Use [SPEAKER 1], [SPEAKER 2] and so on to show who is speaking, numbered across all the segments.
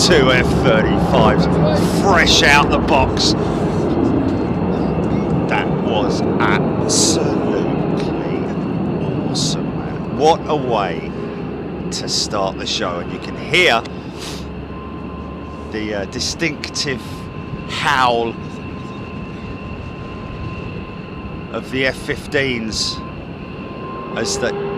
[SPEAKER 1] Two F-35s fresh out the box. That was absolutely awesome, man. What a way to start the show. And you can hear the distinctive howl of the F-15s as the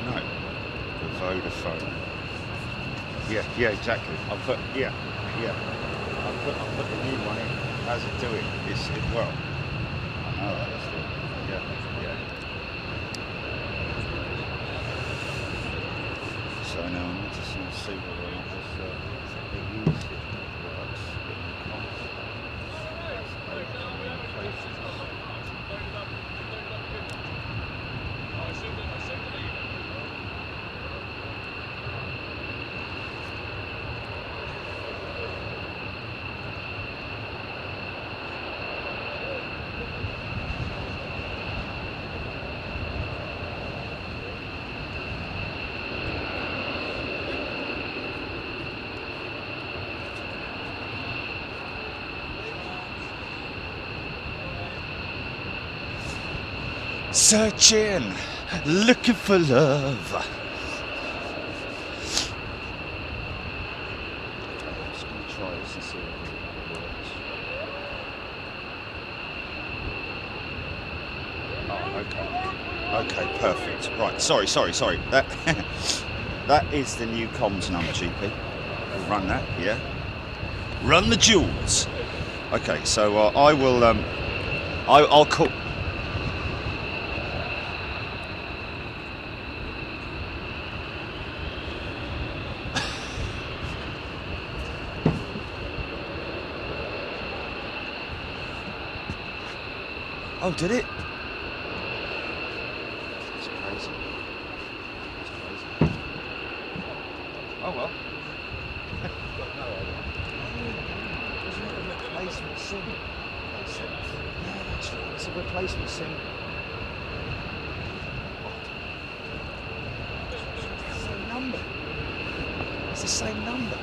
[SPEAKER 1] no, the Vodafone. Yeah, exactly. I'll put the new one in. How's it doing? Well. I know that's it. Yeah. So now I need to see whether this usage works in searching, looking for love. I'm just going to try this and see if it works. Okay, perfect. Right, sorry. That is the new comms number, GP. We'll run that, yeah. Run the jewels. Okay, so I will. I'll call. Oh, did it? That's crazy. Oh well. Got no idea. Wasn't it a replacement SIM? Yeah, that's right. It's a replacement SIM. Same number. It's the same number.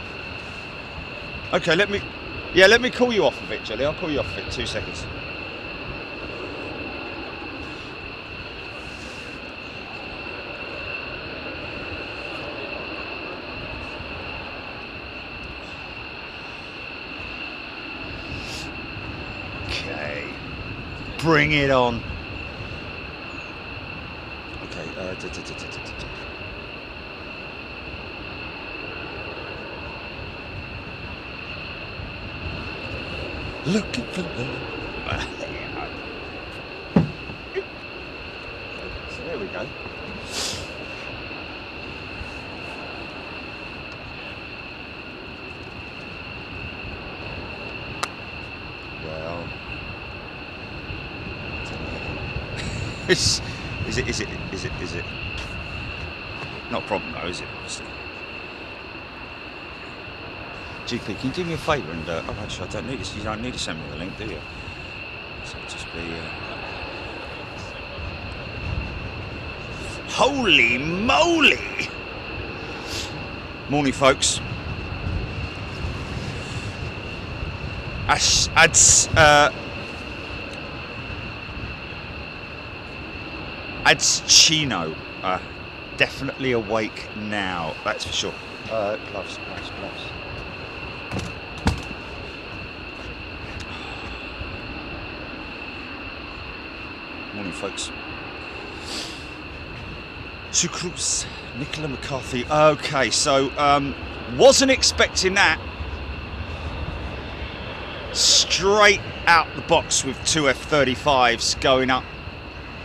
[SPEAKER 1] Okay, let me call you off of it, Jelly. I'll call you off of it. 2 seconds.
[SPEAKER 2] Bring it on.
[SPEAKER 1] Okay. Looking for love. So there we go. Well,
[SPEAKER 2] Is it? Not a problem though, is it? Obviously. GP, can you do me a favour and oh, actually, I don't need this. You don't need to send me the link, do you? So it'll just be. Holy moly! Morning, folks. Adschino, definitely awake now. That's for sure. Gloves. Morning, folks. Sucrus, Nicola McCarthy. Okay, so wasn't expecting that. Straight out the box with two F-35s going up,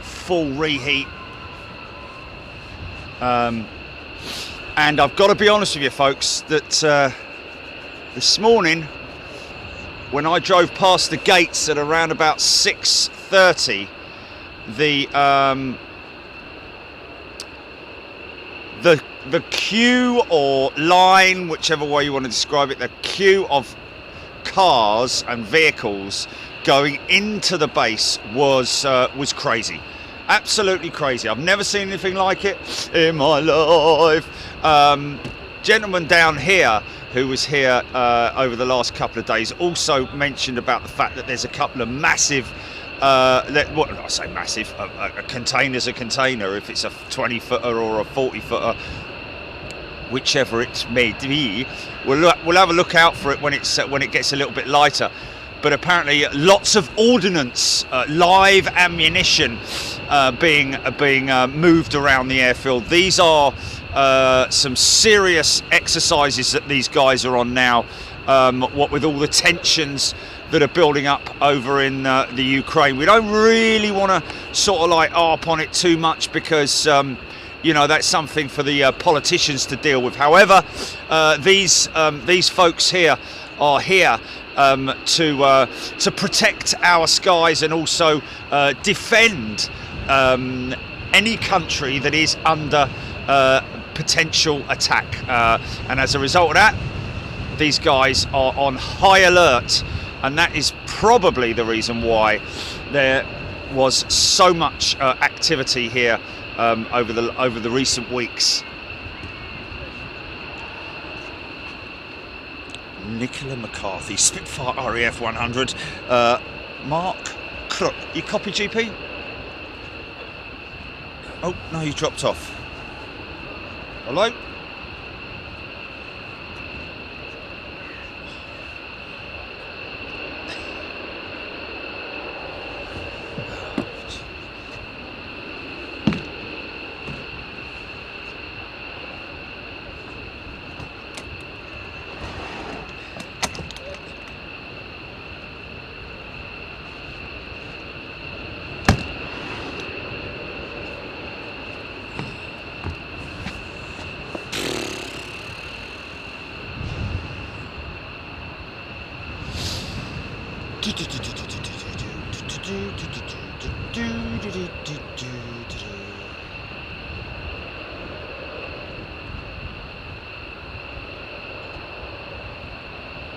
[SPEAKER 2] full reheat. And I've got to be honest with you, folks, that this morning, when I drove past the gates at around about 6:30, the queue or line, whichever way you want to describe it, the queue of cars and vehicles going into the base was crazy, absolutely crazy. I've never seen anything like it in my life. Gentleman down here who was here over the last couple of days also mentioned about the fact that there's a couple of massive what I say massive, a container's a container if it's a 20-footer or a 40-footer, whichever it may be. We'll have a look out for it when it gets a little bit lighter. But apparently lots of ordnance, live ammunition being moved around the airfield. These are some serious exercises that these guys are on now, what with all the tensions that are building up over in the Ukraine. We don't really want to sort of like harp on it too much because you know, that's something for the politicians to deal with. However, these folks here are here to protect our skies and also defend any country that is under potential attack. And as a result of that, these guys are on high alert, and that is probably the reason why there was so much activity here over the recent weeks. Nicola McCarthy, Spitfire RAF 100. Mark Crook, you copy, GP? Oh no, you dropped off. Hello?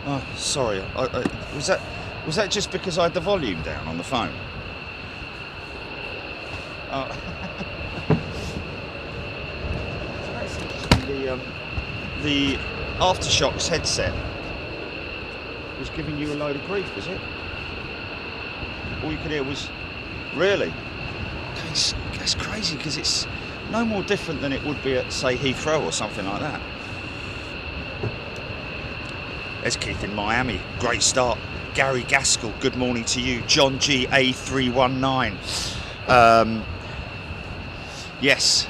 [SPEAKER 2] Oh, sorry. Was that just because I had the volume down on the phone? Oh. The Aftershocks headset was giving you a load of grief, was it? All you could hear was, really? That's crazy, because it's no more different than it would be at, say, Heathrow or something like that. There's Keith in Miami. Great start. Gary Gaskell, good morning to you. John G A319. Yes.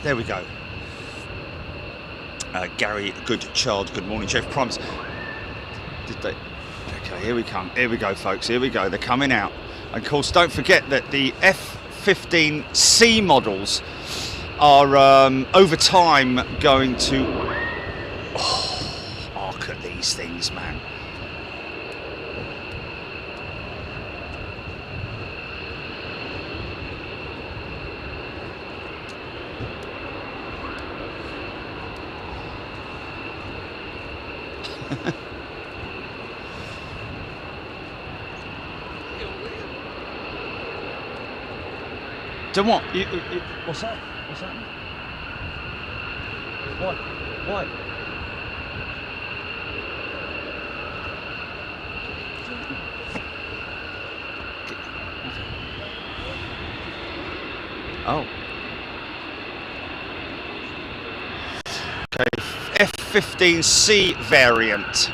[SPEAKER 2] There we go. Gary Goodchild, good morning. Jeff Primes. Did they? Okay, here we come. Here we go, folks. Here we go. They're coming out. And of course, don't forget that the F-15C models are over time going to. Oh, look at these things, man. Don't what? What's that? What's that? What? What? Oh. Okay, F-15C variant.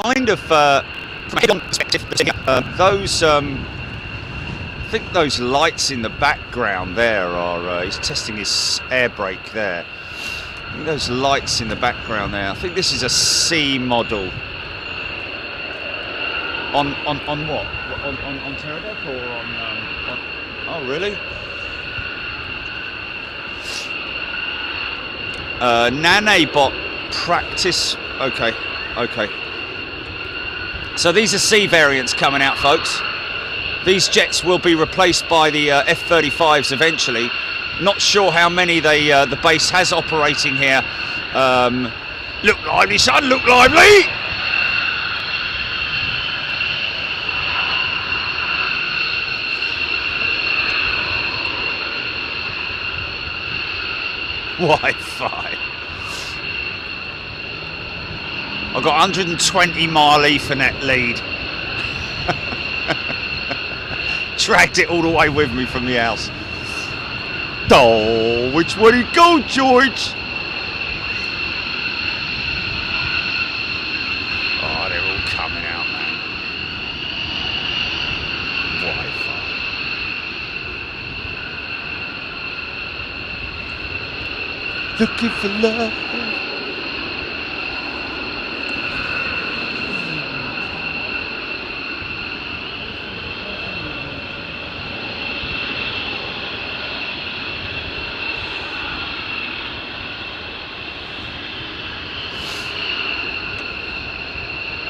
[SPEAKER 2] Kind of, from a head-on perspective, those, I think those lights in the background there are, he's testing his air brake there. I think those lights in the background there, I think this is a C model. On what? On Teradek or on oh really? Nanobot practice. Okay. So these are C variants coming out, folks. These jets will be replaced by the F-35s eventually. Not sure how many the base has operating here. Look lively, son. Look lively. Wi-Fi. I've got 120 mile Ethernet lead. Dragged it all the way with me from the house. Oh, which way do you go, George? Oh, they're all coming out, man. Wi-Fi. Looking for love.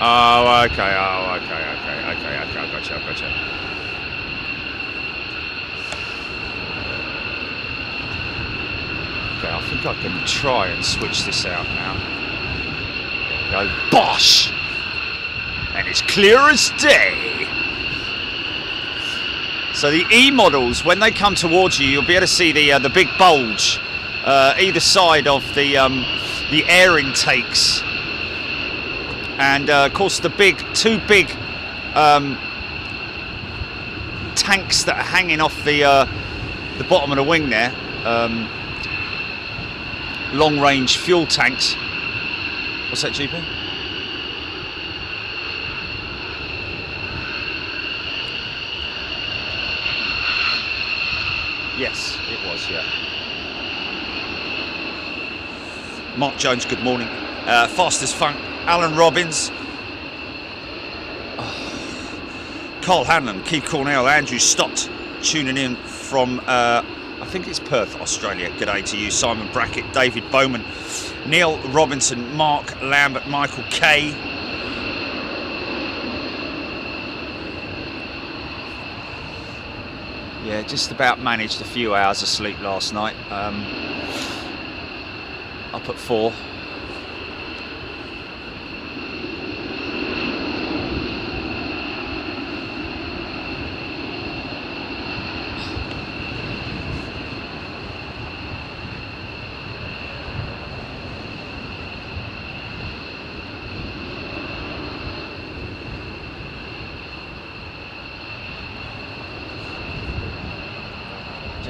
[SPEAKER 2] Oh, okay, I gotcha. Okay, I think I can try and switch this out now. There we go, bosh! And it's clear as day. So the E models, when they come towards you, you'll be able to see the big bulge either side of the air intakes. And of course the two big tanks that are hanging off the bottom of the wing there, long range fuel tanks. What's that, GP? Yes, it was, yeah. Mark Jones, good morning. Fast as Funk. Alan Robbins, Carl Hanlon, Keith Cornell, Andrew Stott, tuning in from, I think it's Perth, Australia. G'day to you. Simon Brackett, David Bowman, Neil Robinson, Mark Lambert, Michael Kay. Yeah, just about managed a few hours of sleep last night. Up at 4.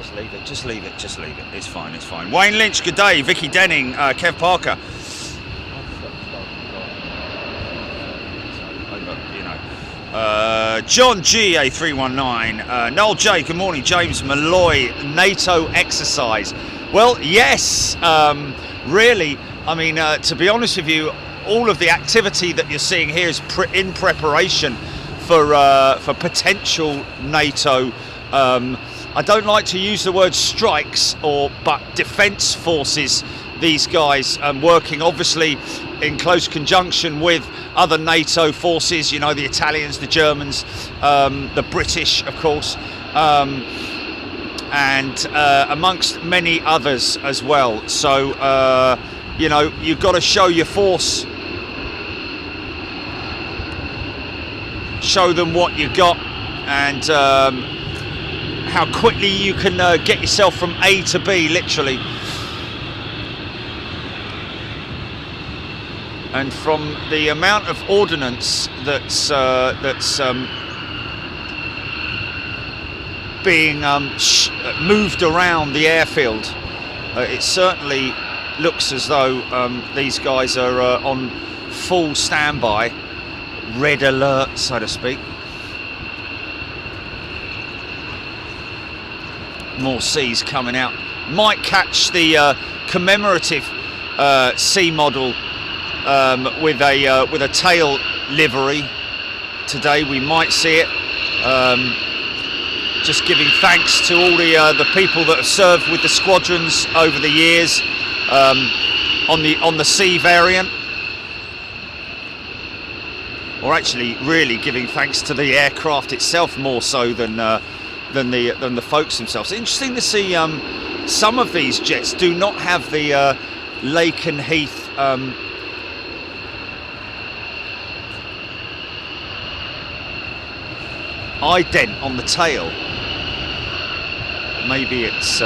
[SPEAKER 2] Just leave it, just leave it, just leave it. It's fine, it's fine. Wayne Lynch, good day. Vicky Denning, Kev Parker. John G, A319. Noel J, good morning. James Malloy, NATO exercise. Well, yes, really. I mean, to be honest with you, all of the activity that you're seeing here is in preparation for potential NATO. I don't like to use the word strikes but defence forces. These guys working obviously in close conjunction with other NATO forces, you know, the Italians, the Germans, the British, of course, and amongst many others as well. So, you know, you've got to show your force, show them what you got, and how quickly you can get yourself from A to B, literally. And from the amount of ordnance that's being moved around the airfield, it certainly looks as though these guys are on full standby, red alert, so to speak. More C's coming out. Might catch the commemorative C model with a tail livery today. We might see it. Just giving thanks to all the people that have served with the squadrons over the years on the C variant, or actually really giving thanks to the aircraft itself more so than the folks themselves. Interesting to see some of these jets do not have the Lakenheath ident on the tail. Maybe it's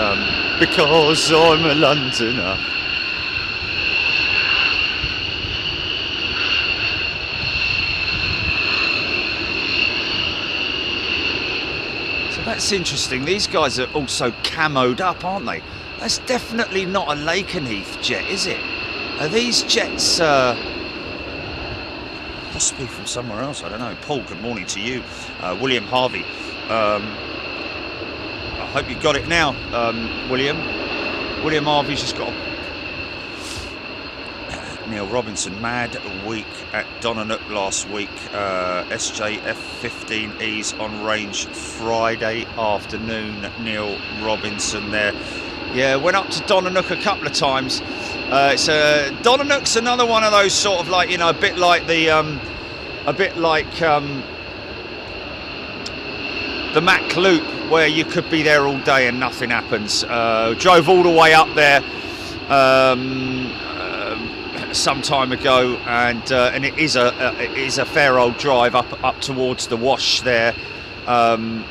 [SPEAKER 2] because I'm a Londoner. So that's interesting. These guys are also camoed up, aren't they? That's definitely not a Lakenheath jet, is it? Are these jets possibly from somewhere else? I don't know. Paul, good morning to you. William Harvey. I hope you got it now, William. William Harvey's just got Neil Robinson, mad week at Donanook last week. SJF-15Es on range Friday afternoon. Neil Robinson there. Yeah, went up to Donanook a couple of times. Donanook's another one of those sort of like, you know, a bit like the Mac Loop, where you could be there all day and nothing happens. Drove all the way up there some time ago, and it is a fair old drive up towards the Wash there, and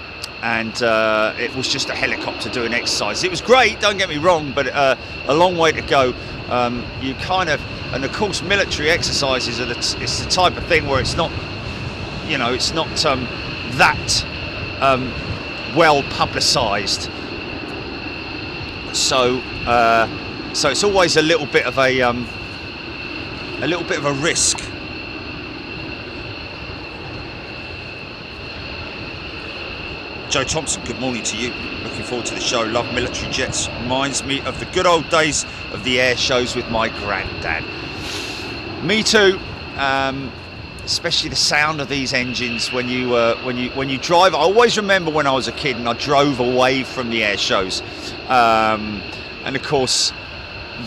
[SPEAKER 2] it was just a helicopter doing exercise. It was great, don't get me wrong, but a long way to go. You kind of, and of course military exercises are it's the type of thing where it's not, you know, it's not that well publicised, so it's always a little bit of a risk. Joe Thompson, good morning to you. Looking forward to the show. Love military jets. Reminds me of the good old days of the air shows with my granddad. Me too. Especially the sound of these engines when you drive. I always remember when I was a kid and I drove away from the air shows, and of course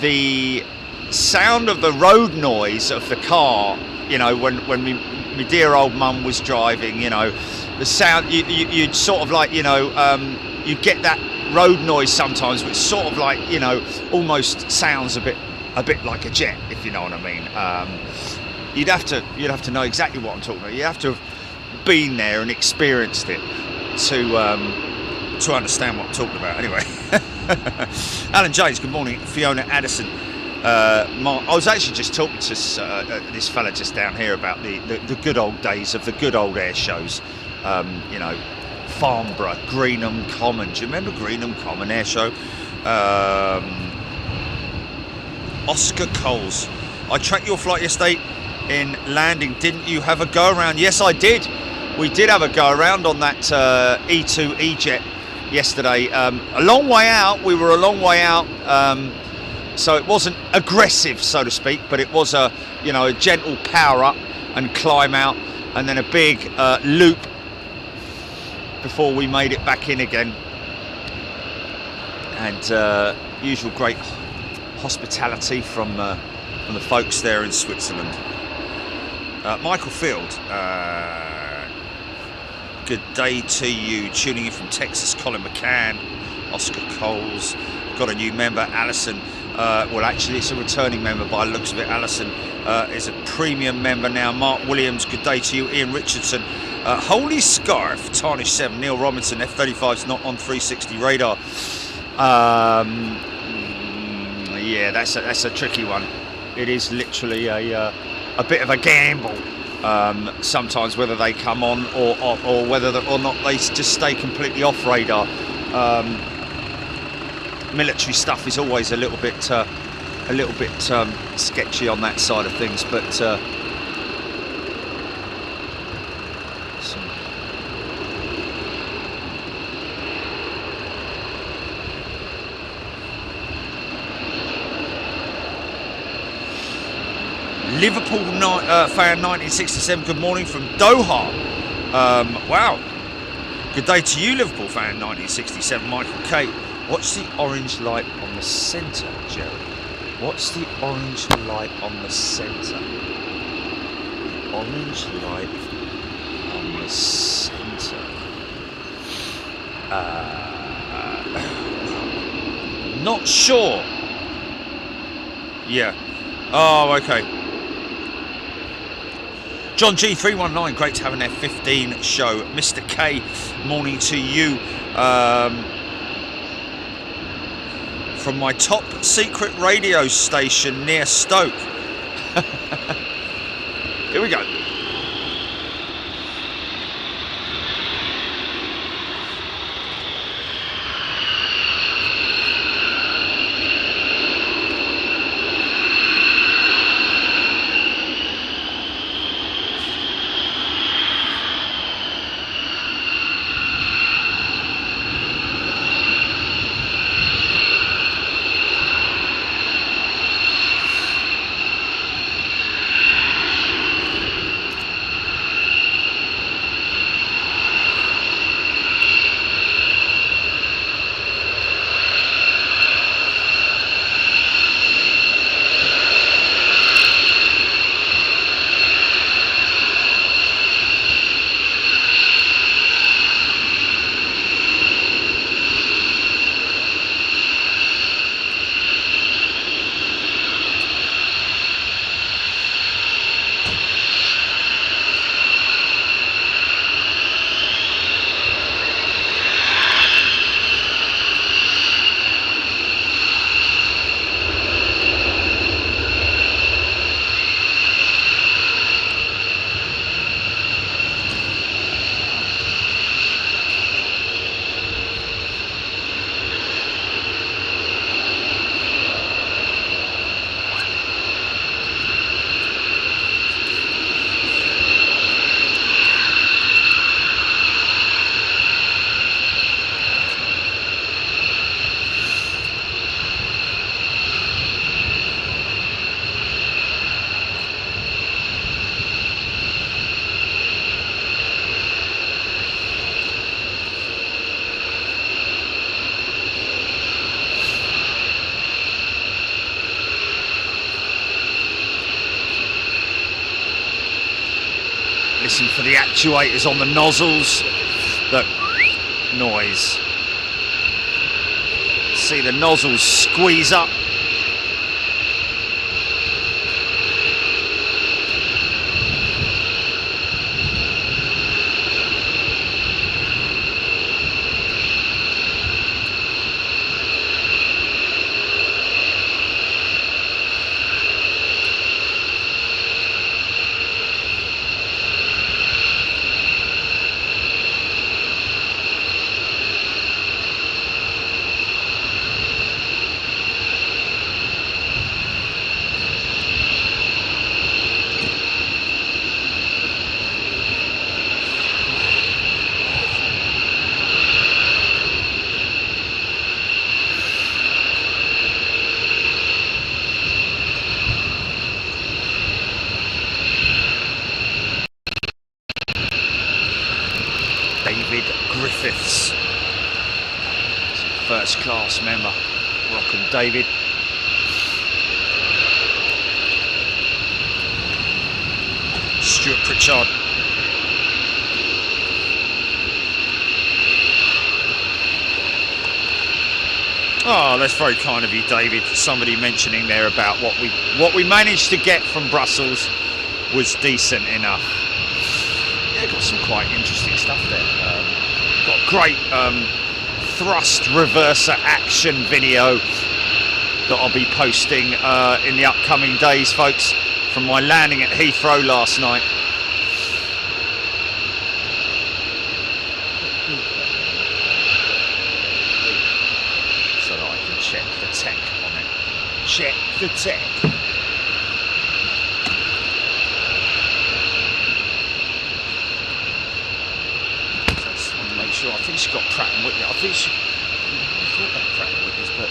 [SPEAKER 2] the sound of the road noise of the car. You know, when my dear old mum was driving, you know, the sound you'd sort of like, you know, you get that road noise sometimes, which sort of like, you know, almost sounds a bit like a jet, if you know what I mean. You'd have to know exactly what I'm talking about. You have to have been there and experienced it to understand what I'm talking about. Anyway, Alan James, good morning. Fiona Addison. I was actually just talking to this fella just down here about the good old days of the good old air shows. You know, Farnborough, Greenham Common. Do you remember Greenham Common Air Show? Oscar Coles. I tracked your flight yesterday in landing. Didn't you have a go around? Yes, I did. We did have a go around on that E2 E-Jet yesterday. A long way out. We were a long way out. So it wasn't aggressive, so to speak, but it was a gentle power up and climb out, and then a big loop before we made it back in again. And usual great hospitality from the folks there in Switzerland. Michael Field, good day to you. Tuning in from Texas, Colin McCann, Oscar Coles. Got a new member, Alison. Well, actually, it's a returning member by the looks of it. Alison is a premium member now. Mark Williams, good day to you. Ian Richardson, Holy Scarf, Tarnish 7. Neil Robinson, F-35's not on 360 radar. Yeah, that's a tricky one. It is literally a bit of a gamble sometimes, whether they come on or whether or not they just stay completely off radar. Military stuff is always a little bit sketchy on that side of things, but Liverpool fan 1967, good morning from Doha. Wow, good day to you, Liverpool fan 1967, Michael K. What's the orange light on the centre, Jerry? What's the orange light on the centre? Orange light on the centre. Not sure. Yeah. Oh, okay. John G 319, great to have an F15 show. Mr K, morning to you. From my top secret radio station near Stoke. Here we go. Listen for the actuators on the nozzles. That noise. See the nozzles squeeze up. 3/5. First class member, Rock and David. Stuart Pritchard. Oh, that's very kind of you, David. Somebody mentioning there about what we managed to get from Brussels was decent enough. Yeah, got some quite interesting stuff there. Got a great thrust reverser action video that I'll be posting in the upcoming days, folks, from my landing at Heathrow last night. So that I can check the tech on it. Check the tech. Make sure. I think she got Pratt and Whitney. I think she thought about Pratt and Whitney's, but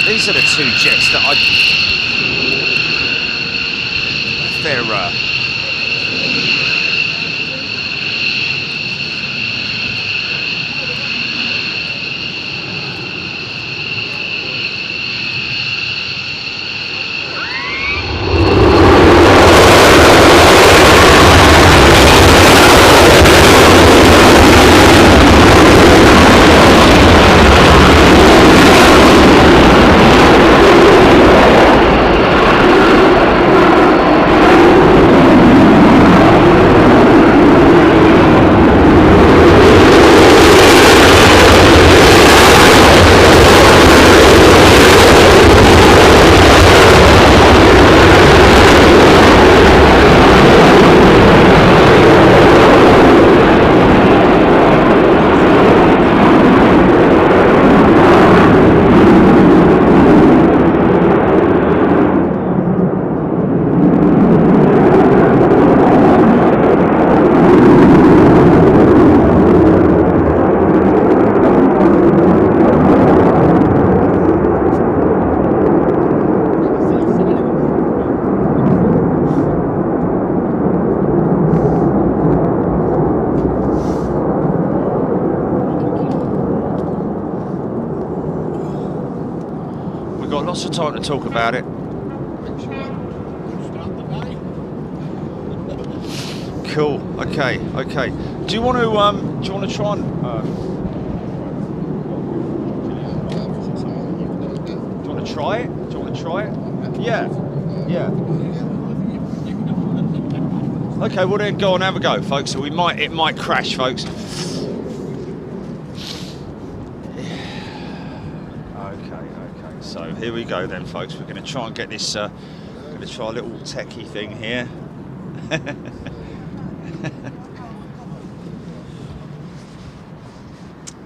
[SPEAKER 2] these are the two jets that they're Lots of time to talk about it. Cool. Okay. Do you want to try and? Do you want to try it? Yeah. Okay. Well then, go on, have a go, folks. So it might crash, folks. Okay. So here we go then, folks. We're going to try and get this. Going to try a little techie thing here.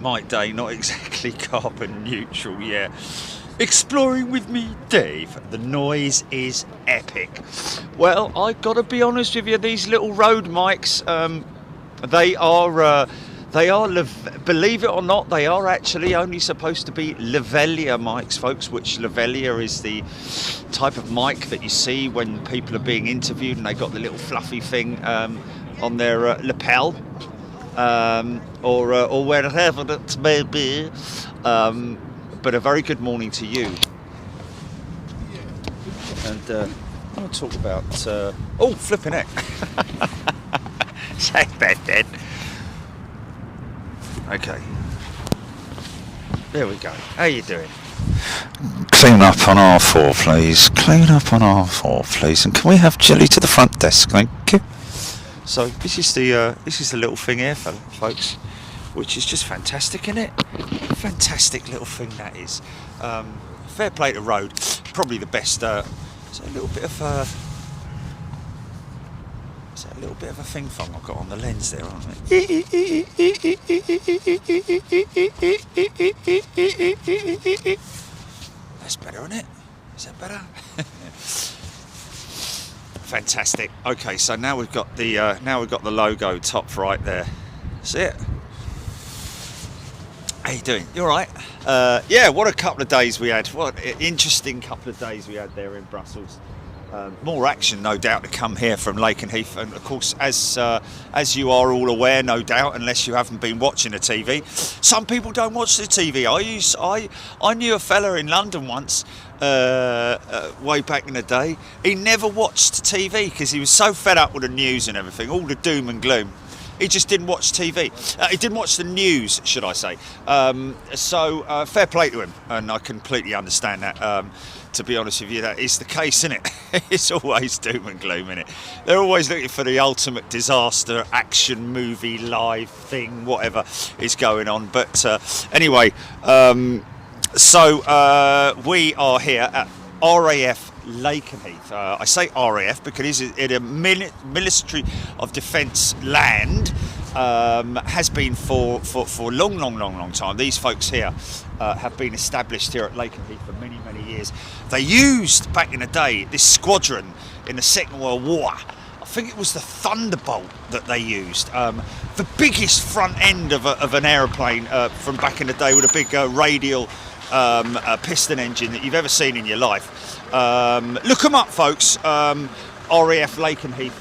[SPEAKER 2] Mic Day, not exactly carbon neutral, yeah. Exploring with me, Dave. The noise is epic. Well, I gotta be honest with you, these little Rode mics, they are, believe it or not, they are actually only supposed to be lavalier mics, folks, which lavalier is the type of mic that you see when people are being interviewed and they got the little fluffy thing on their lapel. Or wherever it may be, but a very good morning to you. And I want to talk about flipping heck. Say that then. Okay, there we go. How you doing? Clean up on R4, please. And can we have Jelly to the front desk? Thank you. So this is the little thing here, folks, which is just fantastic, isn't it? Fantastic little thing that is. Fair play to Rode, probably the best. So a little bit of a thing foam I've got on the lens there, aren't I? That's better, isn't it? Is that better? Fantastic. Okay, so now we've got the logo top right there. See it? How you doing? You all right? Yeah. What a couple of days we had. What an interesting couple of days we had there in Brussels. More action, no doubt, to come here from Lakenheath, and of course, as you are all aware, no doubt, unless you haven't been watching the TV. Some people don't watch the TV. I knew a fella in London once. Way back in the day, he never watched TV because he was so fed up with the news and everything, all the doom and gloom. He just didn't watch TV. He didn't watch the news, should I say. So fair play to him, and I completely understand that. To be honest with you, that is the case, isn't it? It's always doom and gloom, isn't it? They're always looking for the ultimate disaster, action movie, live thing, whatever is going on. But anyway, so we are here at RAF Lakenheath. I say RAF because it is a Ministry of Defence land. Has been for a long time. These folks here have been established here at Lakenheath for many years. They used back in the day this squadron in the Second World War. I think it was the Thunderbolt that they used. The biggest front end of an aeroplane from back in the day with a big radial piston engine that you've ever seen in your life. Look them up, folks. RAF Lakenheath.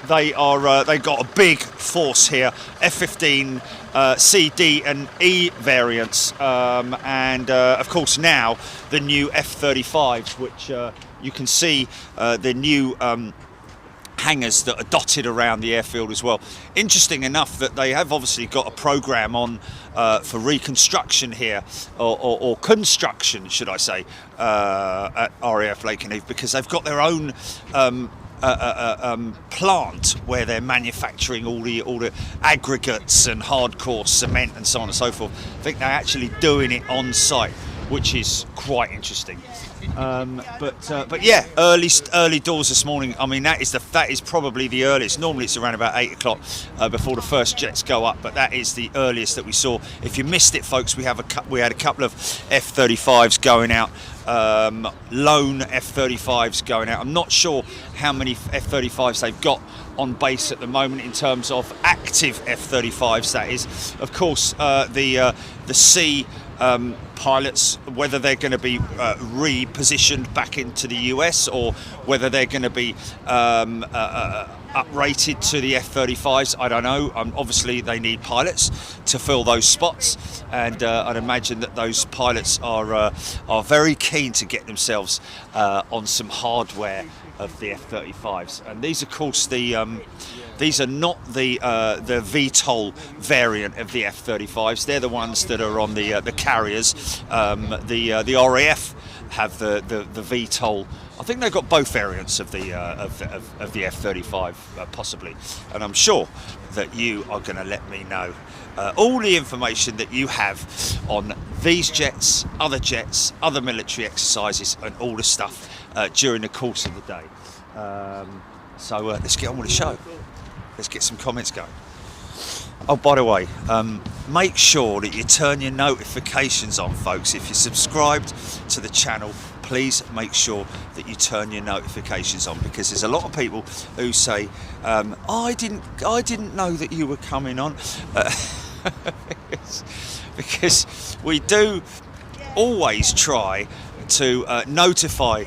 [SPEAKER 2] They got a big force here. F-15 C, D and E variants, and of course now the new F-35s, which you can see the new hangars that are dotted around the airfield as well. Interesting enough that they have obviously got a programme on for reconstruction here, or construction, should I say, at RAF Lakenheath, because they've got their own plant where they're manufacturing all the aggregates and hardcore cement and so on and so forth. I think they're actually doing it on site, which is quite interesting. But yeah, early doors this morning. I mean, that is probably the earliest. Normally it's around about 8 o'clock before the first jets go up, but that is the earliest that we saw. If you missed it, folks, we had a couple of F-35s going out. Lone F-35s going out. I'm not sure how many F-35s they've got on base at the moment in terms of active F-35s. That is, of course, the C pilots, whether they're going to be repositioned back into the US or whether they're going to be uprated to the F-35s, I don't know. Obviously they need pilots to fill those spots, and I'd imagine that those pilots are very keen to get themselves on some hardware of the F-35s. And these, of course, these are not the VTOL variant of the F-35s. They're the ones that are on the carriers. The RAF have the VTOL. I think they've got both variants of the F-35, possibly, and I'm sure that you are going to let me know all the information that you have on these jets, other military exercises, and all the stuff during the course of the day. So let's get on with the show. Let's get some comments going. Oh, by the way, make sure that you turn your notifications on, folks. If you're subscribed to the channel, please make sure that you turn your notifications on, because there's a lot of people who say, I didn't know that you were coming on. Because we do always try to notify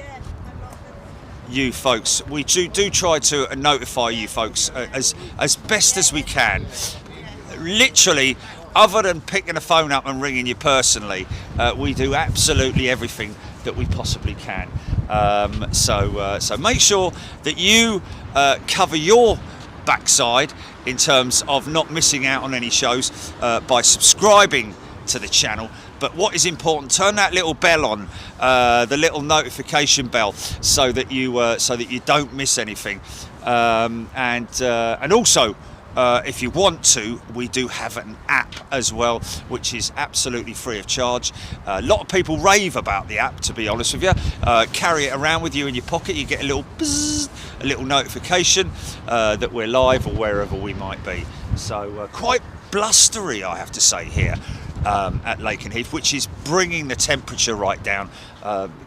[SPEAKER 2] you folks. We do try to notify you folks as best as we can. Literally, other than picking the phone up and ringing you personally, we do absolutely everything that we possibly can. So make sure that you cover your backside in terms of not missing out on any shows by subscribing to the channel. But what is important, turn that little bell on, the little notification bell, so that you don't miss anything. And also, if you want to, we do have an app as well, which is absolutely free of charge. A lot of people rave about the app, to be honest with you. Carry it around with you in your pocket. You get a little buzz, a little notification that we're live or wherever we might be. So quite blustery, I have to say, here at Lakenheath, which is bringing the temperature right down,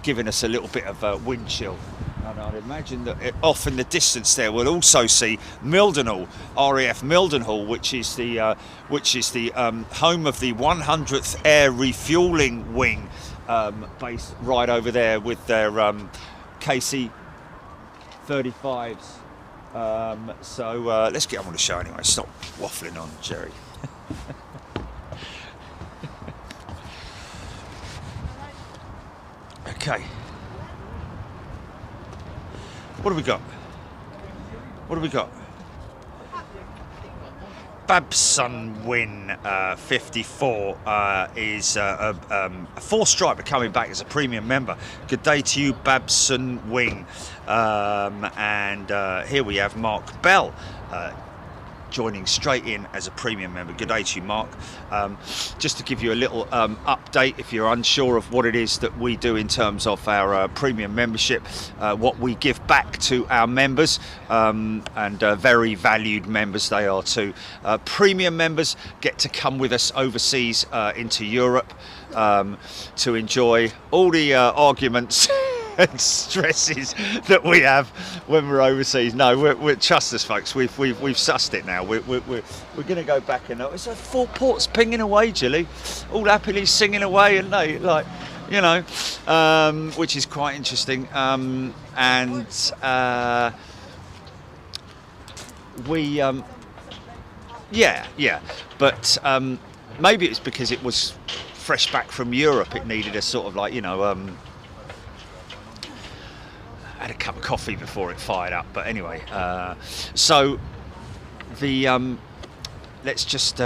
[SPEAKER 2] giving us a little bit of wind chill. And I'd imagine that off in the distance there we'll also see Mildenhall, RAF Mildenhall, which is the home of the 100th Air Refuelling Wing, based right over there with their KC 35s. So let's get on with the show anyway. Stop waffling on, Jerry. Okay. What have we got? What have we got? Babson Win 54 is a four-striper coming back as a premium member. Good day to you, Babson Wing. And here we have Mark Bell joining straight in as a premium member. Good day to you, Mark. Just to give you a little update, if you're unsure of what it is that we do in terms of our premium membership, what we give back to our members, and very valued members they are too. Premium members get to come with us overseas into Europe to enjoy all the arguments and stresses that we have when we're overseas. No, we're trust us, folks. We've sussed it now. We're going to go back and it's like 4 ports pinging away, Jilly, all happily singing away, and they like, you know, which is quite interesting. But maybe it's because it was fresh back from Europe. It needed a sort of like, you know, had a cup of coffee before it fired up. But anyway, so the let's just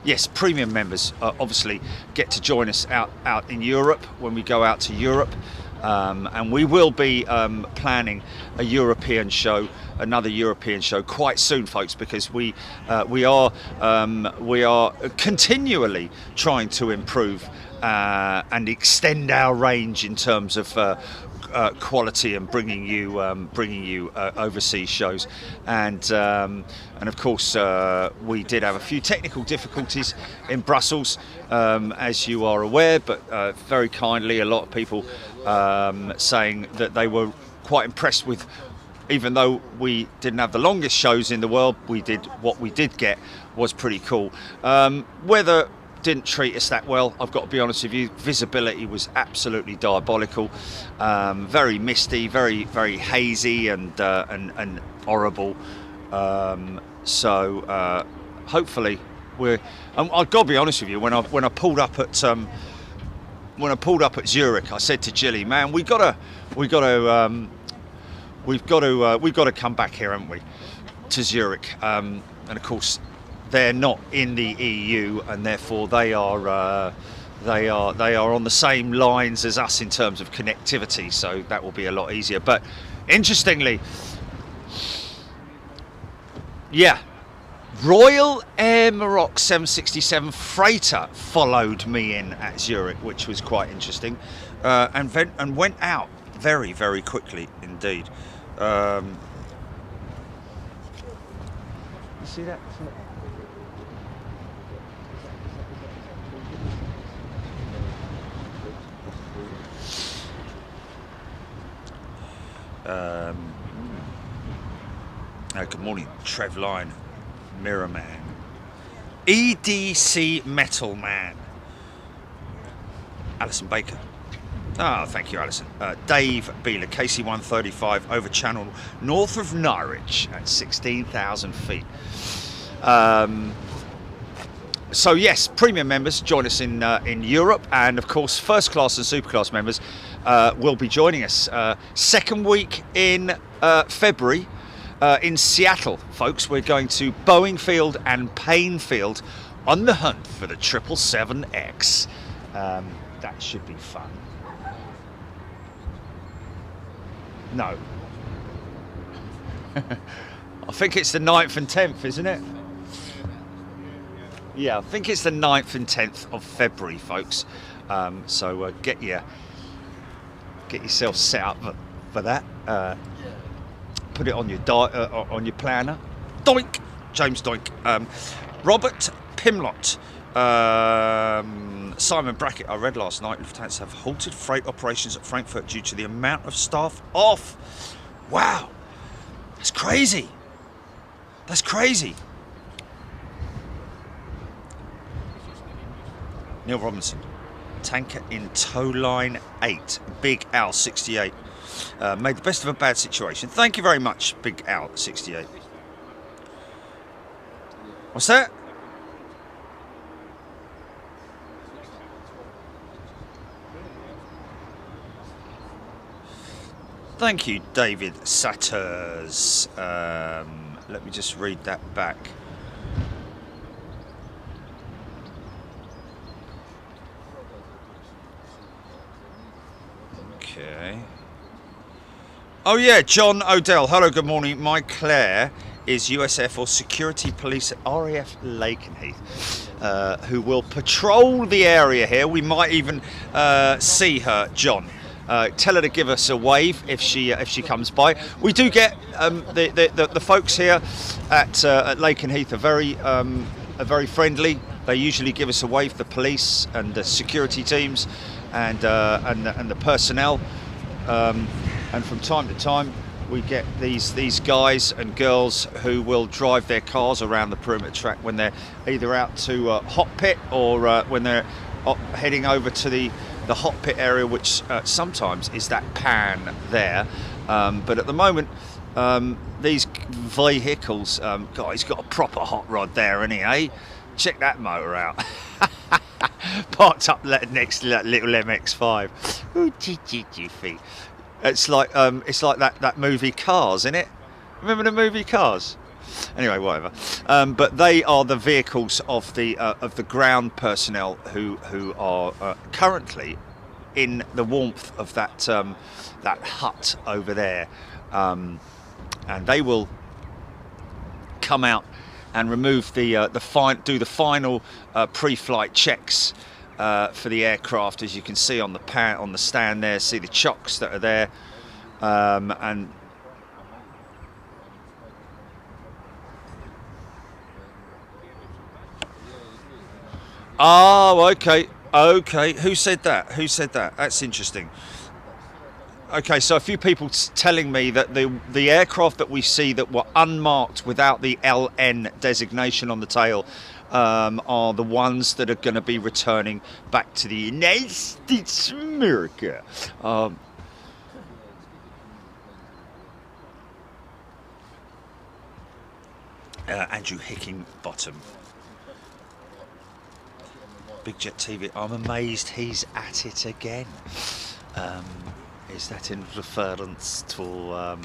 [SPEAKER 2] yes, premium members obviously get to join us out in Europe when we go out to Europe, and we will be planning a European show, another European show quite soon, folks, because we are continually trying to improve and extend our range in terms of quality and bringing you overseas shows, and of course we did have a few technical difficulties in Brussels, as you are aware, but very kindly a lot of people saying that they were quite impressed with, even though we didn't have the longest shows in the world, what we did get was pretty cool. Whether didn't treat us that well. I've got to be honest with you. Visibility was absolutely diabolical. Very misty, very very hazy, and horrible. So hopefully we're. I've got to be honest with you. When I pulled up at Zurich, I said to Jilly, "Man, we've got to come back here, haven't we, to Zurich?" And of course, they're not in the EU, and therefore they are on the same lines as us in terms of connectivity. So that will be a lot easier. But interestingly, yeah, Royal Air Maroc 767 freighter followed me in at Zurich, which was quite interesting, and went out very very quickly indeed. You see that? Good morning, Trev Line, Mirror Man, EDC Metal Man, Alison Baker. Oh, thank you, Alison. Dave Beeler, KC-135 over channel north of Norwich at 16,000 feet. So yes, premium members join us in Europe, and of course first class and super class members will be joining us second week in February in Seattle, folks. We're going to Boeing Field and Payne Field on the hunt for the 777X. That should be fun. No. I think it's the 9th and 10th, isn't it? Yeah, I think it's the 9th and 10th of February, folks. So get yourself set up for that. Put it on your on your planner. Doink, James Doink. Robert Pimlott. Simon Brackett. I read last night Lufthansa have halted freight operations at Frankfurt due to the amount of staff off. Wow, that's crazy. That's crazy. Neil Robinson, tanker in tow line 8, Big Al 68. Made the best of a bad situation. Thank you very much, Big Al 68. What's that? Thank you, David Satters. Let me just read that back. Okay. Oh yeah, John Odell. Hello, good morning. My Claire is USF or Security Police at RAF Lakenheath, who will patrol the area here. We might even see her, John. Tell her to give us a wave if she comes by. We do get the folks here at Lakenheath are very friendly. They usually give us a wave. The police and the security teams and the personnel. And from time to time, we get these guys and girls who will drive their cars around the perimeter track when they're either out to hot pit or when they're heading over to the hot pit area, which sometimes is that pan there. But at the moment, these vehicles, God, he's got a proper hot rod there, hasn't he, eh? Check that motor out. Parked up next to that little MX-5. Ooh, feet. It's like that movie Cars, isn't it? Remember the movie Cars? Anyway, whatever. But they are the vehicles of the ground personnel who are currently in the warmth of that hut over there, and they will come out and remove do the final pre-flight checks for the aircraft, as you can see on the stand there. See the chocks that are there, and oh, okay. Who said that? That's interesting. Okay, so a few people telling me that the aircraft that we see that were unmarked without the LN designation on the tail are the ones that are going to be returning back to the United States of America. Andrew Hickinbottom. Big Jet TV, I'm amazed he's at it again. Is that in reference to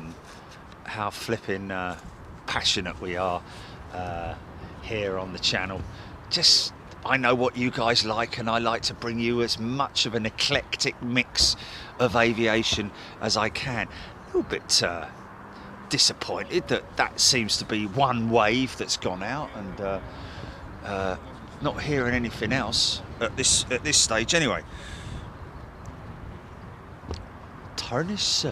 [SPEAKER 2] how flipping passionate we are here on the channel? Just, I know what you guys like, and I like to bring you as much of an eclectic mix of aviation as I can. A little bit disappointed that seems to be one wave that's gone out, and not hearing anything else at this stage. Anyway, tarnish.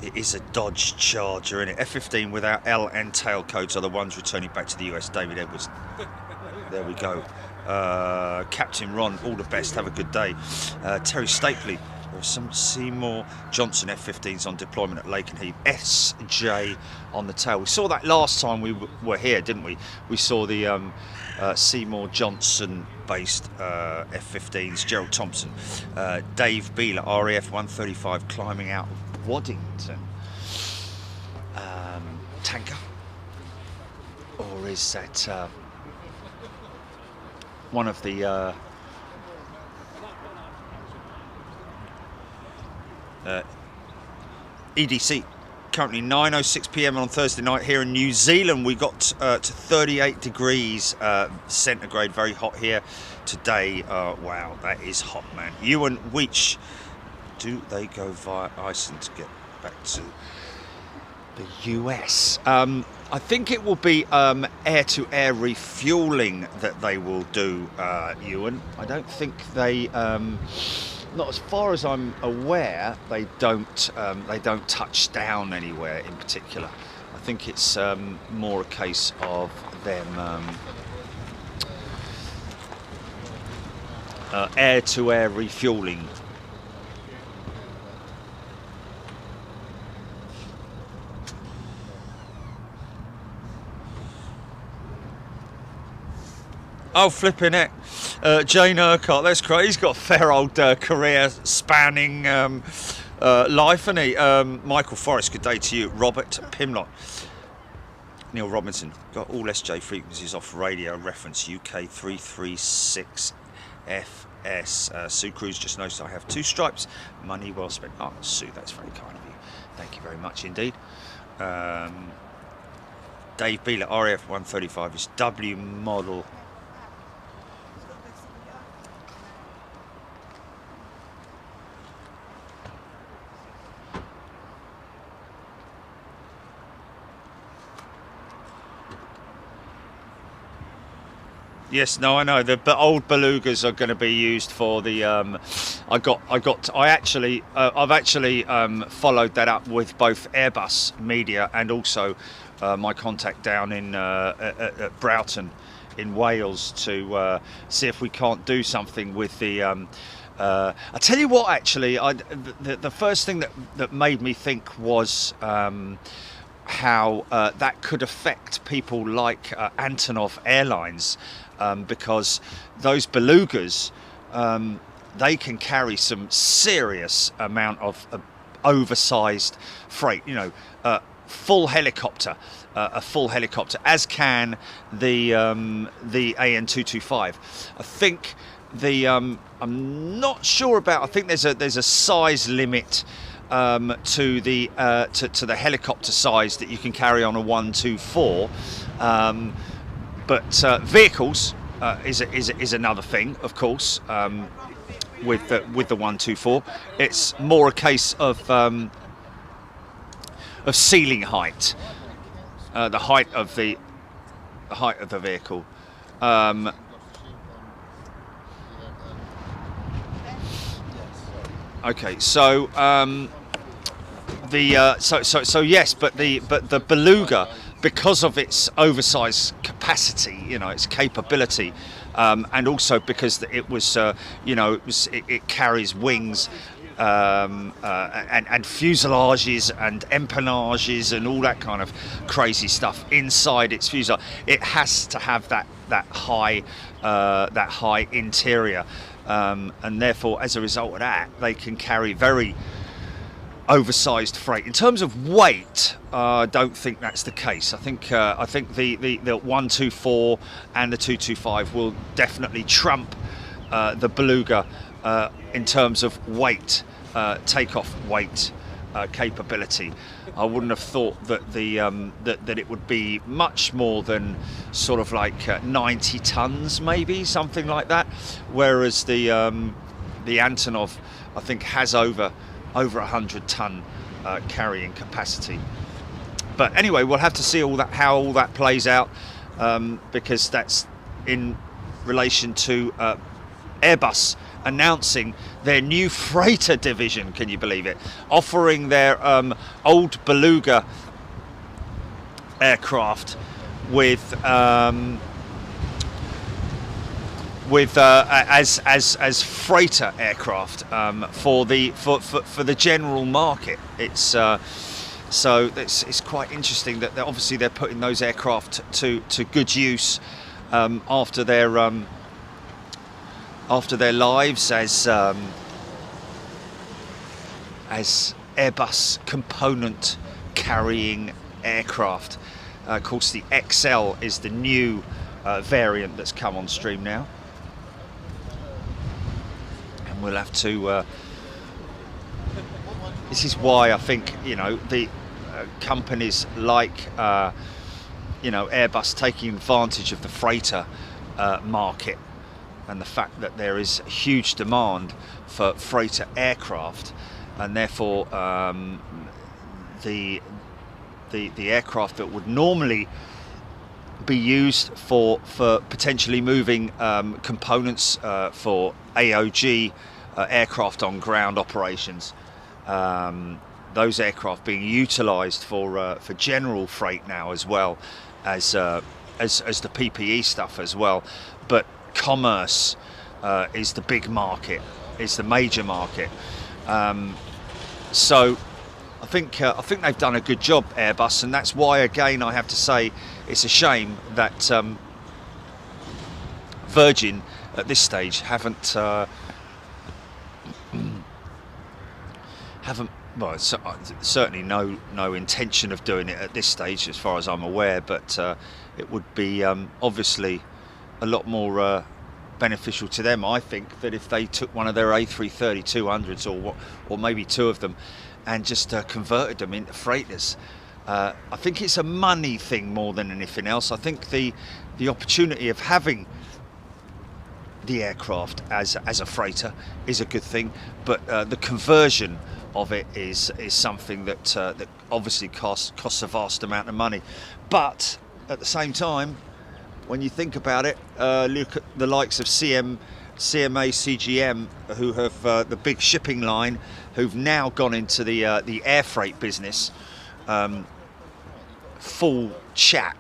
[SPEAKER 2] It is a Dodge Charger, isn't it? F-15 without L and tail codes are the ones returning back to the US. David Edwards. There we go. Captain Ron, all the best. Have a good day. Terry Stapley. There are some Seymour Johnson F-15s on deployment at Lakenheath. SJ on the tail. We saw that last time we were here, didn't we? We saw the Seymour Johnson based F-15s. Gerald Thompson. Dave Beeler, RAF 135, climbing out of Waddington. Tanker? Or is that one of the EDC? Currently 9:06 p.m. on Thursday night here in New Zealand. We got to 38 degrees centigrade, very hot here today. Wow, that is hot, man. Ewan Weech, do they go via Iceland to get back to the US? I think it will be air-to-air refueling that they will do, Ewan. I don't think they, not as far as I'm aware, they don't touch down anywhere in particular. I think it's more a case of them air-to-air refueling. Oh, flipping it. Jane Urquhart, that's great. He's got a fair old career spanning life, hasn't he? Michael Forrest, good day to you. Robert Pimlott. Neil Robinson, got all SJ frequencies off radio, reference UK 336 FS. Sue Cruz just noticed I have 2 stripes. Money well spent. Oh, Sue, that's very kind of you. Thank you very much indeed. Dave Beeler, RAF 135 is W model. Yes, no, I know. The old belugas are going to be used for the. I've actually followed that up with both Airbus Media and also my contact down in at Broughton in Wales to see if we can't do something with the. I tell you what, actually, the first thing that made me think was. How that could affect people like Antonov Airlines, because those belugas, they can carry some serious amount of oversized freight. You know, a full helicopter, as can the AN225. I think I'm not sure about. I think there's a size limit. To the helicopter size that you can carry on a 124, but vehicles is another thing, of course. With the 124, it's more a case of ceiling height, the height of the vehicle. Okay, so so yes, but the beluga, because of its oversized capacity, you know, its capability, and also because it was, you know, it carries wings and fuselages and empennages and all that kind of crazy stuff inside its fuselage. It has to have that high interior, and therefore, as a result of that, they can carry very oversized freight. In terms of weight, I don't think that's the case. I think the 124 and the 225 will definitely trump the Beluga in terms of weight, takeoff weight capability. I wouldn't have thought that that it would be much more than sort of like 90 tons, maybe something like that. Whereas the Antonov, I think, has over 100-ton carrying capacity. But anyway, we'll have to see how all that plays out, because that's in relation to Airbus announcing their new freighter division. Can you believe it? Offering their old Beluga aircraft with as freighter aircraft for the general market. It's so it's quite interesting that obviously they're putting those aircraft to good use after their lives as Airbus component carrying aircraft. Of course, the XL is the new variant that's come on stream now, and we'll have to. This is why I think, you know, the companies like Airbus taking advantage of the freighter market, and the fact that there is huge demand for freighter aircraft, and therefore the aircraft that would normally be used for potentially moving components for AOG aircraft on ground operations, those aircraft being utilised for general freight now, as well as the PPE stuff as well. But commerce is the big market, is the major market. So I think they've done a good job, Airbus, and that's why, again, I have to say it's a shame that Virgin at this stage haven't well, certainly no intention of doing it at this stage, as far as I'm aware. But it would be obviously a lot more beneficial to them, I think, that if they took one of their A330-200s or maybe two of them and just converted them into freighters. I think it's a money thing more than anything else. I think the opportunity of having the aircraft as a freighter is a good thing, but the conversion of it is something that obviously costs a vast amount of money. But at the same time, when you think about it, look at the likes of CMA CGM, who have the big shipping line, who've now gone into the air freight business, full chat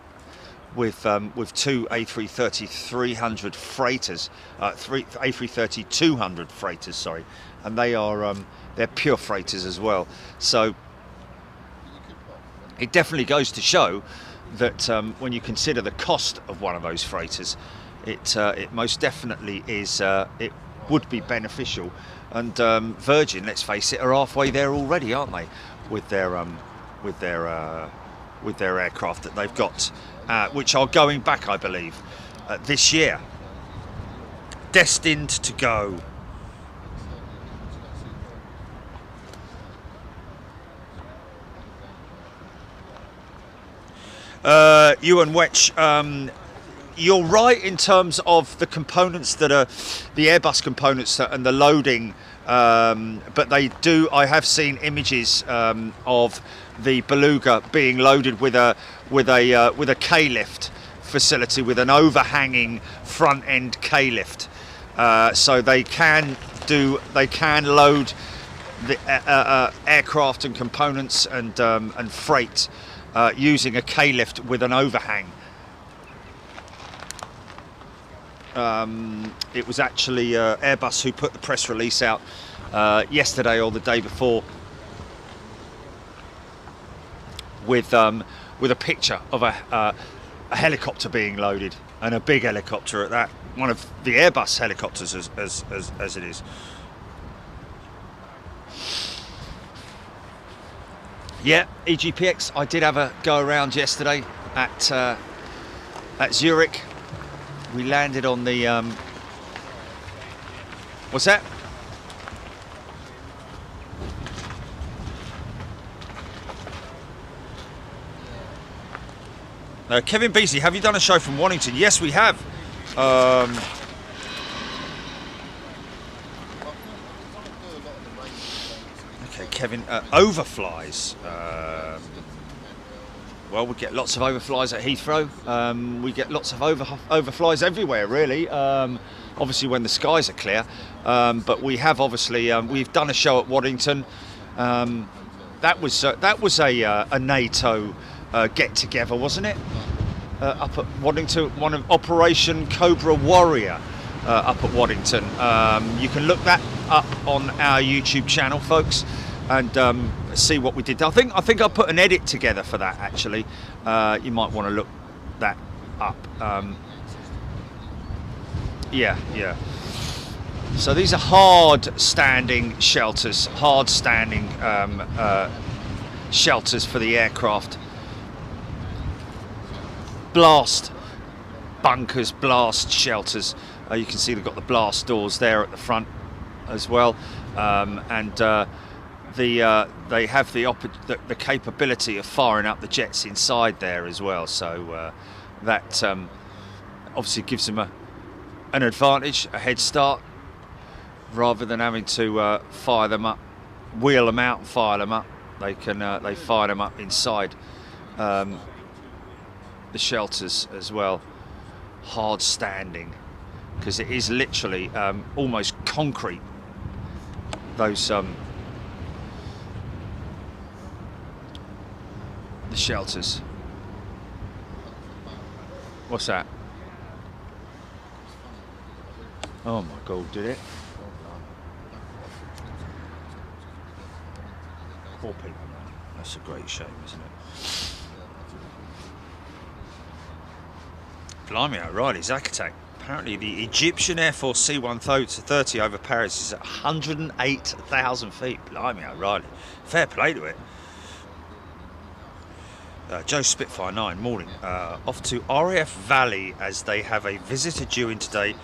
[SPEAKER 2] with two A330-300 freighters, A330-200 freighters, sorry, and they are they're pure freighters as well. So it definitely goes to show that when you consider the cost of one of those freighters, it most definitely is. It would be beneficial, and Virgin, let's face it, are halfway there already, aren't they, with their aircraft that they've got, which are going back, I believe, this year, destined to go. Ewan Wetch, you're right in terms of the components that are the Airbus components and the loading, but they do. I have seen images of the Beluga being loaded with a K-lift facility, with an overhanging front end K-lift, so they can load the aircraft and components and freight using a K-lift with an overhang. It was actually Airbus who put the press release out yesterday or the day before with a picture of a helicopter being loaded, and a big helicopter at that, one of the Airbus helicopters as it is. Yeah, EGPX. I did have a go around yesterday at Zurich. We landed on the what's that? Kevin Beasley, have you done a show from Waddington? Yes, we have. Okay, Kevin, overflies. Well, we get lots of overflies at Heathrow. We get lots of overflies everywhere, really. Obviously, when the skies are clear. But we have obviously we've done a show at Waddington. That was a NATO get together, wasn't it? Up at Waddington, one of Operation Cobra Warrior up at Waddington. You can look that up on our YouTube channel, folks, and see what we did. I think I put an edit together for that, actually. You might want to look that up. Yeah. So these are hard standing shelters, shelters for the aircraft. Blast bunkers, blast shelters. You can see they've got the blast doors there at the front as well, and they have the capability of firing up the jets inside there as well. So that obviously gives them an advantage, a head start, rather than having to fire them up, wheel them out, and fire them up. They fire them up inside the shelters as well. Hard standing, because it is literally almost concrete. Those the shelters. What's that? Oh my God, did it? Poor people, man. That's a great shame, isn't it? Blimey, O'Reilly, Zakatek. Apparently the Egyptian Air Force C-130 over Paris is at 108,000 feet. Blimey, O'Reilly. Fair play to it. Joe Spitfire 9, morning. Off to RAF Valley as they have a visitor due in today.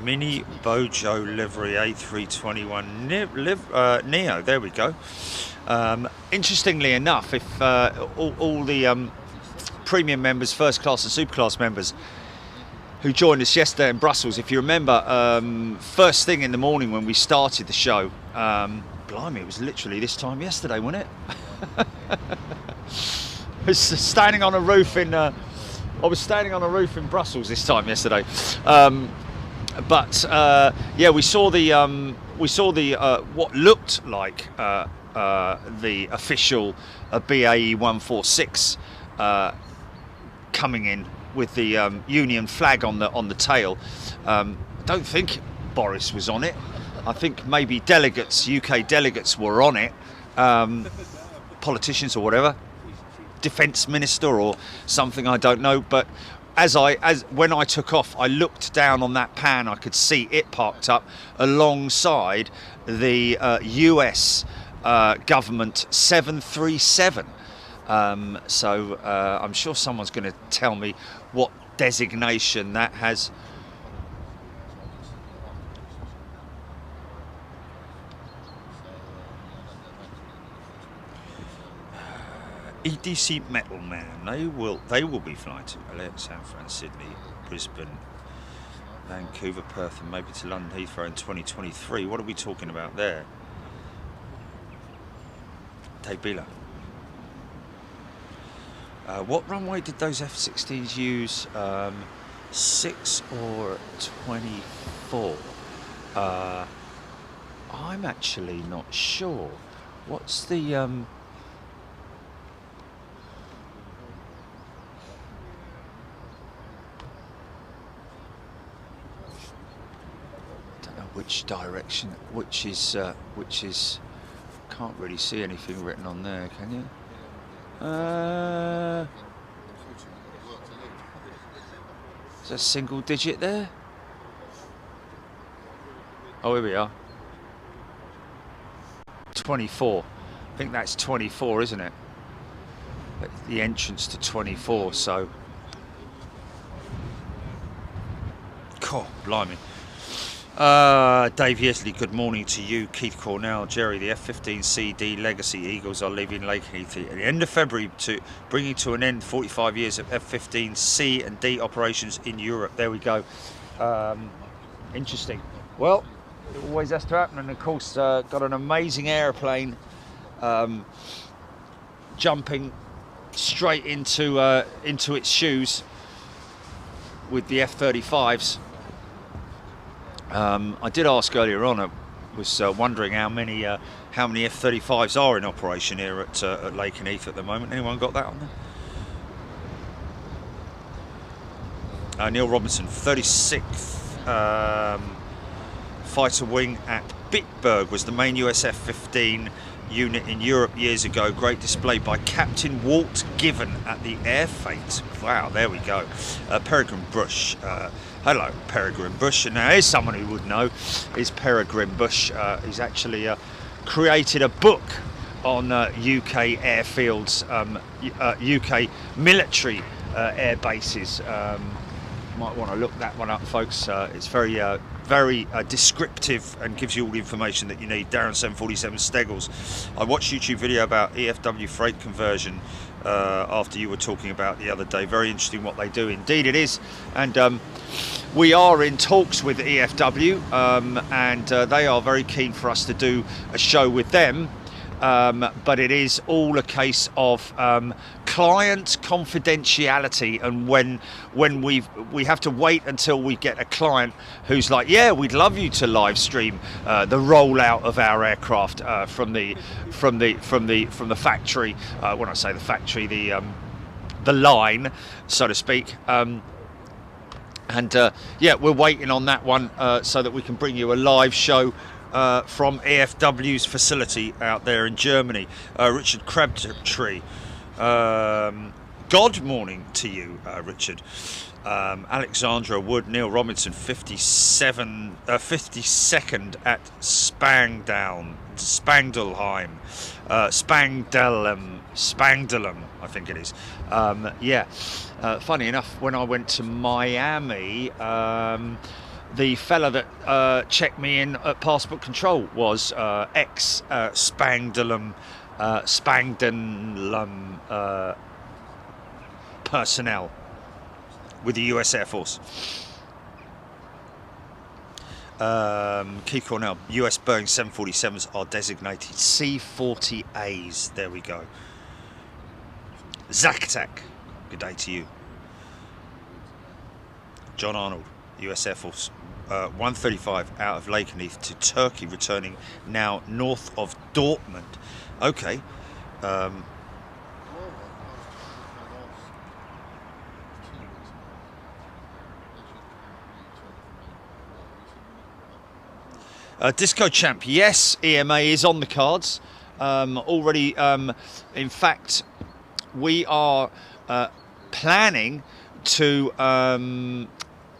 [SPEAKER 2] Mini Bojo livery A321 Neo. There we go. Interestingly enough, if all the premium members, first class and super class members who joined us yesterday in Brussels, if you remember, first thing in the morning when we started the show, blimey, it was literally this time yesterday, wasn't it? I was standing on a roof in Brussels this time yesterday. Yeah, we saw the what looked like the official BAE 146 coming in with the Union flag on the tail. Don't think Boris was on it. I think maybe delegates, UK delegates, were on it. Politicians or whatever, defence minister or something, I don't know. But when I took off, I looked down on that pan. I could see it parked up alongside the US government 737. So I'm sure someone's going to tell me what designation that has. EDC Metal Man, they will be flying to LA, San Fran, Sydney, Brisbane, Vancouver, Perth, and maybe to London Heathrow in 2023. What are we talking about there? Tabila. What runway did those F-16s use? 6 or 24? I'm actually not sure. What's the which direction, which is, can't really see anything written on there, can you? Is there a single digit there? Oh, here we are. 24. I think that's 24, isn't it? The entrance to 24, so... God, blimey. Dave Yesley, good morning to you. Keith Cornell, Jerry, the F-15CD Legacy Eagles are leaving Lakenheath at the end of February, to bringing to an end 45 years of F-15C and D operations in Europe. There we go. Interesting. Well, it always has to happen, and of course got an amazing aeroplane jumping straight into its shoes with the F-35s. I did ask earlier on. I was wondering how many F-35s are in operation here at Lakenheath at the moment. Anyone got that on there? Neil Robinson, 36th fighter wing at Bitburg, was the main US F-15 unit in Europe years ago. Great display by Captain Walt Given at the Air Fete. Wow, there we go. Peregrine Bush. Hello, Peregrine Bush. Now, here's someone who would know, is Peregrine Bush. He's actually created a book on UK airfields, UK military air bases. Might want to look that one up, folks. It's very descriptive and gives you all the information that you need. Darren 747 Steggles. I watched a YouTube video about EFW freight conversion after you were talking about the other day. Very interesting what they do. Indeed it is. And we are in talks with EFW, and they are very keen for us to do a show with them. But it is all a case of client confidentiality, and when we have to wait until we get a client who's like, yeah, we'd love you to live stream the rollout of our aircraft from the factory. When I say the factory, the line, so to speak. Yeah, we're waiting on that one so that we can bring you a live show from AFW's facility out there in Germany. Richard Crabtree, God morning to you, Richard. Alexandra Wood, Neil Robinson, 52nd at Spangdelheim, Spangdahlem, I think it is. Funny enough, when I went to Miami, the fella that checked me in at passport control was ex-Spangdahlem personnel with the US Air Force. Keith Cornell, US Boeing 747s are designated C-40As. There we go. Zaktak, good day to you. John Arnold, US Air Force 135 out of Lakenheath to Turkey, returning now north of Dortmund. Okay. Disco Champ, yes, EMA is on the cards already. In fact, we are planning to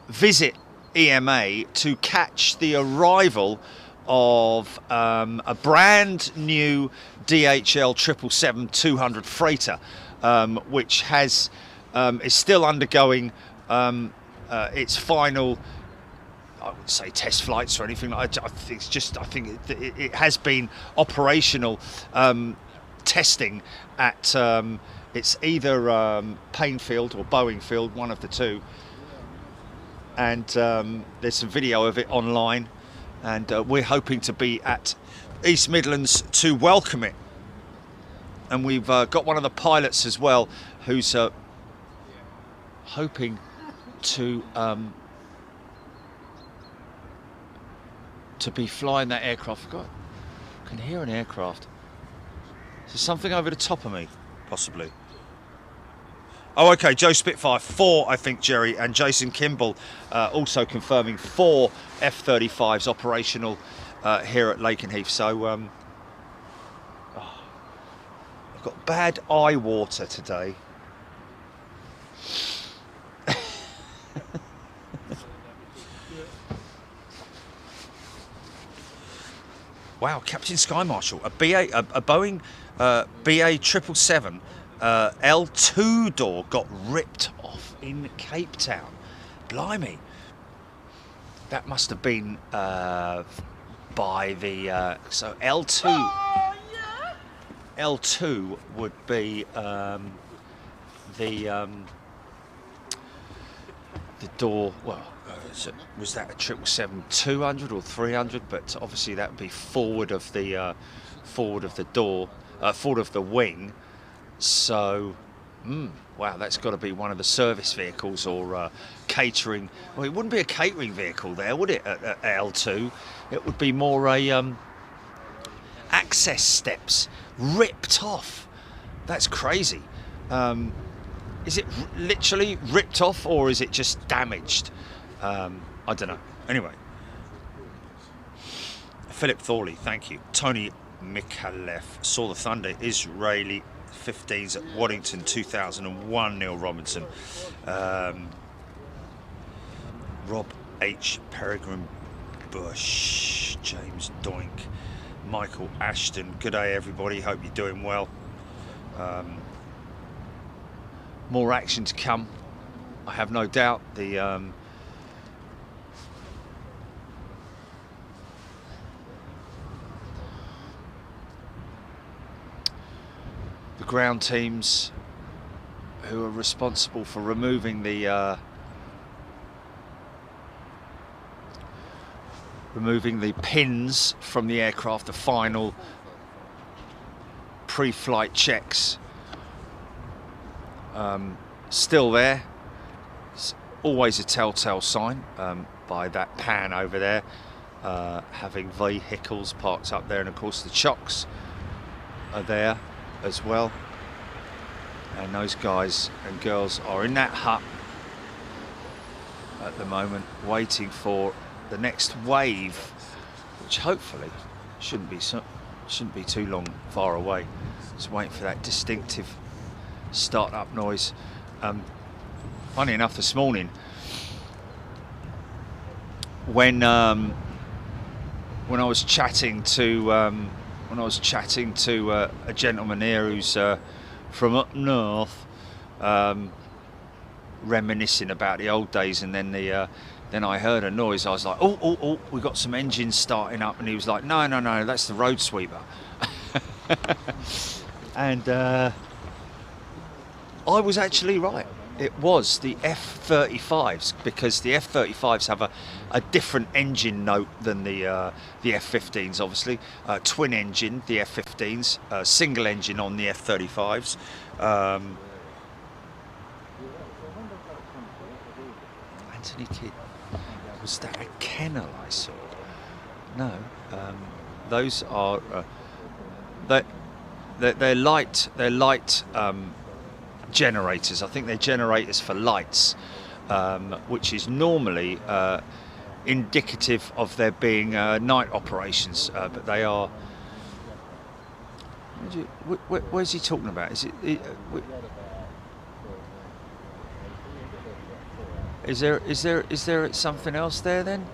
[SPEAKER 2] visit EMA to catch the arrival of a brand new DHL 777-200 freighter, which is still undergoing its final, I wouldn't say test flights or anything. I think it has been operational testing at it's either Panefield or Boeing Field, one of the two. And there's some video of it online, and we're hoping to be at East Midlands to welcome it. And we've got one of the pilots as well who's hoping to be flying that aircraft. God, I can hear an aircraft. Is there something over the top of me, possibly? Oh, okay, Joe Spitfire, 4, I think, Jerry, and Jason Kimball also confirming 4 F-35s operational here at Lakenheath. So I've got bad eye water today. Wow, Captain Sky Marshal, a Boeing BA 777 L2 door got ripped off in Cape Town. Blimey, that must have been by the so L2. L2 would be the door. Well, was that a 777-200 or 300? But obviously that would be forward of the door, forward of the wing. So, wow, that's got to be one of the service vehicles or catering. Well, it wouldn't be a catering vehicle there, would it? At L2, it would be more a access steps ripped off. That's crazy. Is it literally ripped off or is it just damaged? I don't know. Anyway, Philip Thorley, thank you. Tony Mikalev, saw the Thunder Israeli 15s at Waddington 2001. Neil Robinson, Rob H. Peregrine Bush, James Doink, Michael Ashton. Good day, everybody. Hope you're doing well. More action to come, I have no doubt. The ground teams who are responsible for removing the pins from the aircraft, the final pre-flight checks, still there. It's always a telltale sign by that pan over there, having vehicles parked up there, and of course the chocks are there as well, and those guys and girls are in that hut at the moment waiting for the next wave, which hopefully shouldn't be too long far away. Just waiting for that distinctive start-up noise. Funny enough, this morning when I was chatting to a gentleman here who's from up north, reminiscing about the old days, and then I heard a noise. I was like, oh, we got some engines starting up, and he was like, no, that's the road sweeper. And I was actually right. It was the F-35s, because the F-35s have a different engine note than the F-15s, obviously. Twin engine, the F-15s, single engine on the F-35s. Anthony Kidd, was that a kennel I saw? No, those are they're light generators. I think they're generators for lights, which is normally indicative of there being night operations, but they are. Where's he talking about? Is there something else there then?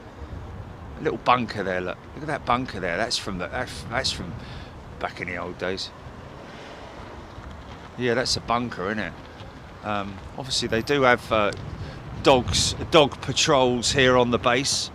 [SPEAKER 2] A little bunker there. Look at that bunker there. That's from back in the old days. Yeah, that's a bunker, isn't it? Obviously, they do have dog patrols here on the base.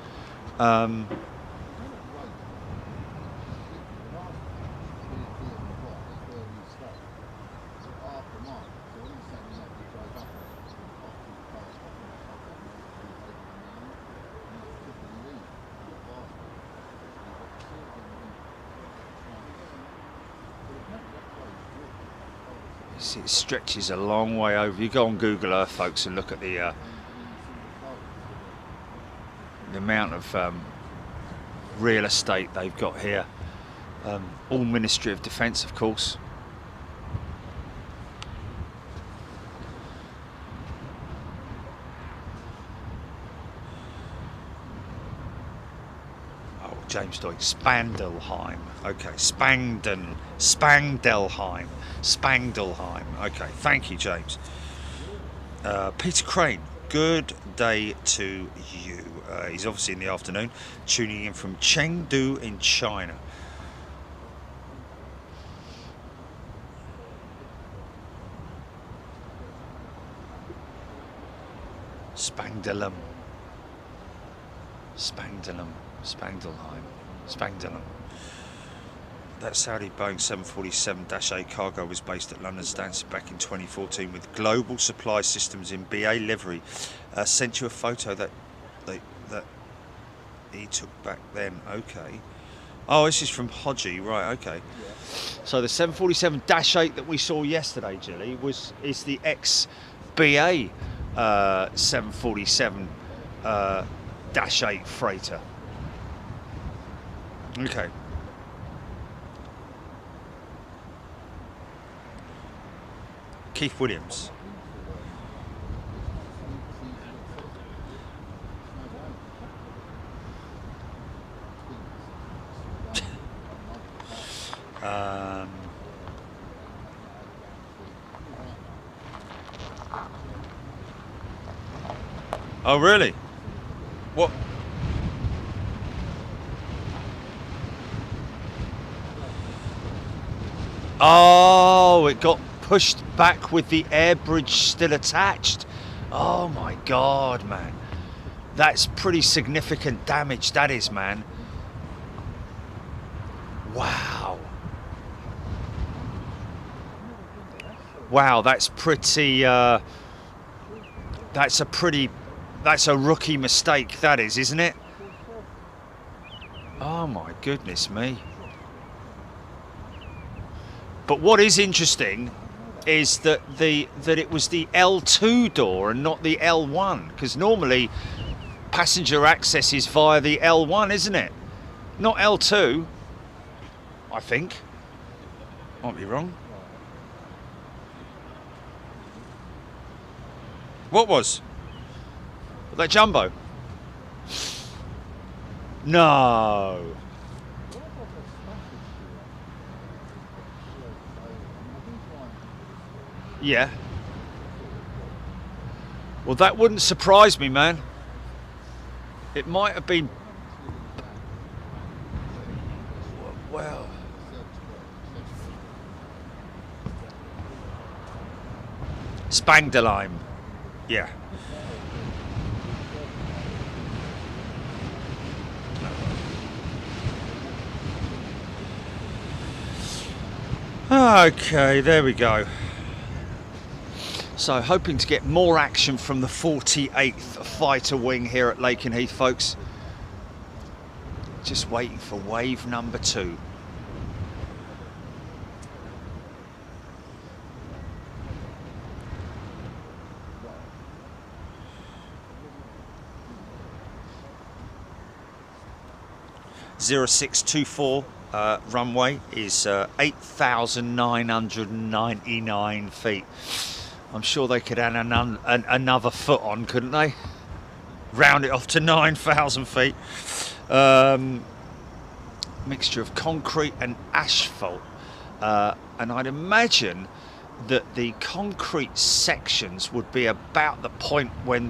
[SPEAKER 2] It stretches a long way over. You go on Google Earth, folks, and look at the amount of real estate they've got here. All Ministry of Defence, of course. James Doig, Spandelheim. Okay, Spandelheim. Okay, thank you, James. Peter Crane, good day to you. He's obviously in the afternoon, tuning in from Chengdu in China. Spangdahlem. That Saudi Boeing 747-8 cargo was based at London Stansted back in 2014 with Global Supply Systems in BA livery. Sent you a photo that he took back then. Okay. Oh, this is from Hodgie, right? Okay. So the 747-8 that we saw yesterday, Jilly, is the ex-BA 747-8 freighter. Okay. Keith Williams. Oh, really? What? Oh, it got pushed back with the air bridge still attached. Oh my God, man. That's pretty significant damage, that is, man. Wow. Wow, that's pretty, that's a rookie mistake, that is, isn't it? Oh my goodness me. But what is interesting is that it was the L2 door and not the L1, because normally passenger access is via the L1, isn't it? Not L2, I think. Might be wrong. What was? That jumbo? No. Yeah. Well, that wouldn't surprise me, man. It might have been... Well... Spangdahlem. Yeah. Okay, there we go. So hoping to get more action from the 48th Fighter Wing here at Lakenheath, folks. Just waiting for wave number 2. (0624) runway is 8,999 feet. I'm sure they could add another foot on, couldn't they? Round it off to 9,000 feet. Mixture of concrete and asphalt. And I'd imagine that the concrete sections would be about the point when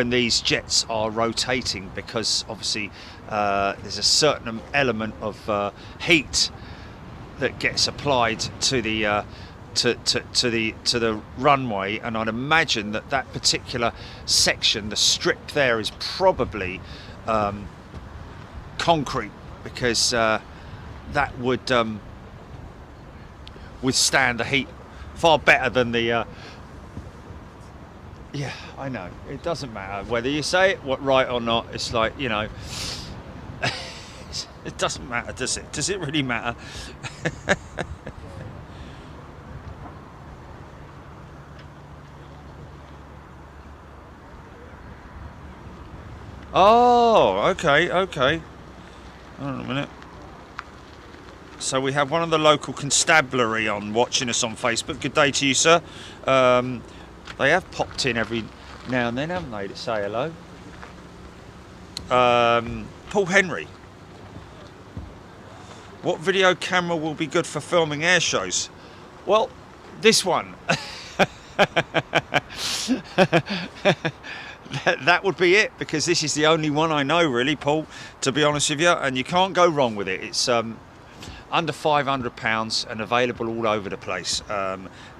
[SPEAKER 2] these jets are rotating, because obviously there's a certain element of heat that gets applied to the to the runway, and I'd imagine that particular section, the strip there, is probably concrete, because that would withstand the heat far better than the yeah, I know, it doesn't matter whether you say it right or not. It's like, you know, it doesn't matter, does it? Does it really matter? Oh, okay. Hold on a minute. So we have one of the local constabulary on, watching us on Facebook. Good day to you, sir. They have popped in every now and then, haven't they, to say hello. Paul Henry. What video camera will be good for filming air shows? Well, this one. That would be it, because this is the only one I know, really, Paul, to be honest with you, and you can't go wrong with it. It's under £500 and available all over the place.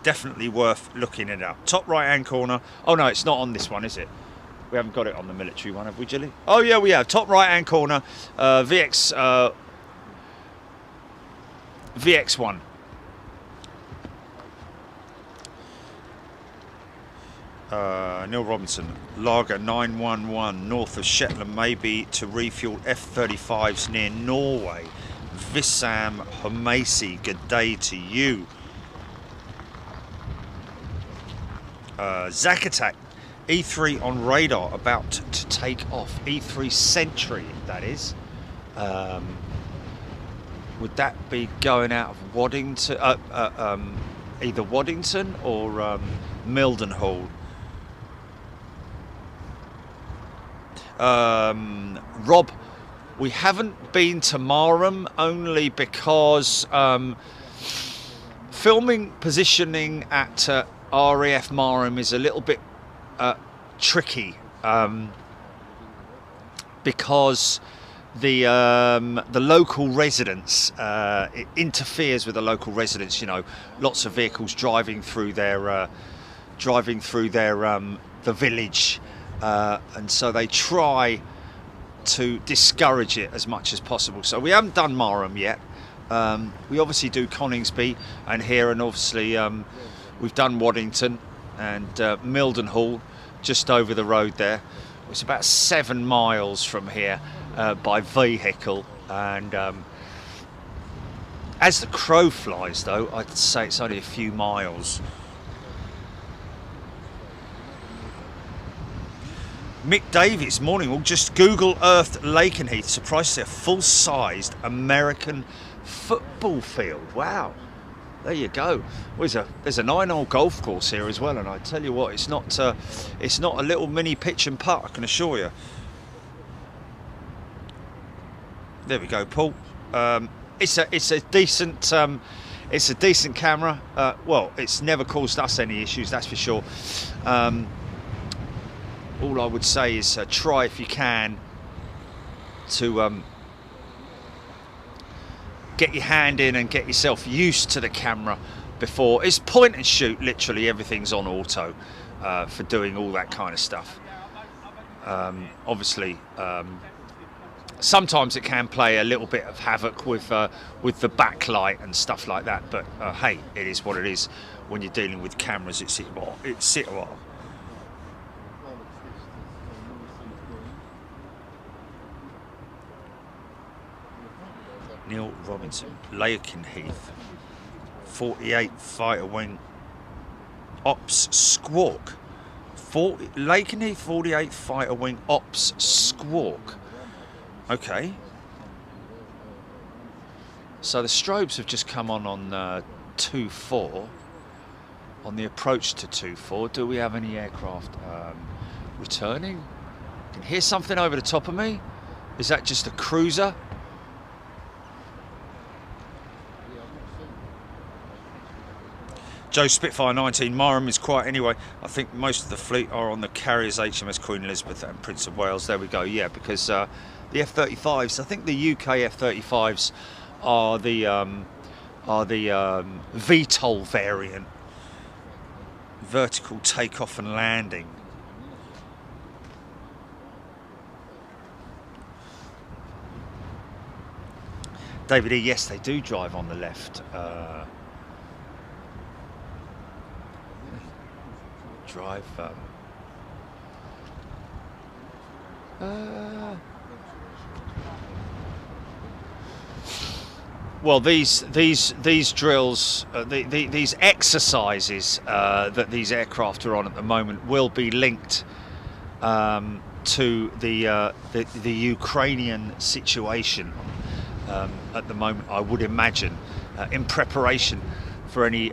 [SPEAKER 2] Definitely worth looking it up. Top right hand corner. Oh no, it's not on this one, is it? We haven't got it on the military one, have we, Jilly? Oh yeah, we have. Top right hand corner, VX1. Neil Robinson, Lager 911 north of Shetland, maybe to refuel F-35s near Norway. Vissam Homasi, good day to you. Zack Attack, E3 on radar, about to take off. E3 Century, that is. Would that be going out of Waddington, either Waddington or Mildenhall? Rob, we haven't been to Marham only because filming positioning at RAF Marham is a little bit tricky, because the local residents, it interferes with the local residents. You know, lots of vehicles driving through their the village. And so they try to discourage it as much as possible. So we haven't done Marham yet. We obviously do Coningsby and here, and obviously we've done Waddington and Mildenhall, just over the road there. It's about 7 miles from here by vehicle, and as the crow flies, though, I'd say it's only a few miles. Mick Davies, morning all. Just Google Earth Lakenheath. Surprised to see a full-sized American football field. Wow, there you go. Well, there's a 9-hole golf course here as well, and I tell you what, it's not a little mini pitch and putt, I can assure you. There we go, Paul. It's a decent camera. Well, it's never caused us any issues, that's for sure. All I would say is try, if you can, to get your hand in and get yourself used to the camera before. It's point and shoot, literally everything's on auto for doing all that kind of stuff. Obviously, sometimes it can play a little bit of havoc with the backlight and stuff like that, but hey, it is what it is. When you're dealing with cameras, it's it. Neil Robinson, Lakenheath, 48 Fighter Wing Ops Squawk. Lakenheath 48 Fighter Wing Ops Squawk. Okay. So the strobes have just come on 2-4. On the approach to 2-4. Do we have any aircraft returning? I can hear something over the top of me. Is that just a cruiser? Joe Spitfire 19, Marham is quiet anyway. I think most of the fleet are on the carriers HMS Queen Elizabeth and Prince of Wales. There we go. Yeah, because the F-35s, I think the UK F-35s are the VTOL variant, vertical takeoff and landing. David E, yes, they do drive on the left. Drive. Well, these drills, these exercises that these aircraft are on at the moment will be linked to the Ukrainian situation at the moment, I would imagine, in preparation for any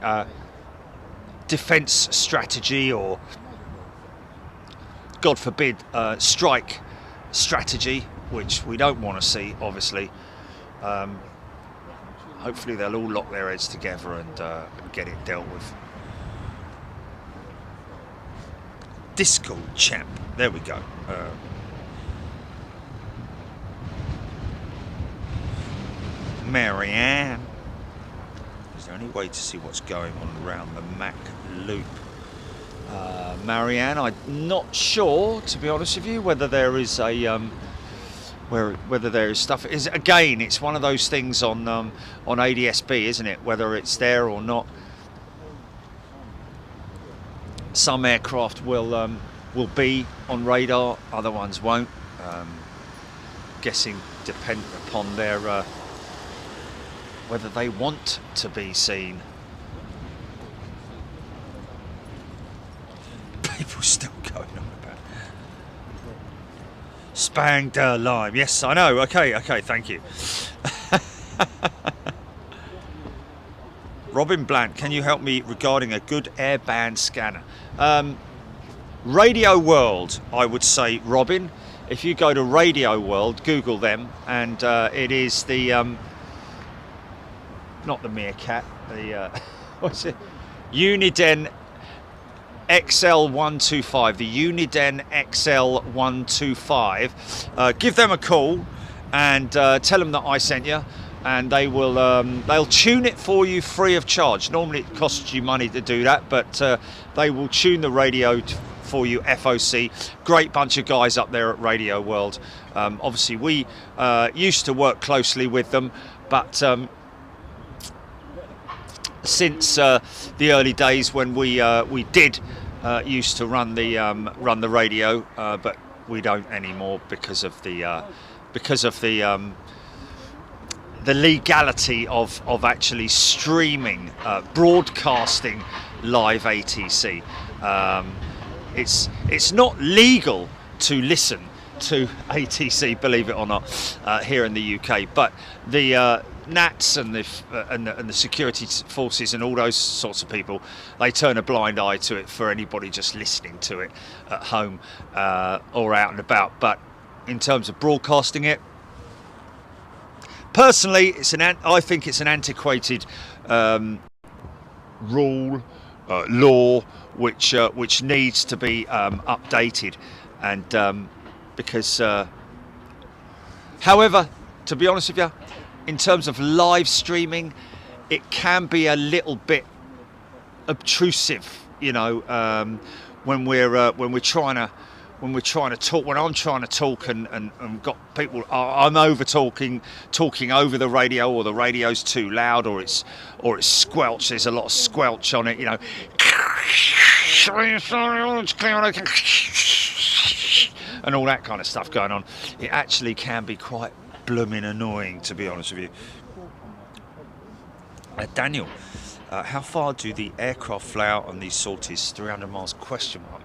[SPEAKER 2] defence strategy or, God forbid, strike strategy, which we don't want to see, obviously. hopefully they'll all lock their heads together and get it dealt with. Discord champ. There we go. Marianne. Is there any way to see what's going on around the Mac loop? Marianne, I'm not sure, to be honest with you, whether there is a whether there is stuff. Again, it's one of those things on ADSB, isn't it? Whether it's there or not. Some aircraft will be on radar, other ones won't. Guessing dependent upon their whether they want to be seen. People still going on about Spang der Lime. Yes, I know. Okay, thank you. Robin Blant, can you help me regarding a good airband scanner? Radio World, I would say, Robin. If you go to Radio World, Google them, and it is the not the Meerkat, the what's it? Uniden XL125, the Uniden XL125. Give them a call and tell them that I sent you, and they will they'll tune it for you free of charge. Normally it costs you money to do that, but they will tune the radio for you, FOC. Great bunch of guys up there at Radio World. Obviously we used to work closely with them, but since the early days when we did used to run the radio, but we don't anymore because of the legality of actually streaming, broadcasting live ATC. It's not legal to listen to ATC, believe it or not, here in the UK, but the Nats and the security forces and all those sorts of people, they turn a blind eye to it for anybody just listening to it at home or out and about. But in terms of broadcasting it, personally, I think it's an antiquated rule, law, which needs to be updated, and because, however, to be honest with you, in terms of live streaming, it can be a little bit obtrusive, you know, when we're trying to talk. When I'm trying to talk and got people, I'm talking over the radio, or the radio's too loud, or it's squelch. There's a lot of squelch on it, you know, and all that kind of stuff going on. It actually can be quite blooming annoying, to be honest with you. Daniel, how far do the aircraft fly out on these sorties? 300 miles? Question mark.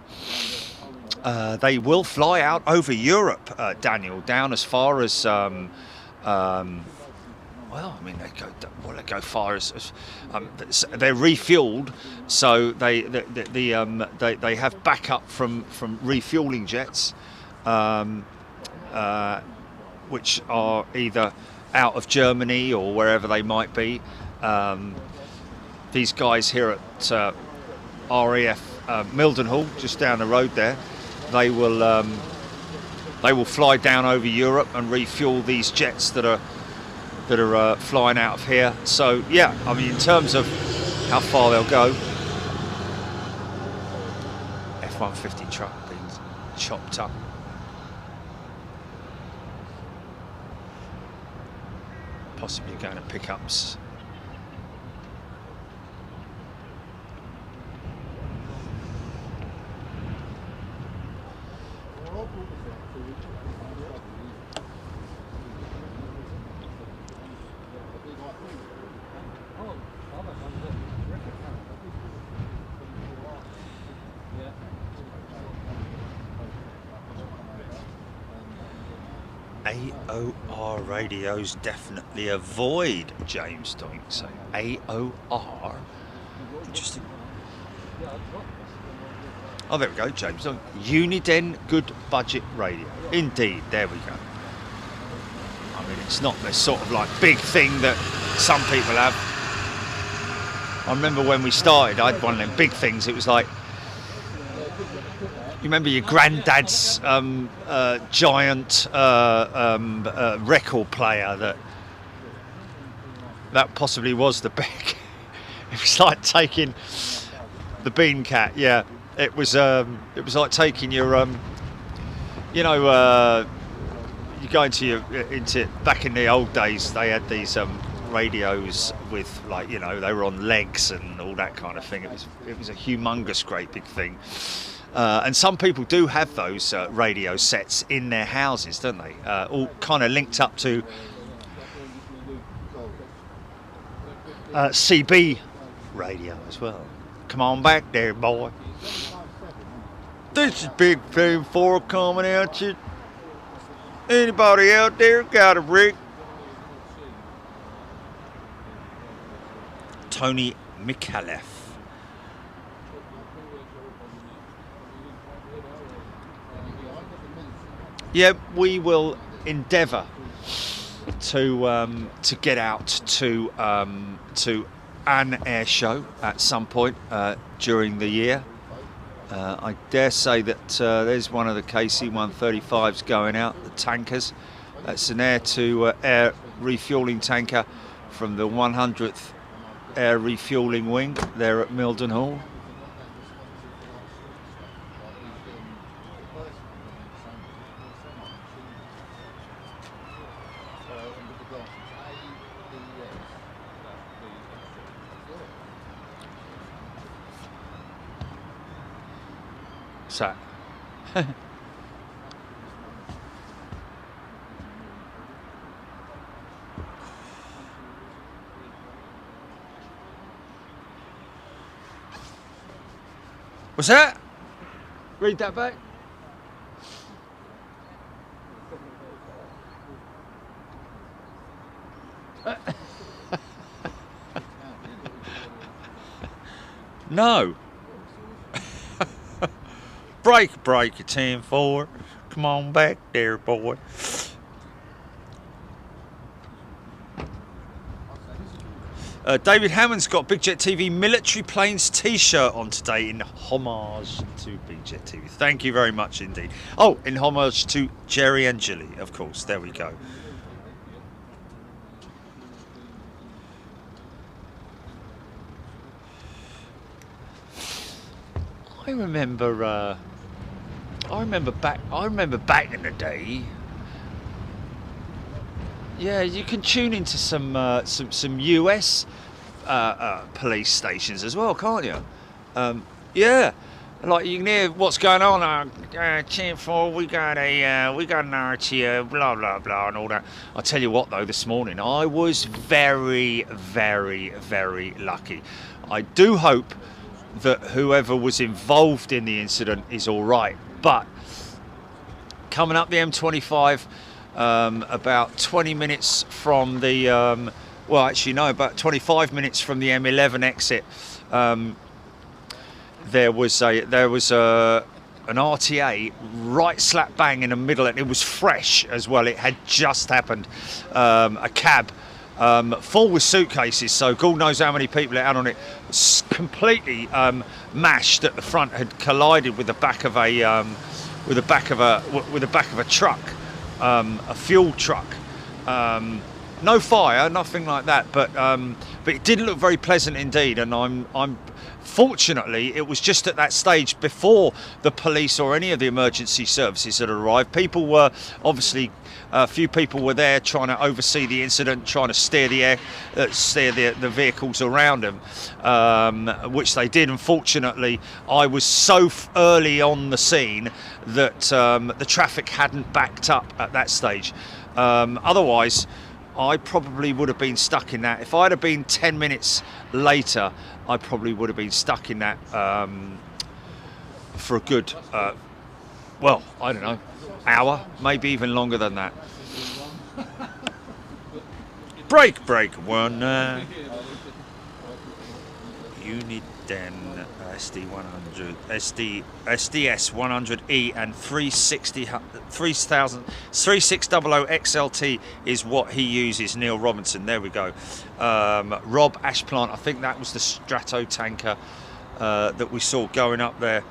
[SPEAKER 2] They will fly out over Europe, Daniel, down as far as well, I mean, they go far as they're refueled, so they have backup from refueling jets, which are either out of Germany or wherever they might be. These guys here at RAF Mildenhall, just down the road there, they will fly down over Europe and refuel these jets that are flying out of here. So yeah, I mean, in terms of how far they'll go, F-150 truck being chopped up. Possibly going to pickups. AOR radios definitely avoid, James Doink saying. AOR? Interesting. Oh, there we go, James Doink. Uniden good budget radio. Indeed, there we go. I mean, It's not this sort of like big thing that some people have. I remember when we started, I had one of them big things. It was like, you remember your granddad's giant record player that possibly was the big. It was like taking the Bean Cat. Yeah, it was like taking your you go into back in the old days. They had these radios with, like, they were on legs and all that kind of thing. It was a humongous, great big thing. And some people do have those radio sets in their houses, don't they? All kind of linked up to CB radio as well. Come on back there, boy. This is Big Fame 4 coming at you. Anybody out there got a rig? Tony Mikalev. Yeah, we will endeavour to get out to an air show at some point during the year. I dare say that there's one of the KC-135s going out, the tankers. That's an air-to-air refuelling tanker from the 100th Air Refuelling Wing there at Mildenhall. So what's that? Read that back. No. Break your 10-4. Come on back there, boy. David Hammond's got Big Jet TV Military Planes t-shirt on today in homage to Big Jet TV. Thank you very much indeed. Oh, in homage to Jerry and Julie, of course. There we go. I remember back in the day. Yeah, you can tune into some US police stations as well, can't you? Yeah, like you can hear what's going on. 10-4, we got an RTO, blah blah blah, and all that. I tell you what, though, this morning I was very, very, very lucky. I do hope that whoever was involved in the incident is all right. But coming up the M25, about 20 minutes from the, about 25 minutes from the M11 exit, there was an RTA right slap bang in the middle, and it was fresh as well. It had just happened. A cab full with suitcases, so God knows how many people it had on it, completely mashed at the front, had collided with the back of a truck, a fuel truck. No fire, nothing like that, but it did look very pleasant indeed. And I'm fortunately, it was just at that stage before the police or any of the emergency services had arrived. People were obviously, a few people were there trying to oversee the incident, trying to steer the vehicles around them, which they did. Unfortunately, I was so early on the scene that the traffic hadn't backed up at that stage. Otherwise, I probably would have been stuck in that. If I'd have been 10 minutes later, I probably would have been stuck in that for a good, I don't know, hour, maybe even longer than that. Break, 1 9. Unit then SD100, SDS 100E and 3600 XLT is what he uses. Neil Robinson. There we go. Rob Ashplant. I think that was the Strato tanker that we saw going up there.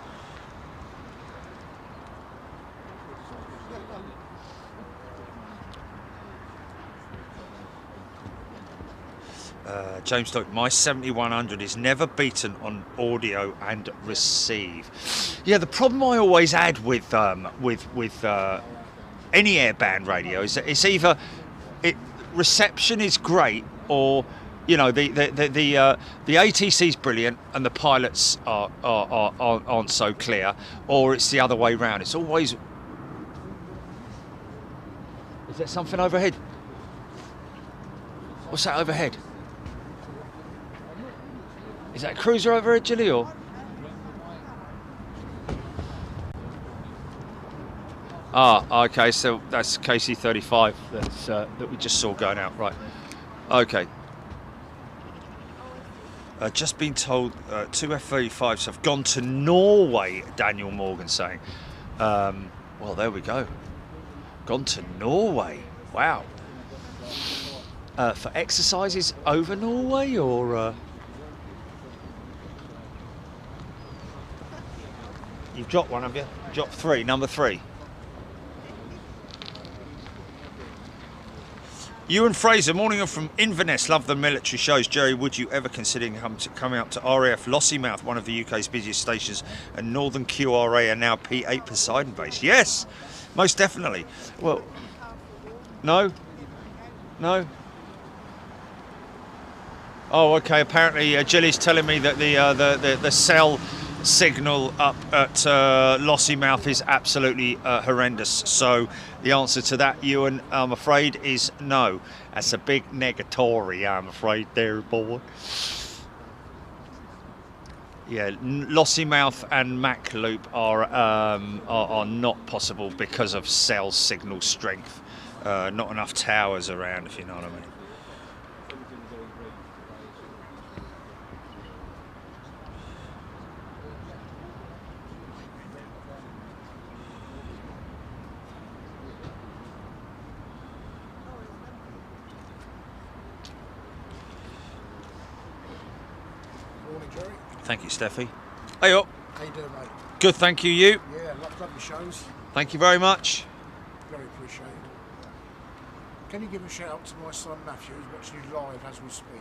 [SPEAKER 2] James Stoke, my 7100 is never beaten on audio and receive. Yeah, the problem I always had with any airband radio is that it's either reception is great, or you know the ATC is brilliant and the pilots aren't so clear, or it's the other way round. It's always. Is there something overhead? What's that overhead? Is that a cruiser over at Gilly, or? Ah, okay, so that's KC-35 that we just saw going out, right. Okay. Just been told 2 F-35s have gone to Norway, Daniel Morgan saying. Well, there we go. Gone to Norway, wow. For exercises over Norway, or? You've dropped one, have you? Dropped 3, number 3. Ewan Fraser, morning from Inverness, love the military shows. Jerry, would you ever consider coming up to RAF Lossiemouth, one of the UK's busiest stations, and Northern QRA are now P8 Poseidon base? Yes, most definitely. Well, no? No? Oh, okay, apparently Gilly's telling me that the cell signal up at Lossiemouth is absolutely horrendous. So the answer to that, Ewan, I'm afraid, is no. That's a big negatory, I'm afraid, there, boy. Yeah, Lossiemouth and Mac Loop are not possible because of cell signal strength. Not enough towers around, if you know what I mean. Thank you, Steffi. Hey up.
[SPEAKER 3] How you doing, mate?
[SPEAKER 2] Good, thank you. You?
[SPEAKER 3] Yeah, lovely shows.
[SPEAKER 2] Thank you very much.
[SPEAKER 3] Very appreciated. Can you give a shout out to my son Matthew, who's watching you live as we speak?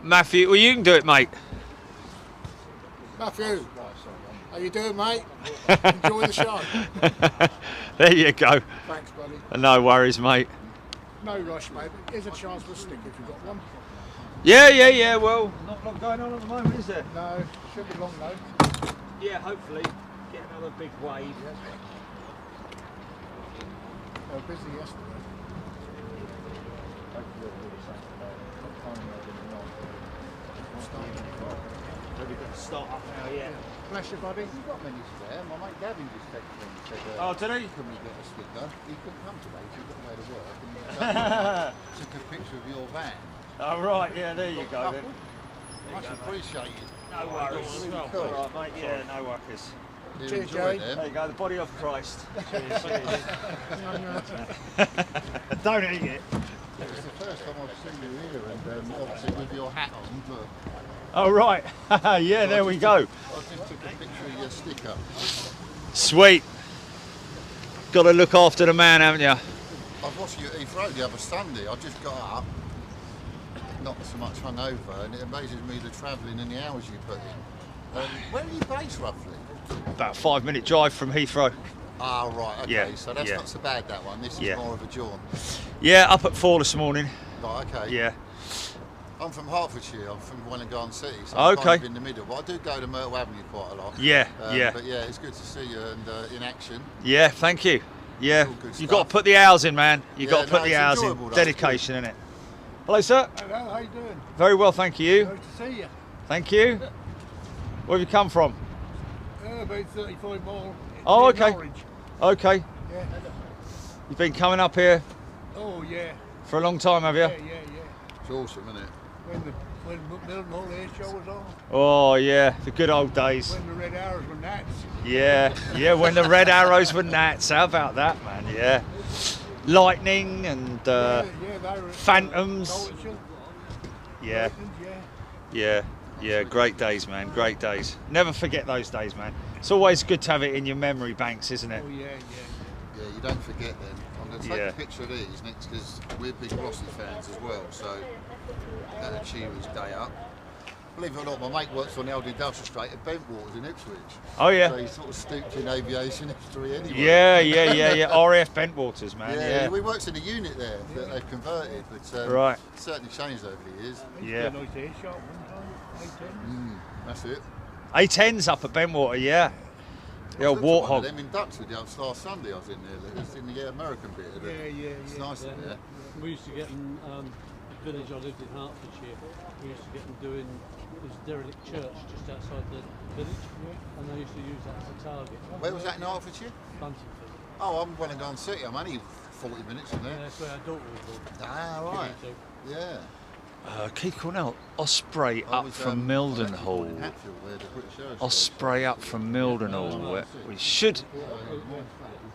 [SPEAKER 2] Matthew, well, you can do it, mate.
[SPEAKER 3] Matthew, how you doing, mate? Enjoy the show.
[SPEAKER 2] There you go.
[SPEAKER 3] Thanks, buddy.
[SPEAKER 2] No worries, mate.
[SPEAKER 3] No rush, mate. Here's a chance for a stick if you've got one.
[SPEAKER 2] Yeah. Well, not a lot going on at the moment, is there?
[SPEAKER 3] No, should be long though.
[SPEAKER 2] Yeah, hopefully. Get another big wave.
[SPEAKER 3] Yes. They were busy yesterday.
[SPEAKER 2] Start up now, yeah.
[SPEAKER 3] Bless you, buddy.
[SPEAKER 4] You've got many spare. My mate Gavin just texted me and said,
[SPEAKER 2] Oh, did he?
[SPEAKER 4] can we get a sticker? He couldn't come today, so he got away to work. And took a picture of your van.
[SPEAKER 2] Oh, right, yeah, there you go then.
[SPEAKER 4] Much appreciated.
[SPEAKER 2] No worries.
[SPEAKER 4] Really
[SPEAKER 2] Oh,
[SPEAKER 4] cool.
[SPEAKER 2] all right, mate, yeah, no worries.
[SPEAKER 4] You
[SPEAKER 3] Cheers,
[SPEAKER 4] enjoy
[SPEAKER 3] Jerry.
[SPEAKER 4] them.
[SPEAKER 2] There you go, the body of Christ. Cheers. Don't eat it.
[SPEAKER 4] It's the first time I've seen you here, and obviously with your hat on, but
[SPEAKER 2] Oh, right. Yeah, there we go.
[SPEAKER 4] I just took a picture of your sticker.
[SPEAKER 2] Sweet. Got to look after the man, haven't you?
[SPEAKER 4] I was watching you at Heathrow the other Sunday. I just got up, not so much hungover, and it amazes me the travelling and the hours you put in. Where are you based roughly?
[SPEAKER 2] About a 5-minute drive from Heathrow.
[SPEAKER 4] Ah, right, okay,
[SPEAKER 2] Yeah,
[SPEAKER 4] so that's
[SPEAKER 2] yeah.
[SPEAKER 4] not so bad, that one. This is
[SPEAKER 2] Yeah.
[SPEAKER 4] more of a jaunt.
[SPEAKER 2] Yeah, up at 4 this morning.
[SPEAKER 4] Right, okay.
[SPEAKER 2] Yeah.
[SPEAKER 4] I'm from Hertfordshire, I'm from Wollongong City, so
[SPEAKER 2] Okay.
[SPEAKER 4] I'm kind of in the middle. But I do go to Myrtle Avenue quite a lot.
[SPEAKER 2] Yeah, yeah.
[SPEAKER 4] But yeah, it's good to see you and in action.
[SPEAKER 2] Yeah, thank you. Yeah,
[SPEAKER 4] All good
[SPEAKER 2] you've got to
[SPEAKER 4] stuff.
[SPEAKER 2] put the hours in, man. You've
[SPEAKER 4] Yeah,
[SPEAKER 2] got to put
[SPEAKER 4] no,
[SPEAKER 2] the
[SPEAKER 4] it's
[SPEAKER 2] hours in.
[SPEAKER 4] enjoyable, that's
[SPEAKER 2] Dedication, innit? Hello, sir.
[SPEAKER 3] Hello, how you doing?
[SPEAKER 2] Very well, thank you.
[SPEAKER 3] Nice to see you.
[SPEAKER 2] Thank you. Where have you come from?
[SPEAKER 3] About 35 miles.
[SPEAKER 2] Oh,
[SPEAKER 3] near
[SPEAKER 2] okay.
[SPEAKER 3] Norwich.
[SPEAKER 2] Okay.
[SPEAKER 3] Yeah.
[SPEAKER 2] You've been coming up here
[SPEAKER 3] Oh, yeah.
[SPEAKER 2] for a long time, have you?
[SPEAKER 3] Yeah.
[SPEAKER 4] It's awesome, isn't it?
[SPEAKER 3] When the when Milton Hall Air Show was on.
[SPEAKER 2] Oh yeah, the good old days.
[SPEAKER 3] When the Red Arrows were gnats.
[SPEAKER 2] Yeah, yeah, when the Red Arrows were gnats. How about that, man? Yeah. Lightning and
[SPEAKER 3] They were
[SPEAKER 2] Phantoms.
[SPEAKER 3] Colchester,
[SPEAKER 2] Yeah,
[SPEAKER 3] Britons,
[SPEAKER 2] yeah. Great days, man. Great days. Never forget those days, man. It's always good to have it in your memory banks, isn't it?
[SPEAKER 3] Oh yeah.
[SPEAKER 4] Yeah, you don't forget them. I'm going to take
[SPEAKER 2] Yeah.
[SPEAKER 4] a picture of these next because we're big Rossi fans as well. So that Achiever's day up. Believe it or not, my mate works on the old industrial estate at Bentwaters in Ipswich.
[SPEAKER 2] Oh yeah.
[SPEAKER 4] So he sort of stooped in aviation history anyway.
[SPEAKER 2] Yeah. RAF Bentwaters, man.
[SPEAKER 4] Yeah, we worked in a unit there that they've converted, but
[SPEAKER 2] Right.
[SPEAKER 4] it's certainly changed over the years.
[SPEAKER 2] Yeah.
[SPEAKER 3] Nice air shot one time.
[SPEAKER 4] That's it.
[SPEAKER 2] A10's up at Bentwater, yeah. The old
[SPEAKER 4] Looked at one of
[SPEAKER 2] Warthog.
[SPEAKER 4] them in Duxford last Sunday. I was in there. It was in the American bit of it.
[SPEAKER 3] Yeah.
[SPEAKER 4] It's nice in there.
[SPEAKER 5] We used to get them, the village I lived in, Hertfordshire, we used to get them doing this derelict church just outside the village, and they used to use that as a target.
[SPEAKER 4] Where was that in Hertfordshire?
[SPEAKER 5] Buntingford.
[SPEAKER 4] Oh, I'm Wellington City. I'm only 40 minutes from
[SPEAKER 5] Yeah,
[SPEAKER 4] there.
[SPEAKER 5] that's where our daughter was born.
[SPEAKER 4] Ah, right. Yeah.
[SPEAKER 2] Keith Cornell, Osprey
[SPEAKER 4] I
[SPEAKER 2] up
[SPEAKER 4] was,
[SPEAKER 2] from
[SPEAKER 4] I was actually
[SPEAKER 2] Mildenhall.
[SPEAKER 4] born in Hatfield, where the British Aerospace
[SPEAKER 2] Osprey up from Mildenhall. We should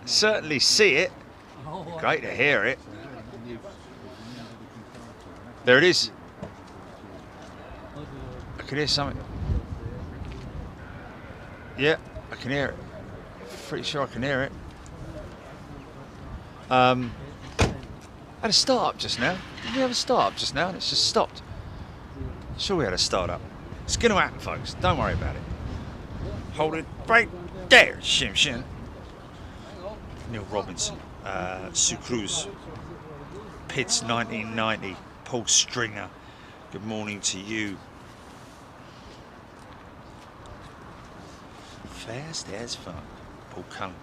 [SPEAKER 2] certainly see it. Great to hear it. There it is. I can hear something. Yeah, I can hear it. Pretty sure I can hear it. Had a start up just now. Did we have a start up just now? And it's just stopped. Sure we had a start up. It's going to happen, folks. Don't worry about it. Hold it right there, Shim Shim. Neil Robinson, Sue Cruz, Pitts 1990, Paul Stringer. Good morning to you. Fast as fun. Paul Cullen.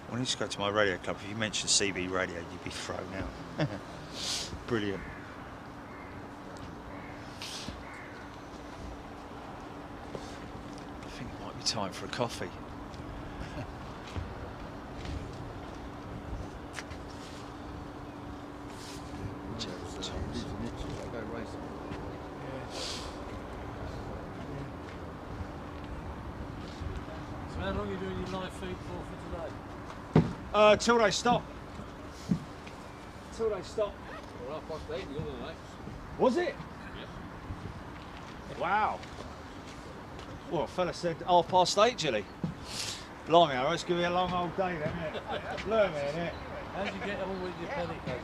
[SPEAKER 2] When I used to go to my radio club, if you mentioned CB radio, you'd be thrown out. Brilliant. I think it might be time for a coffee.
[SPEAKER 5] So how long are you doing your live feed for today?
[SPEAKER 2] Till they stop. Till they stop.
[SPEAKER 5] Well, 8:30 the other night.
[SPEAKER 2] Was it? Wow. Well, a fella said 8:30, Gilly. Blimey, all right, it's going to be a long old day then, isn't it? Look at it.
[SPEAKER 5] How did you get on with your pellicles?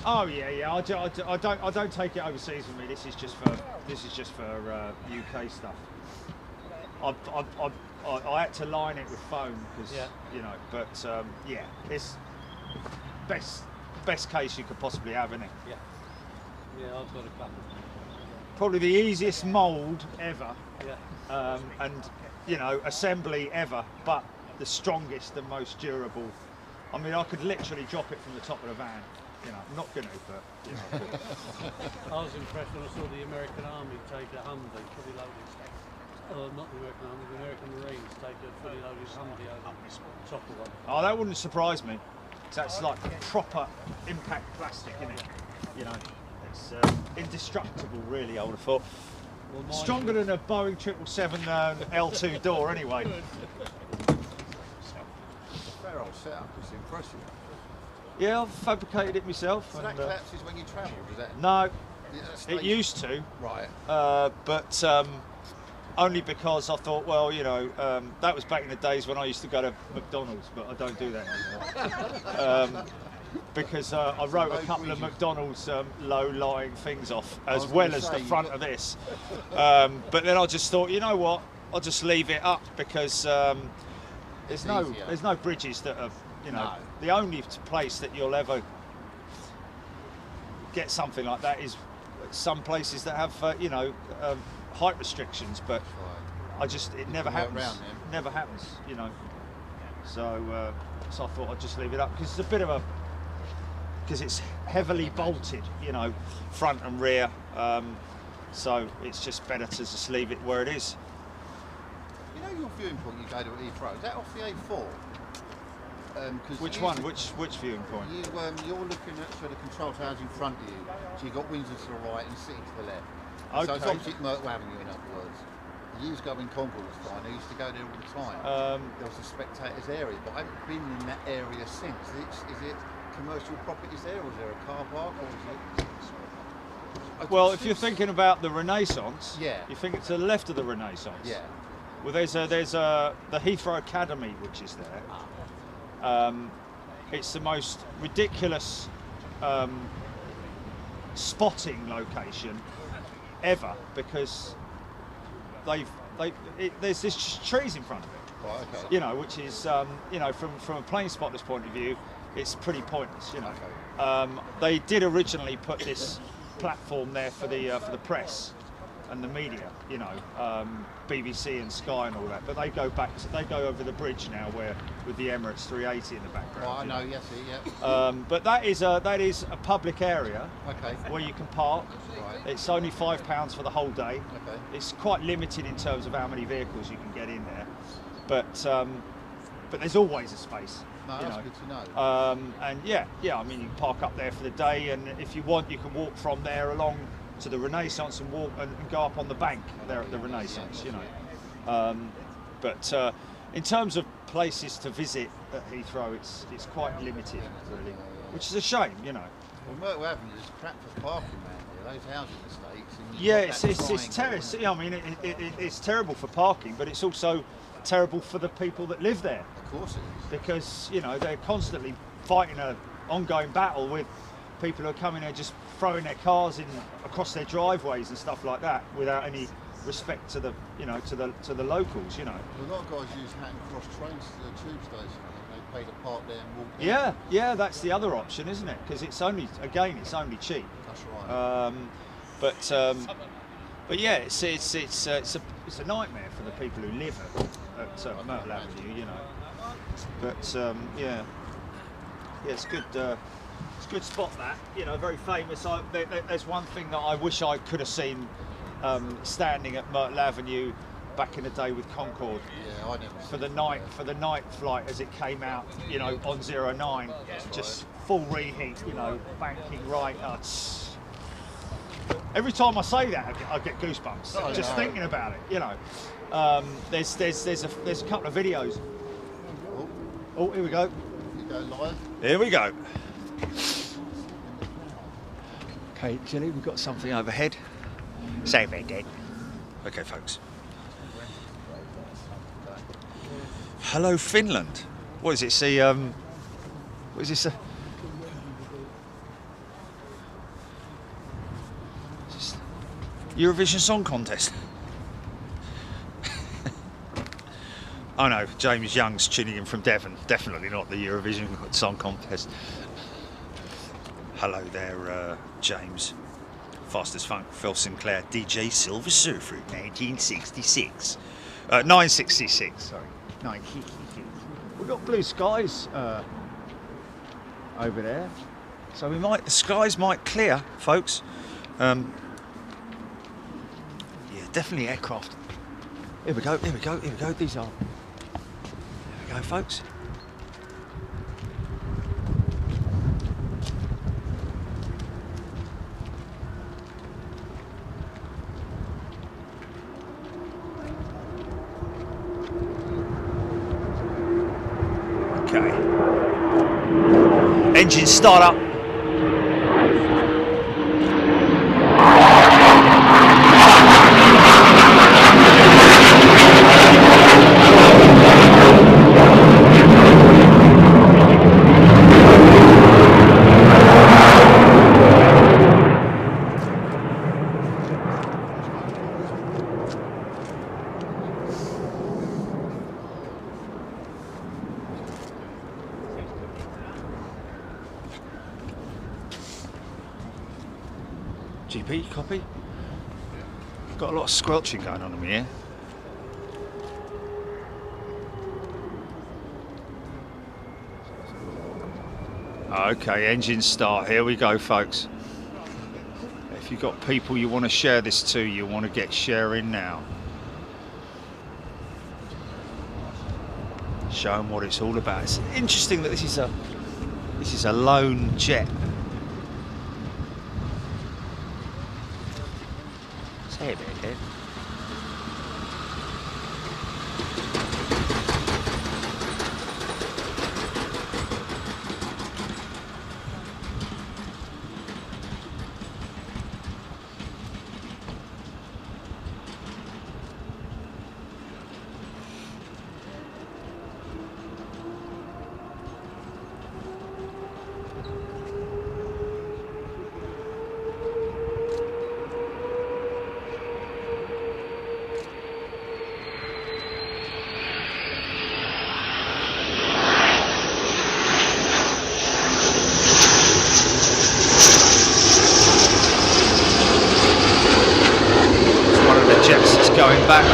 [SPEAKER 2] Oh yeah. I don't take it overseas with me. This is just for UK stuff. I had to line it with foam because you know, but yeah, it's best case you could possibly have, isn't it?
[SPEAKER 5] Yeah. Yeah, I've got a couple.
[SPEAKER 2] Probably the easiest mould ever,
[SPEAKER 5] Yeah.
[SPEAKER 2] and you know, assembly ever, but the strongest and most durable. I mean, I could literally drop it from the top of the van. You know, I'm not going to, but you know.
[SPEAKER 5] I was impressed when I saw the American Army take a Humvee, fully loaded. Not the American Army, the American Marines take a fully loaded Humvee over the top of one.
[SPEAKER 2] Oh, that wouldn't surprise me. That's like proper impact plastic, isn't it? You know, it's indestructible, really. I would have thought.
[SPEAKER 5] Well, mine
[SPEAKER 2] Stronger than a Boeing 777 L2 door, anyway.
[SPEAKER 4] Fair old setup. It's impressive.
[SPEAKER 2] Yeah, I've fabricated it myself.
[SPEAKER 4] So that
[SPEAKER 2] and,
[SPEAKER 4] collapses when you travel, does that?
[SPEAKER 2] no,
[SPEAKER 4] Yeah, that's
[SPEAKER 2] it used to,
[SPEAKER 4] Right.
[SPEAKER 2] but only because I thought, well, you know, that was back in the days when I used to go to McDonald's, but I don't do that anymore. Because I wrote a couple of McDonald's low-lying things off, as
[SPEAKER 4] was
[SPEAKER 2] well
[SPEAKER 4] gonna
[SPEAKER 2] as
[SPEAKER 4] say,
[SPEAKER 2] the
[SPEAKER 4] you
[SPEAKER 2] front
[SPEAKER 4] got-
[SPEAKER 2] of this. But then I just thought, you know what? I'll just leave it up because
[SPEAKER 4] It's easier.
[SPEAKER 2] there's no bridges that are, you know,
[SPEAKER 4] No.
[SPEAKER 2] the only place that you'll ever get something like that is some places that have, you know, height restrictions. But it never
[SPEAKER 4] can work
[SPEAKER 2] happens.
[SPEAKER 4] around them.
[SPEAKER 2] Never happens, you know. So I thought I'd just leave it up because it's a bit of a. Because it's heavily bolted, you know, front and rear, so it's just better to just leave it where it is.
[SPEAKER 4] You know your viewing point you go to at Heathrow, is that off the A4?
[SPEAKER 2] Which one? Which viewing point?
[SPEAKER 4] You're looking at the control towers in front of you. So you've got Windsor to the right and City to the left. So it's
[SPEAKER 2] Okay.
[SPEAKER 4] opposite Myrtle Avenue, in other words. I used to go in Concord was fine. I used to go there all the time. There was a spectators area, but I haven't been in that area since. Is it commercial properties there, or is there a car park, or is it?
[SPEAKER 2] Well, if you're thinking about the Renaissance,
[SPEAKER 4] Yeah.
[SPEAKER 2] you think it's to the left of the Renaissance.
[SPEAKER 4] Yeah.
[SPEAKER 2] Well, there's the Heathrow Academy, which is there. It's the most ridiculous spotting location ever, because there's this trees in front of it.
[SPEAKER 4] Right, okay.
[SPEAKER 2] You know, which is from a plane spotter's point of view, it's pretty pointless. You know, they did originally put this platform there for the press and the media. You know, BBC and Sky and all that, but they go over the bridge now, where with the Emirates 380 in the background.
[SPEAKER 4] Oh, I
[SPEAKER 2] you
[SPEAKER 4] know, yes, yeah.
[SPEAKER 2] But that is a public area
[SPEAKER 4] Okay.
[SPEAKER 2] where you can park.
[SPEAKER 4] Right.
[SPEAKER 2] It's only £5 for the whole day.
[SPEAKER 4] Okay.
[SPEAKER 2] It's quite limited in terms of how many vehicles you can get in there, but there's always a space.
[SPEAKER 4] No,
[SPEAKER 2] you
[SPEAKER 4] that's
[SPEAKER 2] know.
[SPEAKER 4] good to know.
[SPEAKER 2] And yeah, I mean, you can park up there for the day, and if you want, you can walk from there along to the Renaissance and walk and go up on the bank there at the Renaissance. You know, but in terms of places to visit at Heathrow, it's quite limited, really, which is a shame. You know.
[SPEAKER 4] Well, Myrtle Avenue is crap for parking, man. Those housing estates. And you've
[SPEAKER 2] Yeah,
[SPEAKER 4] got
[SPEAKER 2] it's
[SPEAKER 4] that
[SPEAKER 2] terrible.
[SPEAKER 4] triangle.
[SPEAKER 2] I mean, it's terrible for parking, but it's also terrible for the people that live there,
[SPEAKER 4] Of course it is.
[SPEAKER 2] because you know they're constantly fighting an ongoing battle with people who are coming there just throwing their cars in across their driveways and stuff like that without any respect to the to the locals. You know.
[SPEAKER 4] A lot of guys use Hatton Cross trains to the tube station. They pay to park there and walk down.
[SPEAKER 2] Yeah, that's the other option, isn't it? Because it's only cheap.
[SPEAKER 4] That's right.
[SPEAKER 2] But yeah, it's a nightmare for the people who live at Myrtle Avenue, you know. But yeah, it's good. It's a good spot, that, you know, very famous. There's one thing that I wish I could have seen standing at Myrtle Avenue back in the day with Concorde.
[SPEAKER 4] Yeah, I never
[SPEAKER 2] For the night flight as it came out, you know, on 09, just full reheat, you know, banking right. Every time I say that, I get goosebumps
[SPEAKER 4] Oh,
[SPEAKER 2] just
[SPEAKER 4] no.
[SPEAKER 2] thinking about it. You know, there's a couple of videos. Oh, here we go.
[SPEAKER 4] You go live.
[SPEAKER 2] Here we go. Okay, Jilly, we've got something overhead. Say very dead. Okay, folks. Hello, Finland. What is it? See, what is this? Is this Eurovision Song Contest. Oh no, James Young's tuning in from Devon. Definitely not the Eurovision Song Contest. Hello there, James. Fast as Funk, Phil Sinclair, DJ Silver Surfer, 1966. 966, sorry. 966. We've got blue skies over there. So the skies might clear, folks. Yeah, definitely aircraft. Here we go. These are. There we go, folks. Okay. Engine start up. GP, copy. Got a lot of squelching going on in here. Okay, engine start. Here we go, folks. If you've got people you want to share this to, you want to get sharing now. Show them what it's all about. It's interesting that this is a lone jet. Say a bit again. Going back.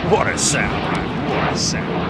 [SPEAKER 2] What a sound! What a sound!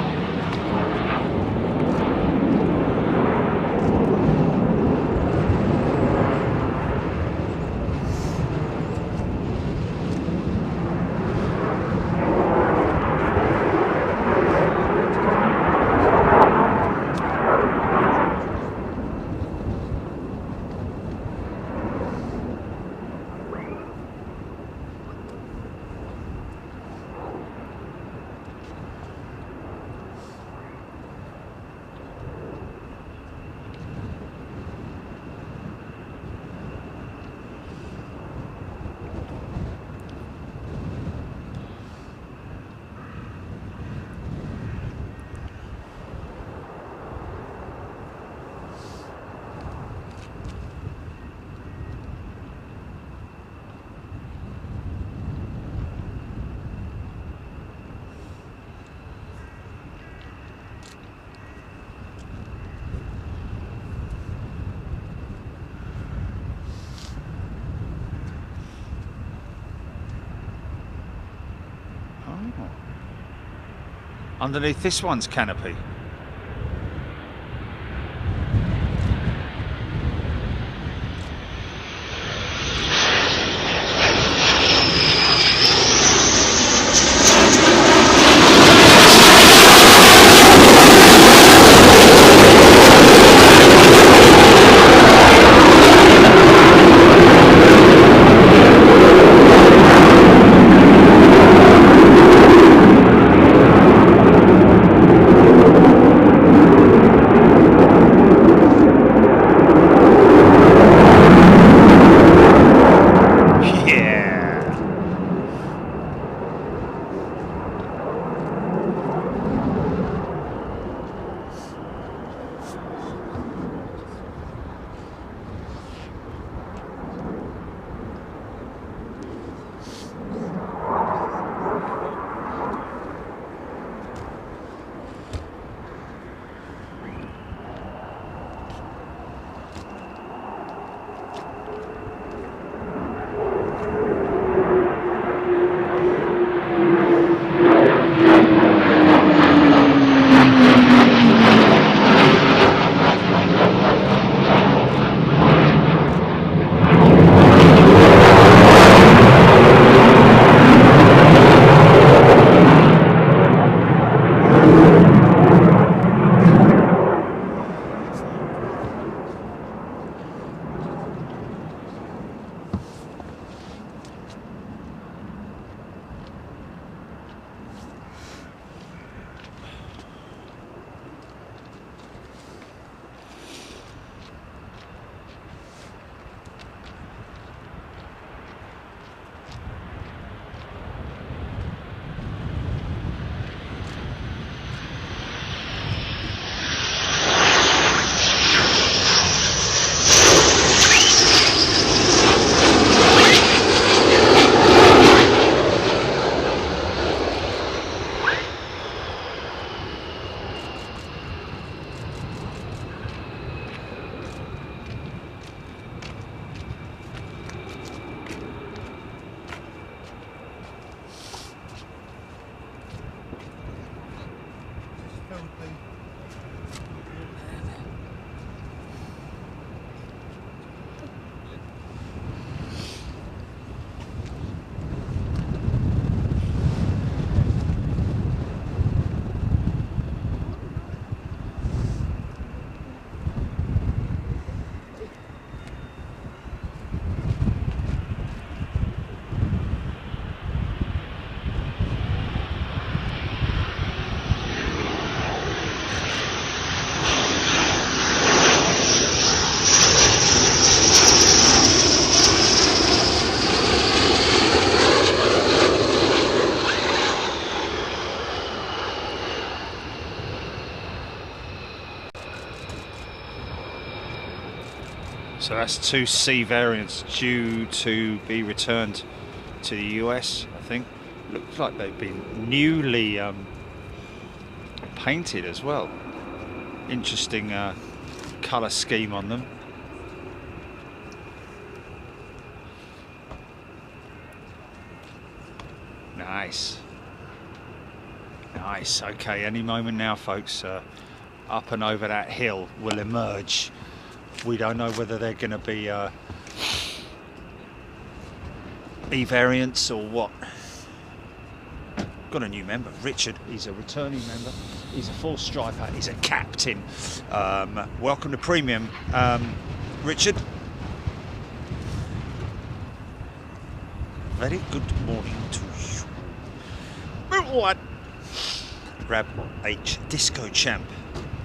[SPEAKER 2] Underneath this one's canopy. So that's 2 C variants due to be returned to the US, I think. Looks like they've been newly painted as well. Interesting colour scheme on them. Nice. Nice. Okay, any moment now, folks. Up and over that hill will emerge. We don't know whether they're going to be E variants or what. Got a new member, Richard. He's a returning member. He's a full striper. He's a captain. Welcome to Premium, Richard. Very good morning to you. What? Rab H, Disco Champ.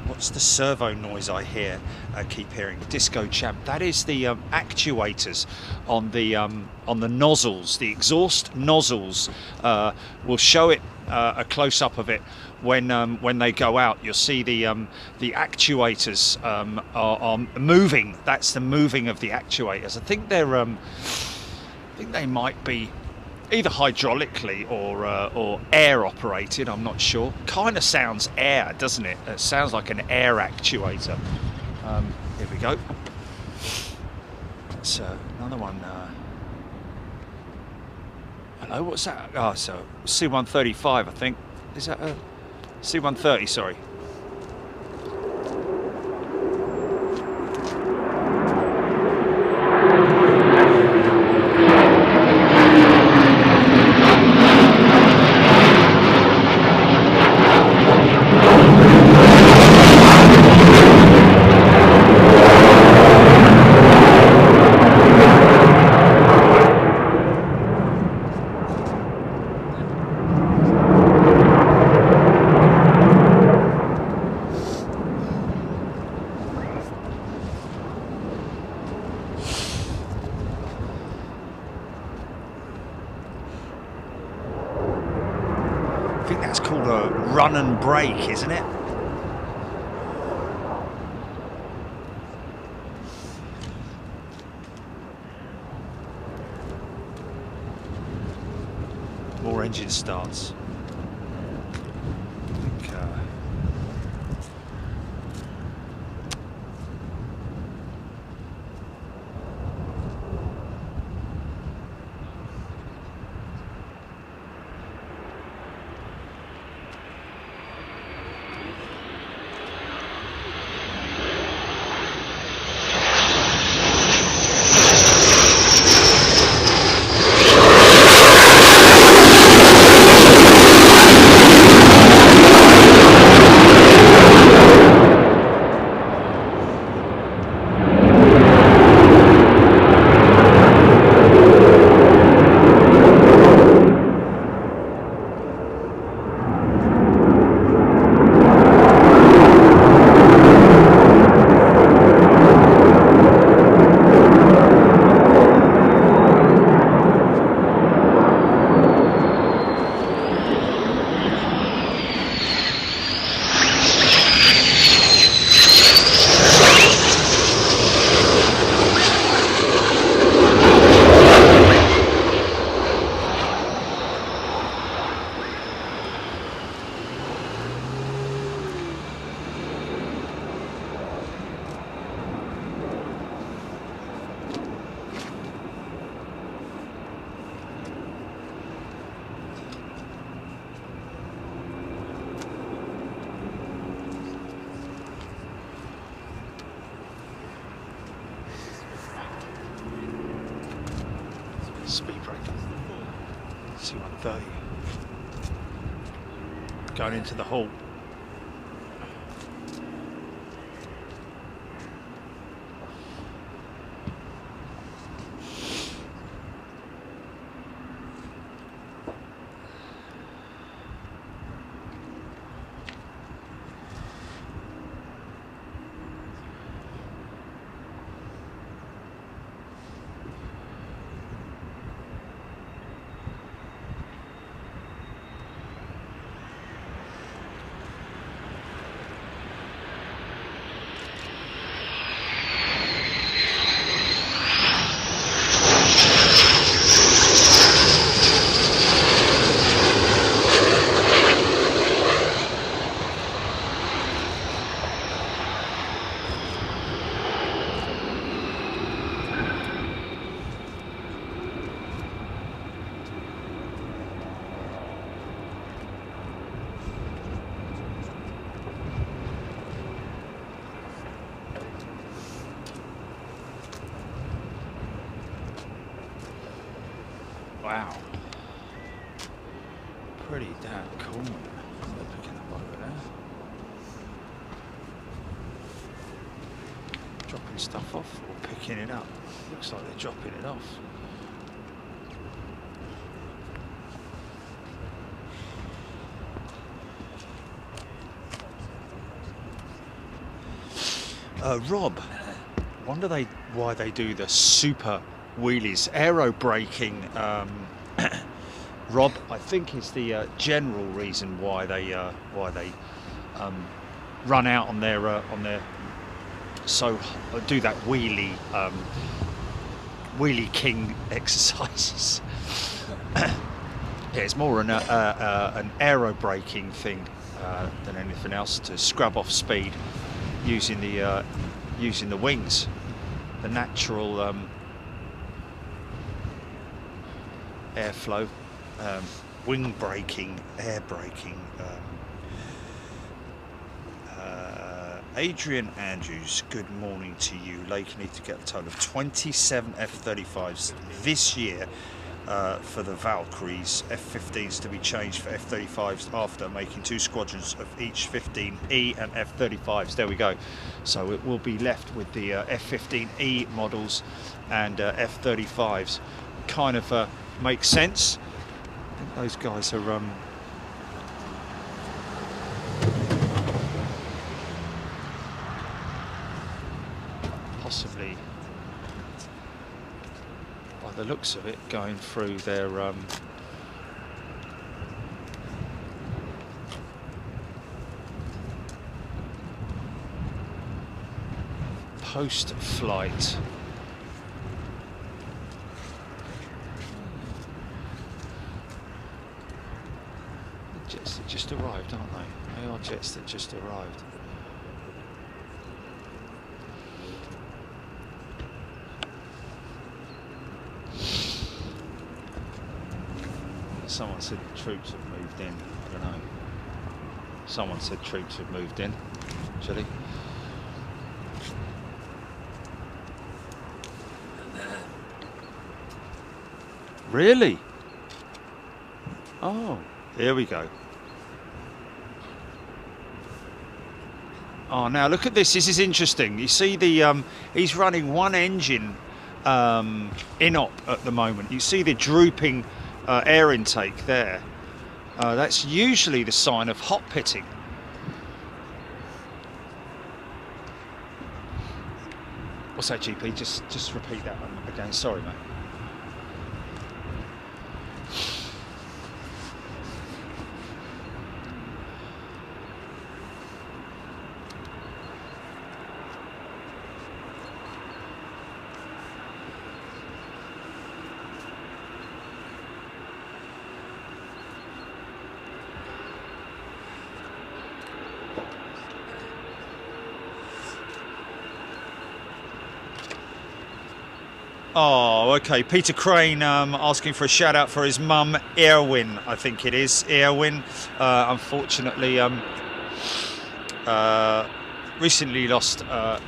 [SPEAKER 2] What's the servo noise I hear? I keep hearing Disco Champ. That is the actuators on the nozzles, the exhaust nozzles. We'll show it a close up of it when they go out. You'll see the actuators are moving. That's the moving of the actuators. I think they might be either hydraulically or air operated. I'm not sure. Kind of sounds air, doesn't it? It sounds like an air actuator. Here we go. That's another one. Hello, what's that? Oh, so C-135, I think. Is that a C-130? Sorry. I think that's called a run and brake, isn't it? More engine starts. I think, speed brake. C-130. Going into the hall. Wow. Pretty damn cool. Looking up over there. Dropping stuff off or picking it up. Looks like they're dropping it off. Rob, wonder why they do the super wheelies, aero braking. Rob, I think is the general reason why they run out on their do that wheelie king exercises. Yeah, it's more an aero braking thing than anything else, to scrub off speed using the wings, the natural airflow, wing braking, air braking. Adrian Andrews, good morning to you. Lake need to get a total of 27 F-35s this year for the Valkyries. F-15s to be changed for F-35s after making 2 squadrons of each 15E and F-35s. There we go. So it will be left with the F-15E models and F-35s. Kind of makes sense. I think those guys are possibly, by the looks of it, going through their post-flight jets that just arrived, aren't they? They are jets that just arrived. Someone said the troops have moved in. I don't know. Someone said troops have moved in, actually. Really? Oh, here we go. Oh, now look at this. This is interesting. You see the he's running one engine inop at the moment. You see the drooping air intake there. That's usually the sign of hot pitting. What's that, GP? Just repeat that one again. Sorry, mate. Oh, okay. Peter Crane asking for a shout out for his mum, Erwin, I think it is. Erwin, unfortunately, recently lost. Oh,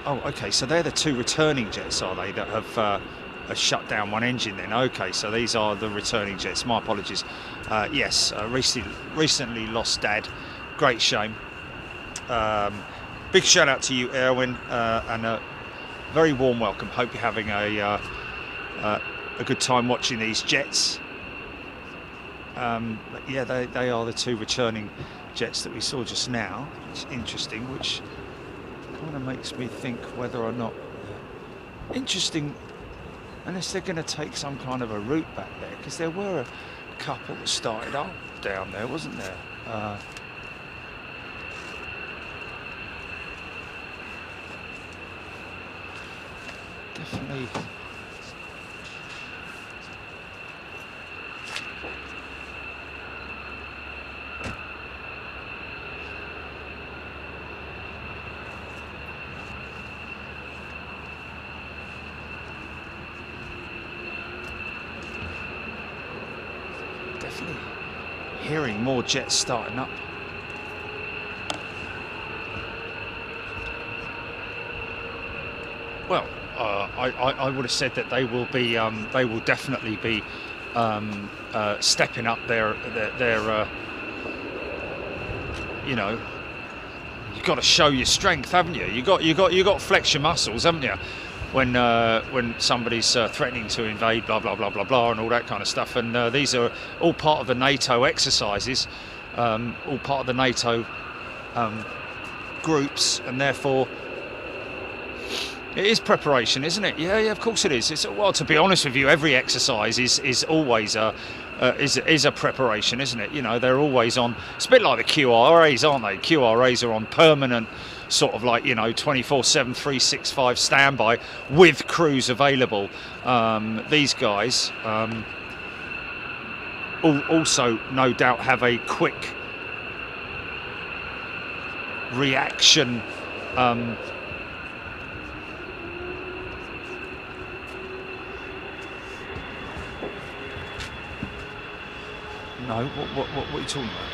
[SPEAKER 2] okay. So they're the 2 returning jets, are they, that have shut down one engine then? Okay, so these are the returning jets. My apologies. Yes, recently lost Dad. Great shame. Big shout out to you, Erwin, and very warm welcome. Hope you're having a good time watching these jets. But yeah, they are the 2 returning jets that we saw just now. It's interesting, which kind of makes me think whether or not interesting, unless they're going to take some kind of a route back there, because there were a couple that started up down there, wasn't there? Definitely. Definitely hearing more jets starting up. Well, I would have said that they will definitely be stepping up their you know, you've got to show your strength, haven't you? You got to flex your muscles, haven't you? When somebody's threatening to invade, blah blah blah blah blah, and all that kind of stuff. And these are all part of the NATO exercises, all part of the NATO groups, and therefore it is preparation, isn't it? Yeah, of course it is. Well, to be honest with you, every exercise is always a preparation, isn't it? You know, they're always on. It's a bit like the QRAs, aren't they? QRAs are on permanent, sort of like, you know, 24/7, 365 standby with crews available. These guys also, no doubt, have a quick reaction. No, what are you talking about?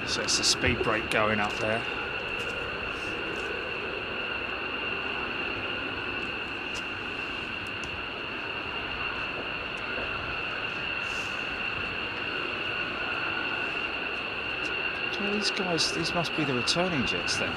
[SPEAKER 2] So it's the speed brake going up there. Well, these guys, these must be the returning jets then.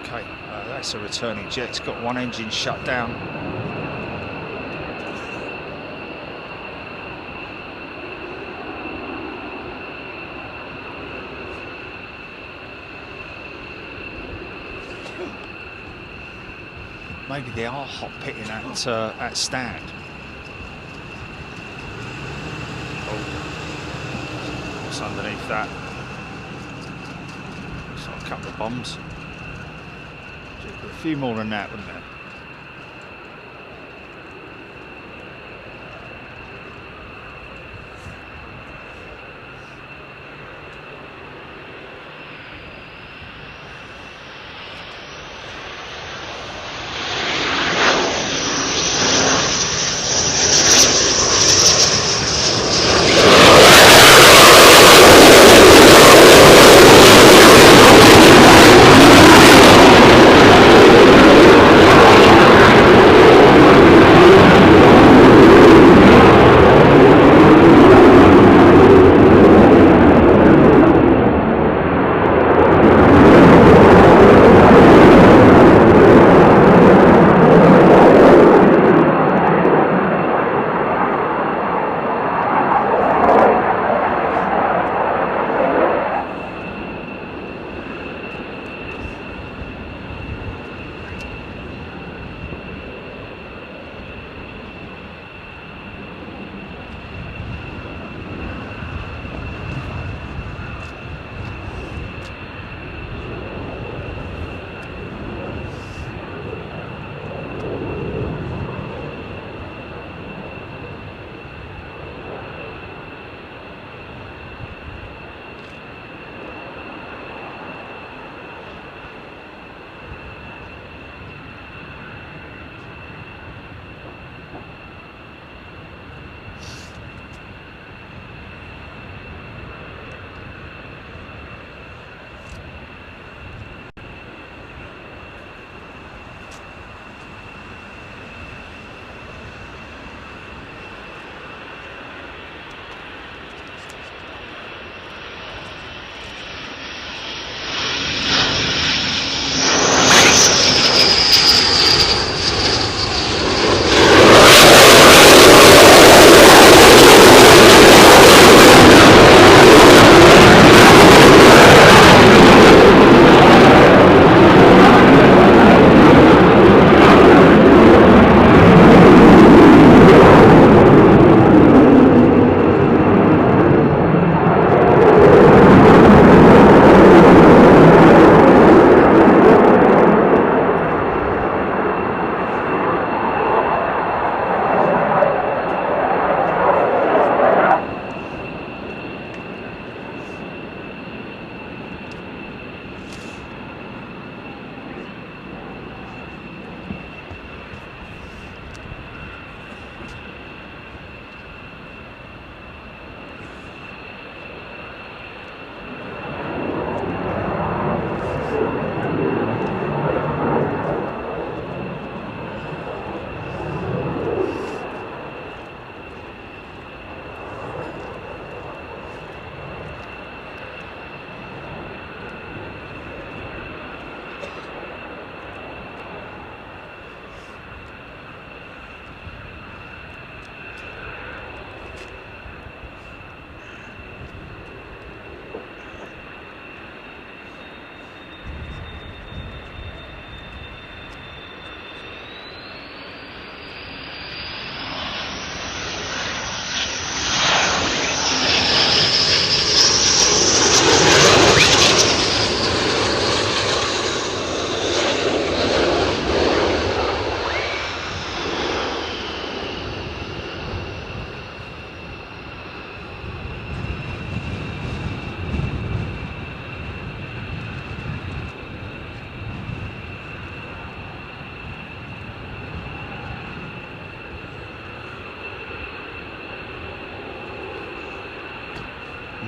[SPEAKER 2] Okay, that's a returning jet. It's got one engine shut down. Maybe they are hot pitting at stand. Oh, what's underneath that? Looks like a couple of bombs. A few more than that, wouldn't there?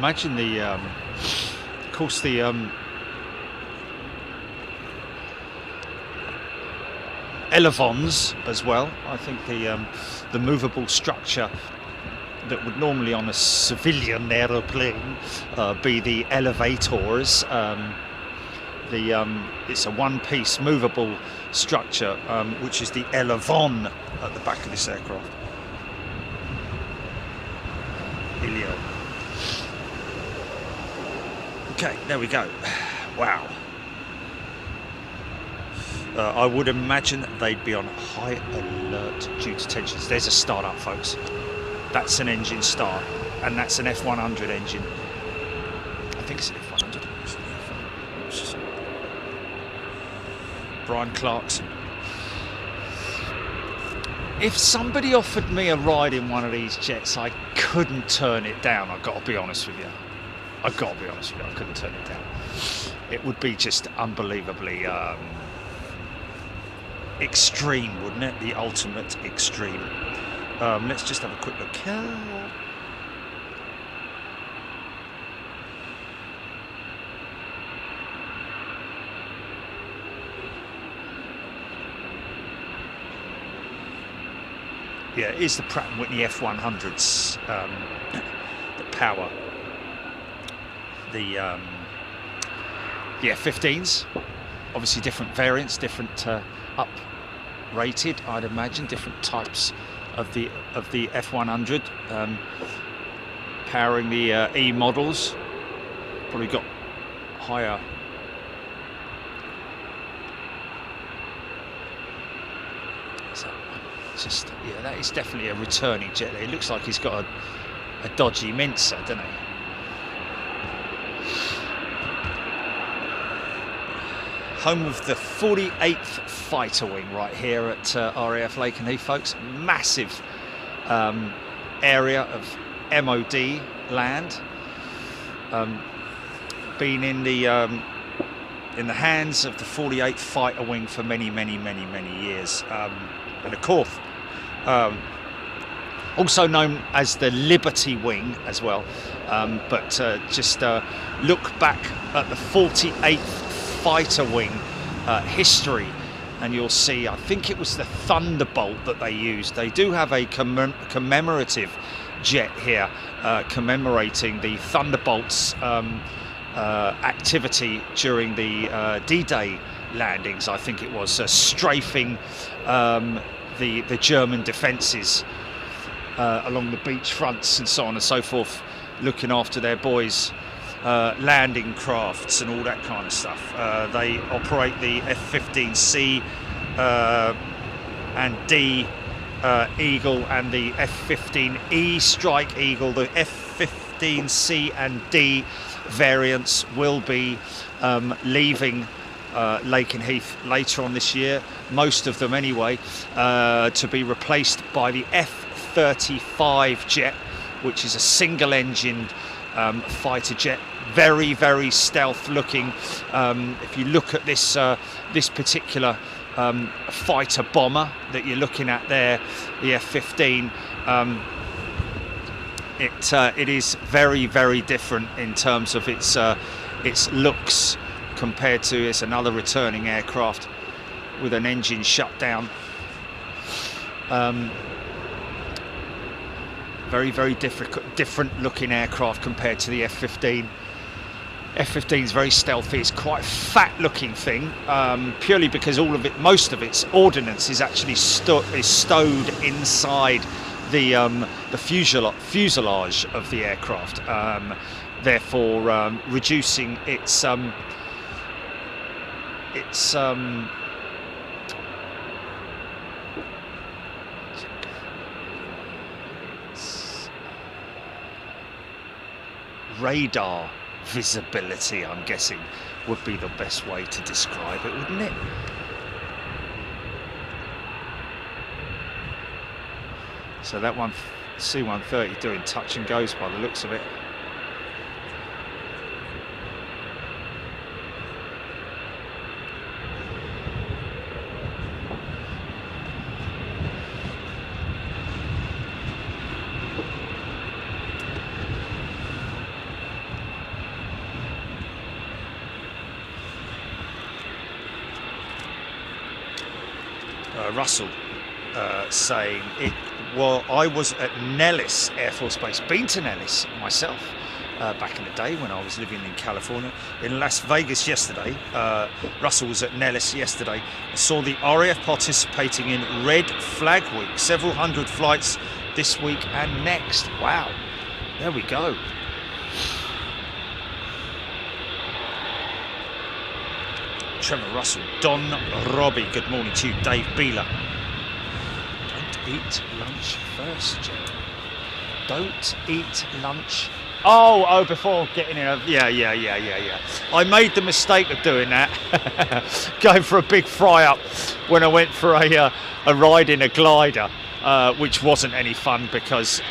[SPEAKER 2] imagine the, of course, the elevons as well. I think the movable structure that would normally on a civilian aeroplane be the elevators. It's a one-piece movable structure, which is the elevon at the back of this aircraft. Ilio. Okay, there we go. Wow. I would imagine that they'd be on high alert due to tensions. There's a start up, folks. That's an engine start, and that's an F100 engine. I think it's an F100. Brian Clarkson. If somebody offered me a ride in one of these jets, I couldn't turn it down. I've got to be honest with you. I couldn't turn it down. It would be just unbelievably extreme, wouldn't it? The ultimate extreme. Let's just have a quick look. Yeah, it is the Pratt & Whitney F100s that power the F-15s. Obviously different variants, different up rated, I'd imagine, different types of the F100 powering the E models. Probably got higher just, yeah, that is definitely a returning jet. It looks like he's got a dodgy mincer, doesn't he? Home of the 48th Fighter Wing right here at RAF Lakenheath, folks. Massive area of MOD land. Been in the hands of the 48th Fighter Wing for many years. And of course, also known as the Liberty Wing as well. But just look back at the 48th Fighter Wing history, and you'll see, I think it was the Thunderbolt that they used. They do have a commemorative jet here commemorating the Thunderbolt's activity during the D-Day landings. I think it was strafing the German defences along the beach fronts and so on and so forth, looking after their boys' landing crafts and all that kind of stuff. They operate the F-15C and D Eagle and the F-15E Strike Eagle. The F-15C and D variants will be leaving Lakenheath later on this year, most of them anyway, to be replaced by the F-35 jet, which is a single-engined fighter jet, very stealth looking. If you look at this this particular fighter bomber that you're looking at there, the F-15, it is very different in terms of its looks compared to, it's another returning aircraft with an engine shut down. Very different looking aircraft compared to the F-15. F-15 is very stealthy. It's quite a fat looking thing, purely because most of its ordnance is actually stowed inside the fuselage of the aircraft, therefore reducing its radar visibility, I'm guessing, would be the best way to describe it, wouldn't it? So that one, C-130, doing touch and goes by the looks of it. Russell saying it. Well, I was at Nellis Air Force Base. Been to Nellis myself back in the day when I was living in California. In Las Vegas yesterday. Russell was at Nellis yesterday. I saw the RAF participating in Red Flag Week. Several hundred flights this week and next. Wow. There we go. Trevor Russell, Don Robbie, good morning to you. Dave Beeler. Don't eat lunch first, Jim. Don't eat lunch. Oh, before getting in. Yeah. I made the mistake of doing that, going for a big fry up when I went for a ride in a glider, which wasn't any fun because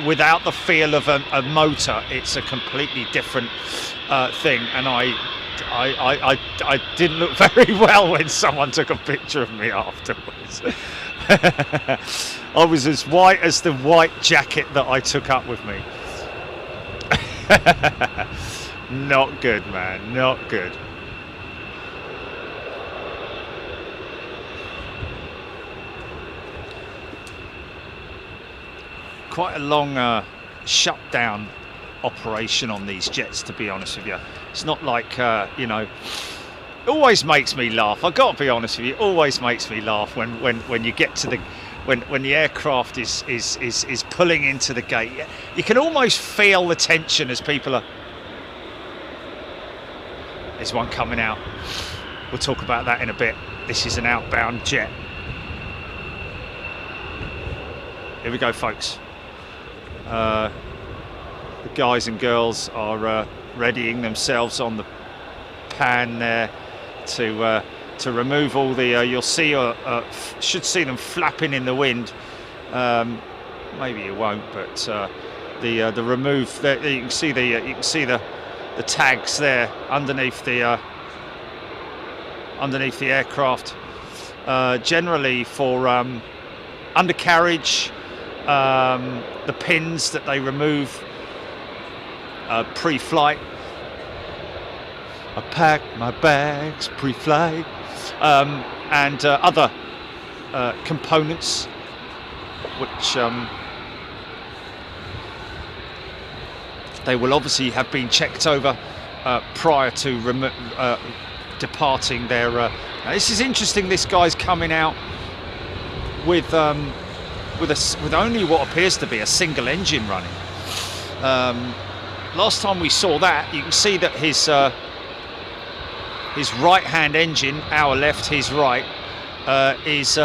[SPEAKER 2] without the feel of a motor, it's a completely different thing. And I didn't look very well when someone took a picture of me afterwards. I was as white as the white jacket that I took up with me. Not good, man, not good. Quite a long shutdown operation on these jets, to be honest with you. It's not like you know, it always makes me laugh. I've got to be honest with you, it always makes me laugh when you get to the when the aircraft is pulling into the gate. You can almost feel the tension as people are. There's one coming out. We'll talk about that in a bit. This is an outbound jet. Here we go, folks. The guys and girls are readying themselves on the pan there to remove all the. You'll see, should see them flapping in the wind. Maybe you won't, but the remove. You can see the tags there underneath the aircraft. Generally for undercarriage, the pins that they remove pre-flight. I pack my bags pre-flight, and other components which they will obviously have been checked over prior to departing their. Now this is interesting. This guy's coming out with only what appears to be a single engine running. Last time we saw that, you can see that his right-hand engine, our left, his right, is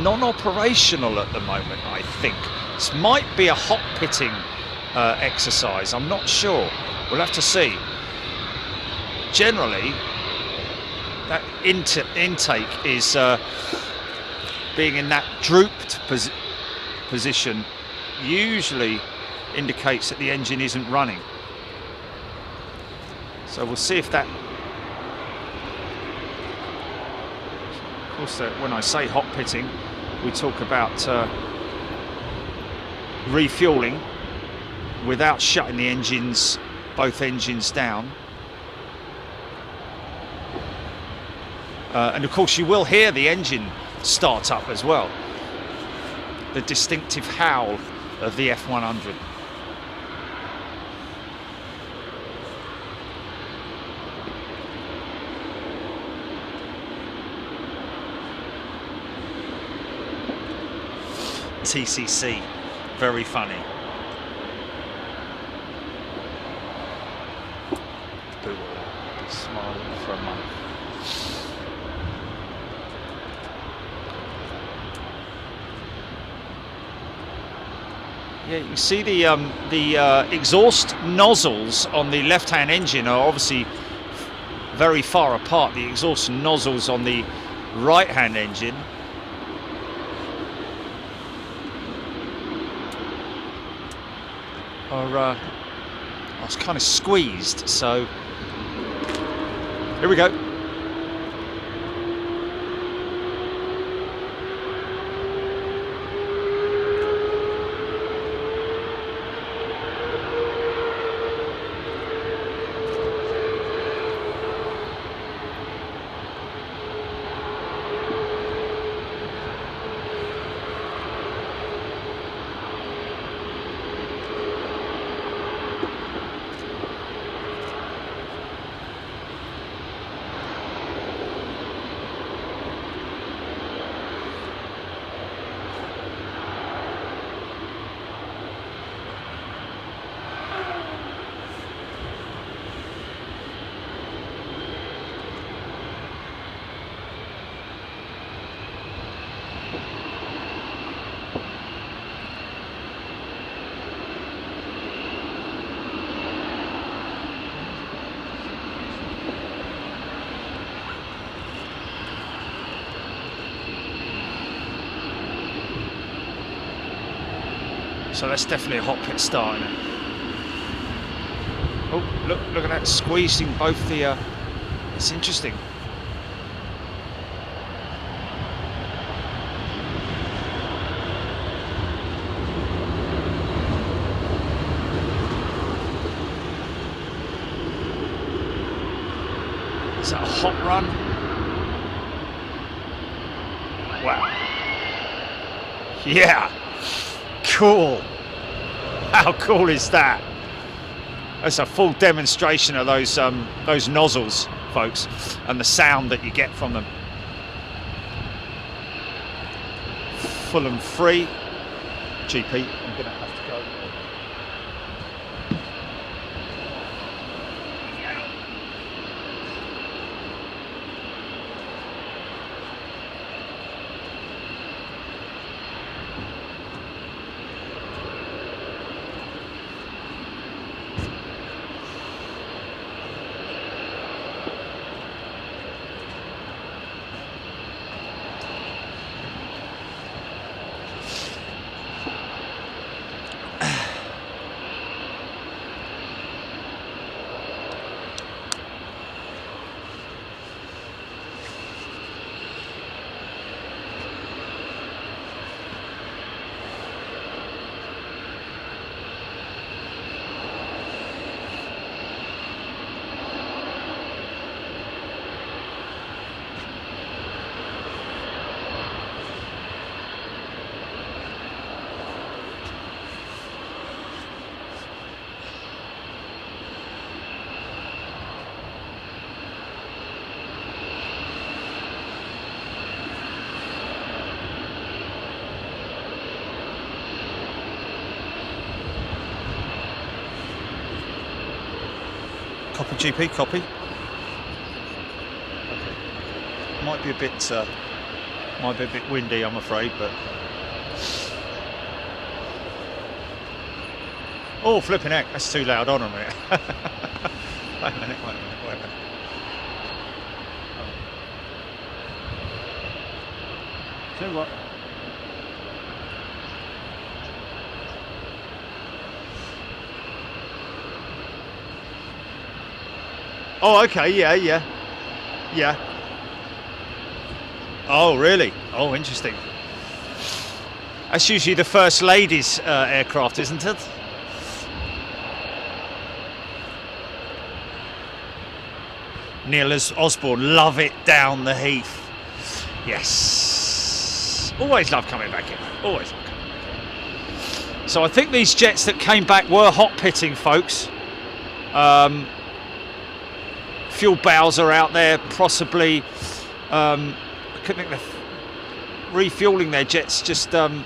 [SPEAKER 2] non-operational at the moment. I think this might be a hot pitting exercise. I'm not sure. We'll have to see. Generally, that intake is being in that drooped position. Usually indicates that the engine isn't running. So we'll see if that. Of course, when I say hot pitting, we talk about refueling without shutting the engines, both engines down. And of course you will hear the engine start up as well. The distinctive howl of the F100. TCC, very funny. Boo will be smiling for a month. Yeah, you can see the exhaust nozzles on the left-hand engine are obviously very far apart. The exhaust nozzles on the right-hand engine are I was kind of squeezed, so here we go. So that's definitely a hot pit starting it. Oh, look at that, squeezing both the, it's interesting. Is that a hot run? Wow. Yeah. Cool. How cool is that? That's a full demonstration of those nozzles, folks, and the sound that you get from them. Full and free. GP, I'm gonna have to go. Copy, GP, copy. Okay. Might be a bit windy, I'm afraid, but. Oh, flipping heck, that's too loud. Hold on a minute. Wait a minute. Tell you what. Oh, okay, yeah. Oh, really? Oh, interesting. That's usually the First Lady's aircraft, isn't it? Neil Osborne, love it down the Heath. Yes. Always love coming back in. Always love coming back in. So I think these jets that came back were hot pitting, folks. Fuel bows are out there, possibly. I couldn't think they're refueling their jets just on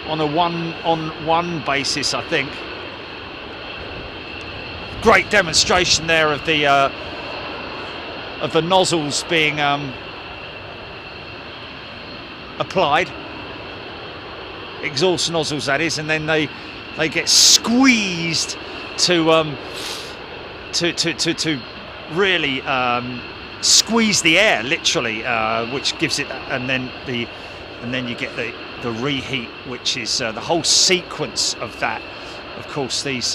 [SPEAKER 2] a one basis, I think. Great demonstration there of the nozzles being applied, exhaust nozzles that is, and then they get squeezed to really squeeze the air, literally, which gives it, and then you get the reheat, which is the whole sequence of that. Of course, these.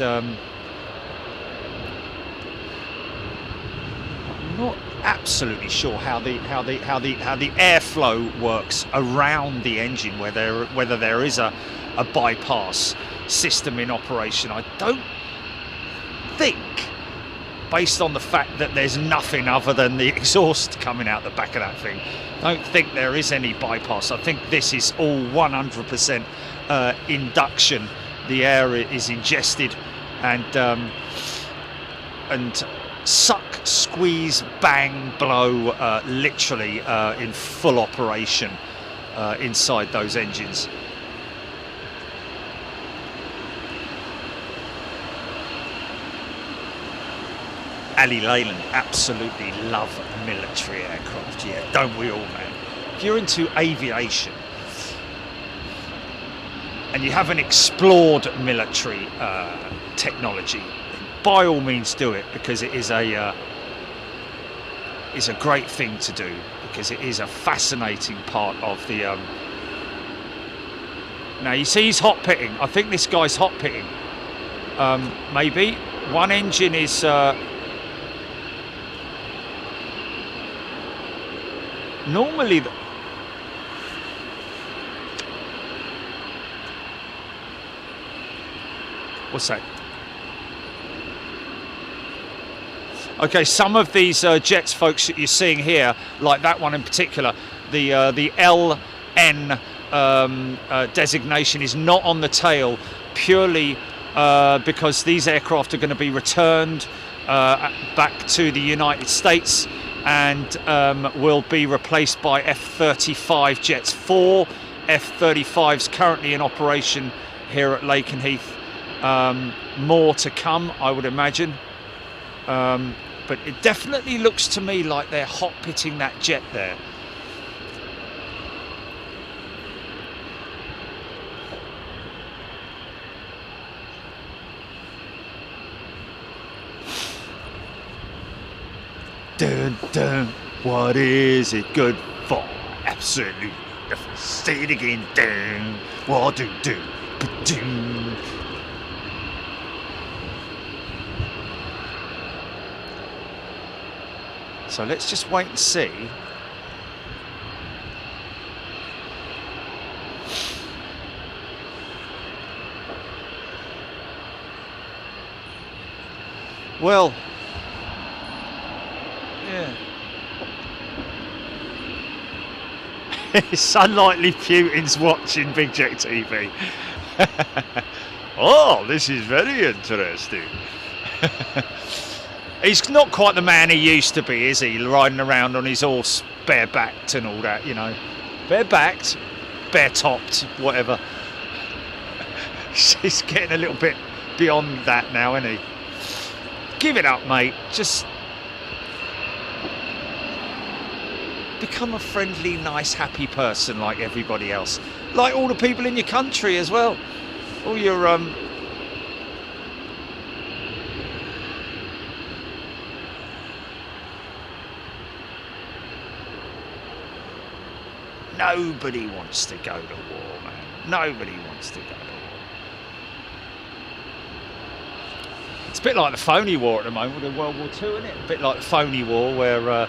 [SPEAKER 2] Not absolutely sure how the airflow works around the engine, whether there is a bypass system in operation. I don't think, based on the fact that there's nothing other than the exhaust coming out the back of that thing, I don't think there is any bypass. I think this is all 100% induction. The air is ingested and suck, squeeze, bang, blow, literally in full operation inside those engines. Ali Leyland, absolutely love military aircraft. Yeah, don't we all, man? If you're into aviation and you haven't explored military technology, by all means do it, because it is a great thing to do, because it is a fascinating part of the Now you see he's hot pitting. I think this guy's hot pitting. Maybe one engine is. Normally. What's that? Okay, some of these jets, folks, that you're seeing here, like that one in particular, the LN designation is not on the tail purely because these aircraft are going to be returned back to the United States and will be replaced by F-35 jets. 4 F-35s currently in operation here at Lakenheath. More to come, I would imagine. But it definitely looks to me like they're hot pitting that jet there. Dun, dun. What is it good for? Absolutely. Say it again. Dun. What do do? Ba-doom. So let's just wait and see. Well, yeah. It's unlikely Putin's watching Big Jet TV. Oh, this is very interesting. He's not quite the man he used to be, is he? Riding around on his horse, barebacked and all that, you know. Barebacked, bare-topped, whatever. He's getting a little bit beyond that now, isn't he? Give it up, mate. Just become a friendly, nice, happy person like everybody else. Like all the people in your country as well. All your nobody wants to go to war, man. Nobody wants to go to war. It's a bit like the phony war at the moment with World War II, isn't it? A bit like the phony war where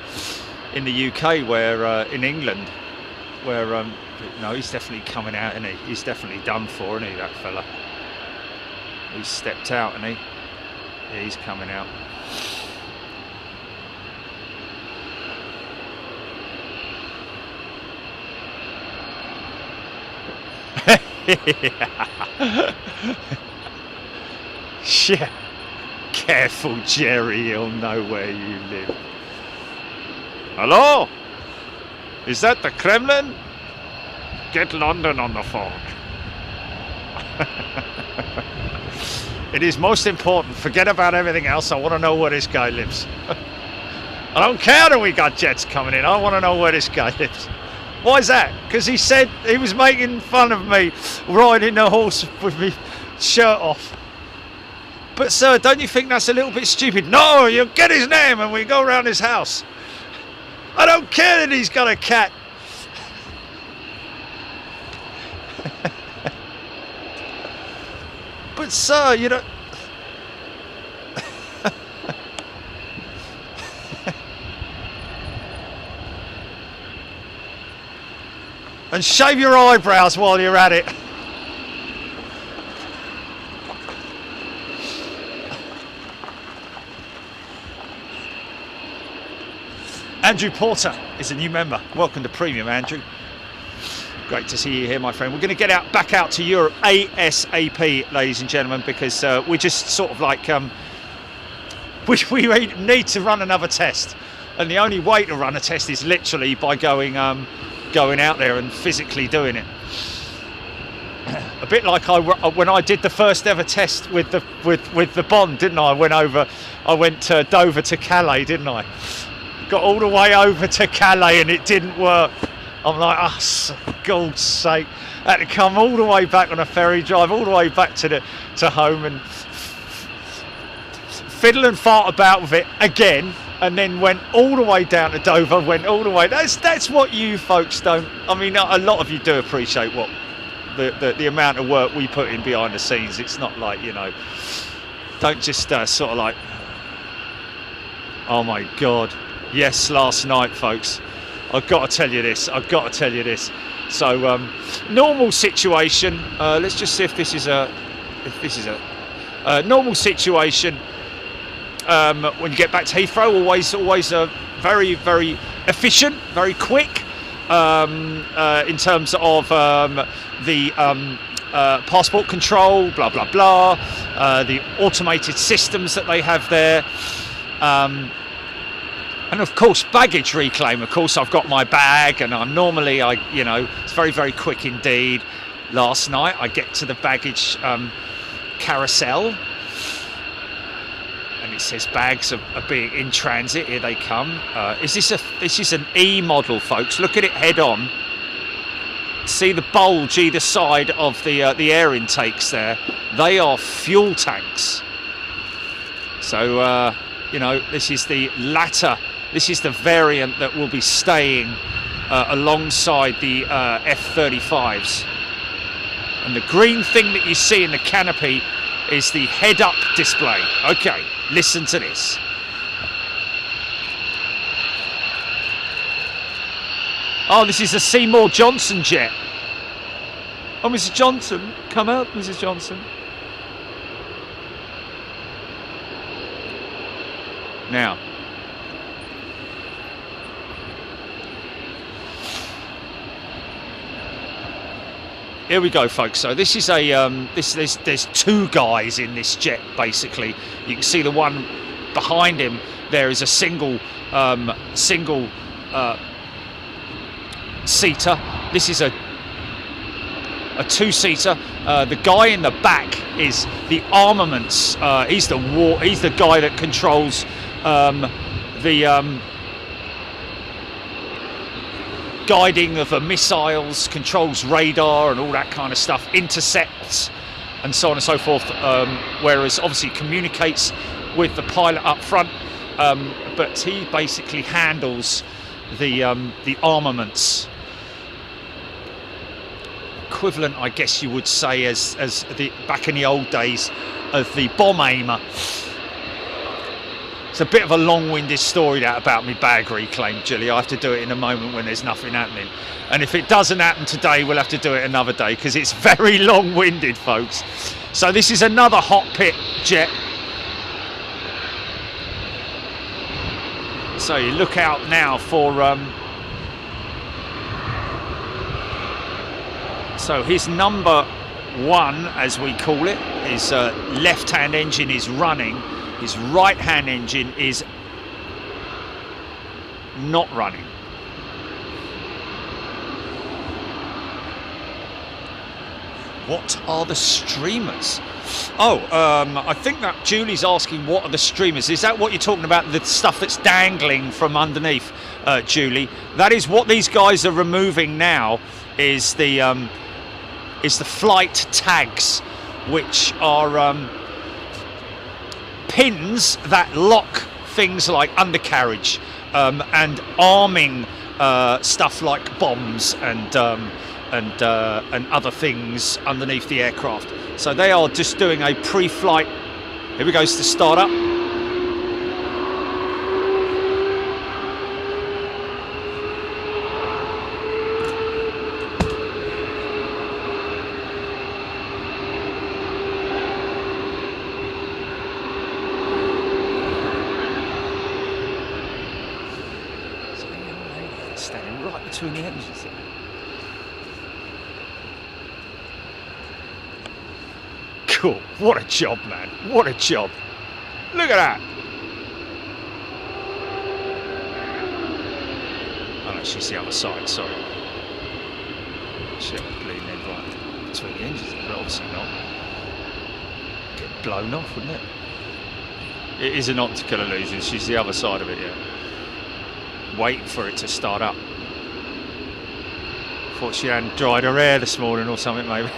[SPEAKER 2] in the UK, where in England, where no, he's definitely coming out, isn't he? He's definitely done for, isn't he, that fella? He's stepped out, isn't he? Yeah, he's coming out. Yeah. Careful, Jerry, he'll know where you live. Hello? Is that the Kremlin? Get London on the phone. It is most important. Forget about everything else. I want to know where this guy lives. I don't care that we got jets coming in. I want to know where this guy lives. Why is that? Because he said he was making fun of me riding a horse with me shirt off. But sir, don't you think that's a little bit stupid? No, you get his name and we go around his house. I don't care that he's got a cat. But sir, you don't... And shave your eyebrows while you're at it. Andrew Porter is a new member. Welcome to Premium, Andrew. Great to see you here, my friend. We're going to get back out to Europe ASAP, ladies and gentlemen, because we're just sort of like we need to run another test, and the only way to run a test is literally by going out there and physically doing it. A bit like when I did the first ever test with the Bond, didn't I? I went to Dover to Calais, didn't I? Got all the way over to Calais and it didn't work. I'm like, oh, for God's sake. I had to come all the way back on a ferry, drive all the way back to home and fiddle and fart about with it again, and then went all the way down to Dover, went all the way. That's what you folks don't. I mean, a lot of you do appreciate the amount of work we put in behind the scenes. It's not like, you know, don't just sort of like, oh my God. Yes, last night, folks. I've got to tell you this. So, normal situation. Let's just see if this is a normal situation. When you get back to Heathrow, always very, very efficient, very quick in terms of the passport control, blah blah blah, the automated systems that they have there. And of course, baggage reclaim. Of course, I've got my bag, and it's very, very quick indeed. Last night, I get to the baggage carousel, and it says bags are being in transit. Here they come. This is an E model, folks. Look at it head on. See the bulge either side of the air intakes there. They are fuel tanks. So this is the latter. This is the variant that will be staying alongside the F-35s. And the green thing that you see in the canopy is the head-up display. Okay, listen to this. Oh, this is a Seymour Johnson jet. Oh, Mrs. Johnson, come out, Mrs. Johnson. Now, here we go, folks. So this is a there's two guys in this jet. Basically, you can see the one behind him. There is a single seater. This is a two-seater. The guy in the back is the armaments. He's the guy that controls the guiding of the missiles, controls radar and all that kind of stuff, intercepts and so on and so forth. Whereas obviously communicates with the pilot up front, but he basically handles the armaments. Equivalent, I guess you would say, as the back in the old days of the bomb aimer. It's a bit of a long-winded story that about me bag reclaim, Julie. I have to do it in a moment when there's nothing happening, and if it doesn't happen today, we'll have to do it another day because it's very long-winded, folks. So this is another hot pit jet. So you look out now for so his number one, as we call it, his left-hand engine is running. His right-hand engine is not running. What are the streamers? Oh, I think that Julie's asking what are the streamers. Is that what you're talking about? The stuff that's dangling from underneath, Julie? That is what these guys are removing now. Is the flight tags, which are pins that lock things like undercarriage and arming stuff like bombs and other things underneath the aircraft. So they are just doing a pre-flight. Here we go to start up. Standing right between the engines. Cool. What a job, man. What a job. Look at that. Oh no, she's the other side, sorry. Shit, I'm bleeding in right between the engines, but obviously not. Get blown off, wouldn't it? It is an optical illusion. She's the other side of it, yeah. Waiting for it to start up. Thought she hadn't dried her hair this morning or something, maybe.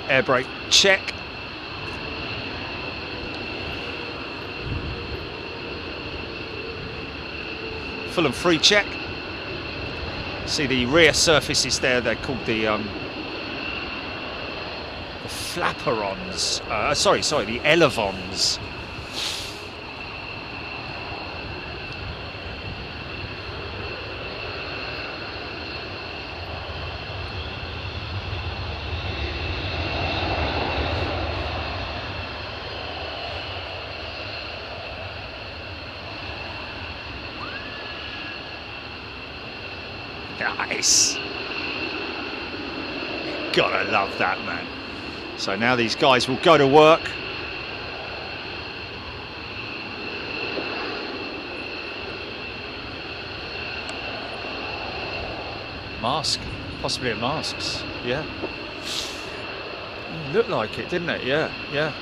[SPEAKER 2] Air brake check. Full and free check. See the rear surfaces there, they're called the flaperons. Sorry, the elevons. Nice. Gotta love that, man. So now these guys will go to work. Mask, possibly a masks, yeah. Looked like it, didn't it? Yeah, yeah.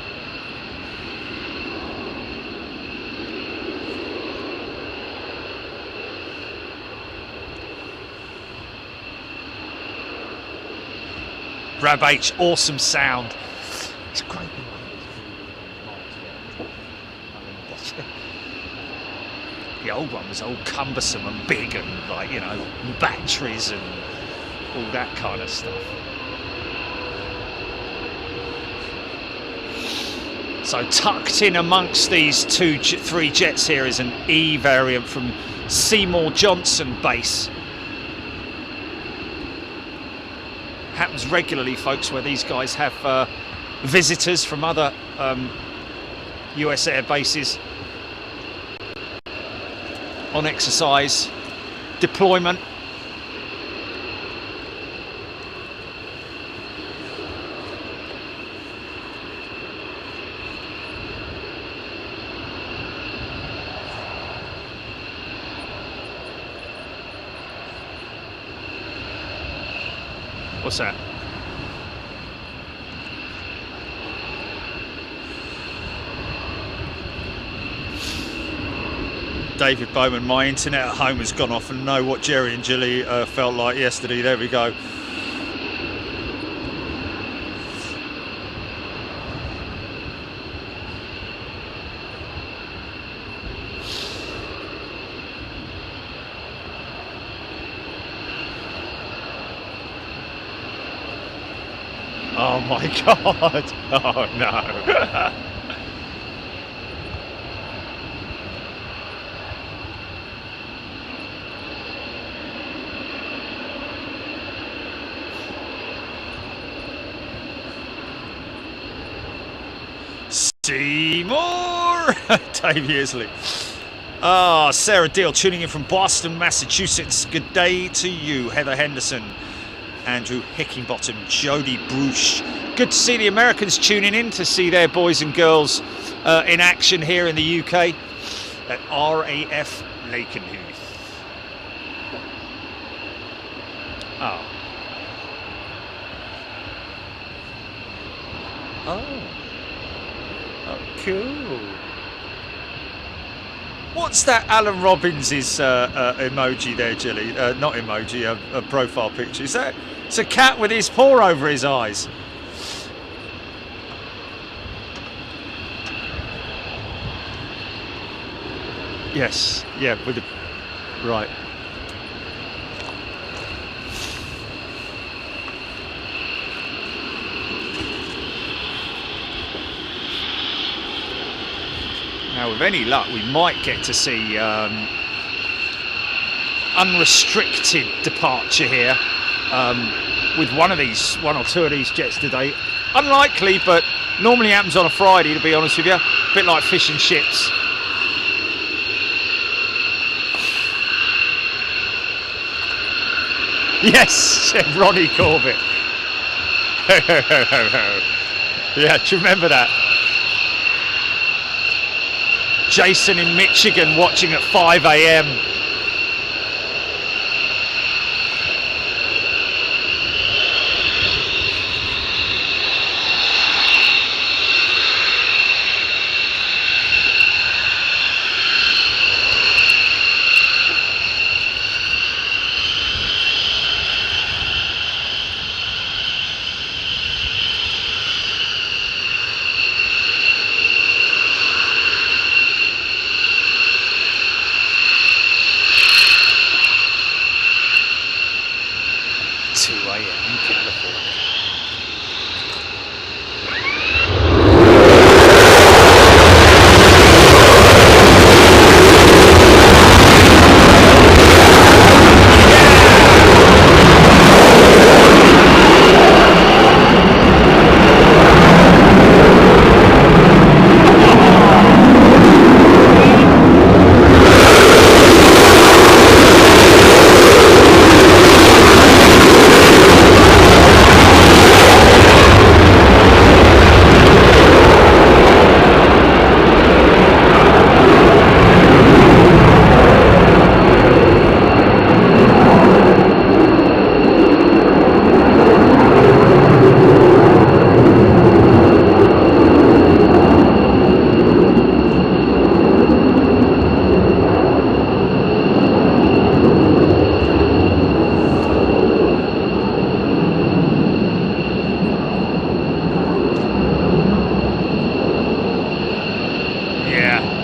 [SPEAKER 2] Brab H, awesome sound. It's great. The old one was all cumbersome and big and like, you know, batteries and all that kind of stuff. So tucked in amongst these three jets here is an E variant from Seymour Johnson base. Happens regularly, folks, where these guys have visitors from other US air bases on exercise, deployment. What's that? David Bowman, my internet at home has gone off and know what Jerry and Gilly felt like yesterday. There we go. Oh my God. Oh no. Seymour! Dave Yearsley. Ah, Sarah Deal tuning in from Boston, Massachusetts. Good day to you, Heather Henderson, Andrew Hickinbottom, Jody Bruce. Good to see the Americans tuning in to see their boys and girls in action here in the UK at RAF Lakenheath. Oh. Oh. Oh, cool. What's that Alan Robbins's emoji there, Jilly? Not emoji, a profile picture. Is that? It's a cat with his paw over his eyes. Yes, yeah, with the right. Now, with any luck, we might get to see unrestricted departure here with one or two of these jets today. Unlikely, but normally happens on a Friday, to be honest with you. A bit like fish and chips. Yes, said Ronnie Corbett. Yeah, do you remember that? Jason in Michigan watching at 5 a.m.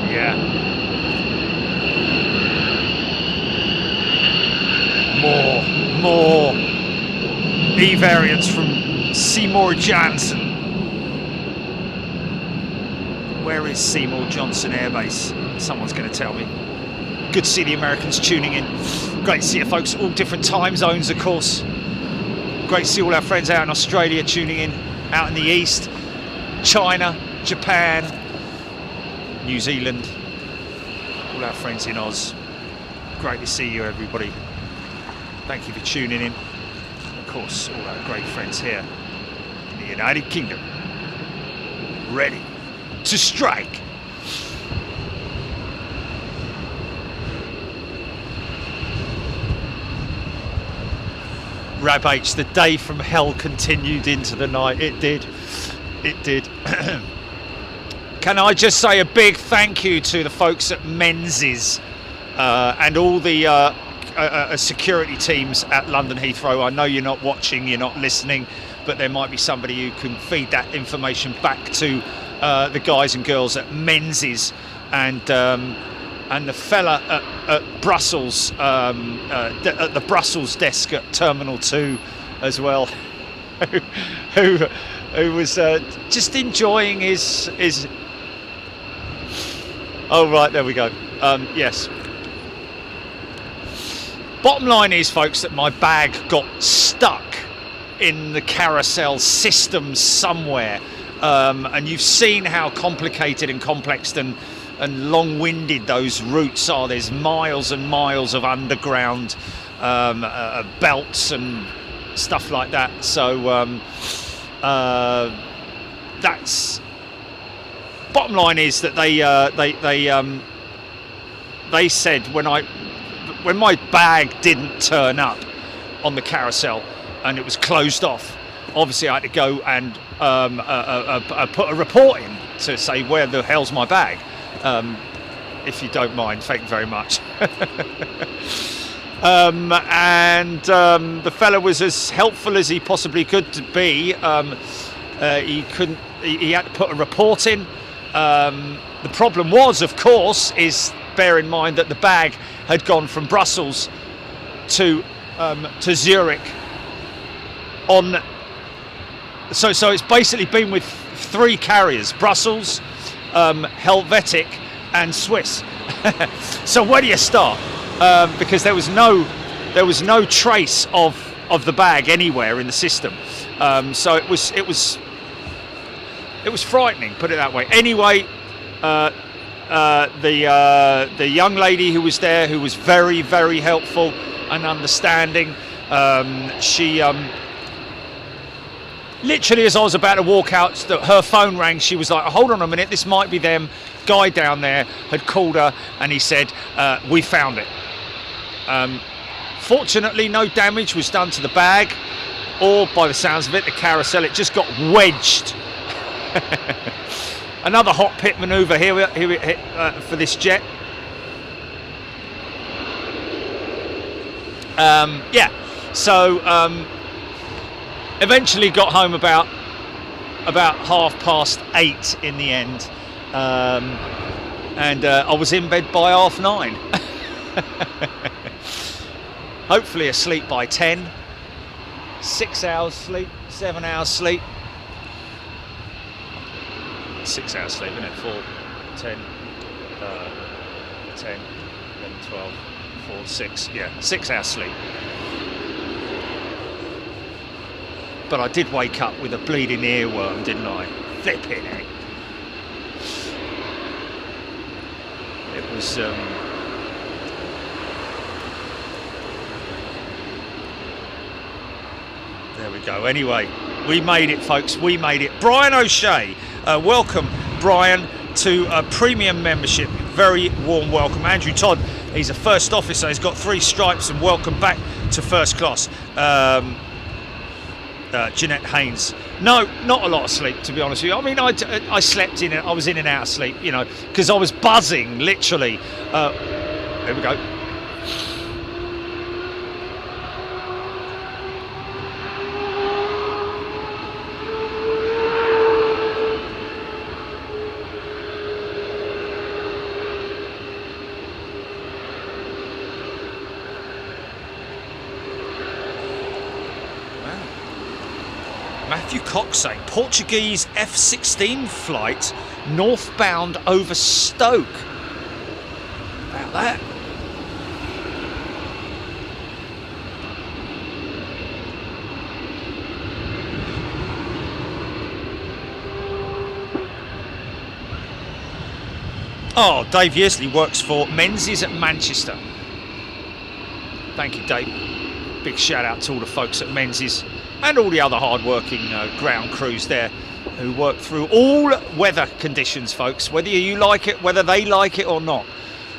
[SPEAKER 2] Yeah. More E variants from Seymour Johnson. Where is Seymour Johnson Air Base? Someone's going to tell me. Good to see the Americans tuning in. Great to see you folks, all different time zones, of course. Great to see all our friends out in Australia tuning in, out in the east, China, Japan, New Zealand, all our friends in Oz. Great to see you, everybody. Thank you for tuning in. Of course, all our great friends here in the United Kingdom, ready to strike. Rab H, the day from hell continued into the night. It did. It did. Can I just say a big thank you to the folks at Menzies and all the security teams at London Heathrow. I know you're not watching, you're not listening, but there might be somebody who can feed that information back to the guys and girls at Menzies and the fella at Brussels, at the Brussels desk at Terminal 2 as well, who was just enjoying his. Oh right, there we go. Yes. Bottom line is, folks, that my bag got stuck in the carousel system somewhere, and you've seen how complicated and complex and long-winded those routes are. There's miles and miles of underground belts and stuff like that. So that's bottom line is that they said when my bag didn't turn up on the carousel and it was closed off, obviously I had to go and put a report in to say where the hell's my bag. If you don't mind, thank you very much. The fella was as helpful as he possibly could to be. He had to put a report in. The problem was, of course, bear in mind that the bag had gone from Brussels to Zurich so it's basically been with 3 carriers: Brussels, Helvetic and Swiss. So where do you start? Because there was no trace of the bag anywhere in the system. So it was frightening, put it that way. Anyway, the young lady who was there, who was very, very helpful and understanding, she literally, as I was about to walk out, her phone rang. She was like, hold on a minute, this might be them. Guy down there had called her and he said, we found it. Fortunately, no damage was done to the bag, or by the sounds of it, the carousel. It just got wedged. Another hot pit manoeuvre here for this jet. So eventually got home about 8:30 in the end, and I was in bed by 9:30. Hopefully asleep by 10. 6 hours sleep, 7 hours sleep. 6 hours sleep, isn't it? 4, 10, 10, 11, 12, 4, 6. Yeah, 6 hours sleep. But I did wake up with a bleeding earworm, didn't I? Flipping heck. It was there we go. Anyway, we made it, folks. We made it. Brian O'Shea, welcome, Brian, to a premium membership. Very warm welcome. Andrew Todd, he's a first officer. He's got 3 stripes, and welcome back to first class. Jeanette Haynes. No, not a lot of sleep, to be honest with you. I mean, I slept in it. I was in and out of sleep, you know, because I was buzzing, literally. Here we go. Matthew Cox saying Portuguese F-16 flight northbound over Stoke. About that. Oh, Dave Yearsley works for Menzies at Manchester. Thank you, Dave. Big shout out to all the folks at Menzies and all the other hard-working ground crews there who work through all weather conditions, folks. Whether you like it, whether they like it or not,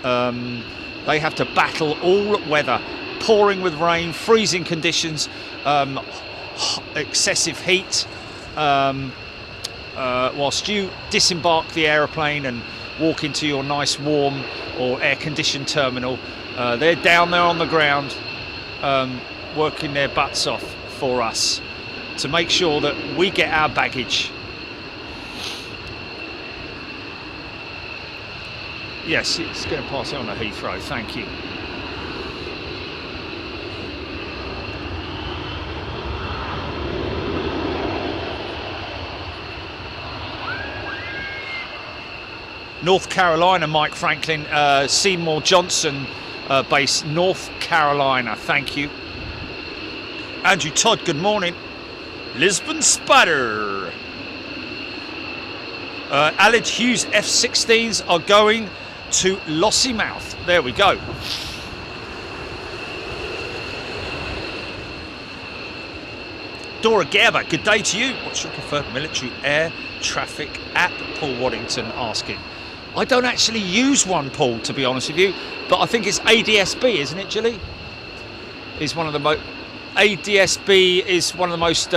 [SPEAKER 2] they have to battle all weather, pouring with rain, freezing conditions, excessive heat. Whilst you disembark the aeroplane and walk into your nice warm or air-conditioned terminal, they're down there on the ground working their butts off for us to make sure that we get our baggage. Yes, it's going to pass it on to Heathrow, thank you. North Carolina, Mike Franklin, Seymour Johnson base, North Carolina, thank you. Andrew Todd, good morning. Lisbon Spider. Allied Hughes F-16s are going to Lossiemouth. There we go. Dora Gerber, good day to you. What's your preferred military air traffic app? Paul Waddington asking. I don't actually use one, Paul, to be honest with you, but I think it's ADSB, isn't it, Gilly? Is one of the most... ADSB is one of the most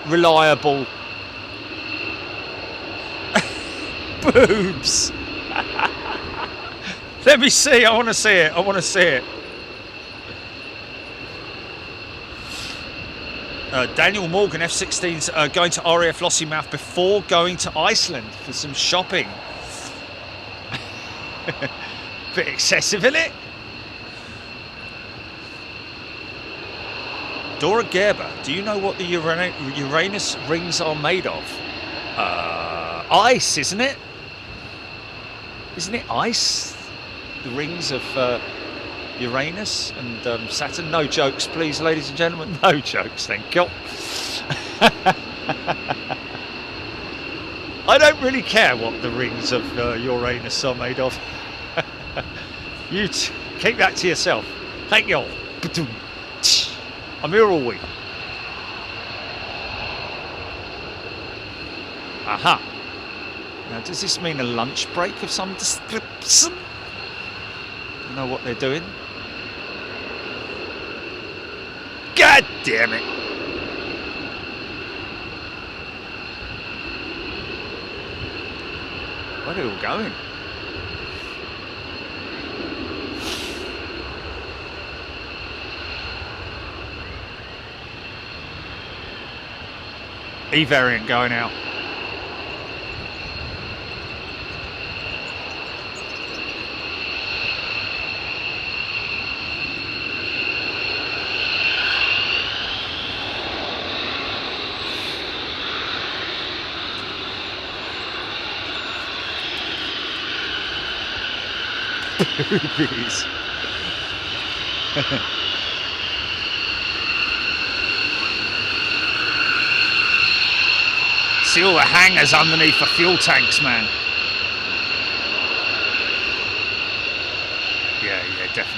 [SPEAKER 2] reliable... Boobs! Let me see, I want to see it, I want to see it. Daniel Morgan, F-16s going to RAF Lossiemouth before going to Iceland for some shopping. Bit excessive, isn't it? Dora Gerber, do you know what the Uranus rings are made of? Ice, isn't it? Isn't it ice? The rings of Uranus and Saturn. No jokes, please, ladies and gentlemen. No jokes, thank you. I don't really care what the rings of Uranus are made of. You keep that to yourself. Thank you. I'm here all week. Aha. Now, does this mean a lunch break of some description? You know what they're doing? God damn it. Where are they all going? E-variant going out. Boobies. See all the hangers underneath the fuel tanks, man. Yeah, definitely.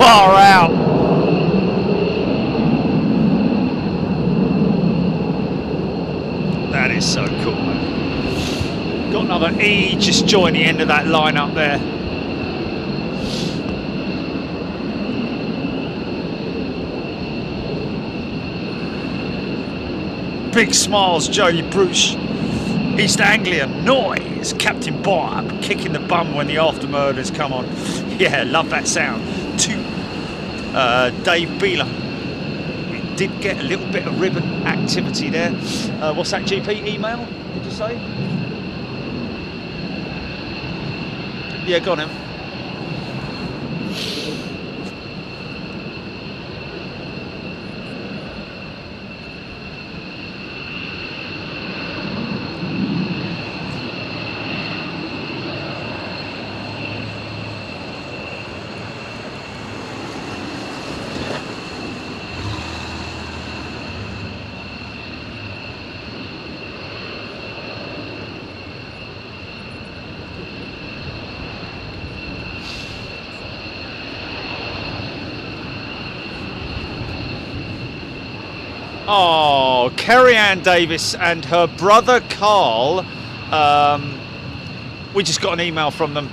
[SPEAKER 2] Far out. That is so cool, man. Got another E just joined the end of that line up there. Big smiles, Jody Bruce. East Anglia noise. Captain Bob kicking the bum when the after murders come on. Yeah, love that sound. Dave Beeler. We did get a little bit of ribbon activity there. What's that, GP? Email, did you say? Yeah, go on then. Oh, Kerry Ann Davis and her brother Carl, we just got an email from them,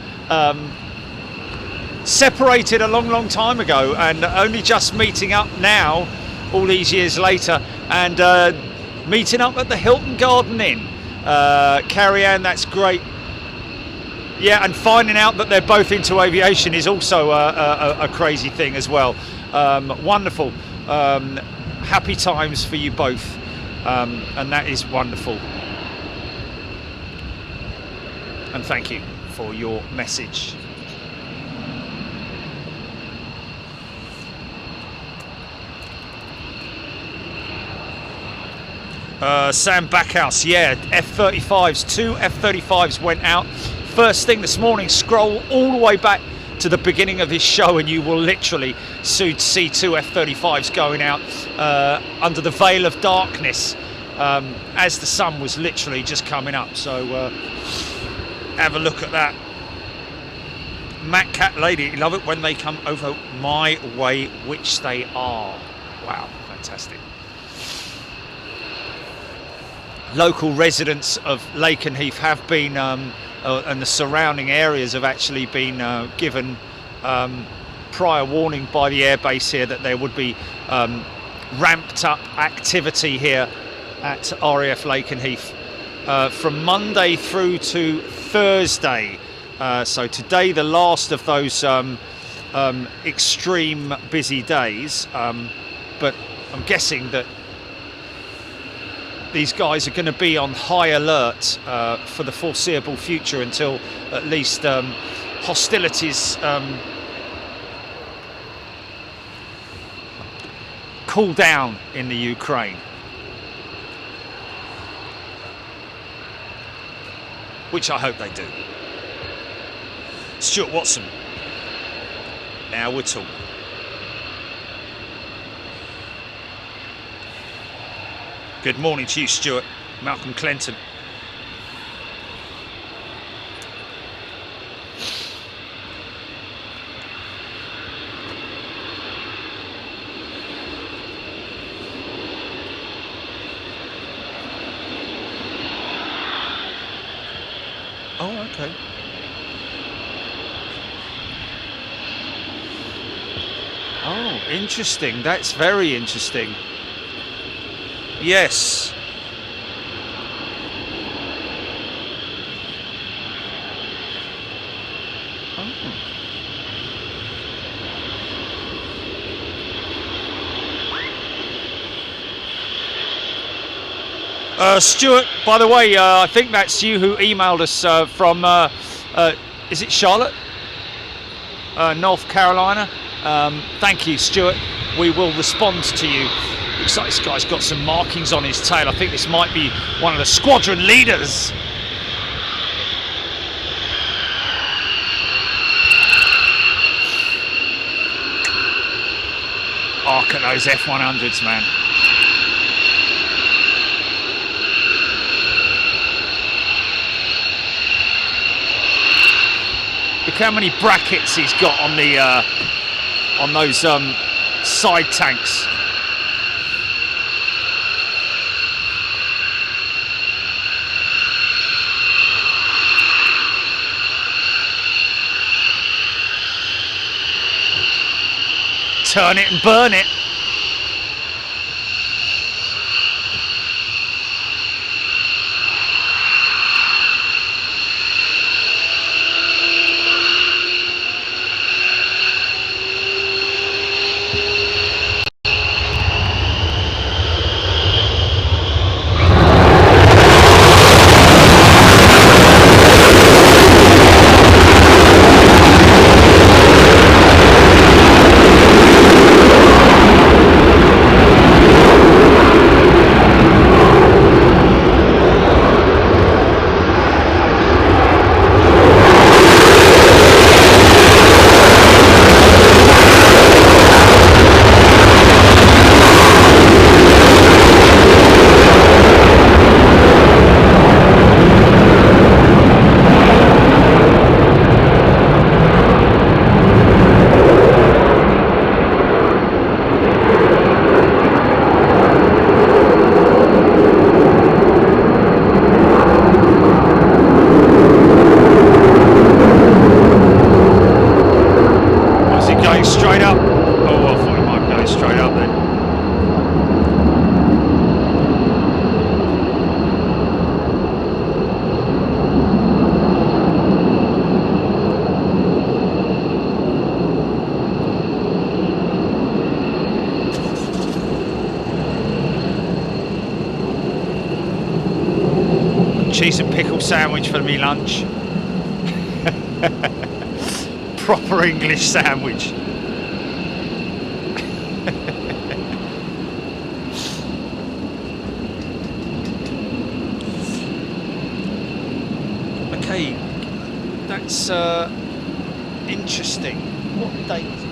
[SPEAKER 2] separated a long time ago and only just meeting up now, all these years later, and meeting up at the Hilton Garden Inn. Kerry Ann, that's great. Yeah, and finding out that they're both into aviation is also a crazy thing as well. Wonderful. Happy times for you both, and that is wonderful. And thank you for your message. Sam Backhouse, yeah, F-35s, 2 F-35s went out first thing this morning. Scroll all the way back to the beginning of this show and you will literally soon see 2 F-35s going out under the veil of darkness as the sun was literally just coming up. So have a look at that. Matt Cat Lady, love it when they come over my way, which they are. Wow, fantastic. Local residents of Lakenheath have been and the surrounding areas have actually been given prior warning by the airbase here that there would be ramped up activity here at RAF Lakenheath from Monday through to Thursday. So today, the last of those extreme busy days, but I'm guessing that these guys are going to be on high alert for the foreseeable future until at least hostilities cool down in the Ukraine. Which I hope they do. Stuart Watson. Now we're talking. Good morning to you, Stuart. Malcolm Clinton. Oh, okay. Oh, interesting. That's very interesting. Yes. Stuart, by the way, I think that's you who emailed us from, is it Charlotte? North Carolina. Thank you, Stuart. We will respond to you. Looks like this guy's got some markings on his tail. I think this might be one of the squadron leaders. Arc at those F-100s, man. Look how many brackets he's got on the on those side tanks. Turn it and burn it. Straight up. Oh, I thought he might go straight up then. Cheese and pickle sandwich for me lunch. Proper English sandwich. Okay, that's interesting. What date is it?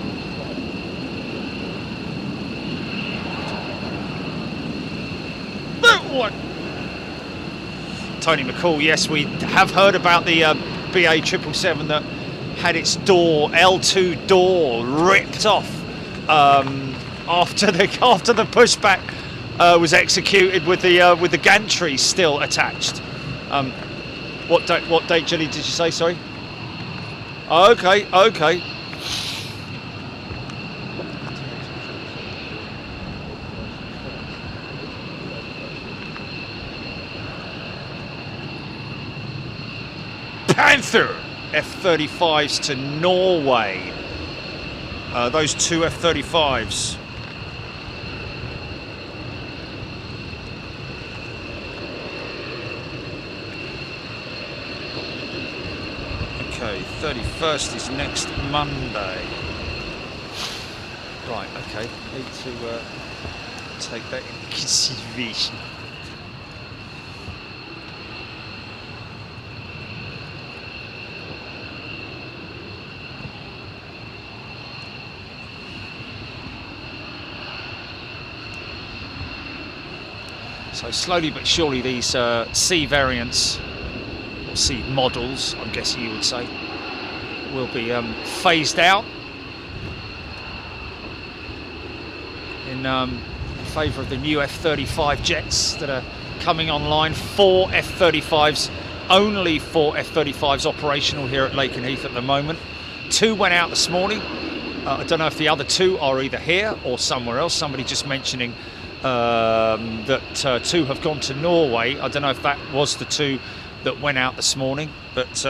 [SPEAKER 2] What? Tony McCall, yes, we have heard about the BA 777 that had its door, L2 door, ripped off after the pushback was executed with the gantry still attached. What date, Jenny, did you say? Sorry. Okay. Panther F-35s to Norway. Those two F-35s. Okay, 31st is next Monday. Right, okay, need to take that into consideration. So slowly but surely these C variants, or C models, I'm guessing you would say, will be phased out in favour of the new F-35 jets that are coming online. 4 F-35s, only 4 F-35s operational here at Lakenheath at the moment. 2 went out this morning. I don't know if the other 2 are either here or somewhere else. Somebody just mentioning that 2 have gone to Norway. I don't know if that was the 2 that went out this morning, but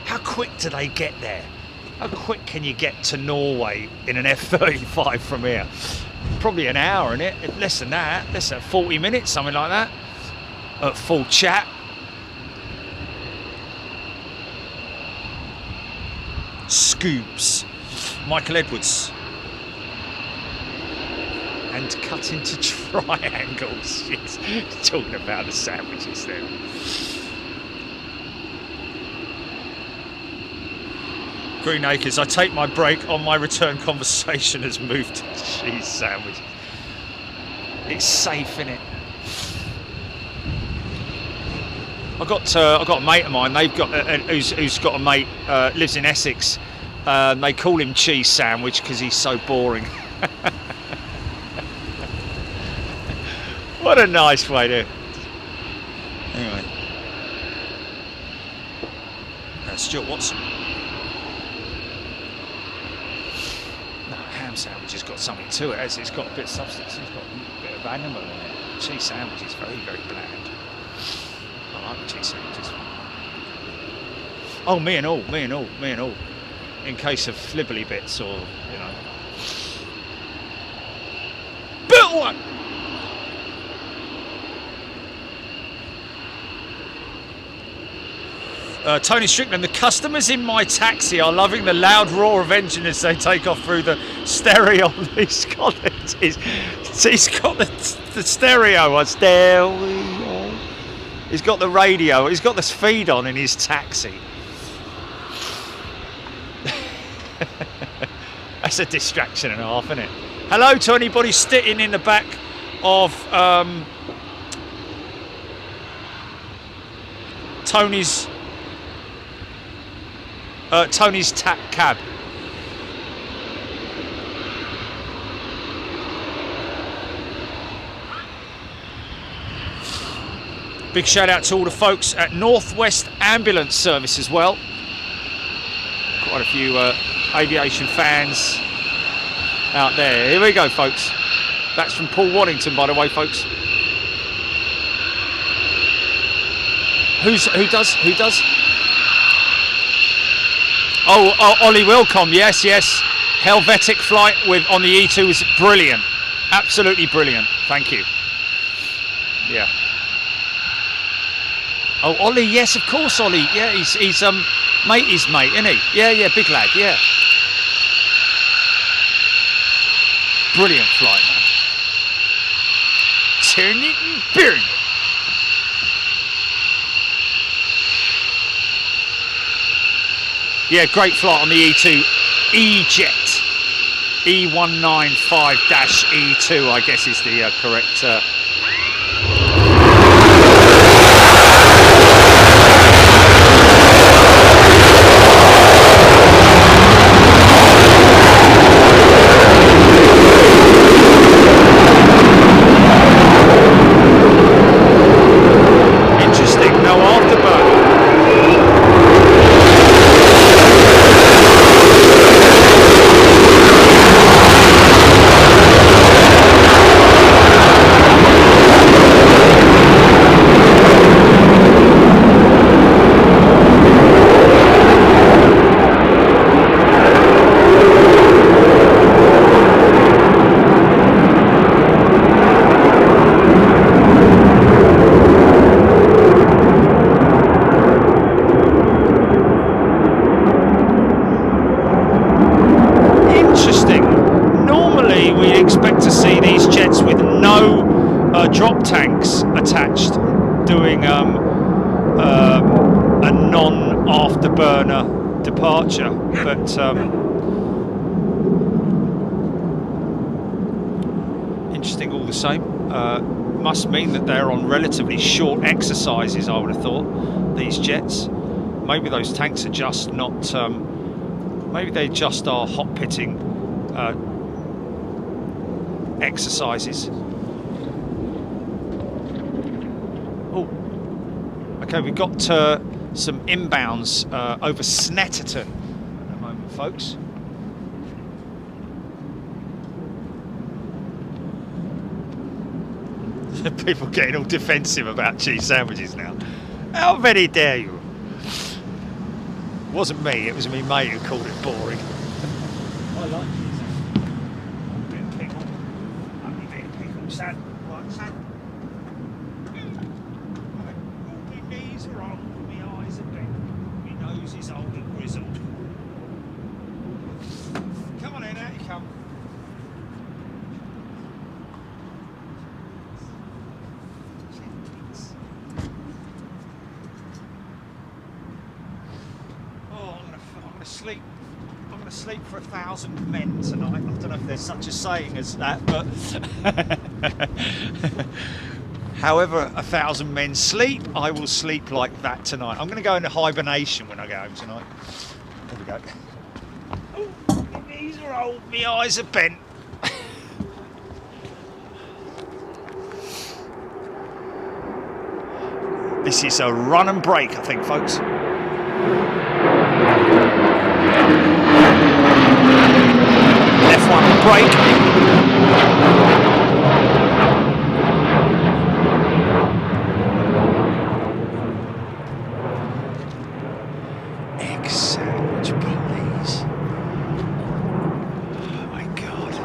[SPEAKER 2] how quick do they get there? How quick can you get to Norway in an F-35 from here? Probably an hour, innit? Less than that, less than 40 minutes, something like that, at full chat. Scoops, Michael Edwards. And cut into triangles. Shit. Talking about the sandwiches there. Greenacres, I take my break on my return conversation has moved to cheese sandwiches. It's safe, innit? I've got a mate of mine. They've got who's got a mate lives in Essex, They call him Cheese Sandwich because he's so boring. What a nice way to... Anyway. Stuart Watson. No, ham sandwich has got something to it. It's got a bit of substance. It's got a bit of animal in it. Cheese sandwich is very, very bland. I like cheese sandwiches. Oh, me and all. In case of flibbly bits or, you know. Built one! Tony Strickland, the customers in my taxi are loving the loud roar of engine as they take off through the stereo. He's got the stereo on stereo. He's got the radio. He's got this feed on in his taxi. That's a distraction and a half, isn't it? Hello to anybody sitting in the back of Tony's cab. Big shout out to all the folks at Northwest Ambulance Service as well. Quite a few aviation fans out there. Here we go, folks. That's from Paul Waddington, by the way, folks. Who does? Oh, Ollie Wilcom, yes. Helvetic flight on the E2 was brilliant. Absolutely brilliant. Thank you. Yeah. Oh, Ollie, yes, of course, Ollie. Yeah, he's matey's mate, isn't he? Yeah, big lad, yeah. Brilliant flight, man. Turn it and burn it. Yeah, great flight on the E2 E-Jet. E195-E2, I guess is the correct... Interesting, no afterburner. Drop tanks attached, doing a non-afterburner departure, but interesting all the same. Must mean that they're on relatively short exercises, I would have thought, these jets. Maybe those tanks are just not, maybe they just are hot pitting exercises. Okay, we've got some inbounds over Snetterton at the moment, folks. People getting all defensive about cheese sandwiches now. How very dare you? It wasn't me, it was me mate who called it boring. I like cheese sandwiches. A bit of pickle. Only bit of pickle, sad. Right, sad. Knees are old, my eyes are bent, my nose is old and grizzled. Come on in, out you come. Oh, I'm gonna sleep. I'm gonna sleep for 1,000 men tonight. I don't know if there's such a saying as that, but however 1,000 men sleep, I will sleep like that tonight. I'm going to go into hibernation when I get home tonight. There we go. These are old. My eyes are bent. This is a run and brake, I think, folks. Left one and brake. Egg sandwich, please. Oh my God.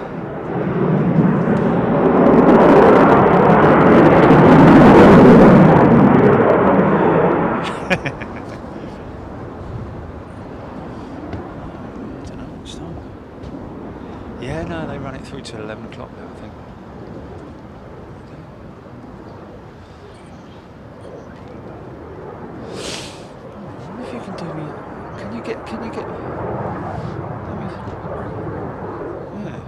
[SPEAKER 2] Yeah, no, they run it through to 11 o'clock now, I think. I wonder if you can do me. Can you get? Let me, yeah.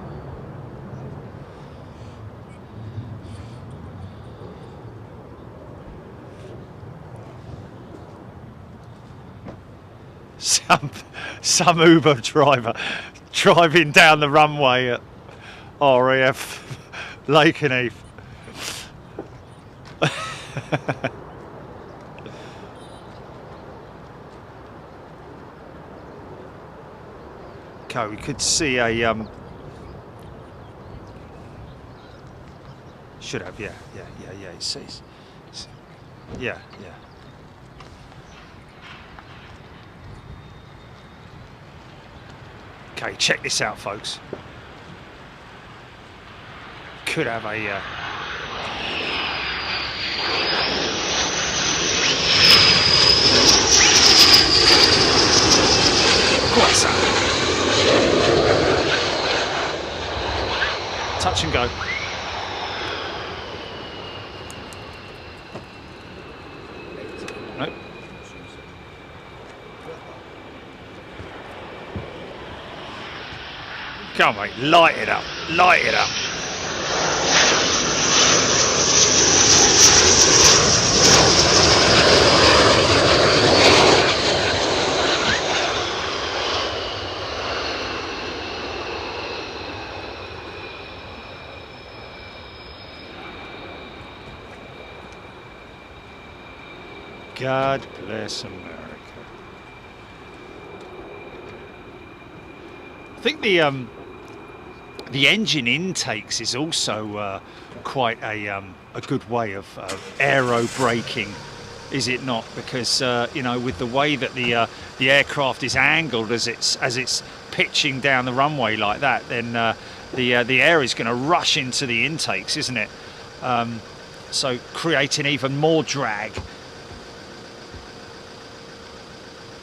[SPEAKER 2] Some Uber driver driving down the runway at RAF Lakenheath. Okay, we could see a should have, yeah. It says, yeah. Okay, check this out, folks. Could have a touch and go. Nope. Come on, mate, light it up, light it up. God bless America. I think the engine intakes is also quite a good way of aero braking, is it not? Because you know, with the way that the aircraft is angled as it's pitching down the runway like that, then the air is going to rush into the intakes, isn't it? So creating even more drag.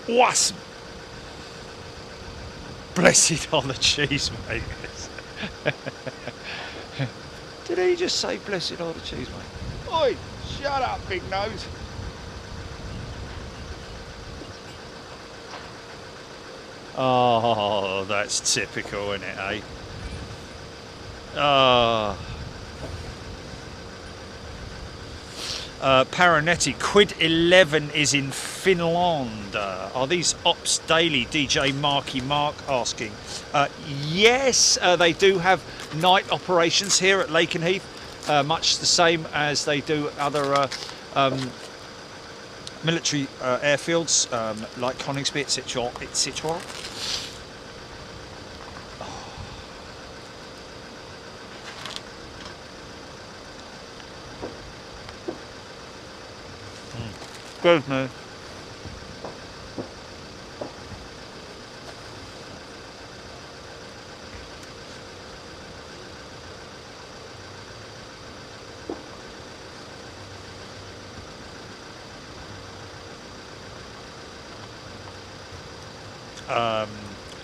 [SPEAKER 2] Awesome. Blessed are the cheesemakers. Did he just say blessed are the cheesemakers? Oi, shut up, big nose. Oh, that's typical, isn't it, eh? Oh. Paranetti, Quid 11 is in Finland. Are these ops daily? DJ Marky Mark asking. Yes, they do have night operations here at Lakenheath, much the same as they do other military airfields like Coningsby, etc. Good, man.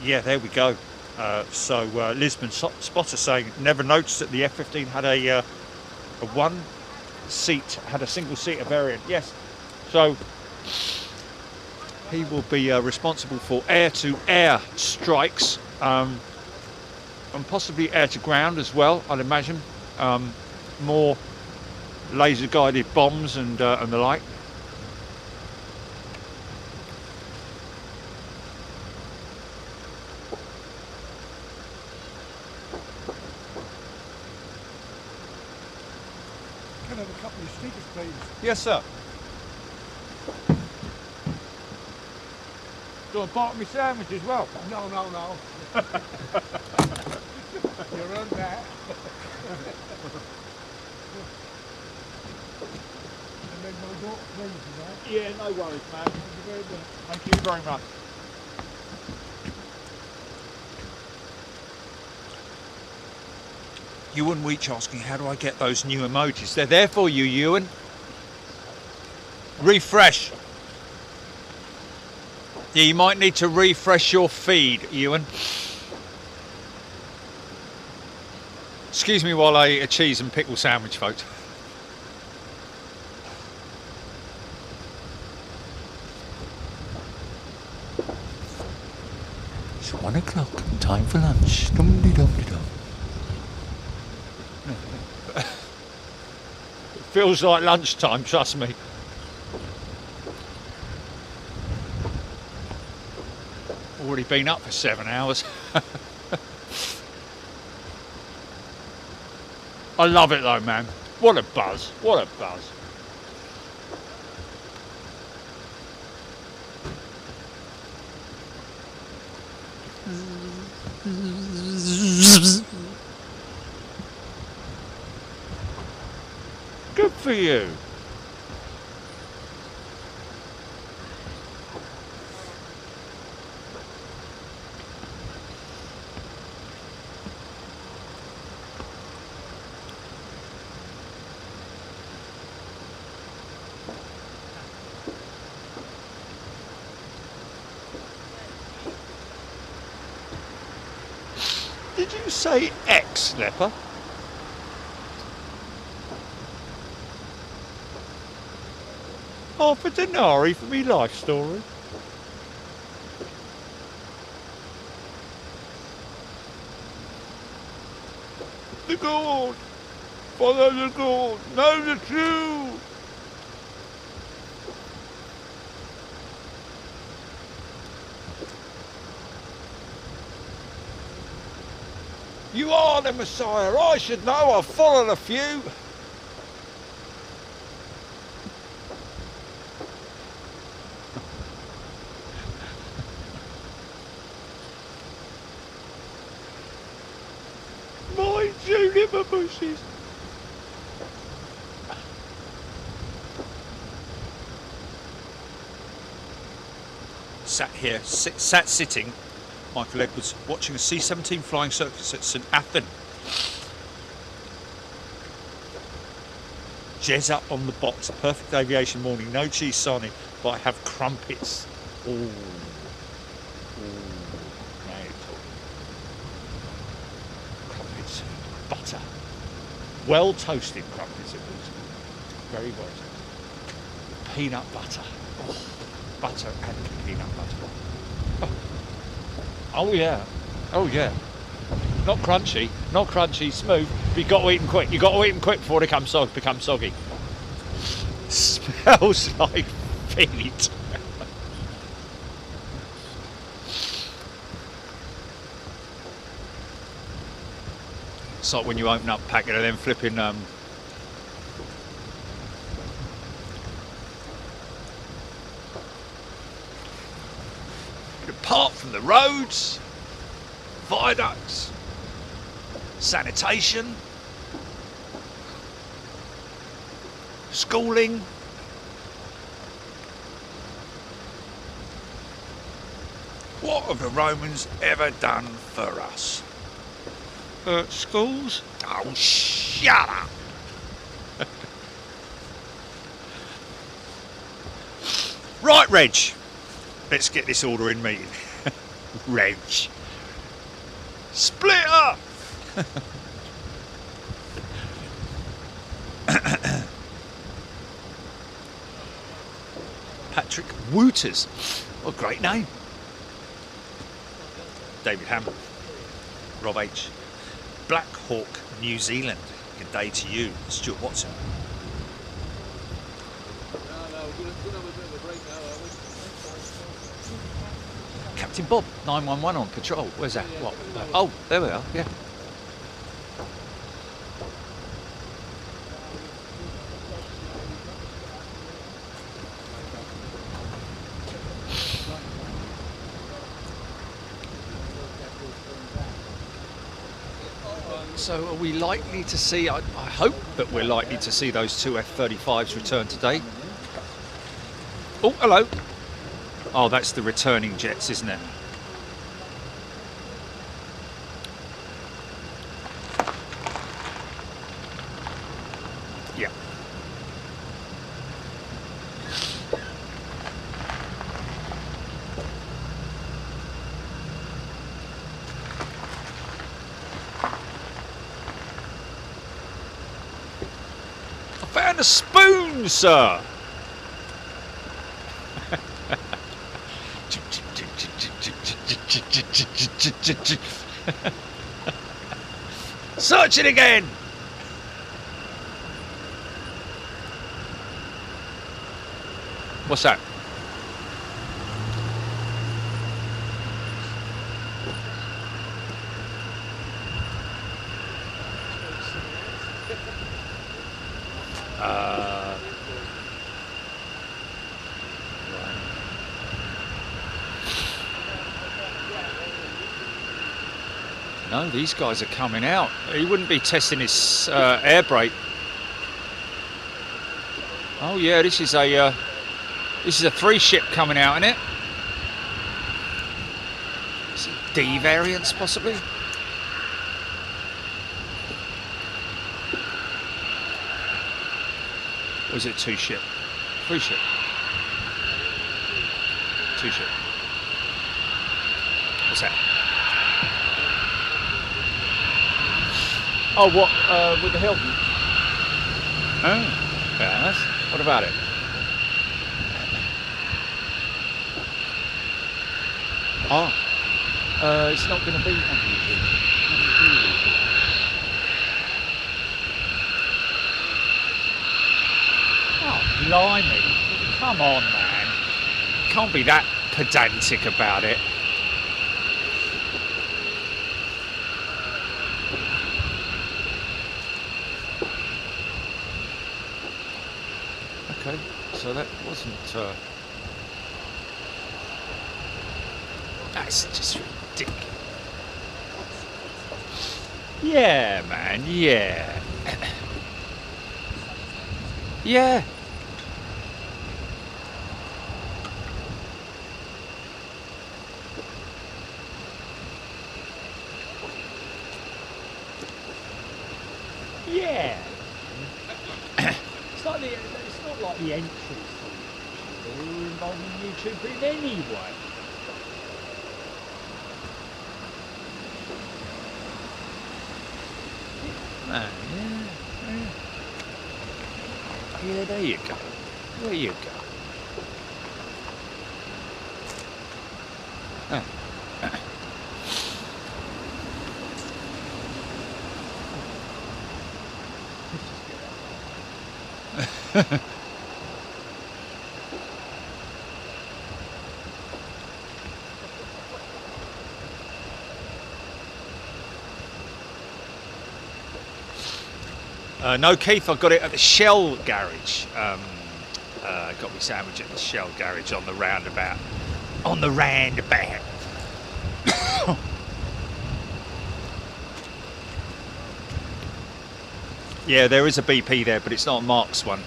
[SPEAKER 2] Yeah, there we go. So Lisbon Spotter saying never noticed that the F-15 had a one seat, had a single seater variant. Yes. So he will be responsible for air-to-air strikes and possibly air-to-ground as well, I'd imagine. More laser-guided bombs and the like.
[SPEAKER 3] have a couple of stickers, please.
[SPEAKER 6] Yes, sir. Do you want part of my sandwich as well?
[SPEAKER 3] No, no, no. You're on that. And then my daughter, please, you know.
[SPEAKER 6] Yeah, no worries, man.
[SPEAKER 3] Thank you very much.
[SPEAKER 6] Thank you very much. Ewan Weech asking, how do I get those new emojis? They're there for you, Ewan. Refresh. Yeah, you might need to refresh your feed, Ewan. Excuse me while I eat a cheese and pickle sandwich, folks. It's 1 o'clock, time for lunch. Dum-de-dum-de-dum. It feels like lunchtime, trust me. Already been up for 7 hours. I love it though, man. What a buzz, what a buzz. Good for you. Did you say X, Leper? Half a denari for me life story. The gold! Follow the gold! Know the truth! You are the Messiah. I should know. I've followed a few. My juniper bushes. Sat here, sat sitting. Michael Edwards watching a C-17 flying circus at St Athan. Jez up on the box, perfect aviation morning, no cheese sarnie, but I have crumpets. Ooh. Ooh. Now you're talking. Crumpets, butter. Well toasted crumpets it was. Very well toasted. Peanut butter. Oh, butter and peanut butter. Oh. Oh yeah, oh yeah. Not crunchy, smooth. But you got to eat them quick. You got to eat them quick before they become soggy. Smells like feet. It's like when you open up a packet and then flipping. Apart from the roads, viaducts, sanitation, schooling, what have the Romans ever done for us? Schools? Oh, shut up! Right, Reg. Let's get this order in meeting. Reg. Split up! Patrick Wooters. What a great name. David Hammond. Rob H. Black Hawk, New Zealand. Good day to you. Stuart Watson. Captain Bob, 911 on patrol. Where's that? What? Oh, there we are, yeah. So are we likely to see, I hope that we're likely to see those two F-35s return today. Oh, hello. Oh, that's the returning jets, isn't it? Yeah. I found a spoon, sir. Search it again. What's that? No, these guys are coming out. He wouldn't be testing his air brake. Oh yeah, this is a 3-ship coming out, isn't it? Is it D variants possibly? Or is it 2-ship? 3-ship. 2-ship. What's that? Oh, what, with the help? Oh, yes. What about it? Oh, it's not going to be on YouTube. Oh, blimey. Come on, man. Can't be that pedantic about it. Okay, so that wasn't... That's just ridiculous. Yeah, man, yeah. Yeah. Yeah. It's not like the entrance to involving YouTube in any way. Yeah, there you go. There you go. No, Keith, I got it at the Shell garage. Got me sandwich at the Shell garage on the roundabout. On the roundabout. Yeah, there is a BP there, but it's not a Marks one.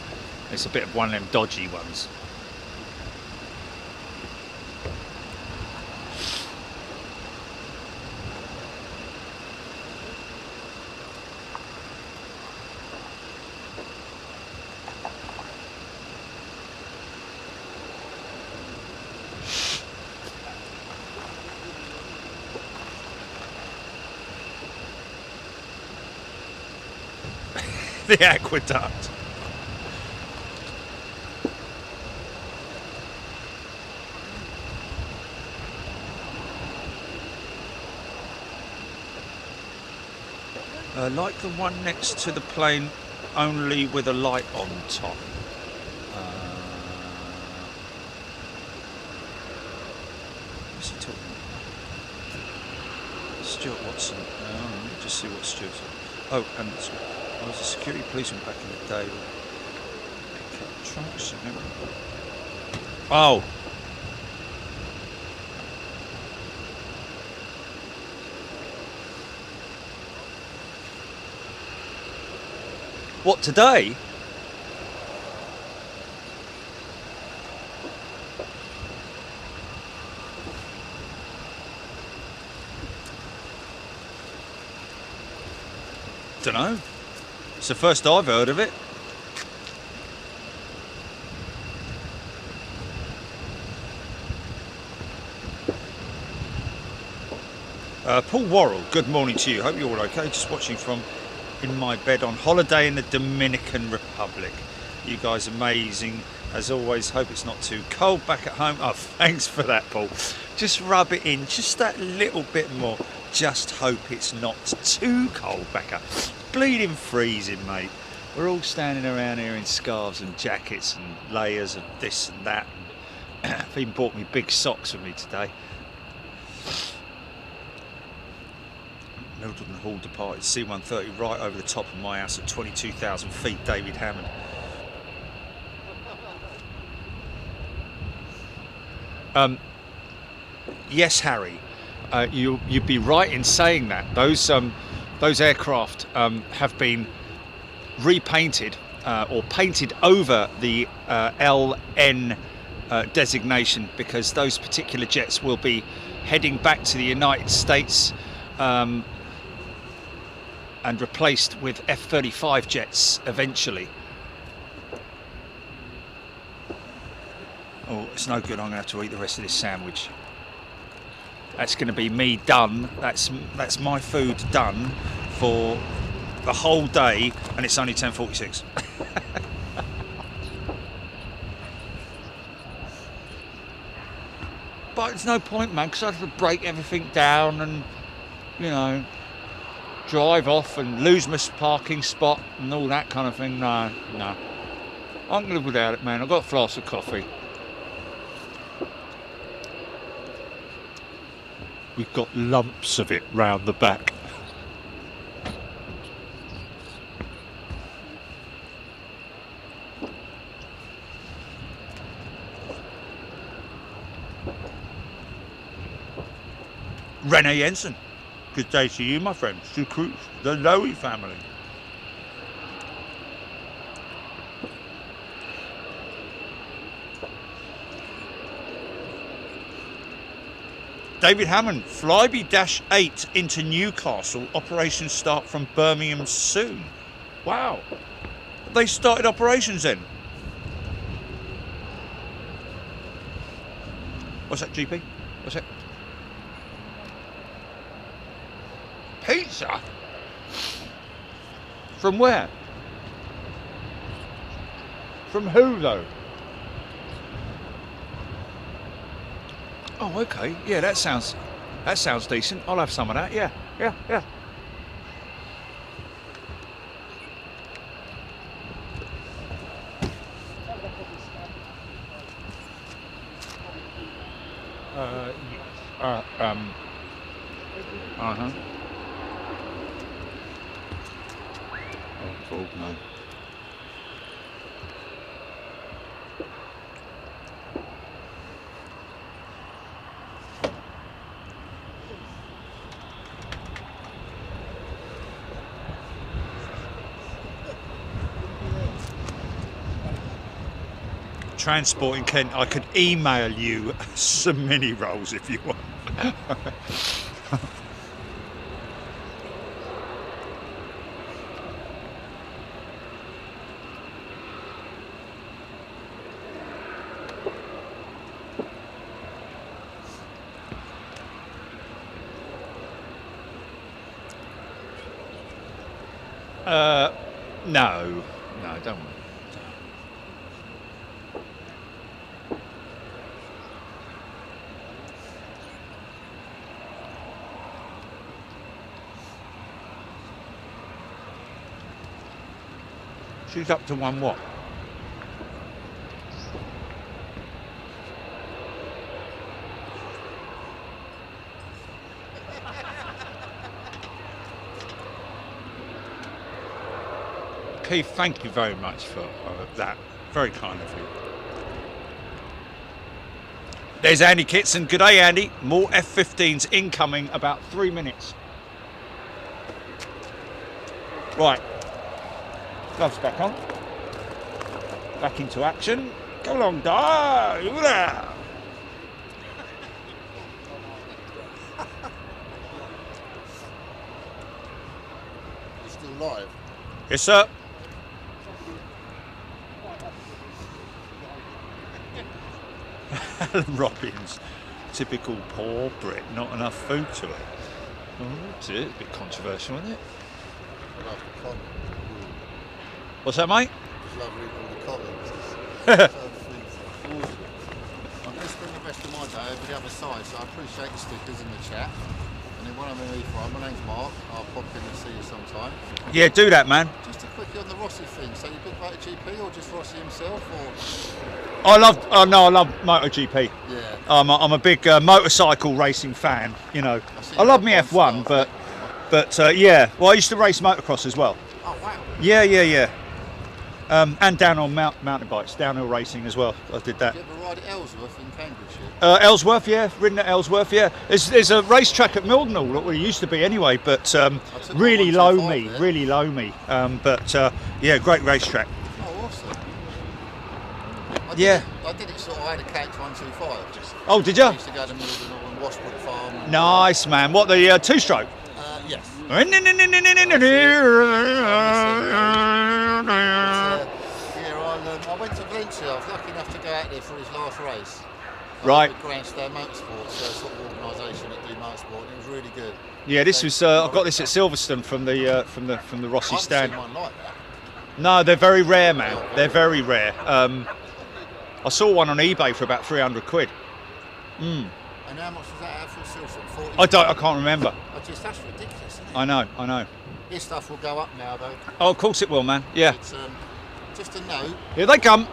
[SPEAKER 6] It's a bit of one of them dodgy ones. The aqueduct. Like the one next to the plane, only with a light on top. What's he talking about? Stuart Watson. Let me just see what Stuart said. Oh, and I was a security policeman back in the day. Trucks. Oh.
[SPEAKER 2] What, today? Dunno. It's the first I've heard of it. Paul Worrell, good morning to you. Hope you're all okay. Just watching from in my bed on holiday in the Dominican Republic. You guys amazing as always. Hope it's not too cold back at home. Oh, thanks for that, Paul. Just rub it in just that little bit more. Just hope it's not too cold back up. Bleeding freezing, mate. We're all standing around here in scarves and jackets and layers of this and that. I've even bought me big socks with me today. Middleton Hall departed C-130 right over the top of my house at 22,000 feet, David Hammond. Yes, Harry, you'd be right in saying that. Those aircraft have been repainted or painted over the LN designation, because those particular jets will be heading back to the United States and replaced with F-35 jets eventually. Oh, it's no good. I'm going to have to eat the rest of this sandwich. That's going to be me done. That's my food done for the whole day, and it's only 10:46. But it's no point, man, because I have to break everything down and, you know, drive off and lose my parking spot and all that kind of thing. No. I can live without it, man. I've got a flask of coffee. We've got lumps of it round the back. Rene Jensen. Good day to you, my friend. Stu Cruz, the Lowy family. David Hammond, Flybe -8 into Newcastle. Operations start from Birmingham soon. Wow. They started operations then. What's that, GP? What's that? Pizza? From where? From who, though? Oh, okay. Yeah, that sounds decent. I'll have some of that. Yeah. Oh, no. Transport in Kent, I could email you some mini rolls if you want. No, don't worry. She's up to one what? Keith, thank you very much for that. Very kind of you. There's Andy Kitson. Good day, Andy. More F-15s incoming, about 3 minutes. Right.
[SPEAKER 6] Gloves back on. Back into action. Go along, Di. Look at that.
[SPEAKER 3] You're still live.
[SPEAKER 6] Yes, sir. Alan Robbins, typical poor Brit, not enough food to it. Oh, it's a bit controversial, isn't it?
[SPEAKER 3] I love the comments.
[SPEAKER 6] What's that, mate?
[SPEAKER 3] Just love reading all the comments. It's so things. I'm going to spend the rest of my day over the other side, so I appreciate the stickers in the chat. And then when I'm in E4, my name's Mark, I'll pop in and see you sometime.
[SPEAKER 6] Yeah, do that, man.
[SPEAKER 3] Just a quickie on the Rossi thing, so you big MotoGP or just Rossi himself, or?
[SPEAKER 6] I love MotoGP.
[SPEAKER 3] Yeah.
[SPEAKER 6] I'm a big motorcycle racing fan. You know, I love me F1, but yeah. Well, I used to race motocross as well.
[SPEAKER 3] Oh wow.
[SPEAKER 6] Yeah. And downhill mountain bikes, downhill racing as well. I did that.
[SPEAKER 3] Did you ever ride at Ellsworth in Cambridgeshire?
[SPEAKER 6] Ellsworth, yeah, ridden at Ellsworth, yeah. There's a racetrack at Mildenhall, well, it used to be anyway, but really low me. But yeah, great racetrack.
[SPEAKER 3] Oh, awesome. I did it sort of, I had a Catch 125.
[SPEAKER 6] Oh, did
[SPEAKER 3] I
[SPEAKER 6] you?
[SPEAKER 3] used to go to Mildenhall and Washbrook Farm.
[SPEAKER 6] Nice, man. What, the two-stroke?
[SPEAKER 3] Yes.
[SPEAKER 6] Yeah,
[SPEAKER 3] I went to Valencia. I was lucky enough to go out there for his last race.
[SPEAKER 6] Right.
[SPEAKER 3] With Grandstand Motorsports, sort of organisation that do motorsport, and it was really good.
[SPEAKER 6] Yeah, this was. I got this at Silverstone from the Rossi
[SPEAKER 3] I've
[SPEAKER 6] stand.
[SPEAKER 3] seen one like that.
[SPEAKER 6] No, they're very rare, man. They're very rare. I saw one on eBay for about 300 quid.
[SPEAKER 3] And how much was that out for Silverstone?
[SPEAKER 6] I can't remember.
[SPEAKER 3] That's ridiculous, isn't it?
[SPEAKER 6] I know.
[SPEAKER 3] This stuff will go up now, though.
[SPEAKER 6] Oh, of course it will, man. Yeah.
[SPEAKER 3] It's just a note.
[SPEAKER 6] Here they come.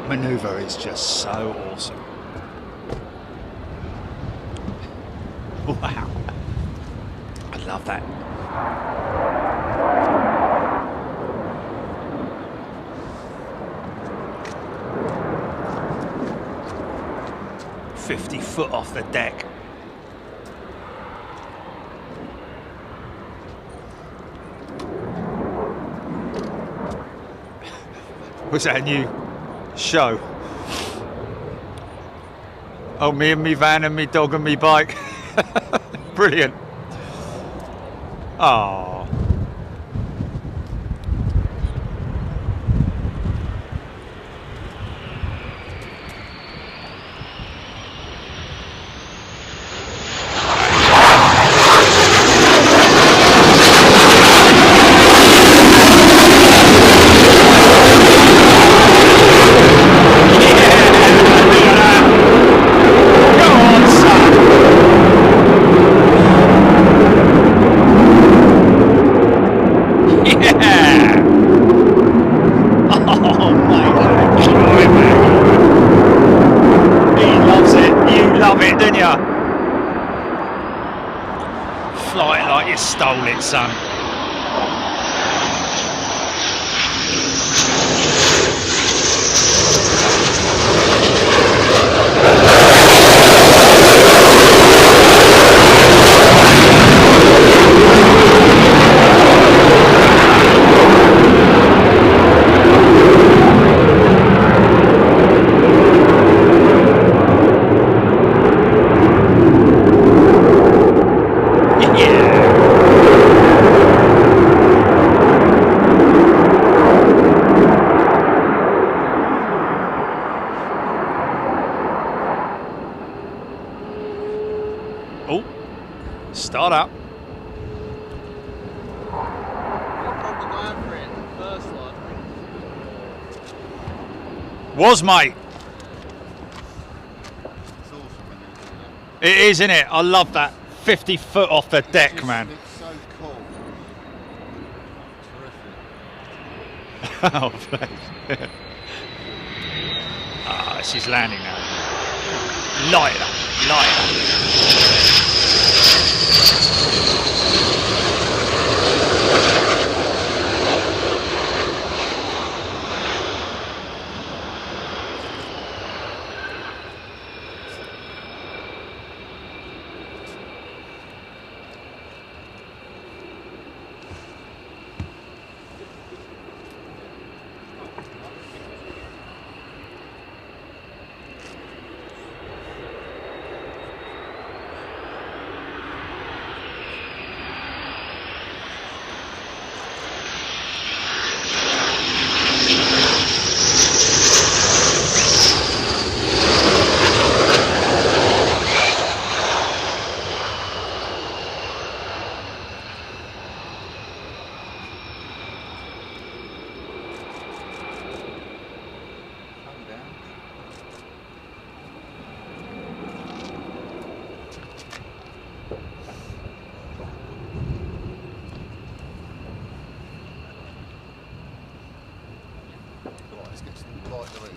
[SPEAKER 6] Manoeuvre is just so awesome. Wow. I love that. "50 foot off the deck." Was that a new show? Oh, me and me van and me dog and me bike. Brilliant. Oh. You stole it, son. Oh, start up.
[SPEAKER 1] I'm probably going for it. First one.
[SPEAKER 6] Was, mate.
[SPEAKER 3] It's awesome when they do that.
[SPEAKER 6] It is, isn't it? I love that. 50 foot off the deck,
[SPEAKER 3] Just
[SPEAKER 6] man.
[SPEAKER 3] looks so cool. Terrific.
[SPEAKER 6] Oh, bless. Ah, she's landing now. Light it up, light it up.
[SPEAKER 3] Calm down. Right, let's get some light to eat.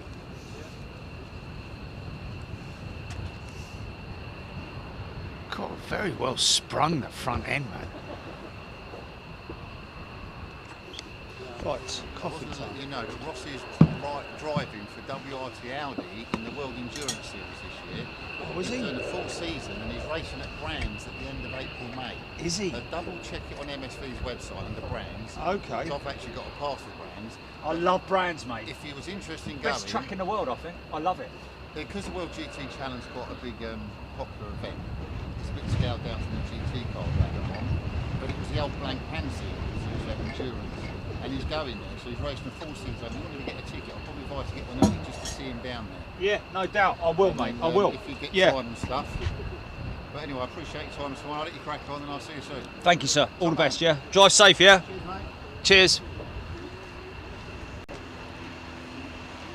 [SPEAKER 6] God, very well sprung the front end, man.
[SPEAKER 2] Right,
[SPEAKER 3] I
[SPEAKER 2] coffee
[SPEAKER 3] wasn't
[SPEAKER 2] time.
[SPEAKER 3] letting you know that Ross is driving for WRT Audi in the World Endurance Series this year.
[SPEAKER 2] Oh, is
[SPEAKER 3] He's
[SPEAKER 2] he?
[SPEAKER 3] doing a full season and he's racing at Brands at the end of April, May.
[SPEAKER 2] Is he?
[SPEAKER 3] Double check it on MSV's website under Brands.
[SPEAKER 2] Okay.
[SPEAKER 3] 'Cause I've actually got a pass with Brands.
[SPEAKER 2] I love Brands, mate.
[SPEAKER 3] If you was interested in going,
[SPEAKER 2] Best track in the world, I think. I love it.
[SPEAKER 3] because the World GT Challenge is quite a big popular event, it's a bit scaled down from the GT car that I'm on, but it was the old Blank Pan series, it was endurance, and he's going there, so he's racing a full season. If you wanted to get a ticket, I'll probably advise to get one early just to see him down there.
[SPEAKER 2] Yeah, no doubt. I will, mate. I will.
[SPEAKER 3] If you get
[SPEAKER 2] Yeah.
[SPEAKER 3] time and stuff. But anyway, I appreciate your time, so I'll let you crack on and I'll see you soon.
[SPEAKER 2] Thank you, sir. All the best, yeah? Drive safe, yeah?
[SPEAKER 3] Cheers, mate.
[SPEAKER 2] Cheers.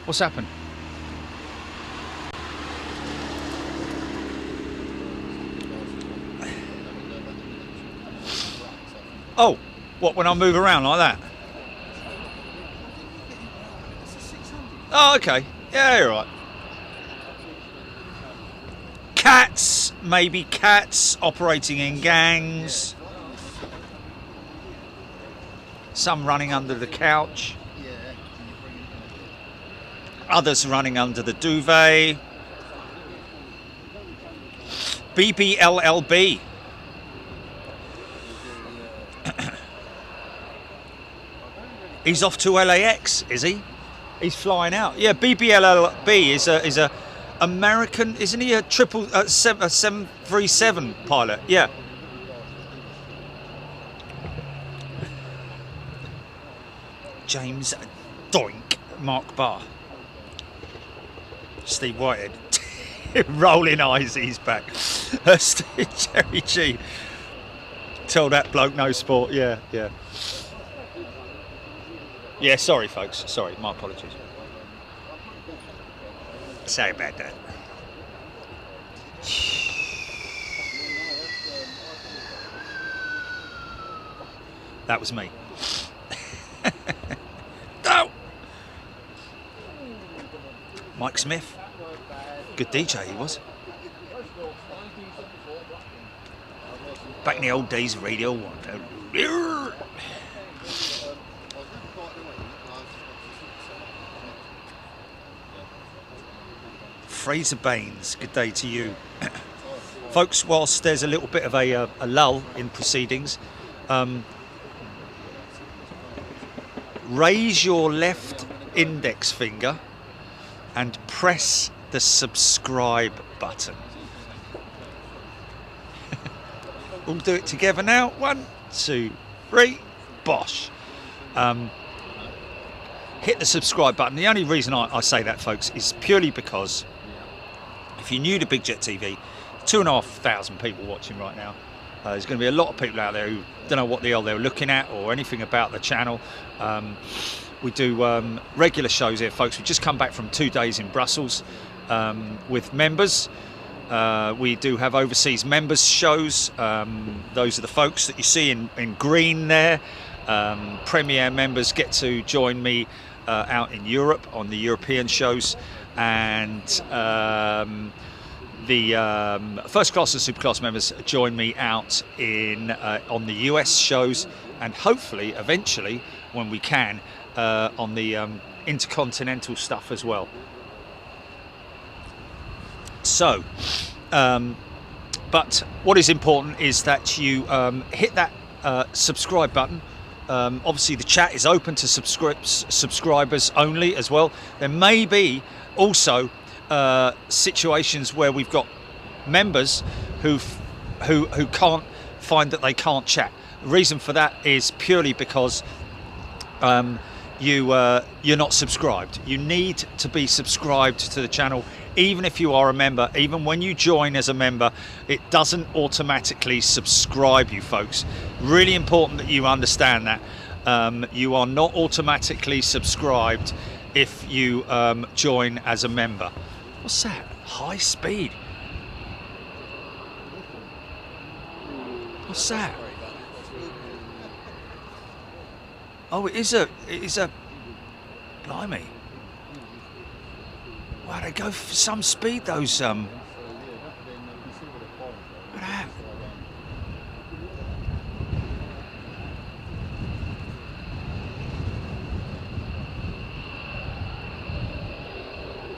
[SPEAKER 2] What's happened? Oh, what, when I move around like that? Oh, okay. Yeah, you're right. Cats, maybe cats operating in gangs. Some running under the couch.
[SPEAKER 3] Yeah, and you bring it in.
[SPEAKER 2] Others running under the duvet. BBLLB. He's off to LAX, is he? He's flying out. Yeah, BBLLB is a American, isn't he? A 737 pilot. Yeah. James Doink, Mark Barr. Steve Whitehead. Rolling eyes, he's back. Jerry G. Tell that bloke no sport. Yeah, yeah. Yeah, sorry, folks. Sorry, my apologies. Sorry about that. That was me. No! Mike Smith. Good DJ he was.
[SPEAKER 6] Back in the old days, Radio 1. Fraser Baines, good day to you. Folks, whilst there's a little bit of a lull in proceedings, raise your left index finger and press the subscribe button. We'll do it together now. 1, 2, 3, bosh. Hit the subscribe button. The only reason I say that, folks, is purely because if you're new to Big Jet TV, 2,500 people watching right now. There's going to be a lot of people out there who don't know what the hell they're looking at or anything about the channel. We do regular shows here, folks. We just come back from 2 days in Brussels with members. We do have overseas members shows. Those are the folks that you see in green there. Premier members get to join me out in Europe on the European shows, and the first class and super class members join me out in on the US shows, and hopefully eventually when we can on the intercontinental stuff as well. So but what is important is that you hit that subscribe button. Obviously the chat is open to subscribers only as well. There may be also situations where we've got members who can't find that they can't chat. The reason for that is purely because you're not subscribed. You need to be subscribed to the channel, even if you are a member. Even when you join as a member, it doesn't automatically subscribe you, folks. Really important that you understand that. You are not automatically subscribed if you join as a member. What's that? High speed. What's that? Oh, it is a blimey. Wow, they go for some speed, those look at that.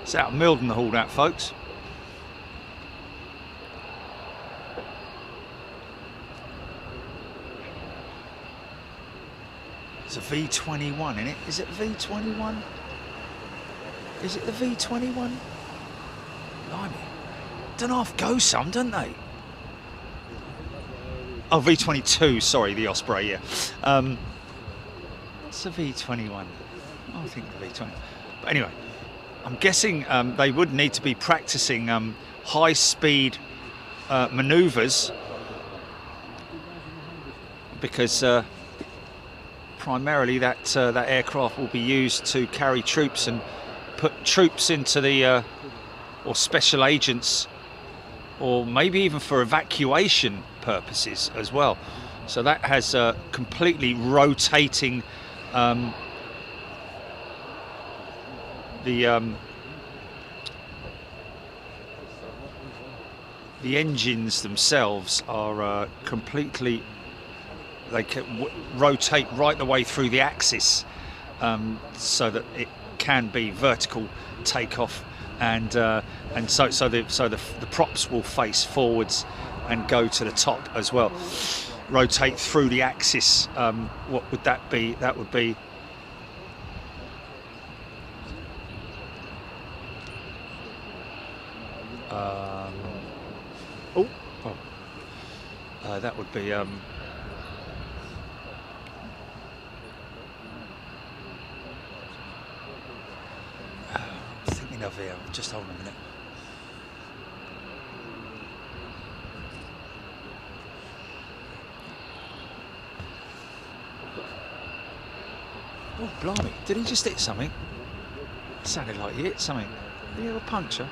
[SPEAKER 6] It's out of Mildenhall, that, folks. It's a V21 in it. Is it V21? Is it the V21? Blimey. Dunnoff go some, don't they? Oh, V22, sorry, the Osprey, yeah. What's the V21? Oh, I think the V20. But anyway, I'm guessing they would need to be practicing high-speed manoeuvres because primarily that aircraft will be used to carry troops and put troops into the or special agents, or maybe even for evacuation purposes as well. So that has a completely rotating the engines themselves are completely, they can rotate right the way through the axis, so that it can be vertical takeoff, and so the props will face forwards and go to the top as well, rotate through the axis. What would that be? That would be that would be I'm thinking of here. Just hold on a minute. Oh, blimey. Did he just hit something? It sounded like he hit something. Did he have a puncture?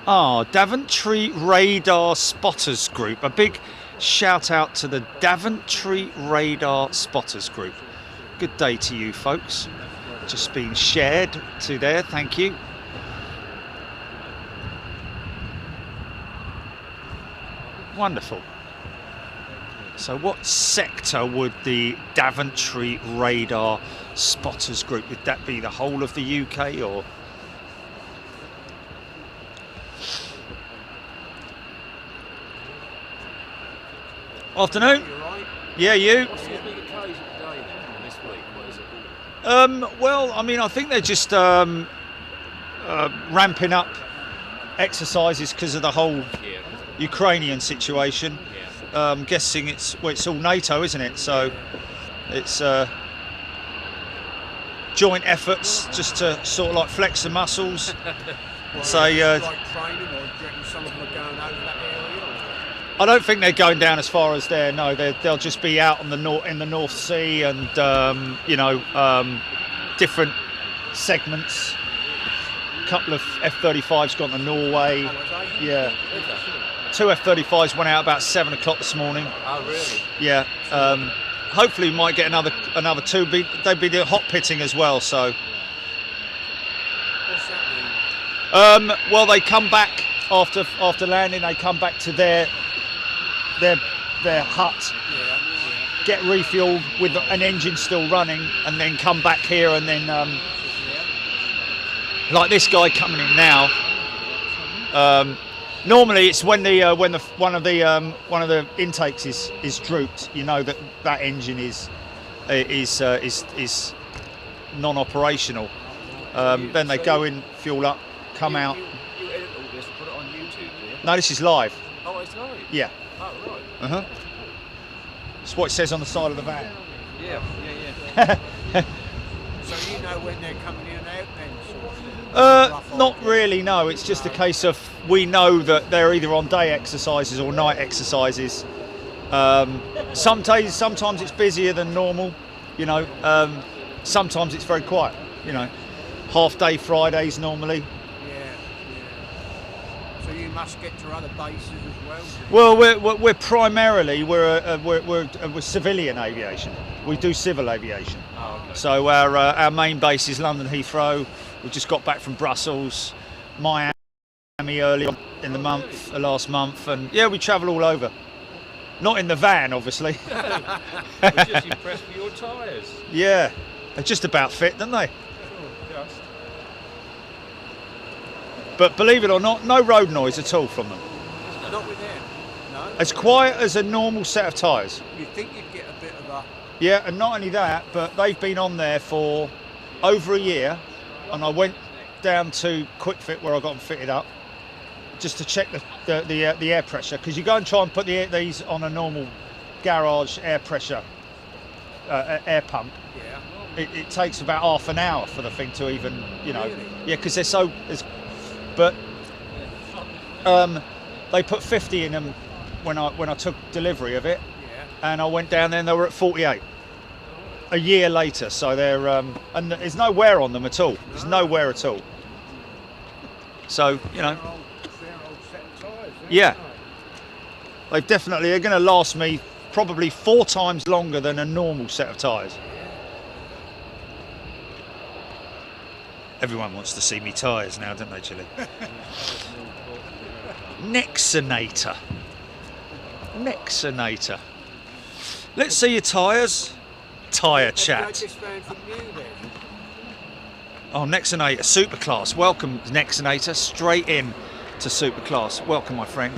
[SPEAKER 6] Oh, Daventry Radar Spotters Group. A big shout out to the Daventry Radar Spotters Group. Good day to you, folks.
[SPEAKER 2] just been shared to there. Thank you. Wonderful. So what sector would the Daventry Radar Spotters Group, would that be the whole of the UK or? Afternoon.
[SPEAKER 7] You're right.
[SPEAKER 2] Yeah, you?
[SPEAKER 7] What's the big occasion today then, this week? What is it all?
[SPEAKER 2] Well, I mean, I think they're just ramping up exercises because of the whole
[SPEAKER 7] Yeah.
[SPEAKER 2] Ukrainian situation.
[SPEAKER 7] Yeah.
[SPEAKER 2] I'm guessing it's all NATO, isn't it? So it's joint efforts just to sort of like flex the muscles. Say,
[SPEAKER 7] Like training, or do you reckon some of them are going over that area?
[SPEAKER 2] I don't think they're going down as far as there. No, they'll just be out on in the North Sea and different segments. A couple of F-35s gone to Norway. Yeah. Two F-35s went out about 7 o'clock this morning.
[SPEAKER 7] Oh, really?
[SPEAKER 2] Yeah. Hopefully we might get another two. They'd be doing hot pitting as well. So.
[SPEAKER 7] What's that mean?
[SPEAKER 2] Well, they come back after landing. They come back to their hut, get refueled with an engine still running, and then come back here. And then, like this guy coming in now. Normally, it's when one of the intakes is drooped. You know that engine is non-operational. Then they go in, fuel up, come out.
[SPEAKER 7] You edit all this and put it on YouTube, do you?
[SPEAKER 2] No, this is live.
[SPEAKER 7] Oh, it's live?
[SPEAKER 2] Yeah.
[SPEAKER 7] Oh, right.
[SPEAKER 2] That's what it says on the side of the van.
[SPEAKER 7] Yeah.
[SPEAKER 8] So you know when they're coming in and out then, sort of thing?
[SPEAKER 2] Not really, no. It's just a case of we know that they're either on day exercises or night exercises. Sometimes it's busier than normal, you know. Sometimes it's very quiet, you know. Half day Fridays normally.
[SPEAKER 8] Yeah. So you must get to other bases as well?
[SPEAKER 2] Well, we're primarily we're civilian aviation. We do civil aviation.
[SPEAKER 7] Oh, okay.
[SPEAKER 2] So our main base is London Heathrow. We've just got back from Brussels, Miami early on in the month, last month, and yeah, we travel all over. Not in the van, obviously.
[SPEAKER 6] We're just impressed with your tyres.
[SPEAKER 2] Yeah, they're just about fit, don't they?
[SPEAKER 6] Just.
[SPEAKER 2] But believe it or not, no road noise at all from them.
[SPEAKER 8] Not with them, no?
[SPEAKER 2] As quiet as a normal set of tyres.
[SPEAKER 8] You'd think you'd get a bit of a...
[SPEAKER 2] Yeah, and not only that, but they've been on there for over a year, and I went down to Quick Fit where I got them fitted up just to check the air pressure, because you go and try and put these on a normal garage air pressure air pump.
[SPEAKER 8] Yeah.
[SPEAKER 2] It takes about half an hour for the thing to even, you know,
[SPEAKER 8] Really?
[SPEAKER 2] yeah, because they're so. But they put 50 in them when I took delivery of it,
[SPEAKER 8] Yeah.
[SPEAKER 2] and I went down there and they were at 48. A year later, so they're and there's no wear on them at all. There's no wear at all. So you know,
[SPEAKER 8] Fair old set of tyres, eh?
[SPEAKER 2] yeah, they definitely are going to last me probably 4 times longer than a normal set of tyres. Everyone wants to see me tyres now, don't they, Chili? Nexonator. Nexonator. Let's see your tyres. Tyre
[SPEAKER 8] Have you
[SPEAKER 2] chat.
[SPEAKER 8] had this van from you then?
[SPEAKER 2] Oh, Nexonator, Superclass. Welcome, Nexonator, straight in to Superclass. Welcome, my friend.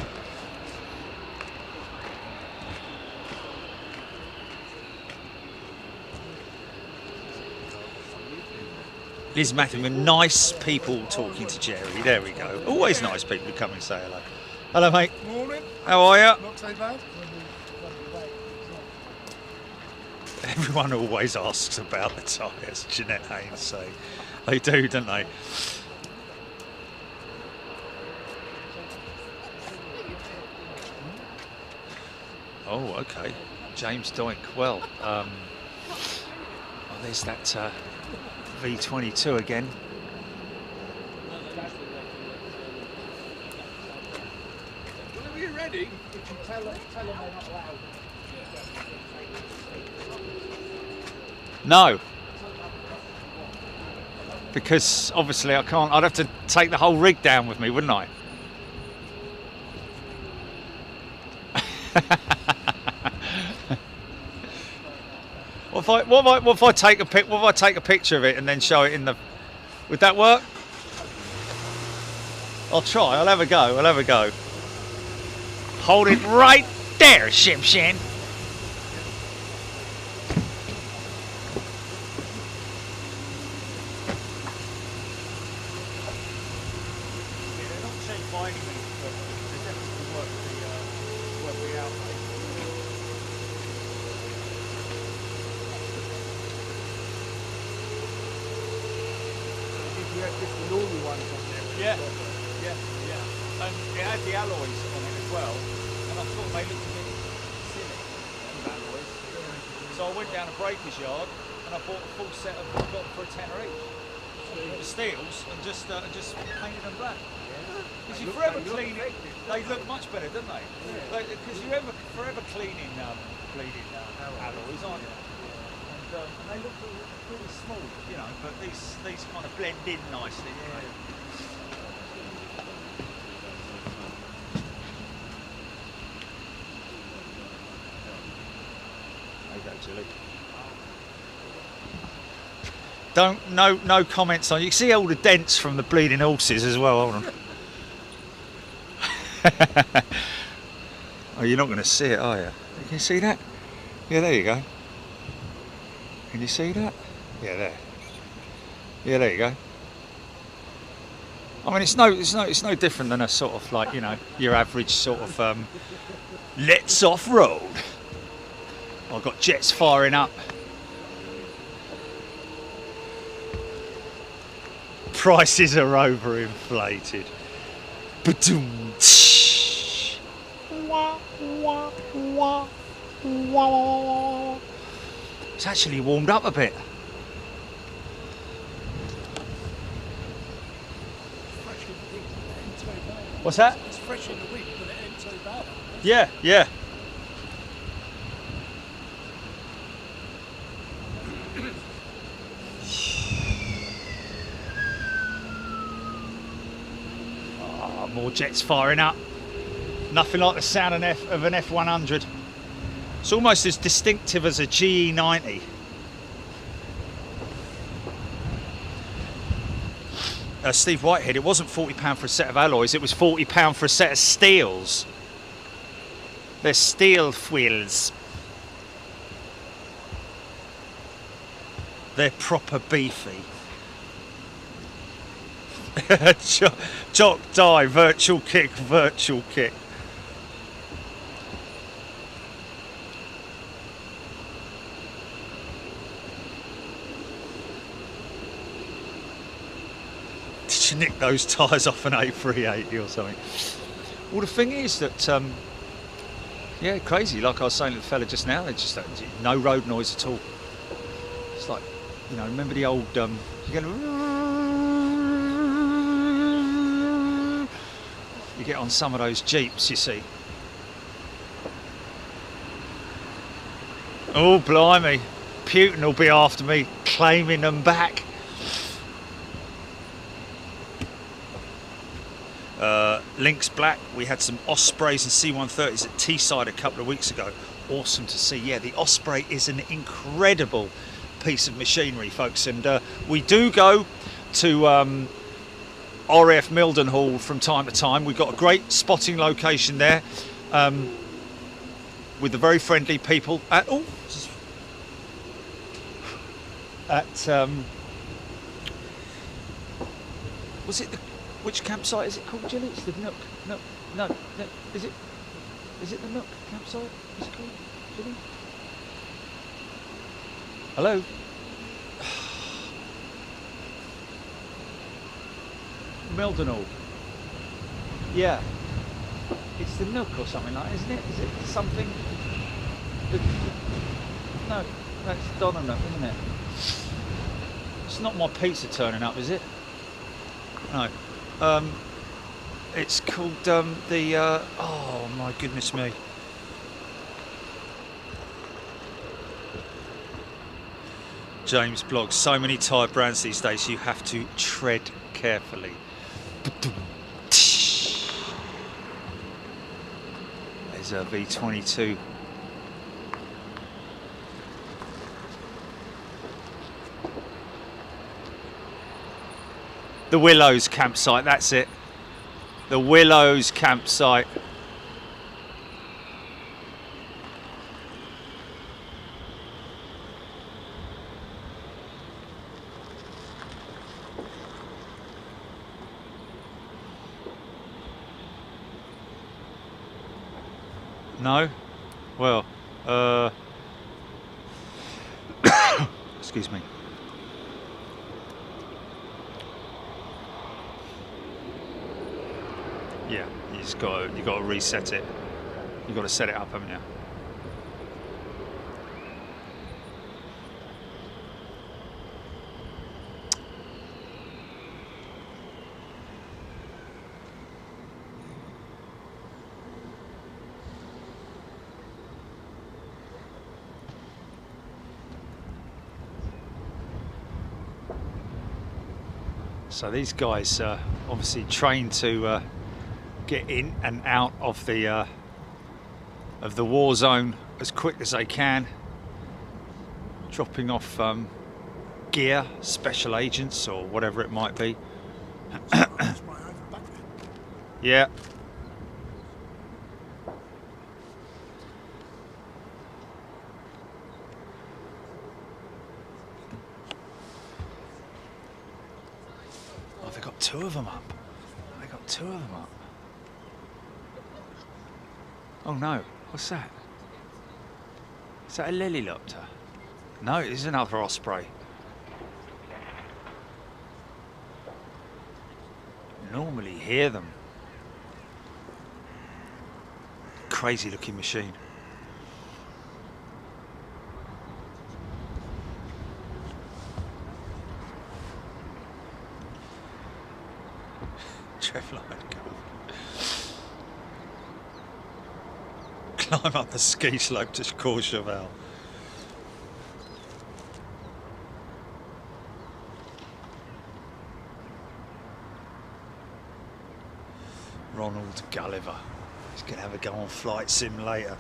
[SPEAKER 2] Liz Matthew, nice people talking to Jerry. There we go. Always nice people who come and say hello. Hello, mate.
[SPEAKER 3] Morning.
[SPEAKER 2] How are you?
[SPEAKER 3] Not too bad.
[SPEAKER 2] Everyone always asks about the tyres, Jeanette Haynes say. They do, don't they? Oh, okay. James Doink. Well, there's that V22 again.
[SPEAKER 7] Whenever you're ready.
[SPEAKER 2] No.
[SPEAKER 6] because obviously I can't. I'd have to take the whole rig down with me, wouldn't I? What if I take a picture of it and then show it in the? Would that work? I'll try. I'll have a go. Hold it right there, Shimshin. And it had the alloys on it as well, and I thought they looked a bit silly, the alloys. So I went down a breaker's yard and I bought a full set of got them for a tenner each. The steels and just painted them black. Because you forever clean it, they look much better, don't they? Because you're forever cleaning bleeding alloys, aren't you? And they look really small, you know, but these kind of blend in nicely. Yeah. No comments on. You can see all the dents from the bleeding horses as well. Hold on. Oh, you're not going to see it, are you? Can you see that? Yeah, there you go. Can you see that? Yeah, there. Yeah, there you go. I mean, it's no different than a sort of like, you know, your average sort of let's off road. I've got jets firing up. Prices are overinflated. Ba-doom. It's actually warmed up a bit. What's that?
[SPEAKER 8] It's fresh in the wind, but it ain't too bad.
[SPEAKER 6] Yeah, yeah. More jets firing up. Nothing like the sound of an F100. It's almost as distinctive as a GE90. Steve Whitehead, it wasn't £40 for a set of alloys, it was £40 for a set of steels. They're steel wheels. They're proper beefy. Jock die, virtual kick. Did you nick those tyres off an A380 or something? Well, the thing is that, yeah, crazy. Like I was saying to the fella just now, they just no road noise at all. It's like, you know, remember the old, you're going you get on some of those Jeeps, you see. Oh, blimey. Putin will be after me, claiming them back. Lynx Black, we had some Ospreys and C-130s at Teesside a couple of weeks ago. Awesome to see. Yeah, the Osprey is an incredible piece of machinery, folks. And we do go to RAF Mildenhall from time to time. We've got a great spotting location there with the very friendly people at was it the which campsite is it called, Jilly? It's the Nook. No. Is it the Nook campsite? Is it called, Jilly? Hello? Mildenhall. Yeah. It's the Nook or something like that, isn't it? Is it something? No, that's Donna Nook, isn't it? It's not my pizza turning up, is it? No. It's called oh my goodness me. James blogs, so many tyre brands these days, you have to tread carefully. There's a V22. The Willows campsite, that's it. The Willows campsite. No? Well, excuse me. Yeah, you got to reset it. You got to set it up, haven't you? So these guys obviously trained to get in and out of the war zone as quick as they can, dropping off gear, special agents or whatever it might be. Yeah. Oh, they got two of them up. They got two of them up. Oh no, what's that? Is that a Lilylopter? No, it is another Osprey. Normally hear them. Crazy looking machine. Trevline. Climb up the ski slope to Courchevel. Ronald Gulliver. He's going to have a go on Flight Simulator.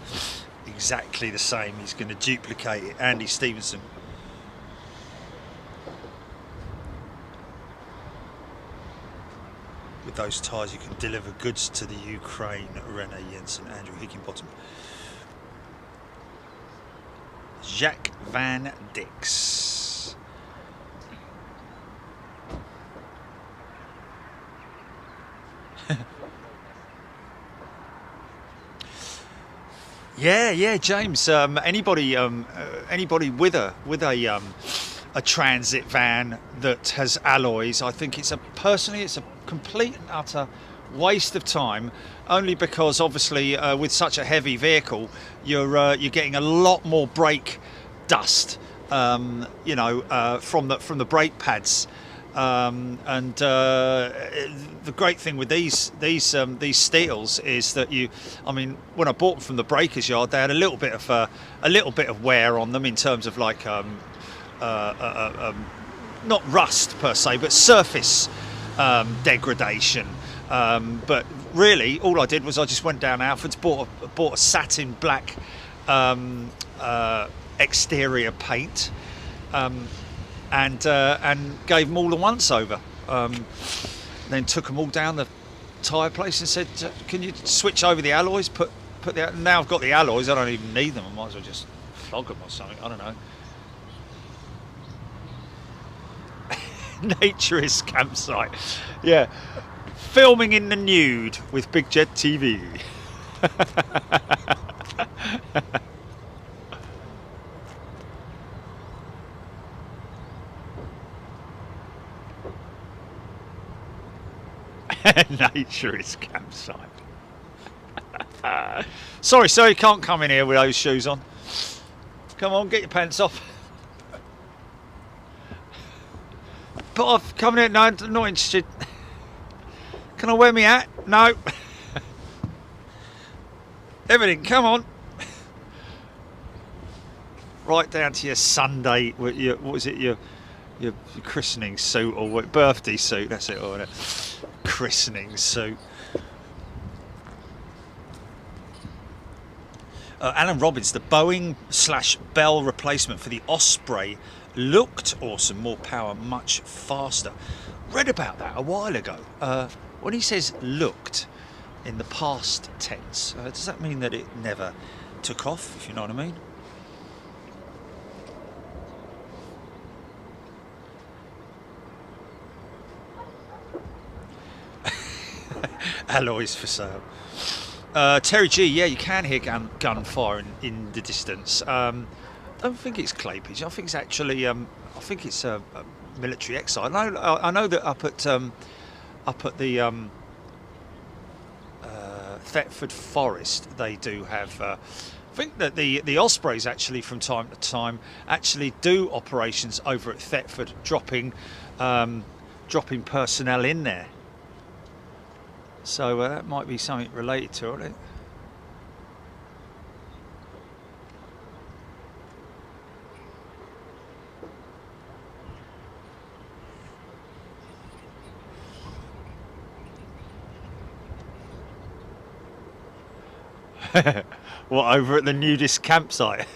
[SPEAKER 6] Exactly the same. He's going to duplicate it. Andy Stevenson. With those tyres you can deliver goods to the Ukraine. Rene Jensen, Andrew Higginbottom. Jacques Van Dix. Yeah, James. Anybody with a transit van that has alloys, I think it's a complete and utter waste of time. Only because obviously with such a heavy vehicle, you're getting a lot more brake dust, from the brake pads. The great thing with these steels is that when I bought them from the breakers yard, they had a little bit of wear on them in terms of like not rust per se, but surface degradation. But really, all I did was I just went down Alfred's, bought a satin black exterior paint. And gave them all a once over. Then took them all down the tyre place and said, "Can you switch over the alloys? Put the now I've got the alloys. I don't even need them. I might as well just flog them or something. I don't know." Naturist campsite. Yeah, filming in the nude with Big Jet TV. Naturist campsite. Sorry, sir, you can't come in here with those shoes on. Come on, get your pants off. But I've come in. No, I'm not interested. Can I wear my hat? No. Everything, come on.
[SPEAKER 2] right down to your Sunday, what was it, your christening suit or what, birthday suit? That's it, or christening suit. Alan Robbins, the Boeing/Bell replacement for the Osprey looked awesome, more power, much faster. Read about that a while ago. When he says looked in the past tense, does that mean that it never took off, if you know what I mean? Alloys for sale. Terry G, yeah, you can hear gunfire in the distance. I don't think it's clapage. I think it's actually, I think it's a military exercise. I know that up at the Thetford Forest, they do have. I think that the Ospreys actually, from time to time, actually do operations over at Thetford, dropping personnel in there. So that might be something related to it. What, over at the nudist campsite?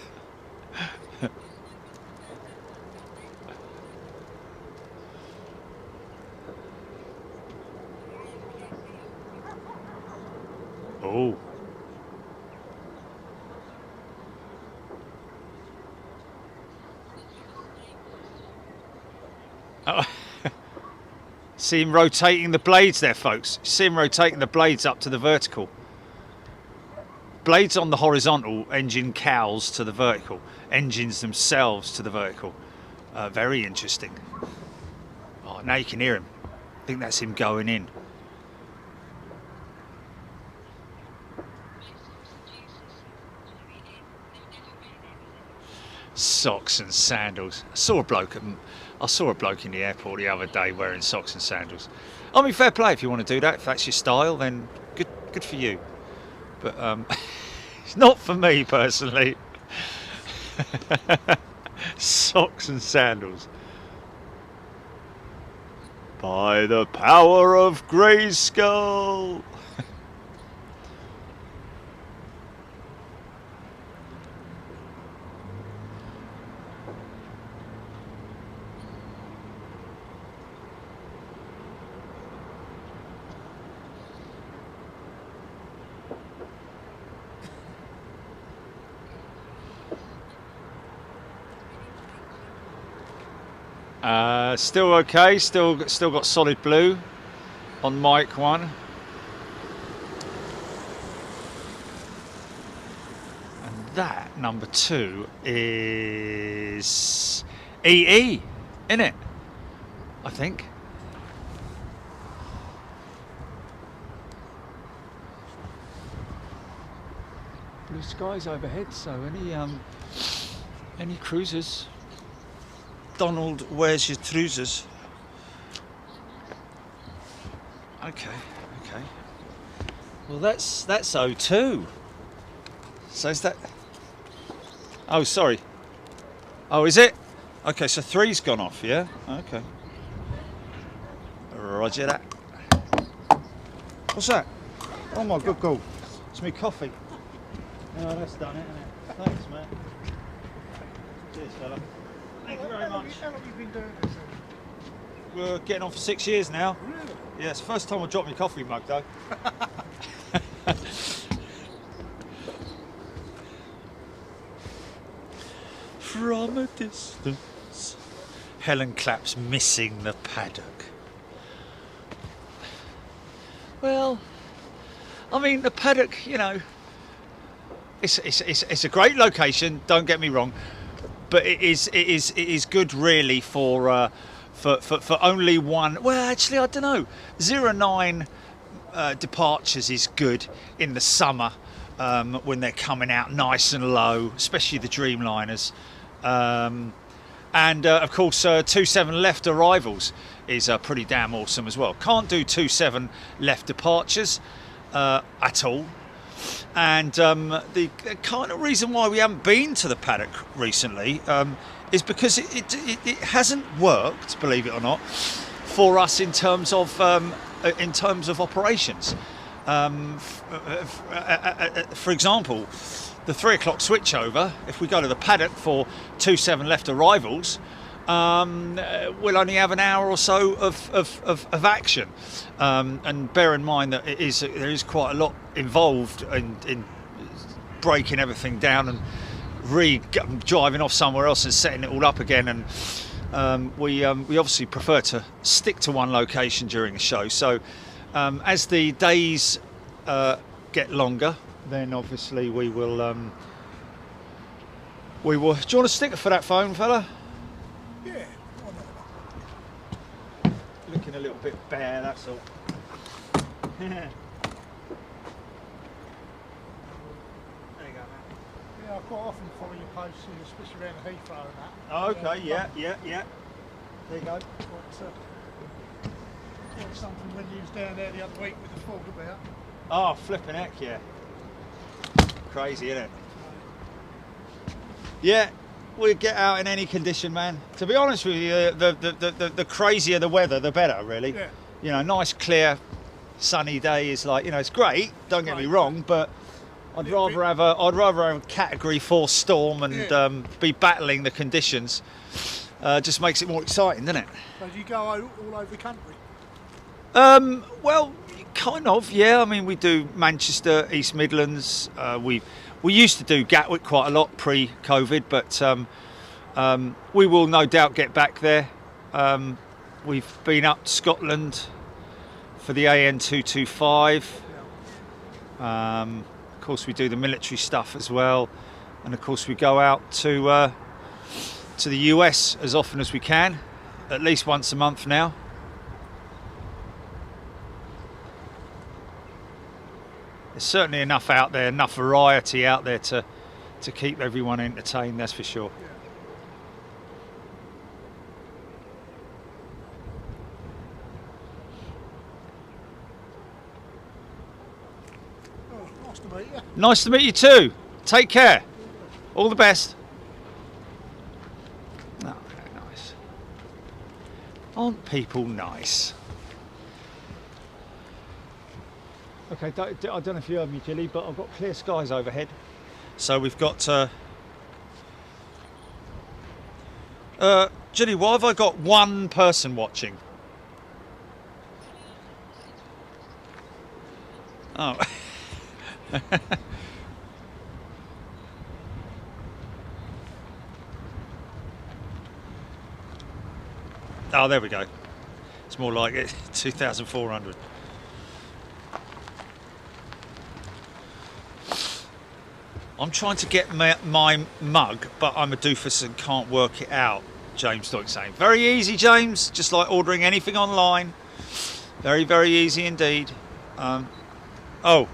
[SPEAKER 2] Oh. Oh. See him rotating the blades there, folks. See him rotating the blades up to the vertical. Blades on the horizontal, engine cowls to the vertical. Engines themselves to the vertical. Very interesting. Oh, now you can hear him. I think that's him going in. Socks and sandals. I saw a bloke in the airport the other day wearing socks and sandals. I mean, fair play if you want to do that. If that's your style, then good for you. But it's not for me personally. Socks and sandals. By the power of Grayskull. Still okay, still got solid blue on mic 1. And that number 2 is EE, isn't it? I think. Blue skies overhead, so any cruisers? Donald, where's your trousers? Okay. Well, that's O2. So is that? Oh, sorry. Oh, is it? Okay, so 3's gone off, yeah? Okay. Roger that. What's that? Oh my good God. It's me coffee. Oh, that's done it, isn't it? Thanks, mate. Cheers, fella. Thank you very much. How long have you been doing this? We're getting on for 6 years now. Really? Yeah, it's the first time I dropped my coffee mug though. From a distance. Helen Clapp's missing the paddock. Well, I mean the paddock, you know, it's a great location, don't get me wrong. But it is good really for only one. Well, actually, I don't know. 09 departures is good in the summer when they're coming out nice and low, especially the Dreamliners. And of course, 27 left arrivals is pretty damn awesome as well. Can't do 27 left departures at all. And the kind of reason why we haven't been to the paddock recently is because it hasn't worked, believe it or not, for us in terms of operations. For example, the 3 o'clock switchover, if we go to the paddock for 2-7 left arrivals, we'll only have an hour or so of action. And bear in mind that there is quite a lot involved in breaking everything down and driving off somewhere else and setting it all up again. And we obviously prefer to stick to one location during the show. So as the days get longer, then obviously we will. Do you want a sticker for that phone, fella?
[SPEAKER 8] Yeah.
[SPEAKER 2] Looking a little bit bare, that's all. There you go, man.
[SPEAKER 9] Yeah, I quite often follow your posts, especially around the Heathrow and that.
[SPEAKER 2] Oh, okay, yeah. There you go.
[SPEAKER 9] Got something when you was down there the other week with the fog about.
[SPEAKER 2] Oh, flipping heck, yeah. Crazy, isn't it? Yeah, we get out in any condition, man. To be honest with you, the crazier the weather, the better, really.
[SPEAKER 9] Yeah.
[SPEAKER 2] You know, nice, clear, sunny day is like, it's great. Don't get me wrong, but I'd rather have a Category 4 storm and be battling the conditions. Just makes it more exciting, doesn't it?
[SPEAKER 9] So do you go all over the country?
[SPEAKER 2] Well, kind of, yeah. I mean, we do Manchester, East Midlands. We used to do Gatwick quite a lot pre-COVID, but we will no doubt get back there. We've been up to Scotland for the AN225. Of course, we do the military stuff as well, and of course, we go out to the US as often as we can, at least once a month now. There's certainly enough out there, enough variety out there to keep everyone entertained, that's for sure.
[SPEAKER 9] Oh, nice to meet you.
[SPEAKER 2] Nice to meet you too. Take care. All the best. Oh, very nice. Aren't people nice? Okay, I don't know if you heard me, Gilly, but I've got clear skies overhead. So we've got... Gilly, why have I got one person watching? Oh. Oh, there we go. It's more like it, 2,400. I'm trying to get my mug, but I'm a doofus and can't work it out, James Doink saying. Very easy, James, just like ordering anything online. Very, very easy indeed. Oh.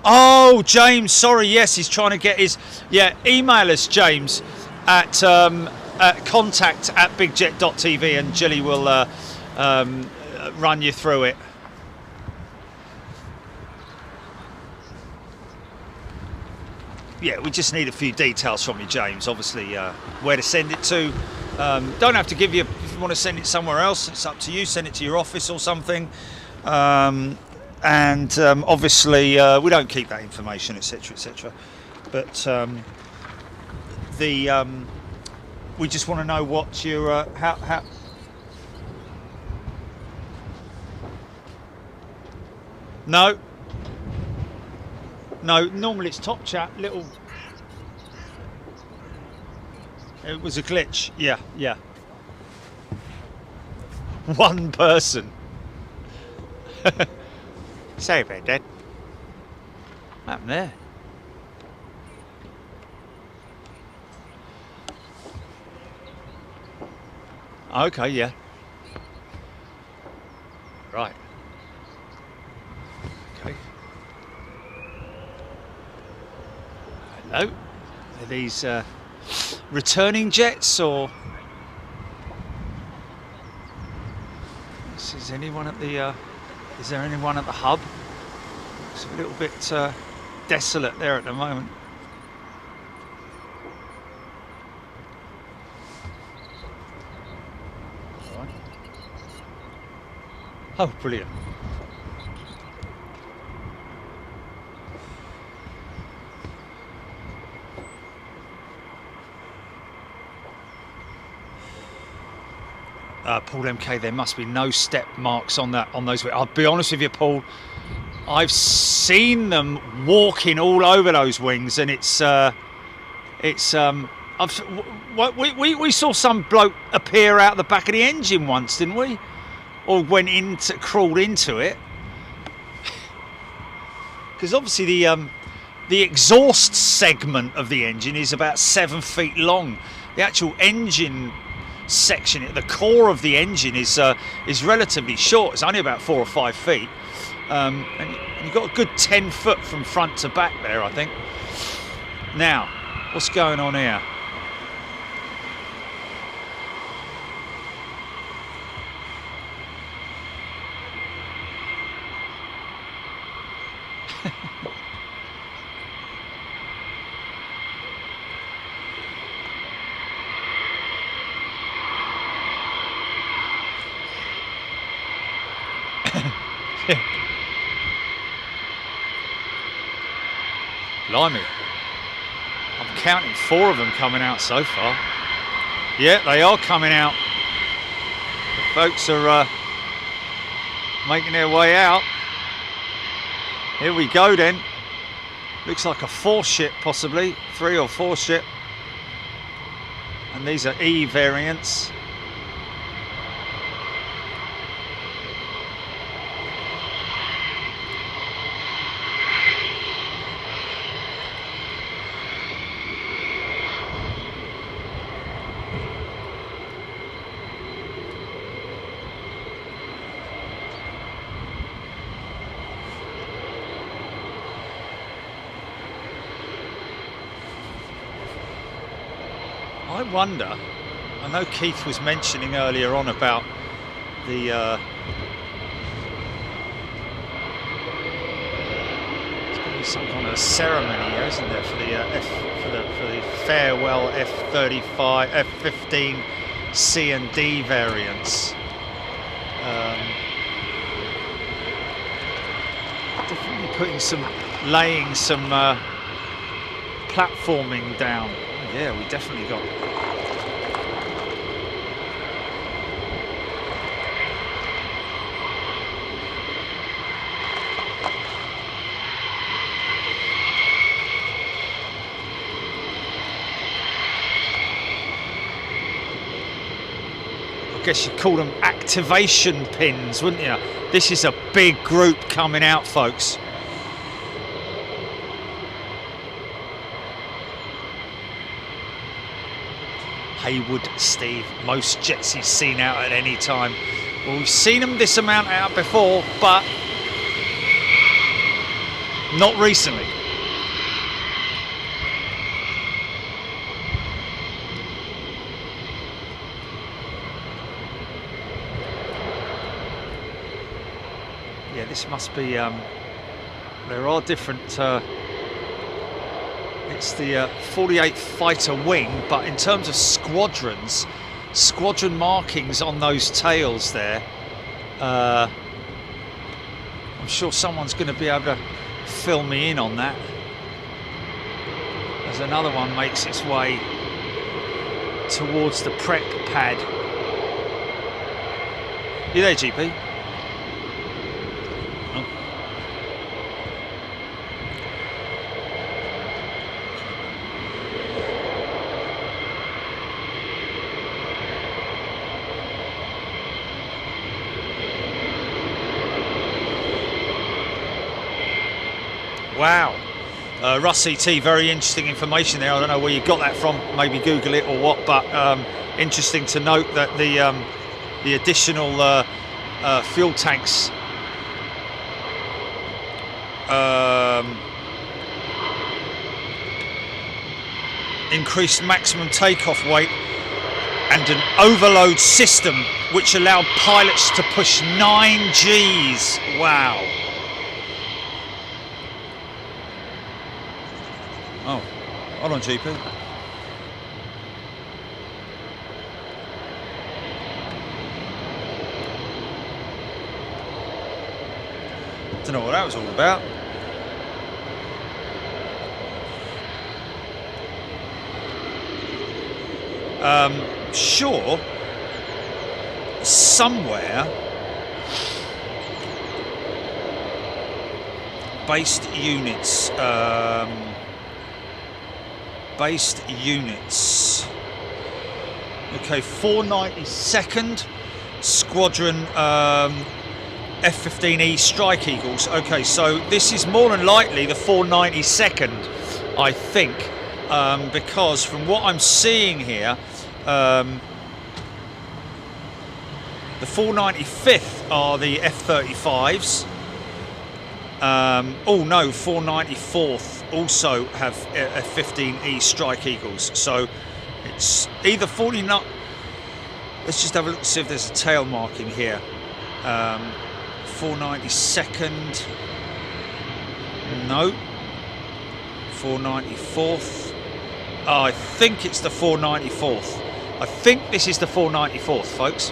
[SPEAKER 2] Oh, James, sorry, yes, he's trying to get his... Yeah, email us, James, at contact@bigjet.tv and Gilly will run you through it. Yeah, we just need a few details from you, James. Obviously, where to send it to. Don't have to give you, if you want to send it somewhere else, it's up to you. Send it to your office or something. Obviously, we don't keep that information, etc., etc. But we just want to know what your how. No. No, normally it's top chat, little... It was a glitch, yeah. One person. Sorry about that. What happened there? Okay, yeah. Right. Okay. Hello. Are these returning jets or? Is anyone at the? Is there anyone at the hub? It's a little bit desolate there at the moment. Oh, brilliant. Paul MK, there must be no step marks on those. I'll be honest with you, Paul. I've seen them walking all over those wings, and we saw some bloke appear out the back of the engine once, didn't we? Or crawled into it. Because obviously the exhaust segment of the engine is about 7 feet long. The actual engine section, the core of the engine is relatively short. It's only about 4 or 5 feet, and you've got a good 10 foot from front to back there, I think. Now, what's going on here? Blimey, I'm counting 4 of them coming out so far. Yeah, they are coming out. The folks are making their way out. Here we go then. Looks like a 4 ship possibly, 3 or 4 ship. And these are E variants. I wonder, I know Keith was mentioning earlier on about the there's going to be some kind of ceremony here, isn't there, for the farewell F-35, F-15 C and D variants. Definitely laying some platforming down. Yeah, we definitely got. I guess you'd call them activation pins, wouldn't you? This is a big group coming out, folks. Haywood Steve, most jets he's seen out at any time. Well, we've seen them this amount out before, but not recently. Yeah, this must be, there are different, it's the 48th Fighter Wing, but in terms of squadrons, squadron markings on those tails there, I'm sure someone's going to be able to fill me in on that. As another one makes its way towards the prep pad. You there, GP? Wow, Russ CT, very interesting information there. I don't know where you got that from, maybe Google it or what, but interesting to note that the additional fuel tanks increased maximum takeoff weight and an overload system which allowed pilots to push 9 Gs. Wow. Oh, hold on, GP. Don't know what that was all about. Sure, somewhere based units. Okay, 492nd Squadron F-15E Strike Eagles. Okay, so this is more than likely the 492nd, I think, because from what I'm seeing here, the 495th are the F-35s. Oh no, 494th also have F-15E Strike Eagles. So it's either 49. Let's just have a look to see if there's a tail marking here. 492nd. No. 494th. Oh, I think it's the 494th. I think this is the 494th, folks.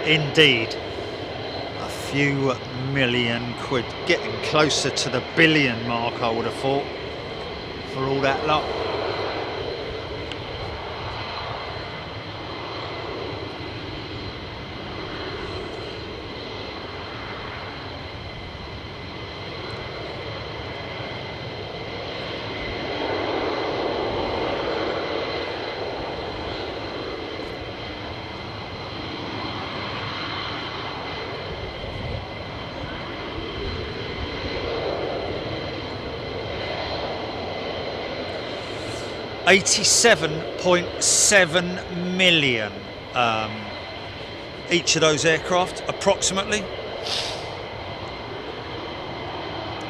[SPEAKER 2] Indeed, a few million quid, getting closer to the billion mark, I would have thought, for all that luck. $87.7 million each of those aircraft, approximately.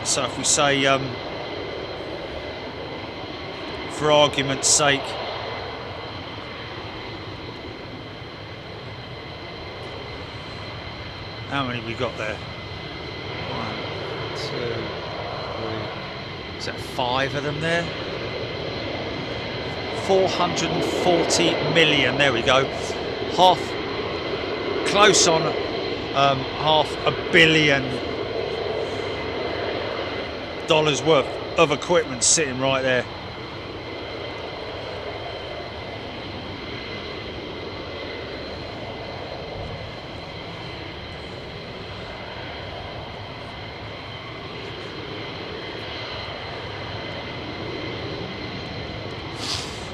[SPEAKER 2] So if we say, for argument's sake, how many we got there? 1, 2, 3. Is that 5 of them there? 440 million. There we go. Close on $500 million worth of equipment sitting right there.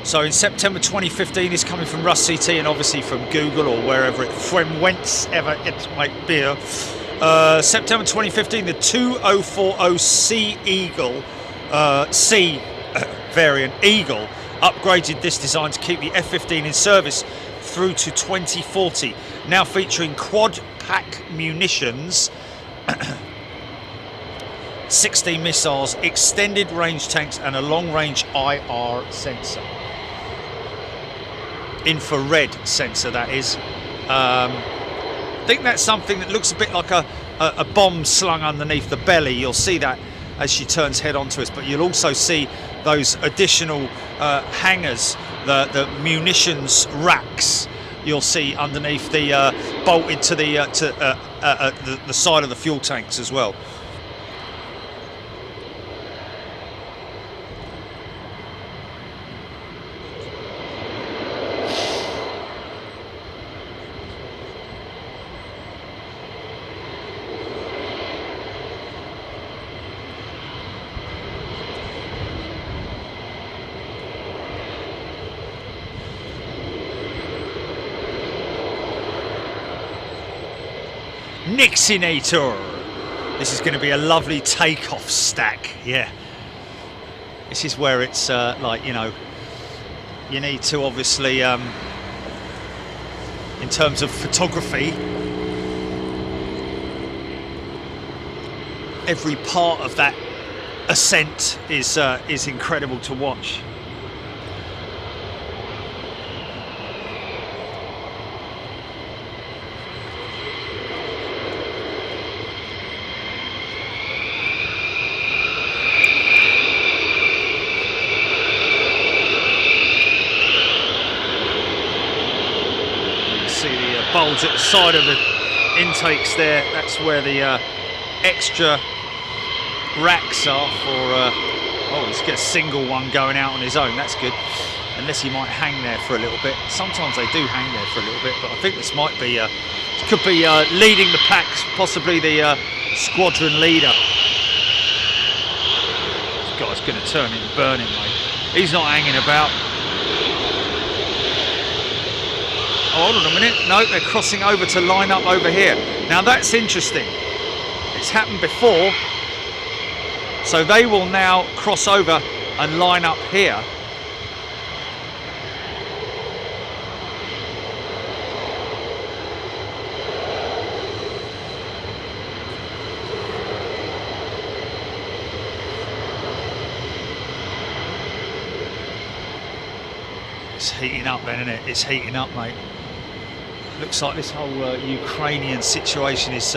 [SPEAKER 2] So in September 2015, is coming from Russ CT and obviously from Google or wherever from whencever it might be. September 2015, the 2040C Eagle, C variant Eagle, upgraded this design to keep the F-15 in service through to 2040. Now featuring quad pack munitions, 16 missiles, extended range tanks, and a long range IR sensor. Infrared sensor, that is. I think that's something that looks a bit like a bomb slung underneath the belly. You'll see that as she turns head onto us, but you'll also see those additional hangers, the munitions racks you'll see underneath the bolted to the side of the fuel tanks as well. Nixinator. This is going to be a lovely takeoff stack. Yeah. This is where it's like, you know, you need to obviously, in terms of photography, every part of that ascent is incredible to watch. See the bulge at the side of the intakes there. That's where the extra racks are for. Oh, let's get a single one going out on his own. That's good. Unless he might hang there for a little bit. Sometimes they do hang there for a little bit, but I think this might be. Could be leading the packs, possibly the squadron leader. This guy's going to turn in burning, mate. He's not hanging about. Oh, hold on a minute. No, they're crossing over to line up over here. Now that's interesting. It's happened before. So they will now cross over and line up here. It's heating up then, isn't it? It's heating up, mate. Looks like this whole Ukrainian situation is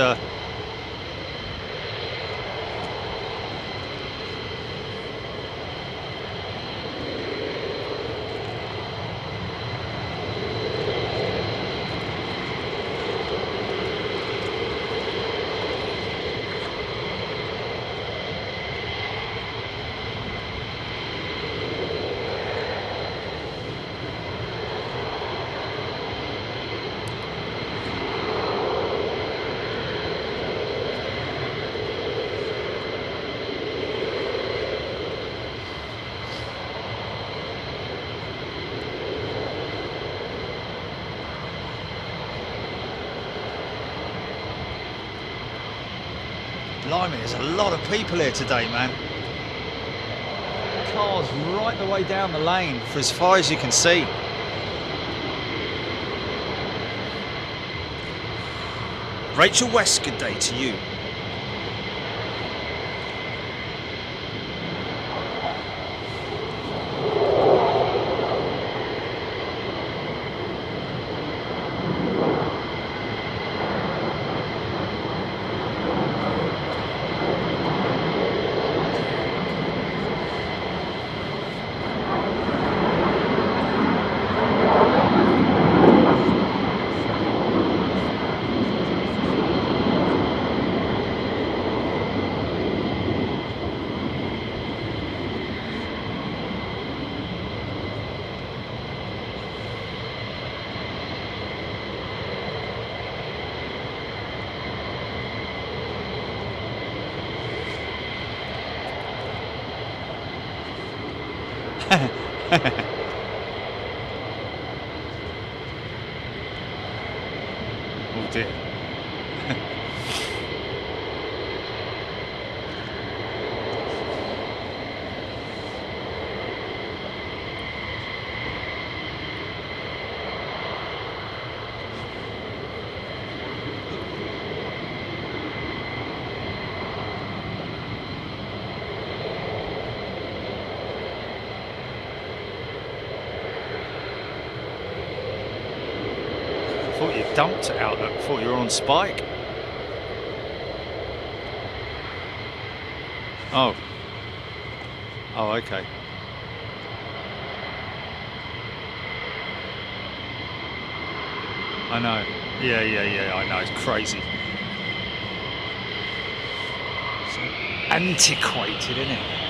[SPEAKER 2] blimey, there's a lot of people here today, man. Cars right the way down the lane for as far as you can see. Rachel West, good day to you. Oh dear. Thought you dumped it out. I thought you were on spike. Oh. Oh, okay. I know. Yeah. I know. It's crazy. So antiquated, isn't it?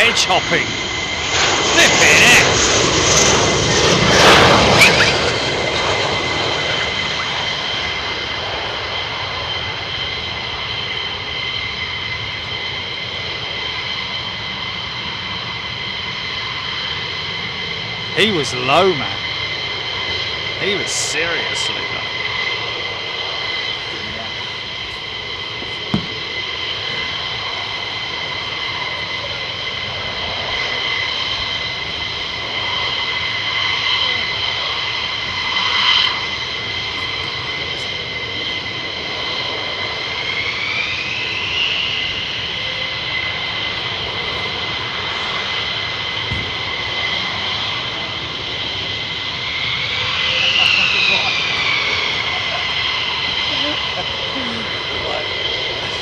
[SPEAKER 6] edge hopping. Flipping it. He was low, man. He was seriously low.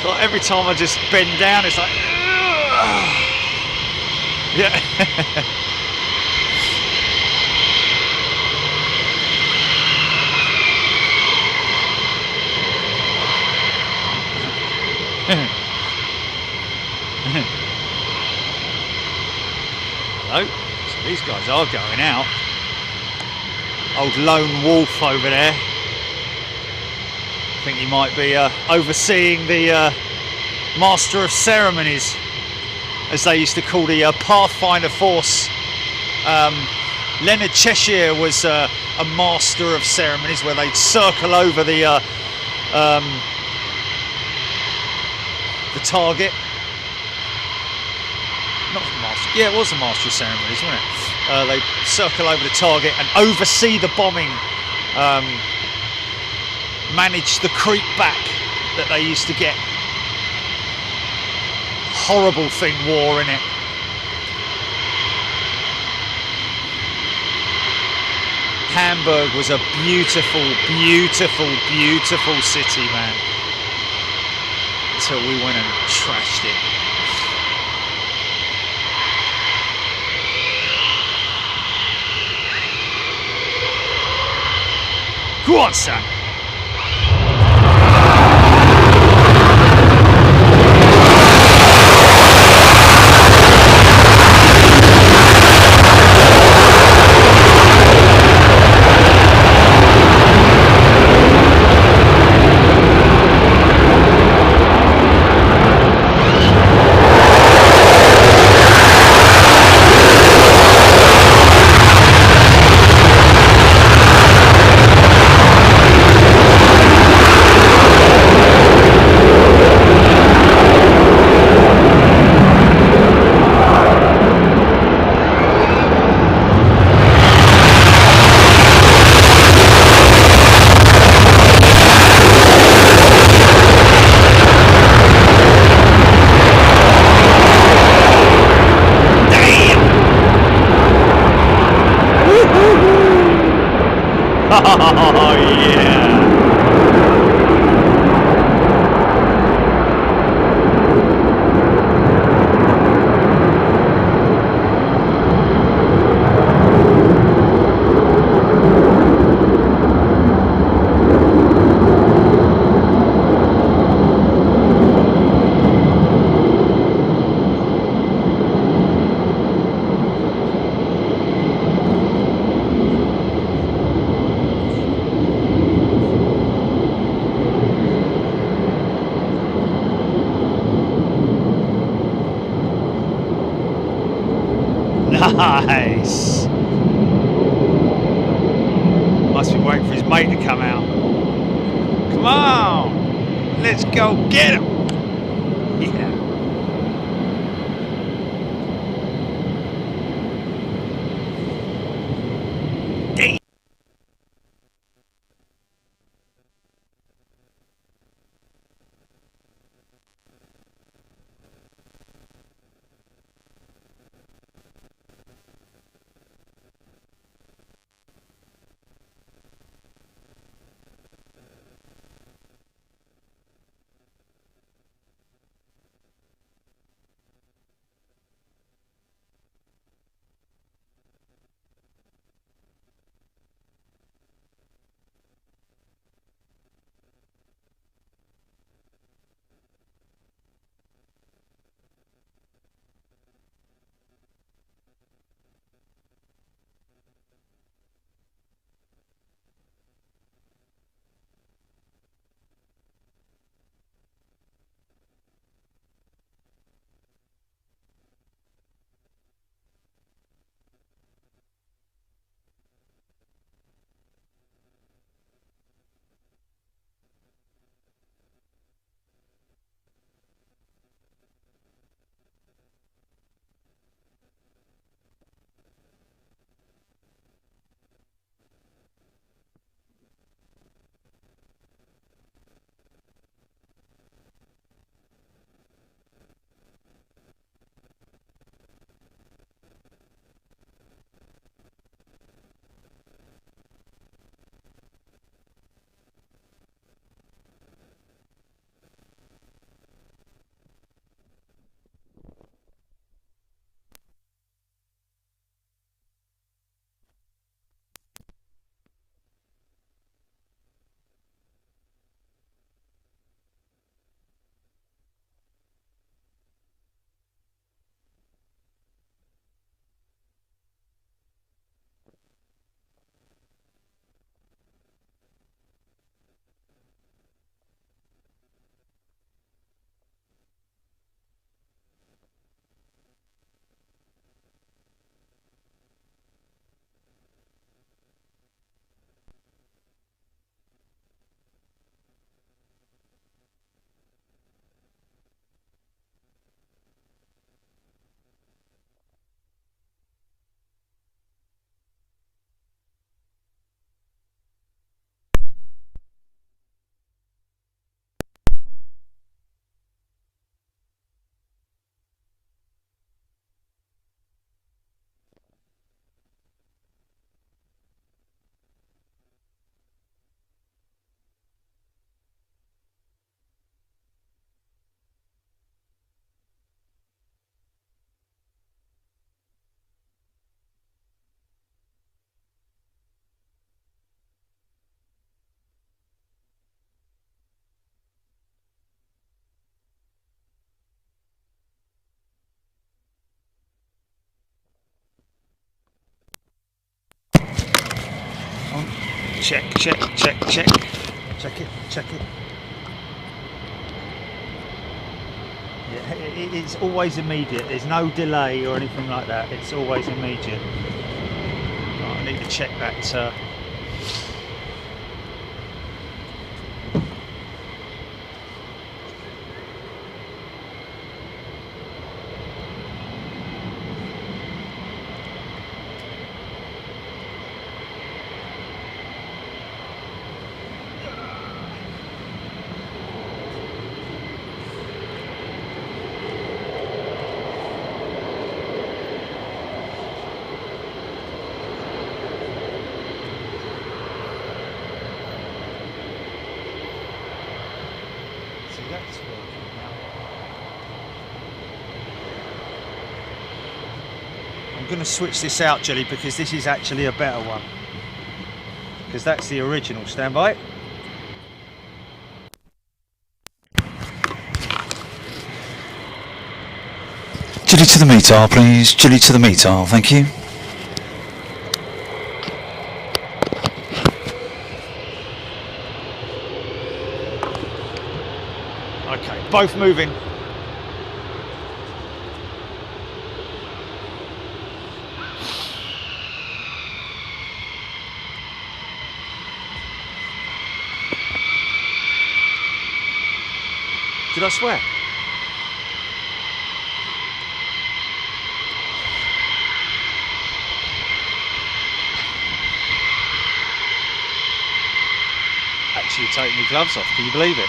[SPEAKER 6] Like every time I just bend down, it's like, yeah. Oh, so these guys are going out. Old lone wolf over there. I think he might be overseeing the Master of Ceremonies, as they used to call the Pathfinder Force. Leonard Cheshire was a Master of Ceremonies, where they'd circle over the target. Not the Master. Yeah, it was the Master of Ceremonies, wasn't it? They'd circle over the target and oversee the bombing. Manage the creep back that they used to get. Horrible thing, war in it. Hamburg was a beautiful, beautiful, beautiful city, man. Until we went and trashed it. Go on, son. Oh yeah. Nice. Must be waiting for his mate to come out. Come on, let's go get him. Yeah. Damn.
[SPEAKER 2] check, check, check, check. Check it, check it. Yeah, it's always immediate. There's no delay or anything like that. It's always immediate. Right, I need to check that. I'm going to switch this out, Jelly, because this is actually a better one. Because that's the original. Stand by.
[SPEAKER 10] Jelly to the METAR, please. Jelly to the METAR, thank you.
[SPEAKER 2] Okay, both moving. Did I swear? Actually taking my gloves off, can you believe it?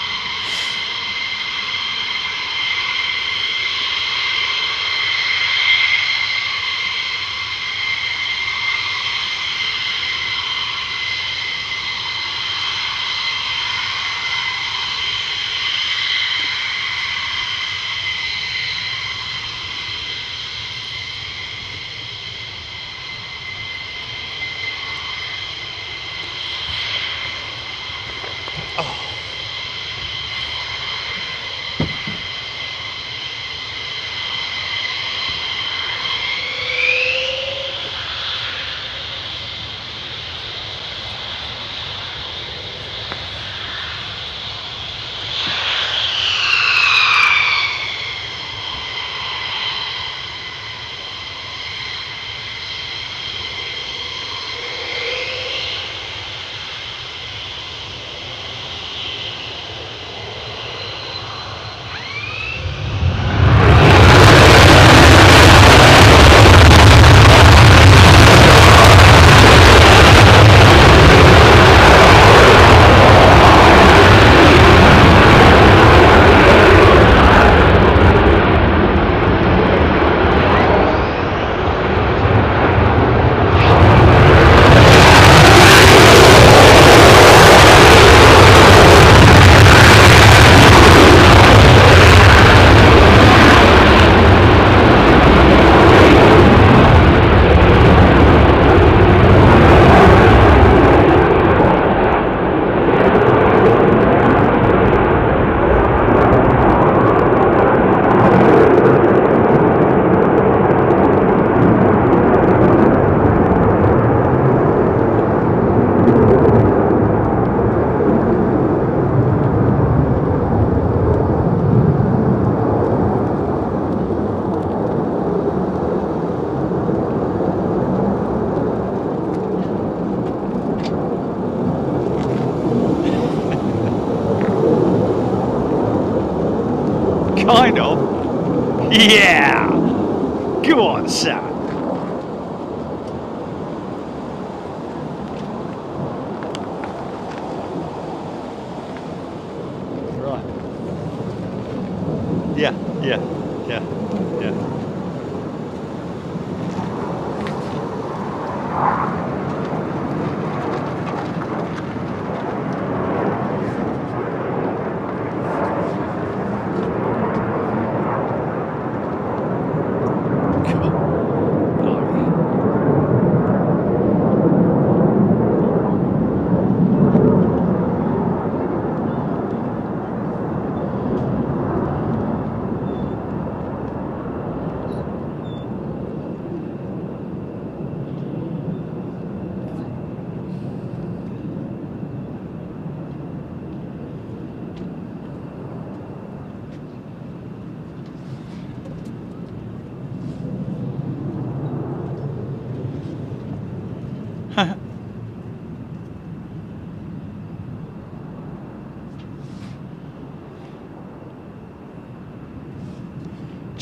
[SPEAKER 2] Kind of. Yeah. Go on, son. Right. Yeah, yeah, yeah, yeah.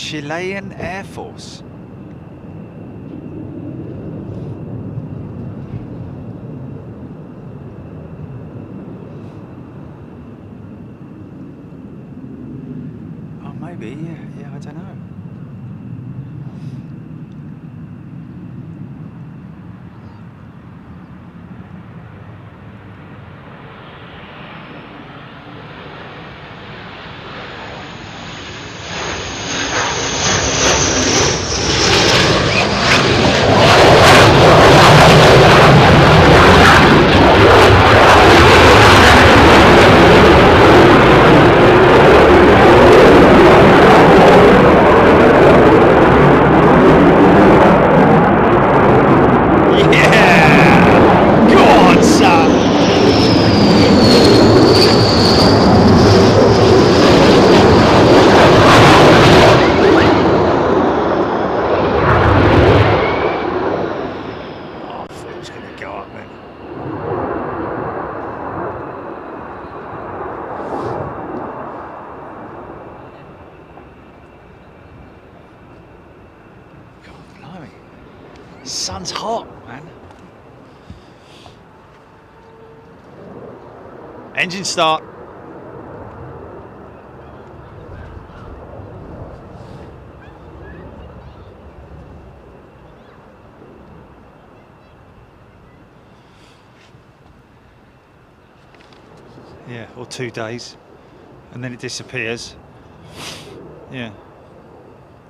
[SPEAKER 2] Chilean Air Force. Oh, maybe, yeah, I don't know. Sun's hot, man. Engine start. Yeah, or 2 days, and then it disappears. Yeah.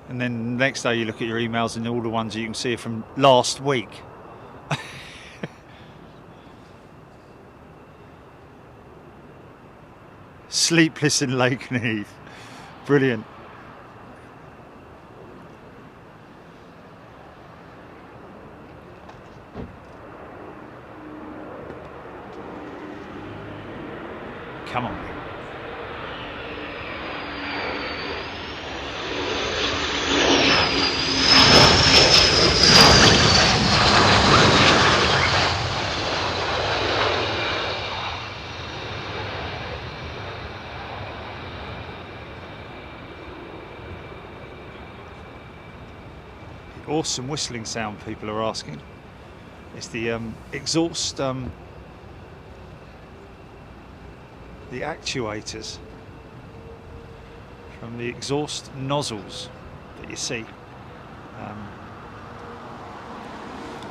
[SPEAKER 2] And then the next day you look at your emails and all the ones you can see are from last week. Sleepless in Lakenheath. Brilliant. Come on. Awesome whistling sound, people are asking. It's the exhaust, the actuators from the exhaust nozzles that you see.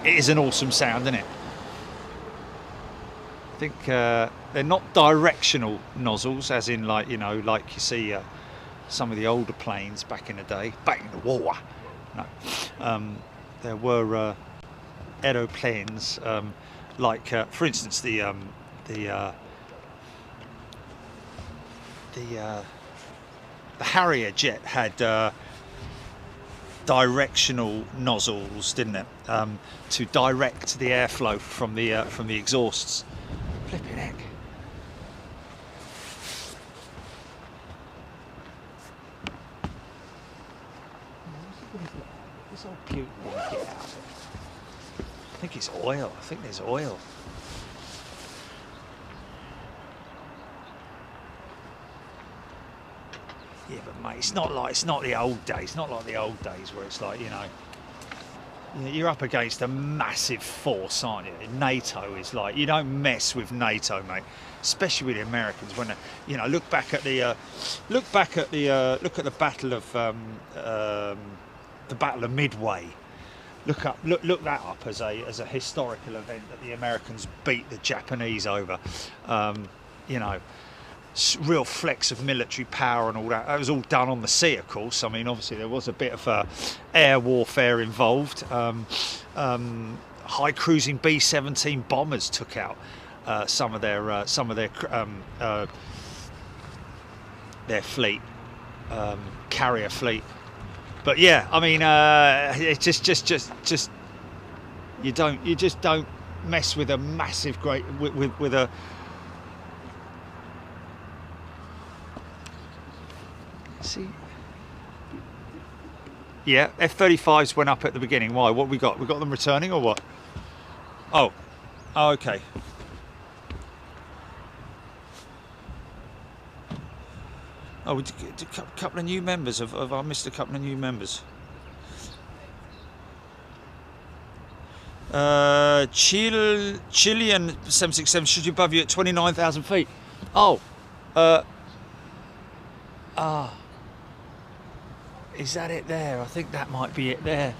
[SPEAKER 2] It is an awesome sound, isn't it? I think they're not directional nozzles, as in like, you know, like you see some of the older planes back in the day, back in the war. No, there were aeroplanes like, for instance, the Harrier jet had directional nozzles, didn't it, to direct the airflow from the exhausts. Flipping heck. This old cute thing, get out of it. I think it's oil. I think there's oil. Yeah, but mate, it's not the old days. It's not like the old days where it's like, you know, you're up against a massive force, aren't you? NATO is like, you don't mess with NATO, mate. Especially with the Americans. When you know, look at the battle of Midway. Look that up as a historical event that the Americans beat the Japanese over. You know, real flex of military power and all that. That was all done on the sea, of course. I mean, obviously there was a bit of air warfare involved. High cruising B-17 bombers took out some of their fleet, carrier fleet. But yeah, I mean, it's just you just don't mess with a massive with a. See. Yeah, F-35s went up at the beginning. Why? What we got? We got them returning or what? Oh, okay. Oh, we did a couple of new members. I missed a couple of new members. Chilean 767 should be above you at 29,000 feet. Oh, is that it there? I think that might be it there.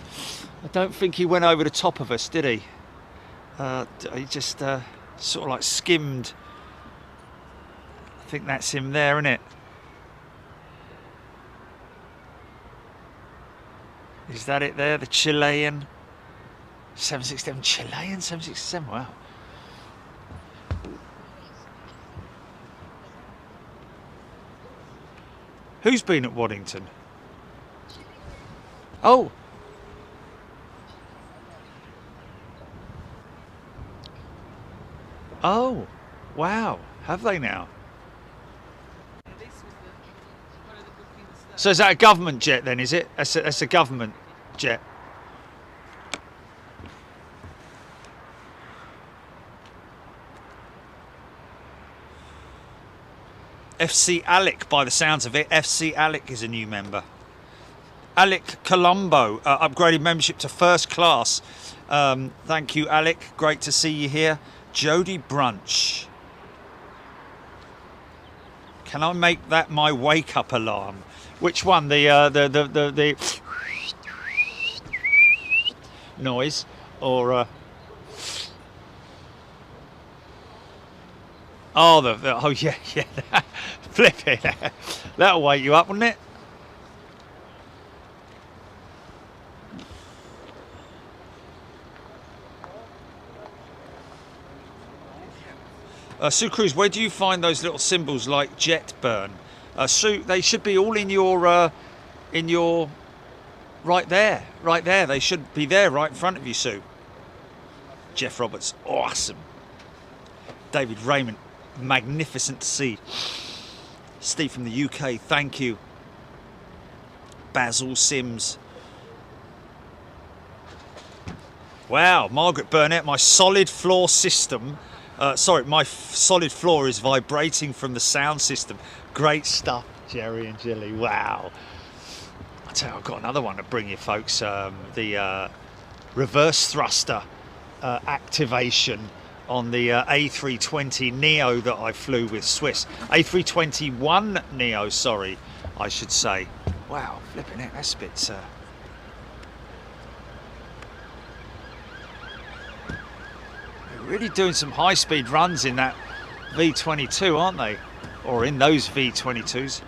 [SPEAKER 2] I don't think he went over the top of us, did he? He just sort of like skimmed. I think that's him there, isn't it? Is that it there? The Chilean 767. Chilean 767, wow. Who's been at Waddington? Oh. Oh, wow. Have they now? So is that a government jet then, is it? That's a government jet. FC Alec, by the sounds of it. FC Alec is a new member. Alec Colombo upgraded membership to first class. Thank you, Alec. Great to see you here. Jody Brunch. Can I make that my wake-up alarm? Which one? The noise, or oh yeah, flip it. That'll wake you up, wouldn't it? Sue Cruz, where do you find those little symbols like jet burn? Sue, they should be all in your right there. They should be there right in front of you, Sue. Jeff Roberts, awesome. David Raymond, magnificent to see. Steve from the UK, thank you. Basil Sims. Wow, Margaret Burnett, my solid floor system. My solid floor is vibrating from the sound system. Great stuff, Jerry and Jilly. Wow. I tell you, I've got another one to bring you, folks. The reverse thruster activation on the A320 Neo that I flew with Swiss. A321 Neo, sorry, I should say. Wow, flipping it, that's a bit... really doing some high-speed runs in that V22, aren't they? Or in those V22s.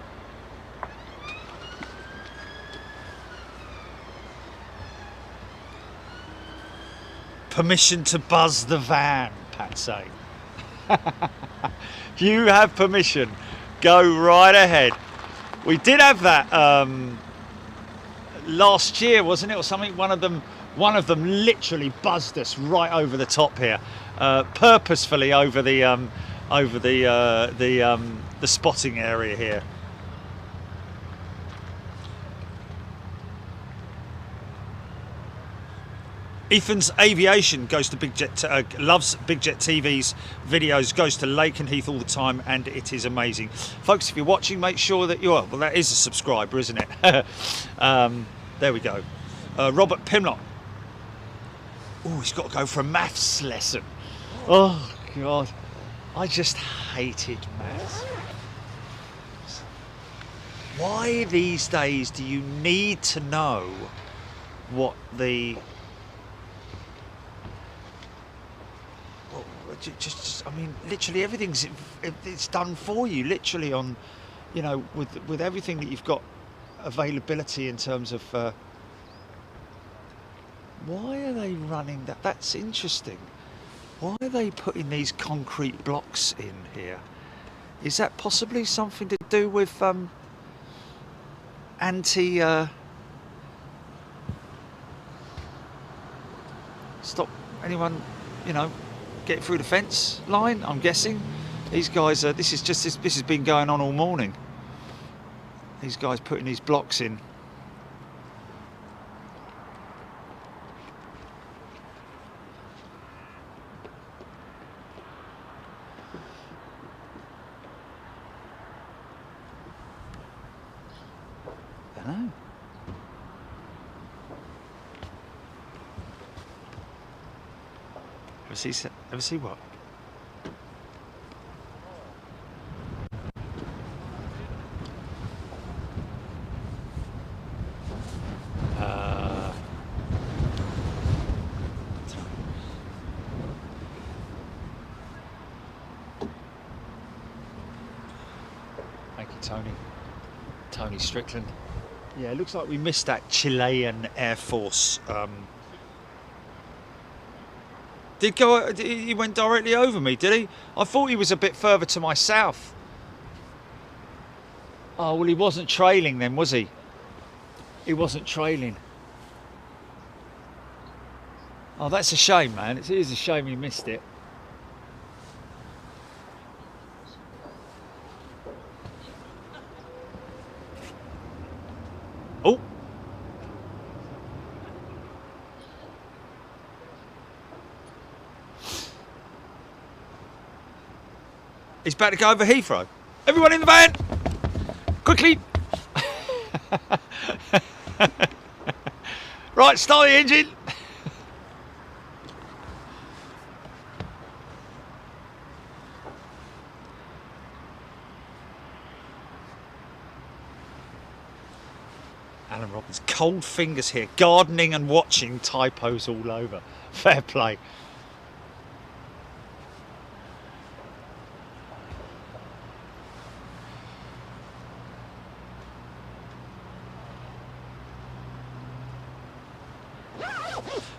[SPEAKER 2] Permission to buzz the van, Pat's saying. You have permission. Go right ahead. We did have that last year, wasn't it, or something? One of them literally buzzed us right over the top here, purposefully over the spotting area here. Ethan's Aviation goes to Big Jet, loves Big Jet TV's videos, goes to Lakenheath all the time, and it is amazing. Folks, if you're watching, make sure that you're, well, that is a subscriber, isn't it? There we go. Robert Pimlock. Oh, he's got to go for a maths lesson. Oh, God. I just hated maths. Why these days do you need to know what the... Just I mean, literally everything's it's done for you, literally on, you know, with everything that you've got availability in terms of. Why are they running that? That's interesting. Why are they putting these concrete blocks in here? Is that possibly something to do with anti? Stop anyone, you know, get through the fence line, I'm guessing. These guys are, this has been going on all morning. These guys putting these blocks in. know. Ever see what? Thank you, Tony. Tony Strickland. Yeah, it looks like we missed that Chilean Air Force. He went directly over me, did he? I thought he was a bit further to my south. Oh, well, he wasn't trailing then, was he? He wasn't trailing. Oh, that's a shame, man. It is a shame he missed it. Oh. He's about to go over Heathrow. Everyone in the van! Quickly! Right, start the engine! Alan Robbins, cold fingers here, gardening and watching, typos all over. Fair play.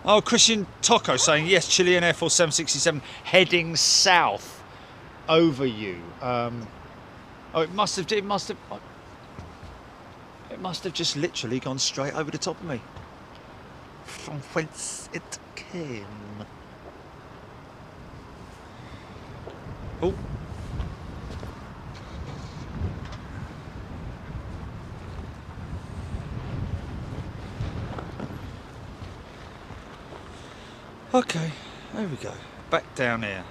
[SPEAKER 2] Oh, Christian Tocco saying, yes, Chilean Air Force 767 heading south over you. Oh, it must have just literally gone straight over the top of me. From whence it came. Oh. Okay, there we go. Back down here.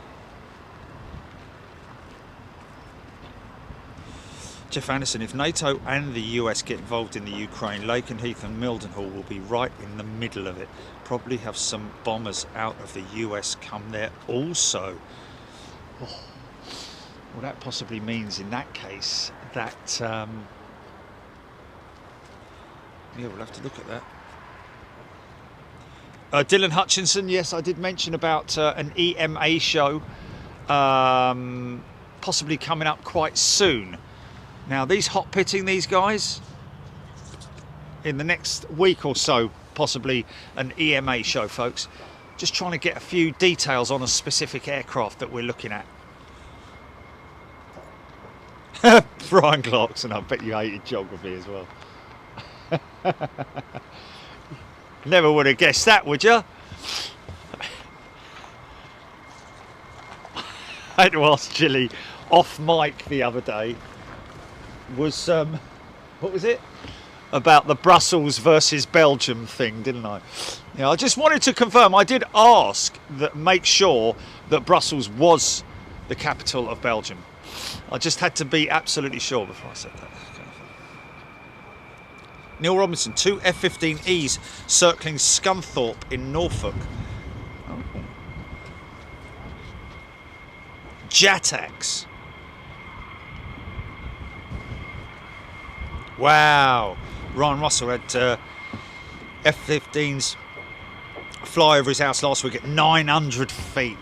[SPEAKER 2] Jeff Anderson, if NATO and the US get involved in the Ukraine, Lakenheath and Mildenhall will be right in the middle of it. Probably have some bombers out of the US come there also. Oh. Well, that possibly means in that case that... yeah, we'll have to look at that. Dylan Hutchinson, yes, I did mention about an EMA show possibly coming up quite soon. Now, these hot pitting, these guys, in the next week or so, possibly an EMA show, folks. Just trying to get a few details on a specific aircraft that we're looking at. Brian Clarkson, I bet you hated geography as well. Never would have guessed that, would you? I had to ask Chili off mic the other day. Was what was it? About the Brussels versus Belgium thing, didn't I? Yeah, I just wanted to confirm. I did ask that, make sure that Brussels was the capital of Belgium. I just had to be absolutely sure before I said that. Neil Robinson, 2 F-15Es circling Scunthorpe in Norfolk. Oh. JATACs. Wow. Ryan Russell had F-15s fly over his house last week at 900 feet.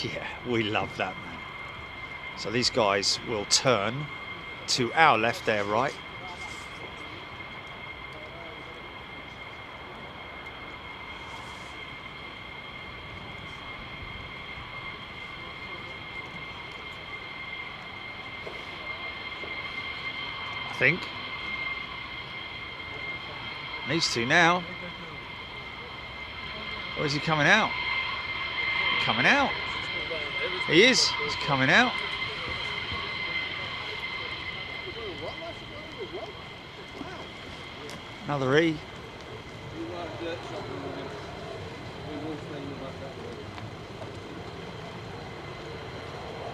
[SPEAKER 2] Yeah, we love that, man. So these guys will turn to our left, their right. I think. These two now. Or is he coming out? Coming out. He is. He's coming out. Another E.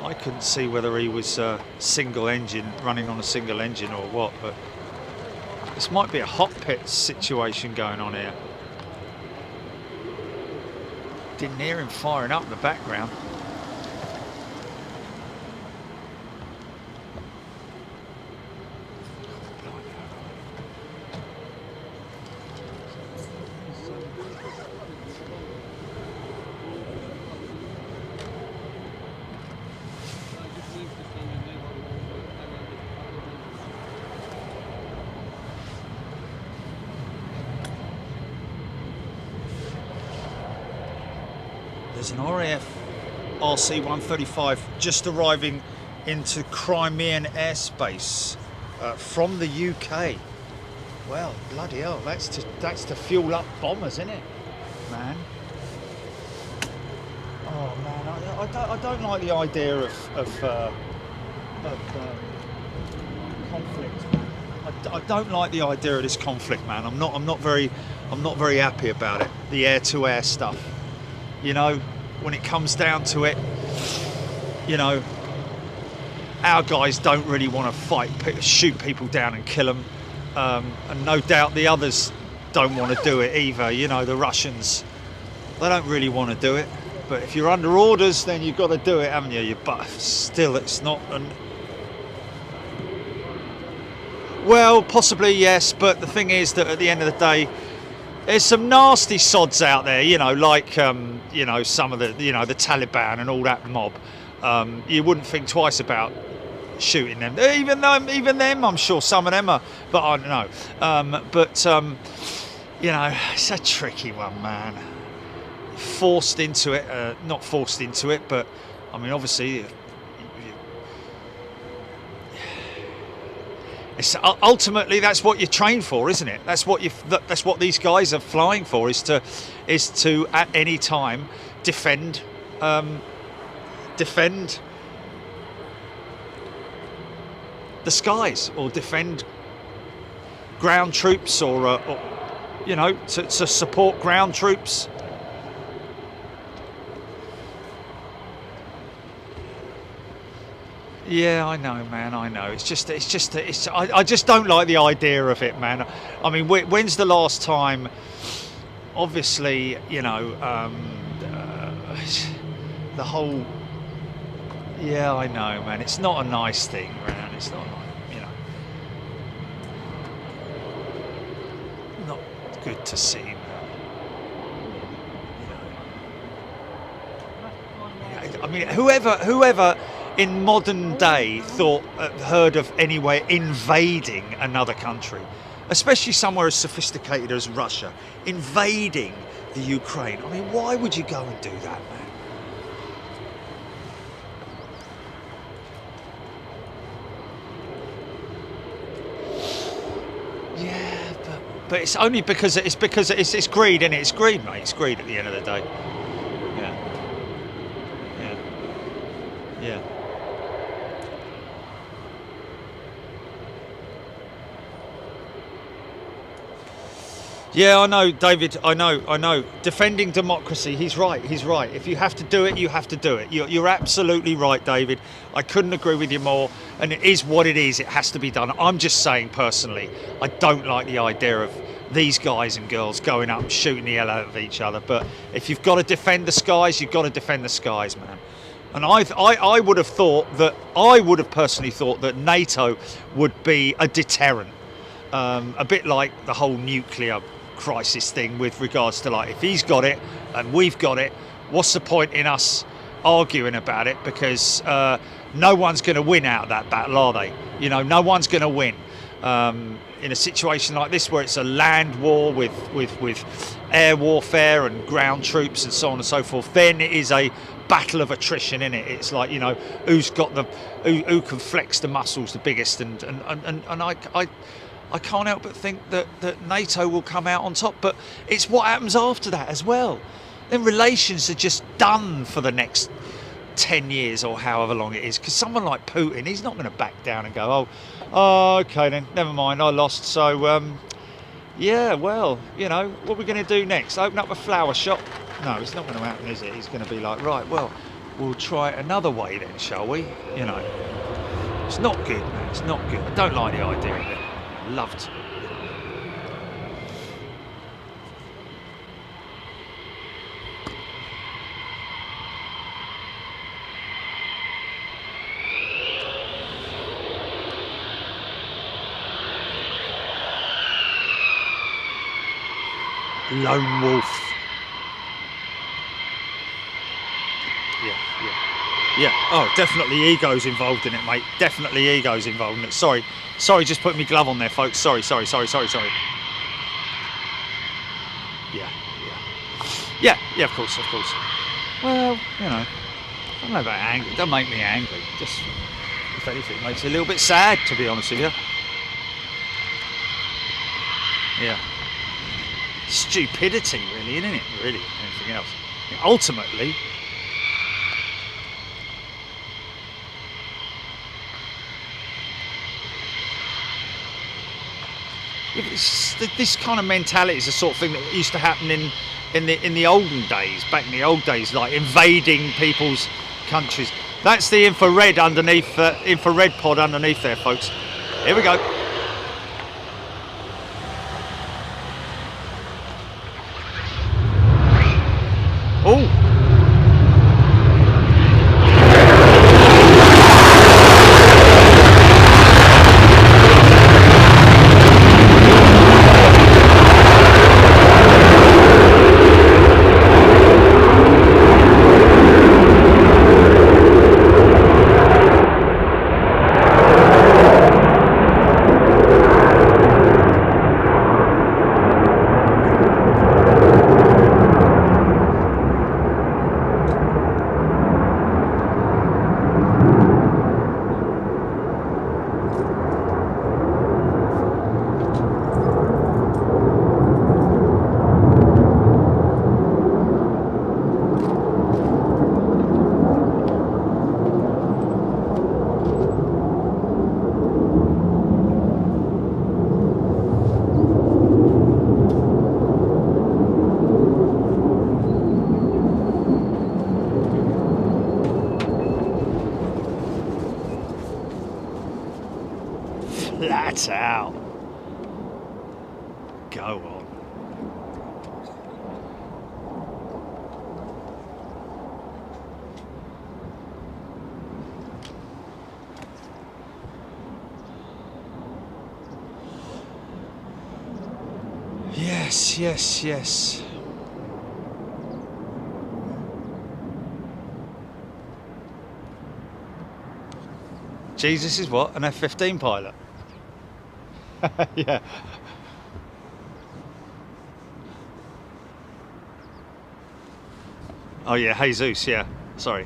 [SPEAKER 2] I couldn't see whether he was single engine, running on a single engine or what, but This might be a hot pit situation going on here. Didn't hear him firing up in the background. There's an RAF RC-135 just arriving into Crimean airspace from the UK. Well, bloody hell, that's to fuel up bombers, isn't it, man? Oh man, I don't like the idea of conflict, man. I don't like the idea of this conflict, man. I'm not very happy about it. The air-to-air stuff. You know, when it comes down to it, you know, our guys don't really want to shoot people down and kill them. And no doubt the others don't want to do it either. You know, the Russians, they don't really want to do it. But if you're under orders, then you've got to do it, haven't you? But still, it's not well, possibly, yes. But the thing is that at the end of the day, there's some nasty sods out there, you know, like, you know, some of the, you know, the Taliban and all that mob. You wouldn't think twice about shooting them. Even them, I'm sure some of them are, but I don't know. You know, it's a tricky one, man. Forced into it, not forced into it, but I mean, obviously, it's, ultimately, that's what you train for, isn't it? That's what these guys are flying for, is to at any time defend the skies, or defend ground troops, or you know, to support ground troops. Yeah, I know, man. I know. I just don't like the idea of it, man. I mean, when's the last time? Obviously, you know, the whole. Yeah, I know, man. It's not a nice thing, man. It's not, you know, not good to see, man. You know. I mean, whoever in modern day heard of anywhere invading another country, especially somewhere as sophisticated as Russia, invading the Ukraine. I mean, why would you go and do that, man? Yeah, but it's only because it's greed, isn't it? It's greed, mate. It's greed at the end of the day. Yeah. Yeah, I know, David. I know. Defending democracy. He's right. If you have to do it, you have to do it. You're absolutely right, David. I couldn't agree with you more. And it is what it is. It has to be done. I'm just saying, personally, I don't like the idea of these guys and girls going up and shooting the hell out of each other. But if you've got to defend the skies, you've got to defend the skies, man. And I would have personally thought that NATO would be a deterrent, a bit like the whole nuclear crisis thing, with regards to, like, if he's got it and we've got it, what's the point in us arguing about it? Because no one's going to win out of that battle, are they? You know, no one's going to win in a situation like this, where it's a land war with air warfare and ground troops and so on and so forth. Then it is a battle of attrition, in it. It's like, you know, who can flex the muscles the biggest, and I can't help but think that NATO will come out on top. But it's what happens after that as well. Then relations are just done for the next 10 years or however long it is. Because someone like Putin, he's not going to back down and go, oh, okay then, never mind, I lost. So, yeah, well, you know, what are we going to do next? Open up a flower shop? No, it's not going to happen, is it? He's going to be like, right, well, we'll try it another way then, shall we? You know, it's not good, man. It's not good. I don't like the idea of it. Love to.
[SPEAKER 6] Lone wolf. Yeah. Oh, definitely ego's involved in it, mate. Definitely ego's involved in it. Sorry, just putting my glove on there, folks. Sorry. Yeah, of course. Well, you know, I don't know about angry. It doesn't make me angry. Just, if anything, it makes me a little bit sad, to be honest with you. Yeah. Stupidity, really, isn't it? Really, anything else. Ultimately, this kind of mentality is the sort of thing that used to happen in the olden days, back in the old days, like invading people's countries. That's the infrared underneath, infrared pod underneath there, folks. Here we go. Oh. Flat out. Go on. Yes. Jesus is what? An F-15 pilot? Yeah. Oh yeah, Jesus, yeah. Sorry.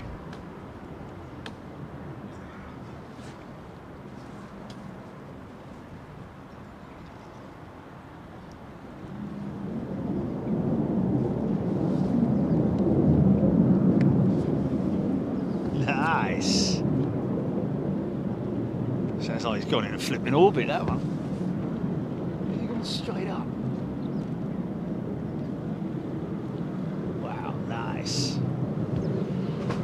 [SPEAKER 6] Nice. Sounds like he's gone in a flipping orbit, that one. He's gone straight up. Wow, nice.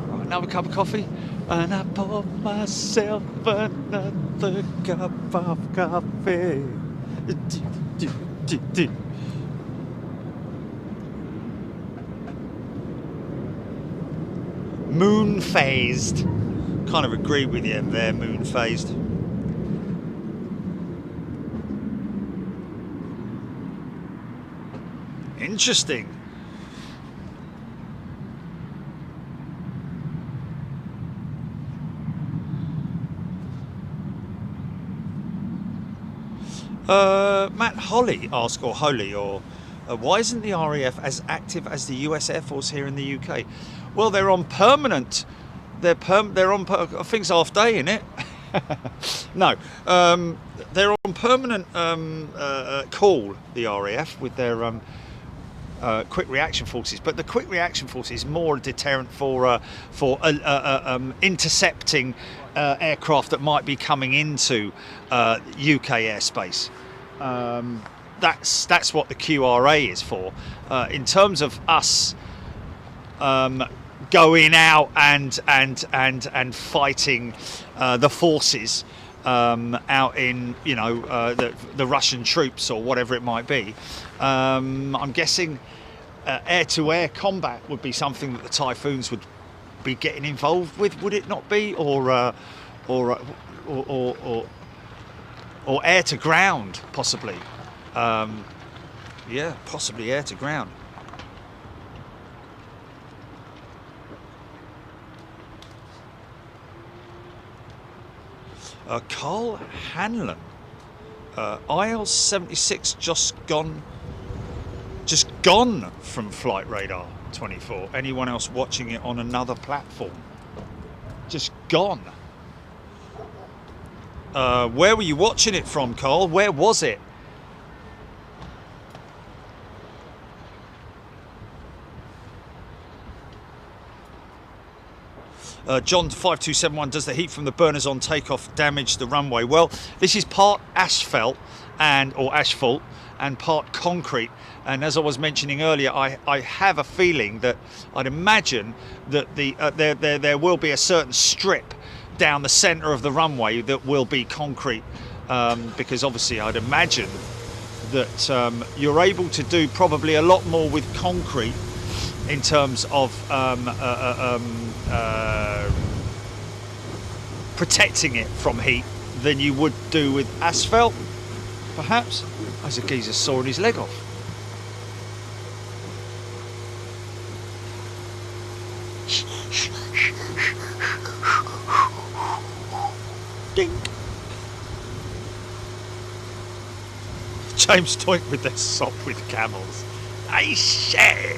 [SPEAKER 6] Right, another cup of coffee, and I pour myself another cup of coffee. Moon phased. Kind of agree with you there, moon phased. Interesting. Matt Holly asks, or Holly, or why isn't the RAF as active as the US Air Force here in the UK? Well, they're on permanent. They're on. I think's half day, innit? No, they're on permanent call. The RAF with their quick reaction forces, but the quick reaction force is more a deterrent for intercepting aircraft that might be coming into UK airspace. That's what the QRA is for. In terms of us going out and fighting the forces out in, you know, the Russian troops or whatever it might be, I'm guessing air-to-air combat would be something that the Typhoons would be getting involved with, would it not be? Or air to ground, possibly.
[SPEAKER 2] Yeah, possibly air to ground. Carl Hanlon, IL-76 just gone from Flight Radar 24. Anyone else watching it on another platform? Just gone. Where were you watching it from, Carl? Where was it? John 5271, does the heat from the burners on takeoff damage the runway? Well, this is part asphalt or asphalt and part concrete. And as I was mentioning earlier, I have a feeling that I'd imagine that there will be a certain strip down the centre of the runway that will be concrete, because obviously I'd imagine that you're able to do probably a lot more with concrete in terms of protecting it from heat than you would do with asphalt, perhaps. As a geezer sawing his leg off. Dink. James Toink with their sop with camels. I say.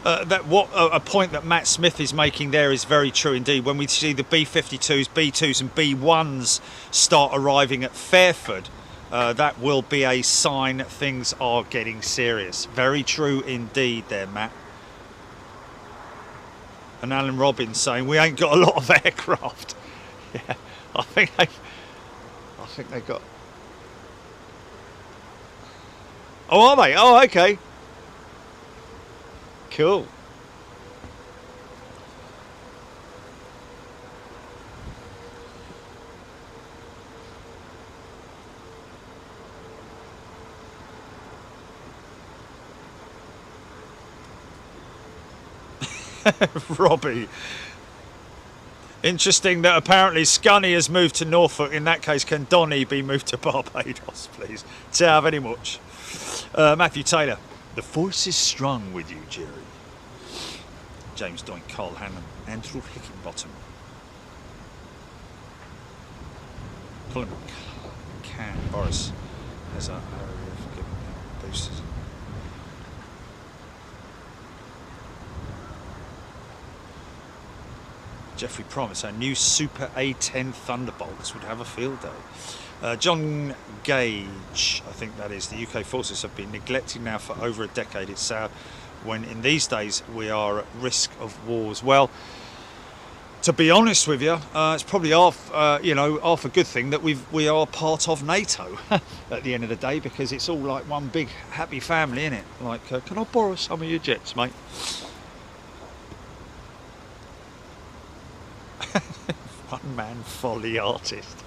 [SPEAKER 2] A point that Matt Smith is making there is very true indeed. When we see the B-52s, B-2s and B-1s start arriving at Fairford, that will be a sign things are getting serious. Very true indeed there, Matt. And Alan Robbins saying we ain't got a lot of aircraft. Yeah, I think they got. Oh, are they? Oh, okay. Cool. Robbie. Interesting that apparently Scunny has moved to Norfolk. In that case, can Donny be moved to Barbados, please? To have any much. Matthew Taylor. The force is strong with you, Jerry. James Doink, Carl Hannon, Andrew Hickenbottom. Colin Can, Boris has our area for giving boosters. Jeffrey Promise, our new Super A10 Thunderbolts would have a field day. John Gage, I think that is, the UK forces have been neglected now for over a decade. It's sad when in these days we are at risk of wars. Well, to be honest with you, it's probably half a good thing that we are part of NATO at the end of the day, because it's all like one big happy family, isn't it? Like, can I borrow some of your jets, mate? One man folly artist.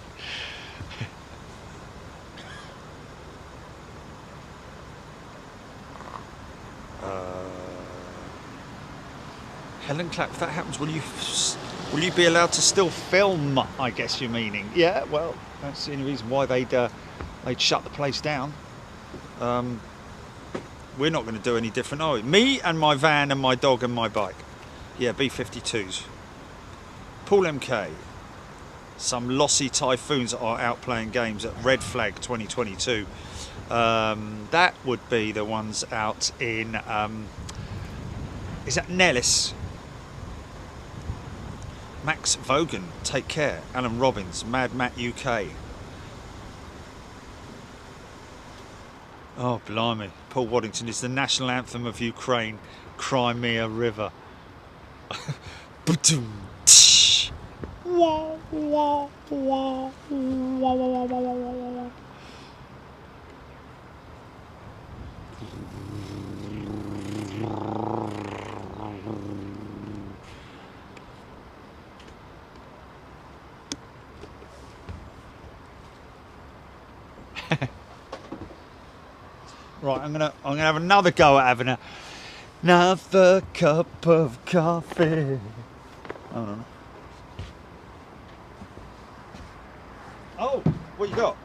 [SPEAKER 2] Helen Clapp, if that happens, will you be allowed to still film? I guess you're meaning. Yeah, well, that's the only reason why they'd shut the place down. We're not going to do any different, are we? Me and my van and my dog and my bike. Yeah, B-52s. Paul MK. Some lossy typhoons are out playing games at Red Flag 2022. That would be the ones out in, is that Nellis? Max Vogan, take care. Alan Robbins, Mad Matt UK. Oh, blimey. Paul Waddington is the national anthem of Ukraine, Crimea River. Right, I'm gonna have another go at having another cup of coffee. Hold on. Oh. What you got?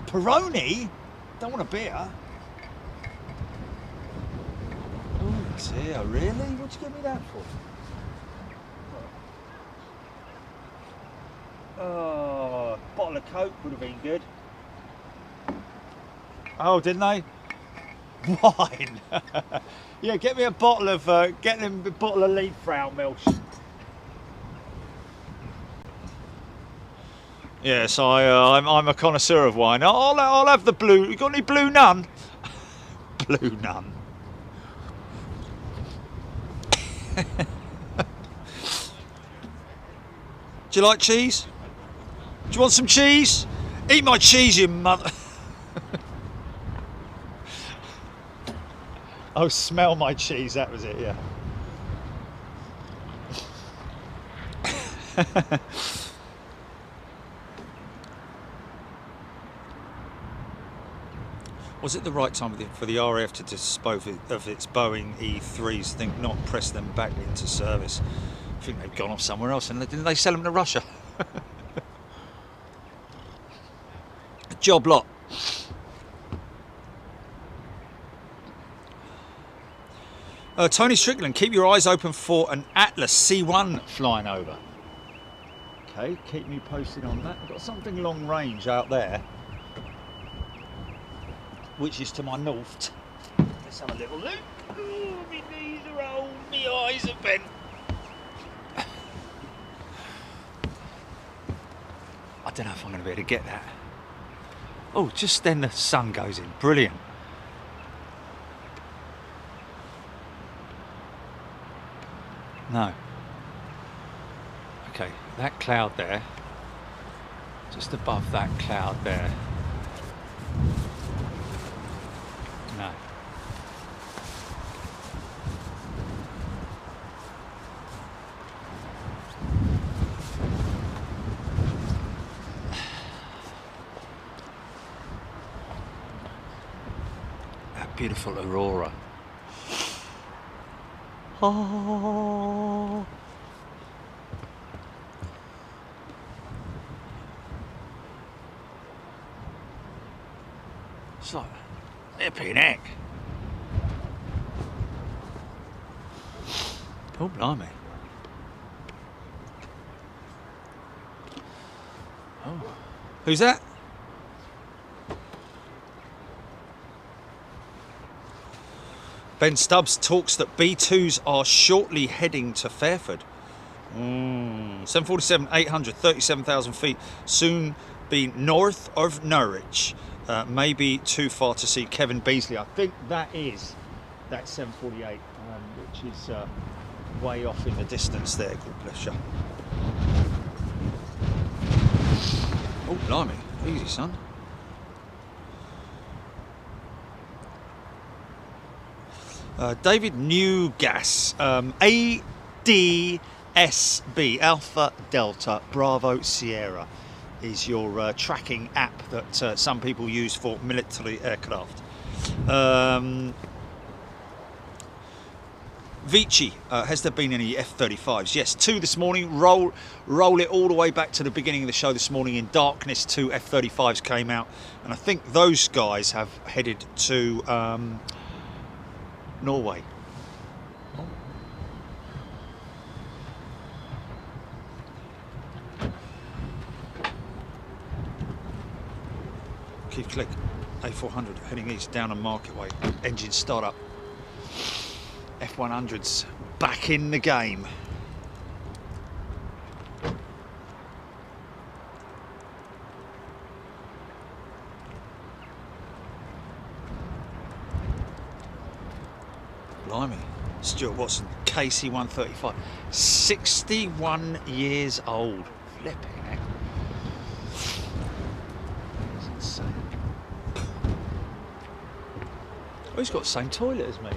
[SPEAKER 2] Peroni? Don't want a beer. Oh dear, really? What'd you give me that for? Oh, a bottle of Coke would have been good. Oh, didn't they? Wine. Yeah, get me a bottle of Liebfrau Milch. Yes, I'm a connoisseur of wine. I'll have the blue. You got any Blue Nun? Blue Nun. Do you like cheese? Do you want some cheese? Eat my cheese, you mother. Oh, smell my cheese. That was it. Yeah. Was it the right time for the RAF to dispose of its Boeing E3s? Think not press them back into service. I think they've gone off somewhere else, and didn't they sell them to Russia? A job lot. Tony Strickland, keep your eyes open for an Atlas C1 flying over. Okay, keep me posted on that. I've got something long range out there, which is to my north. Let's have a little look. Ooh, my knees are old, my eyes are bent. I don't know if I'm going to be able to get that. Oh, just then the sun goes in. Brilliant. No. Okay, that cloud there, just above that cloud there. No. That beautiful aurora. Oh. It's like flipping heck. Oh, blimey. Oh. Who's that? Ben Stubbs talks that B2s are shortly heading to Fairford. 747, 800, 37,000 feet. Soon be north of Norwich. Maybe too far to see Kevin Beasley. I think that is that 748, which is way off in the distance there. God bless you. Oh, blimey. Easy, son. David Newgas, ADSB, Alpha Delta Bravo Sierra, is your tracking app that some people use for military aircraft. Vici, has there been any F-35s? Yes, 2 this morning. Roll it all the way back to the beginning of the show this morning. In darkness, 2 F-35s came out, and I think those guys have headed to Norway. Keith Click, A400 heading east down on Market Way. Engine start up. F100s back in the game. Blimey. Stuart Watson, KC-135, 61 years old. Flipping heck. That's insane. Oh, he's got the same toilet as me.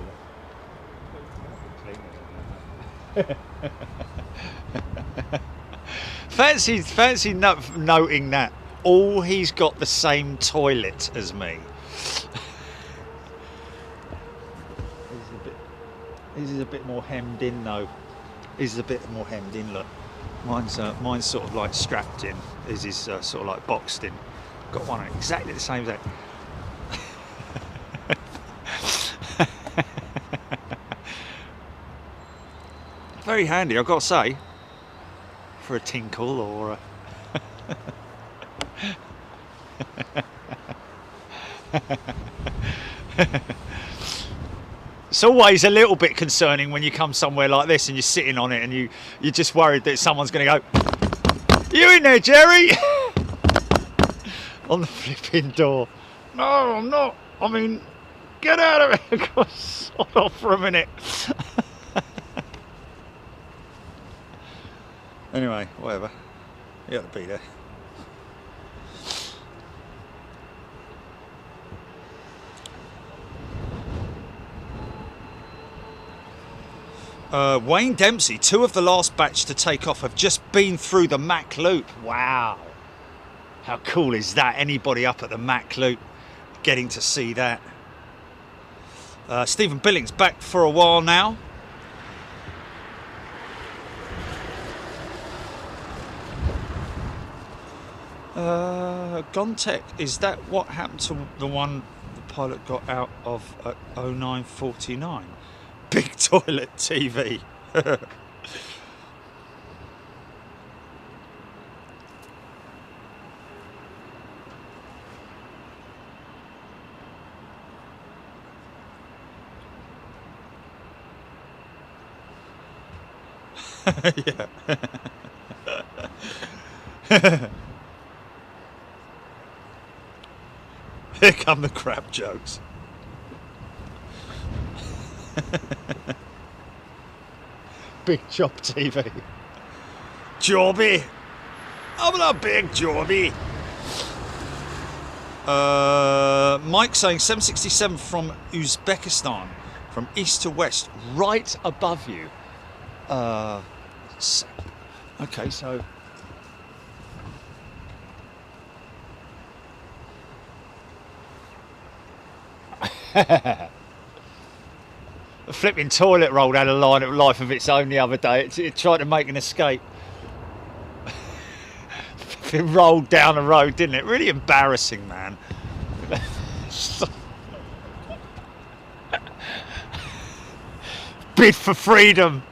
[SPEAKER 2] Fancy noting that. Oh, he's got the same toilet as me. This is a bit more hemmed in though. This is a bit more hemmed in, look. Mine's sort of like strapped in. His is sort of like boxed in. Got one on exactly the same as that. Very handy, I've got to say, for a tinkle or It's always a little bit concerning when you come somewhere like this and you're sitting on it and you're just worried that someone's going to go, "You in there, Jerry?" on the flipping door. No, I'm not. I mean, get out of it. God, sod off for a minute. Anyway, whatever. You ought to be there. Wayne Dempsey, 2 of the last batch to take off have just been through the Mach Loop. Wow. How cool is that? Anybody up at the Mach Loop getting to see that. Stephen Billings back for a while now. Gontech, is that what happened to the one the pilot got out of at 09:49? Big toilet TV. Yeah. Here come the crap jokes. Big job TV. Jobby. I'm a big jobby. Mike saying 767 from Uzbekistan, from east to west, right above you. Okay, so the flipping toilet roll had a line of life of its own the other day. It tried to make an escape. It rolled down the road, didn't it? Really embarrassing, man. Bid for freedom.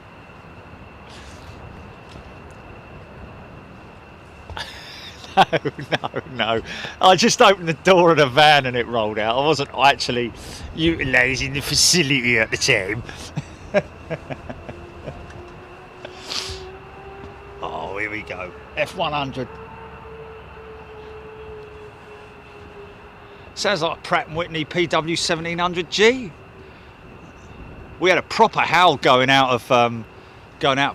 [SPEAKER 2] No. I just opened the door of the van and it rolled out. I wasn't actually utilising the facility at the time. Oh, here we go. F100. Sounds like a Pratt & Whitney PW 1700G. We had a proper howl going out of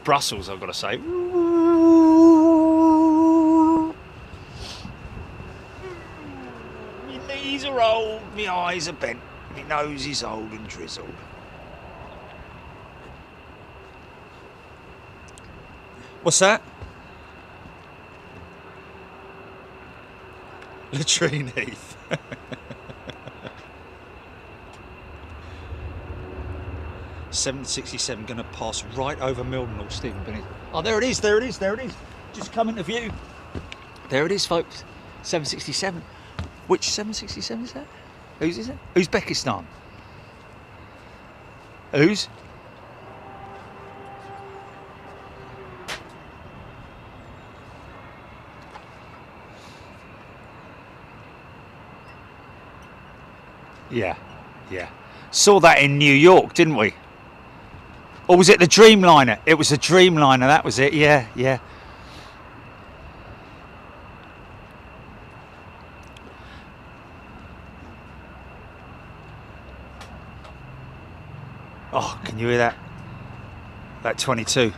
[SPEAKER 2] Brussels, I've got to say. Are old, my eyes are bent, my nose is old and drizzled. What's that? Latrine Heath. $767 going to pass right over Mildenhall, Stephen Bennett. Oh, there it is. Just come into view. There it is, folks. 767. Which 767 is that? Whose is it? Uzbekistan. Whose? Yeah. Saw that in New York, didn't we? Or was it the Dreamliner? It was the Dreamliner, that was it, yeah. Oh, can you hear that? That 22.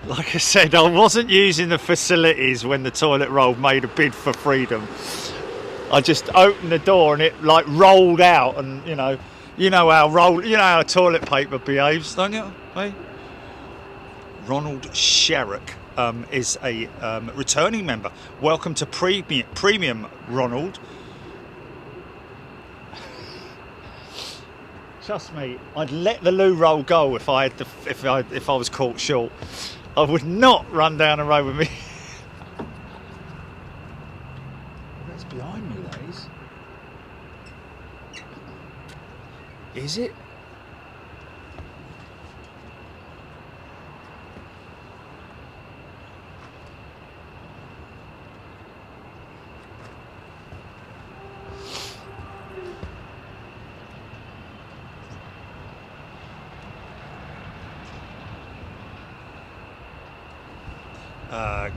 [SPEAKER 2] Like I said, I wasn't using the facilities when the toilet roll made a bid for freedom.
[SPEAKER 6] I just opened the door and it like rolled out, and you know how toilet paper behaves, don't you? Hey? Ronald Sherrick is a returning member. Welcome to premium, Ronald. Trust me, I'd let the loo roll go if I was caught short. I would not run down the road with me. That's behind me, that is. Is it?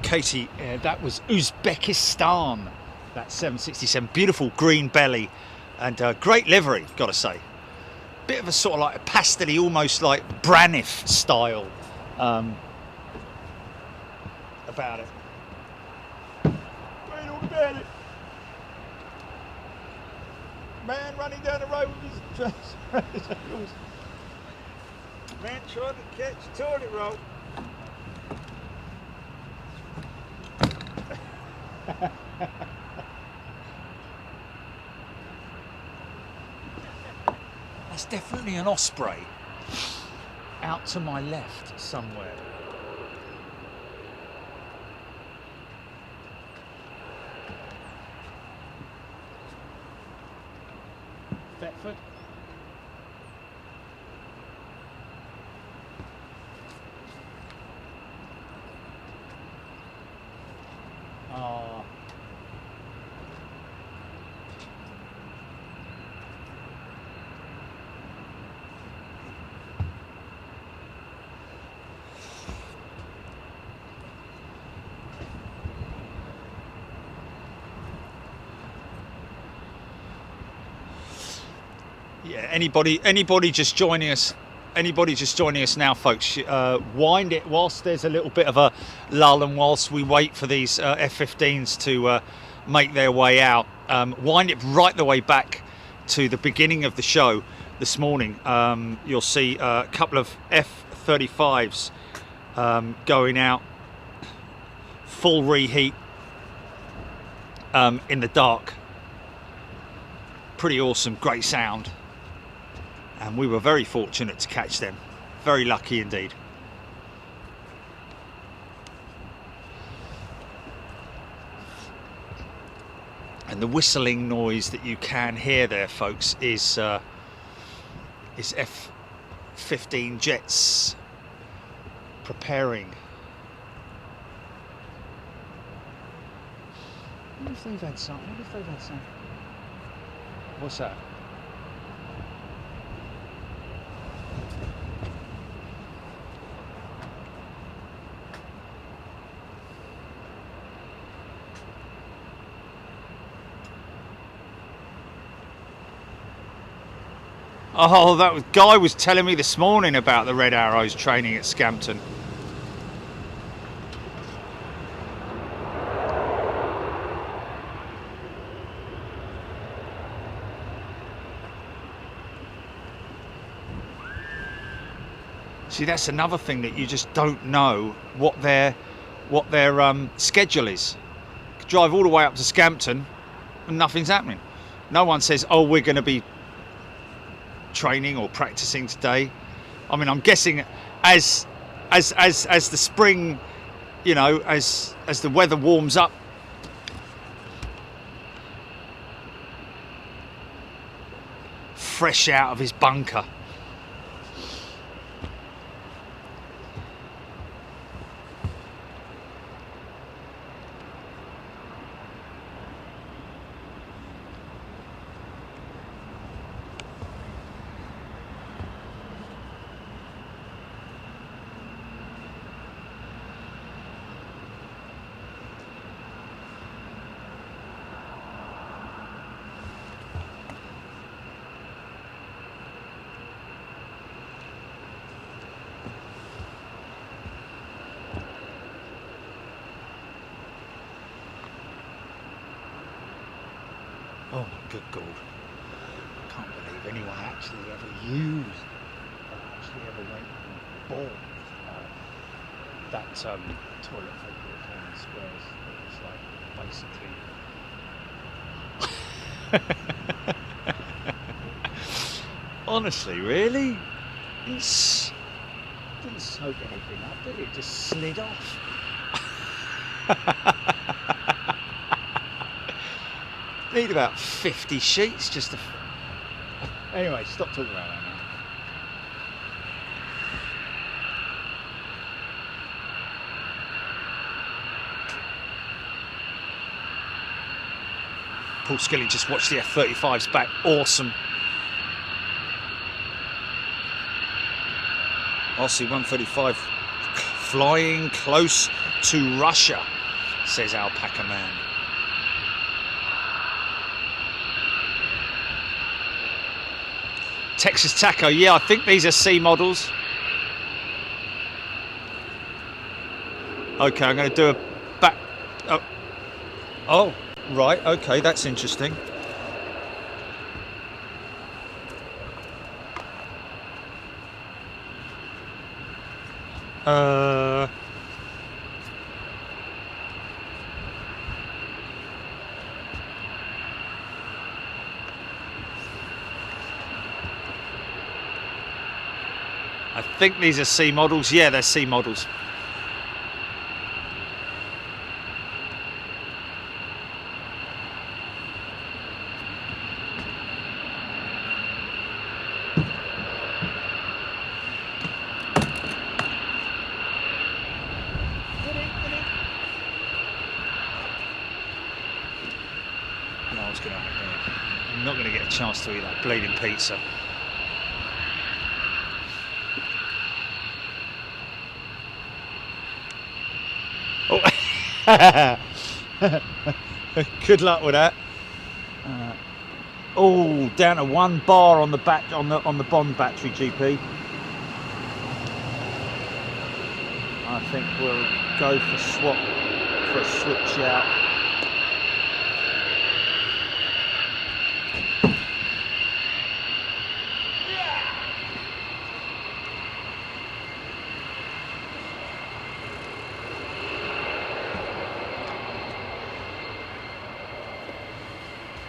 [SPEAKER 6] Katie, that was Uzbekistan, that 767. Beautiful green belly and great livery, got to say. Bit of a sort of like a pastel-y, almost like Braniff style about it. Read all about it. Man running down the road with his man trying to catch a toilet roll. That's definitely an osprey out to my left somewhere. Thetford. Yeah, anybody just joining us now, folks, wind it whilst there's a little bit of a lull and whilst we wait for these F-15s to make their way out. Wind it right the way back to the beginning of the show this morning. You'll see a couple of F-35s going out, full reheat in the dark. Pretty awesome, great sound. And we were very fortunate to catch them. Very lucky indeed. And the whistling noise that you can hear there, folks, is F-15 jets preparing. I wonder if they've had some. What's that? Oh, that guy was telling me this morning about the Red Arrows training at Scampton. See, that's another thing that you just don't know what their schedule is. You could drive all the way up to Scampton and nothing's happening. No one says, "Oh, we're going to be training or practicing today." I mean, I'm guessing as the spring, you know, as the weather warms up, fresh out of his bunker. Oh my good God. I can't believe anyone actually ever used, actually ever went and bought that toilet paper at Cannon Squares. It was like basically. Honestly, really? Didn't soak anything up, did it? Just slid off. Need about 50 sheets just to... Anyway, stop talking about that now. Paul Skilling just watched the F-35s back. Awesome. RC-135 flying close to Russia, says Alpaca Man. Texas Taco, yeah, I think these are C models. Okay, I'm going to do a back... Oh, right, okay, that's interesting. I think these are C models. Yeah, they're C models. I'm not going to get a chance to eat that bleeding pizza. Oh. Good luck with that. Oh, down to 1 bar on the back on the Bond battery, GP. I think we'll go for a switch out.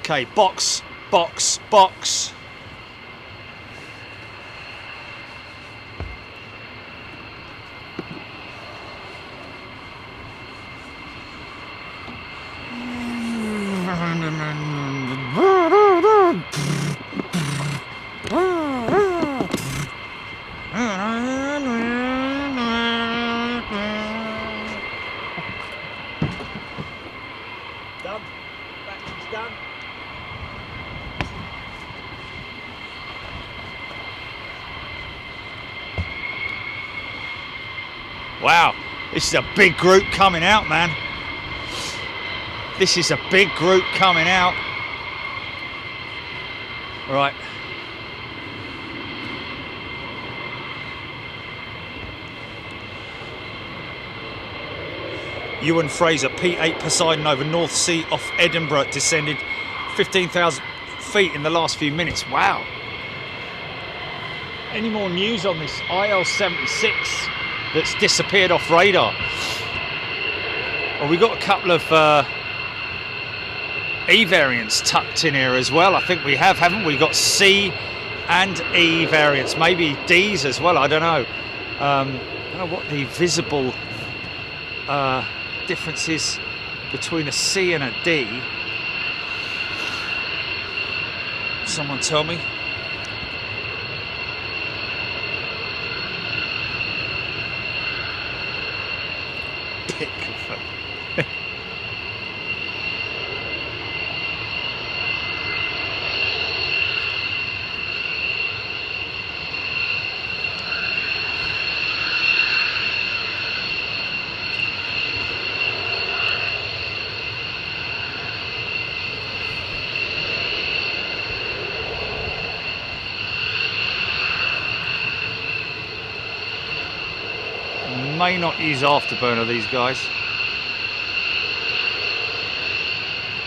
[SPEAKER 6] Okay, box. Done. Battery's done. Wow, this is a big group coming out, man. This is a big group coming out. Right. Ewan Fraser, P8 Poseidon over North Sea off Edinburgh, descended 15,000 feet in the last few minutes. Wow. Any more news on this IL-76 that's disappeared off radar? Well, we've got a couple of E variants tucked in here as well. I think we have, haven't we? Got C and E variants, maybe D's as well. I don't know. I don't know what the visible difference is between a C and a D. Someone tell me. Pickford. May not use afterburner, these guys.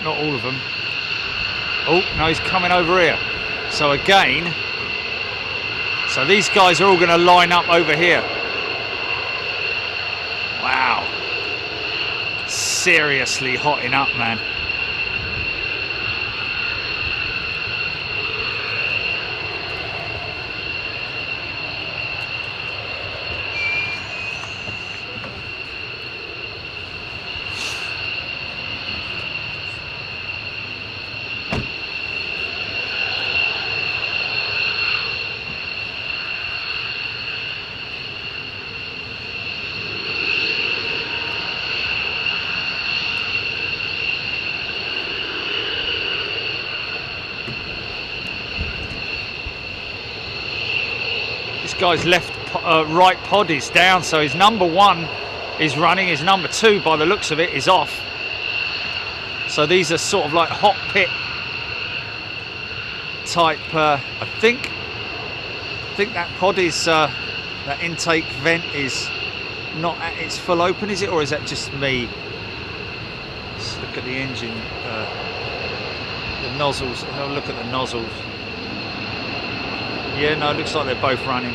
[SPEAKER 6] Not all of them. Oh, no, he's coming over here. So again, so these guys are all going to line up over here. Wow. Seriously hotting up, man. Guy's right pod is down, so his number 1 is running, his number 2 by the looks of it is off. So these are sort of like hot pit type. I think that pod is that intake vent is not at its full open, is it, or is that just me? Let's look at the engine, the nozzles. Have a look at the nozzles. Yeah, no, it looks like they're both running.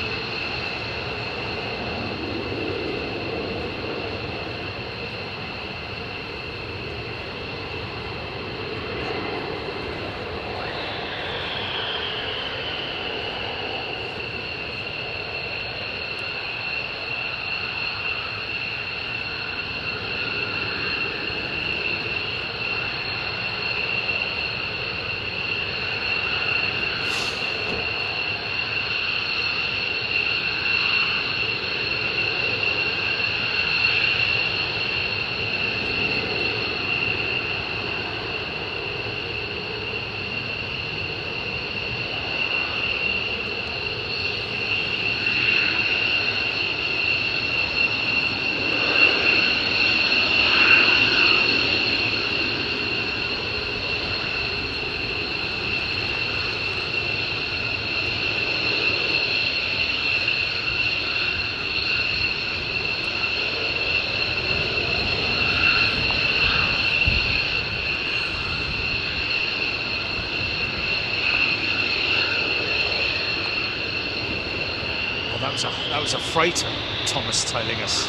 [SPEAKER 6] That was a freighter, Thomas telling us.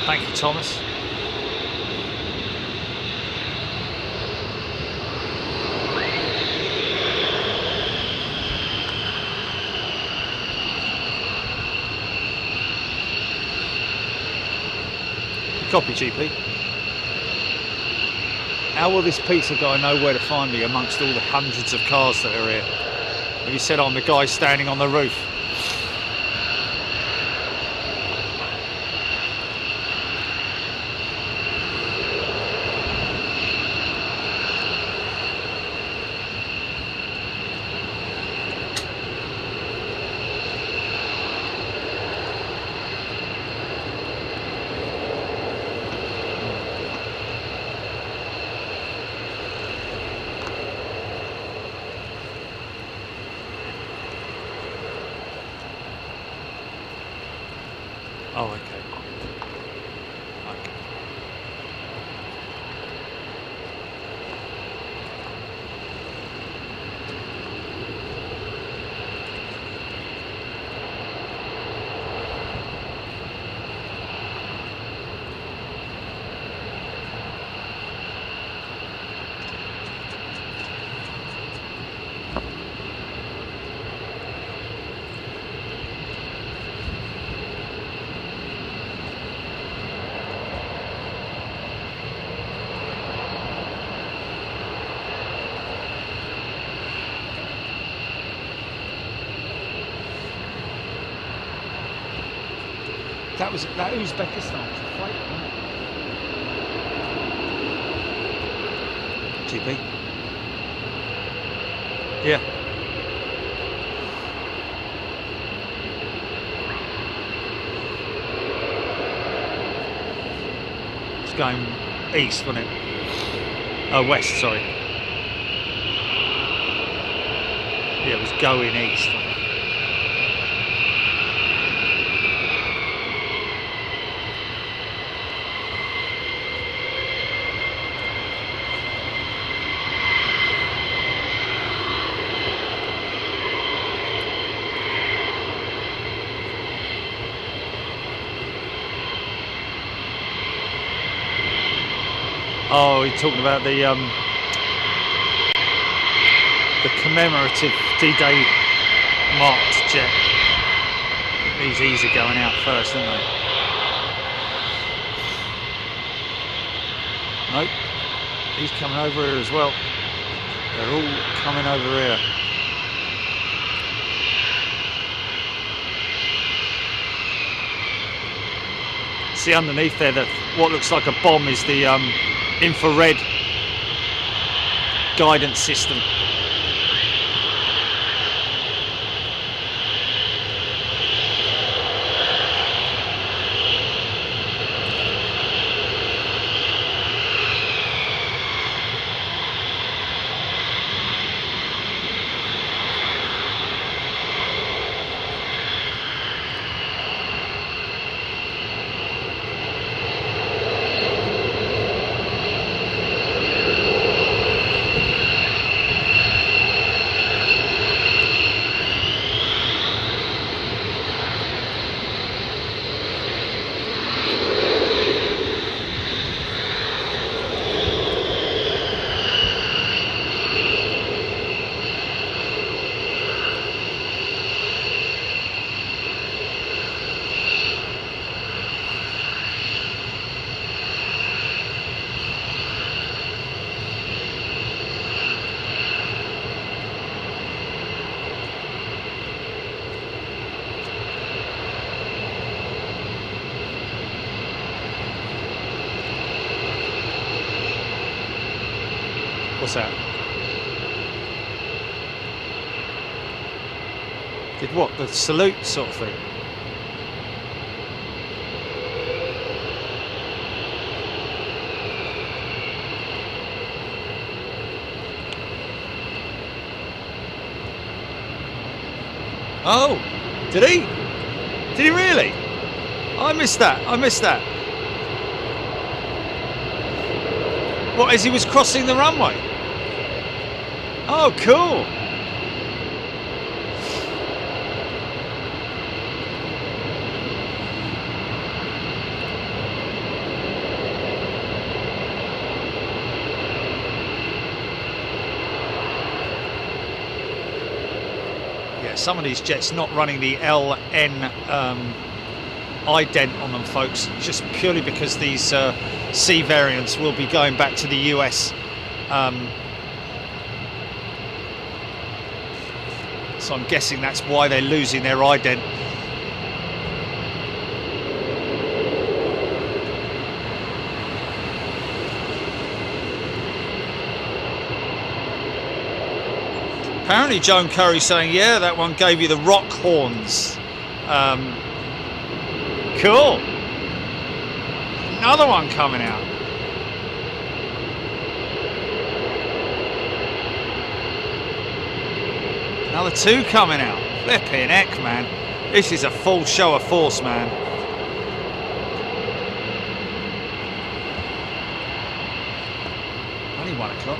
[SPEAKER 6] Thank you, Thomas. Copy, GP. How will this pizza guy know where to find me amongst all the hundreds of cars that are here? Have you said I'm the guy standing on the roof? Oh, okay. Okay. That was that Uzbekistan flight, GP. Yeah. It's going east, wasn't it? Oh, west, sorry. Yeah, it was going east, wasn't it? Oh, you're talking about the commemorative D-Day marked jet. These E's are going out first, aren't they? Nope. He's coming over here as well. They're all coming over here. See underneath there, what looks like a bomb is the infrared guidance system. What's that? Did what? The salute sort of thing? Oh, did he? Did he really? I missed that. I missed that. What, as he was crossing the runway? Oh, cool. Yeah, some of these jets not running the LN ident on them, folks, just purely because these C variants will be going back to the US. So I'm guessing that's why they're losing their ident. Apparently Joan Curry's saying, yeah, that one gave you the rock horns. Cool. Another one coming out. Another two coming out. Flipping heck, man. This is a full show of force, man. Only 1 o'clock.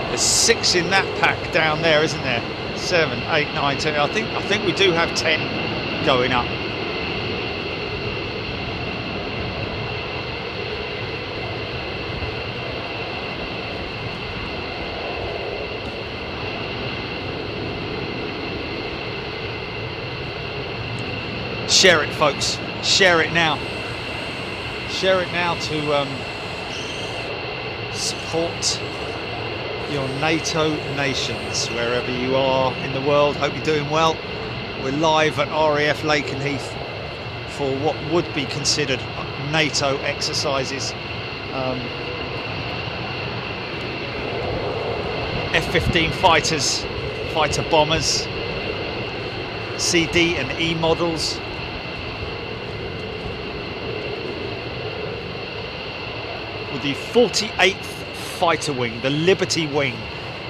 [SPEAKER 6] There's 6 in that pack down there, isn't there?
[SPEAKER 2] 7, 8, 9, 10. I think we do have 10 going up. Share it, folks. Share it now. Share it now to support your NATO nations wherever you are in the world. Hope you're doing well. We're live at RAF Lakenheath for what would be considered NATO exercises. F-15 fighters, fighter bombers, CD and E models. With the 48th Fighter Wing, the Liberty Wing,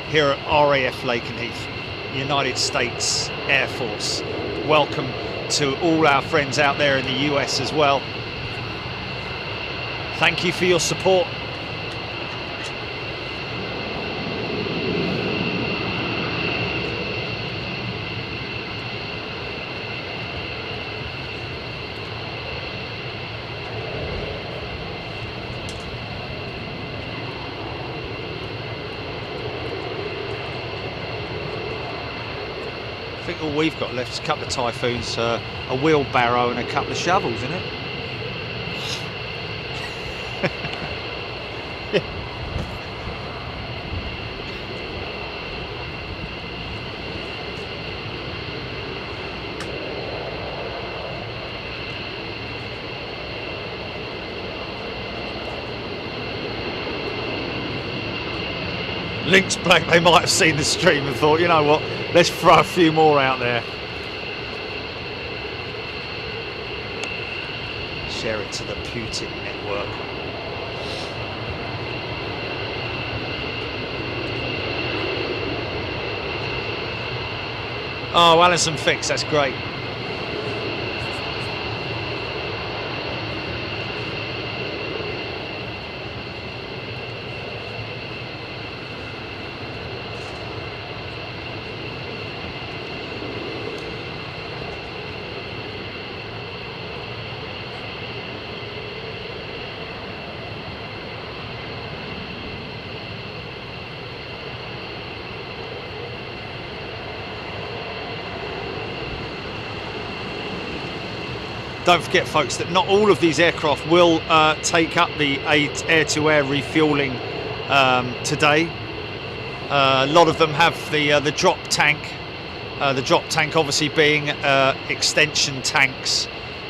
[SPEAKER 2] here at RAF Lakenheath, United States Air Force. Welcome to all our friends out there in the US as well. Thank you for your support. I think all we've got left is a couple of Typhoons, a wheelbarrow and a couple of shovels, isn't it? Link's blank, they might have seen the stream and thought, you know what, let's throw a few more out there. Share it to the Putin network. Oh, Alison Fix, that's great. Don't forget, folks, that not all of these aircraft will take up the air-to-air refueling today. A lot of them have the drop tank. The drop tank obviously being extension tanks,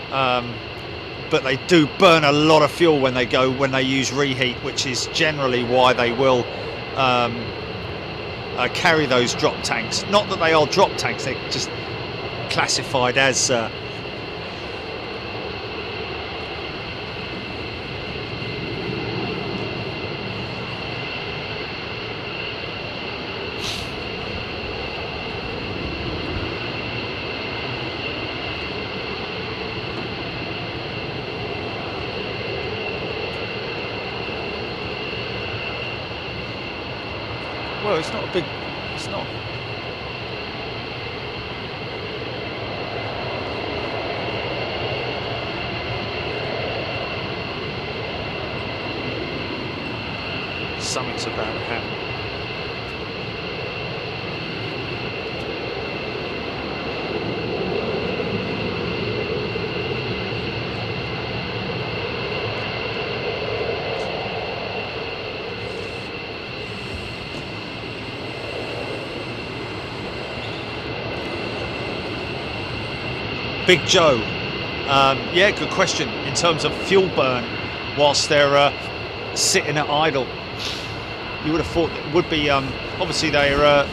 [SPEAKER 2] but they do burn a lot of fuel when they use reheat, which is generally why they will carry those drop tanks. Not that they are drop tanks; they're just classified as. Well, it's not a big, it's not. Something's about to happen. Big Joe, yeah, good question. In terms of fuel burn, whilst they're sitting at idle, you would have thought it would be. Obviously, they're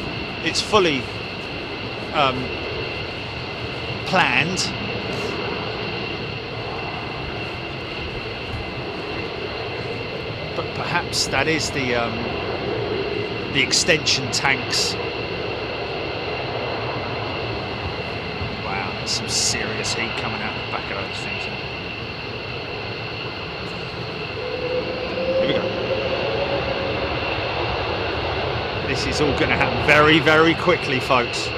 [SPEAKER 2] it's fully planned. But perhaps that is the extension tanks. Some serious heat coming out the back of those things. Here we go. This is all going to happen very, very quickly, folks.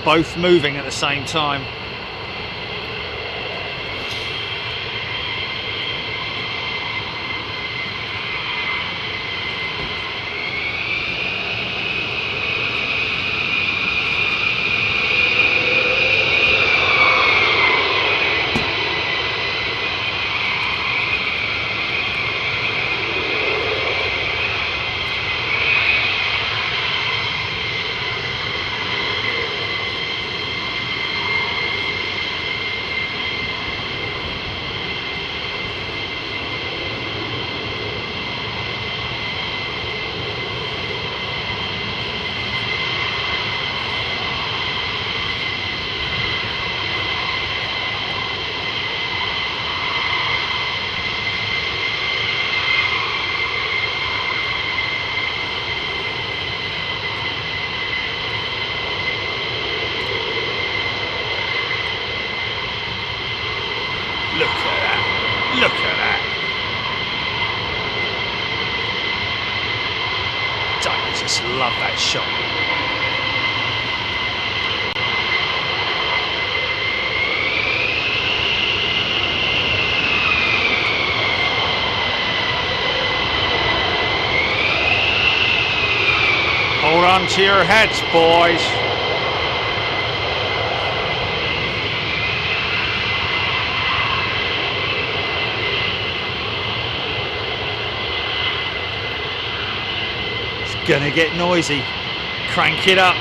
[SPEAKER 6] both moving at the same time. Look at that. Look at that. Don't I just love that shot? Hold on to your heads, boys. Gonna get noisy. Crank it up.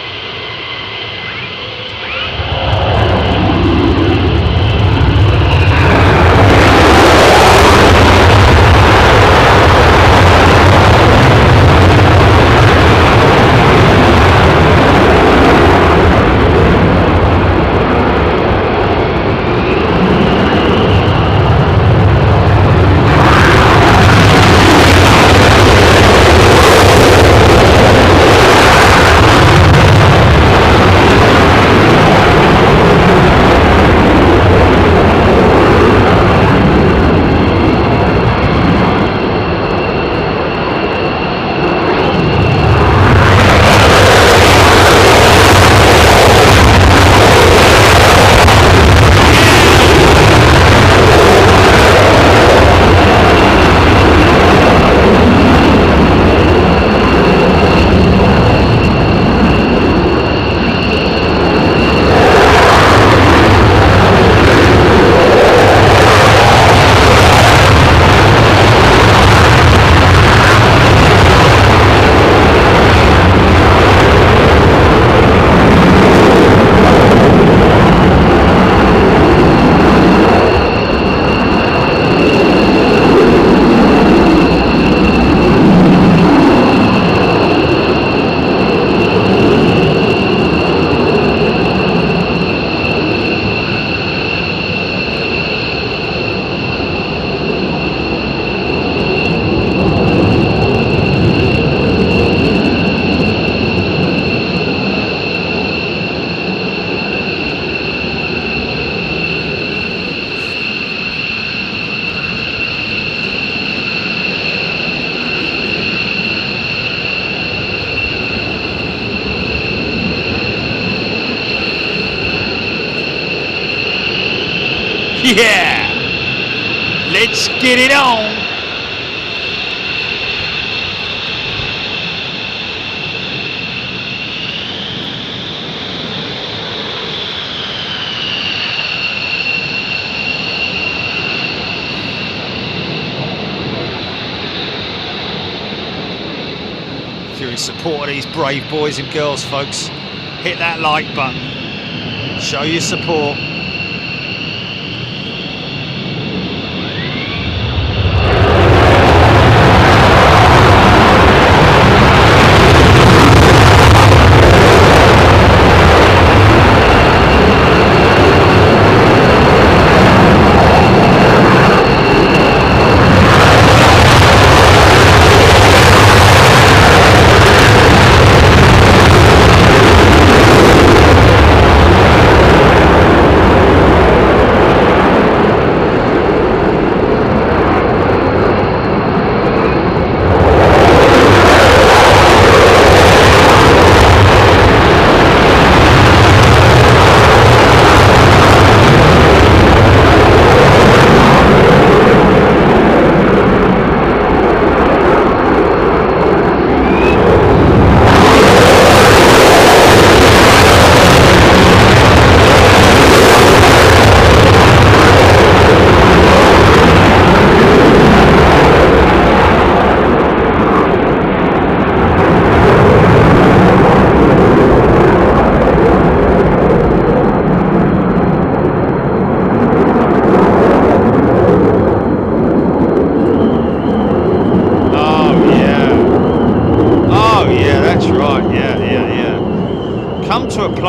[SPEAKER 6] Yeah! Let's get it on! If you're in support of these brave boys and girls, folks, hit that like button. Show your support.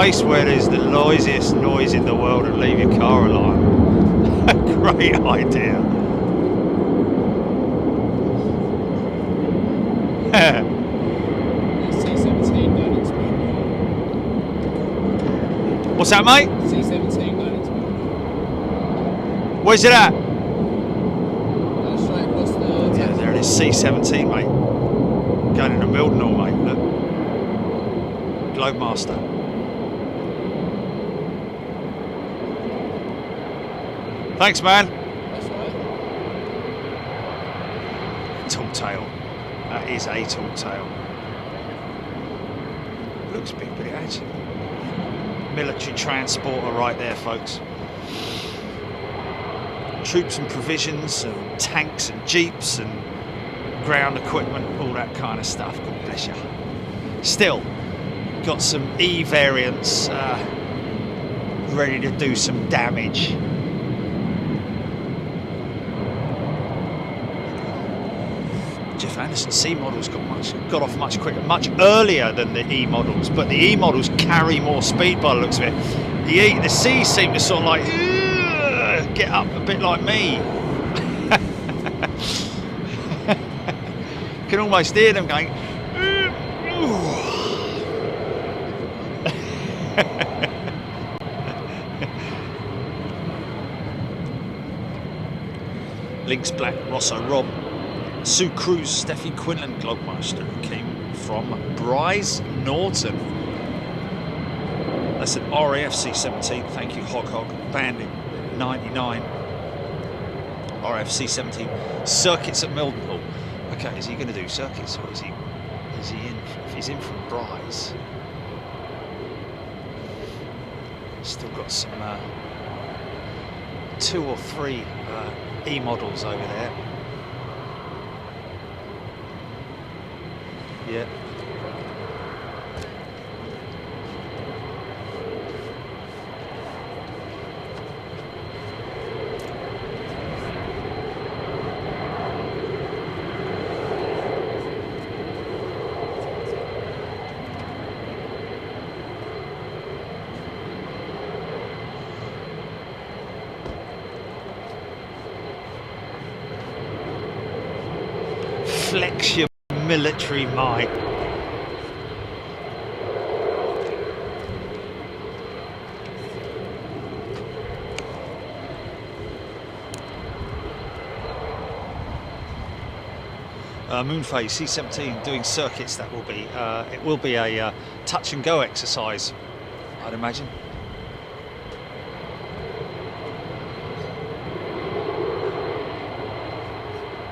[SPEAKER 2] place where there's the noisiest noise in the world and leave your car alone. Great idea.
[SPEAKER 11] C17 going into
[SPEAKER 2] What's that, mate?
[SPEAKER 11] C17 going into
[SPEAKER 2] Where's it at?
[SPEAKER 11] straight across the...
[SPEAKER 2] Yeah, there it is, C17, mate. Going into Mildenhall, mate, look. Globemaster. Thanks, man.
[SPEAKER 11] That's right.
[SPEAKER 2] Tall tale. That is a tall tale. Looks big, but it actually... Military transporter right there, folks. Troops and provisions and tanks and jeeps and ground equipment, all that kind of stuff. God bless you. Still, got some E variants ready to do some damage. Jeff Anderson C models got off much quicker, much earlier than the E models, but the E models carry more speed by the looks of it. The C seem to sort of like get up a bit like me. Can almost hear them going. Lynx Black, Rosso Rob, Sue Cruz, Steffi Quinlan, Globemaster came from Bryce Norton. That's an RAFC 17. Thank you, Hog Hog. Bandit 99. RFC 17. Circuits at Mildenhall. Okay, is he going to do circuits or is he in? If he's in from Bryce, still got some 2 or 3 E models over there. Yeah. Flex your military might. Moonphase C17 doing circuits. That will be it will be a touch and go exercise, I'd imagine.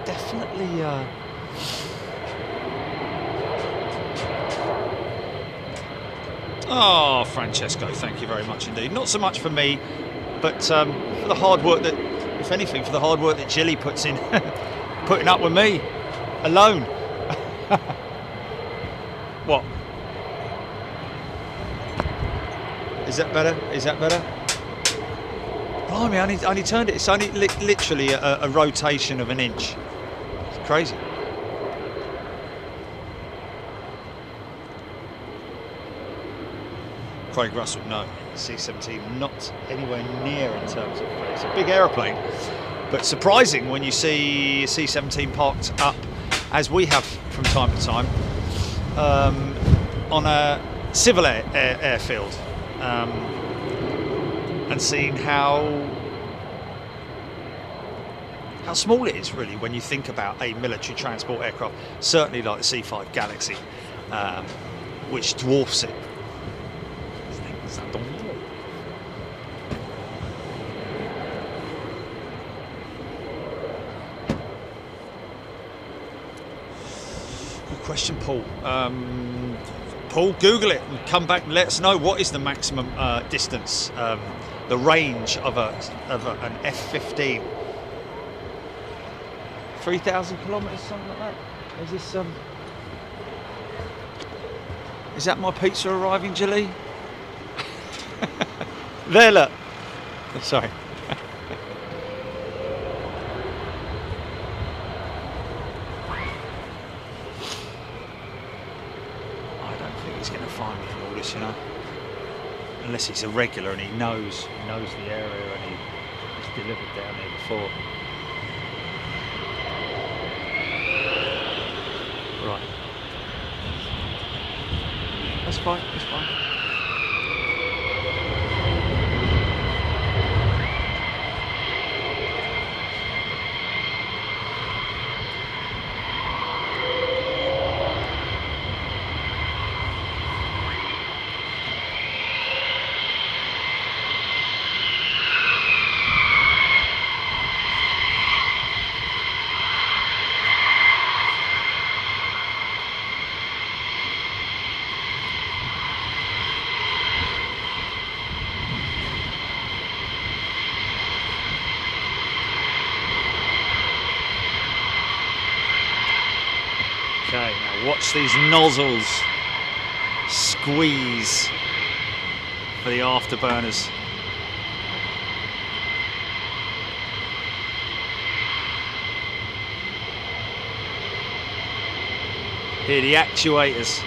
[SPEAKER 2] Definitely oh, Francesco, thank you very much indeed. Not so much for me, but for the hard work that, if anything, for the hard work that Jilly puts in, putting up with me alone. What? Is that better? Is that better? Blimey, I only turned it. It's only literally a rotation of an inch. It's crazy. Craig Russell, no. C-17 not anywhere near in terms of... It's a big aeroplane, but surprising when you see C-17 parked up, as we have from time to time, on a civil airfield, and seeing how small it is really when you think about a military transport aircraft, certainly like the C-5 Galaxy, which dwarfs it. Good question, Paul. Paul, Google it and come back and let us know what is the maximum distance, the range of an F-15. 3,000 kilometres, something like that. Is this is that my pizza arriving, Jilly? There, look. Sorry. I don't think he's going to find me in all this, you know.
[SPEAKER 6] unless he's a regular and he knows the area and he's delivered down here before. Right. That's fine, that's fine. Okay, now watch these nozzles squeeze for the afterburners. Here, the actuators.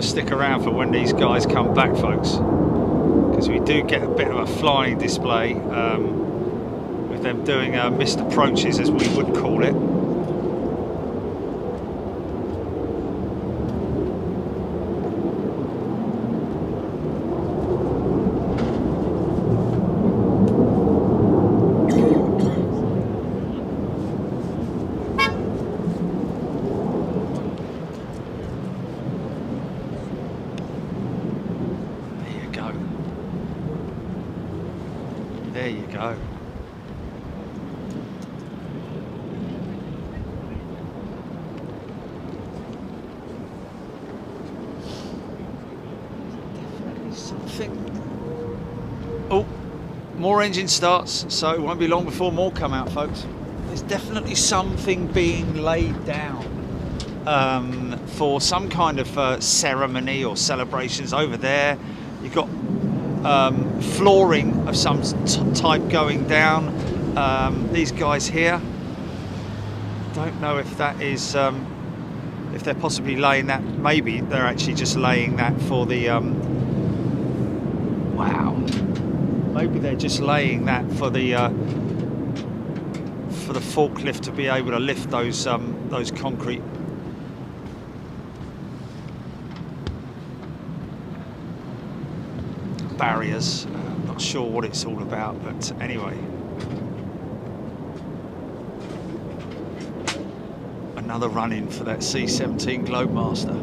[SPEAKER 6] Stick around for when these guys come back, folks, because we do get a bit of a flying display with them doing missed approaches, as we would call it. There you go. Definitely something. Oh, more engine starts, so it won't be long before more come out, folks. There's definitely something being laid down for some kind of ceremony or celebrations over there. You've got flooring of some type going down. These guys here, don't know if that is if they're possibly laying that. Maybe they're actually just laying that for the wow, maybe they're just laying that for the forklift to be able to lift those concrete barriers. Not sure what it's all about, but anyway, another run in for that C17 Globemaster.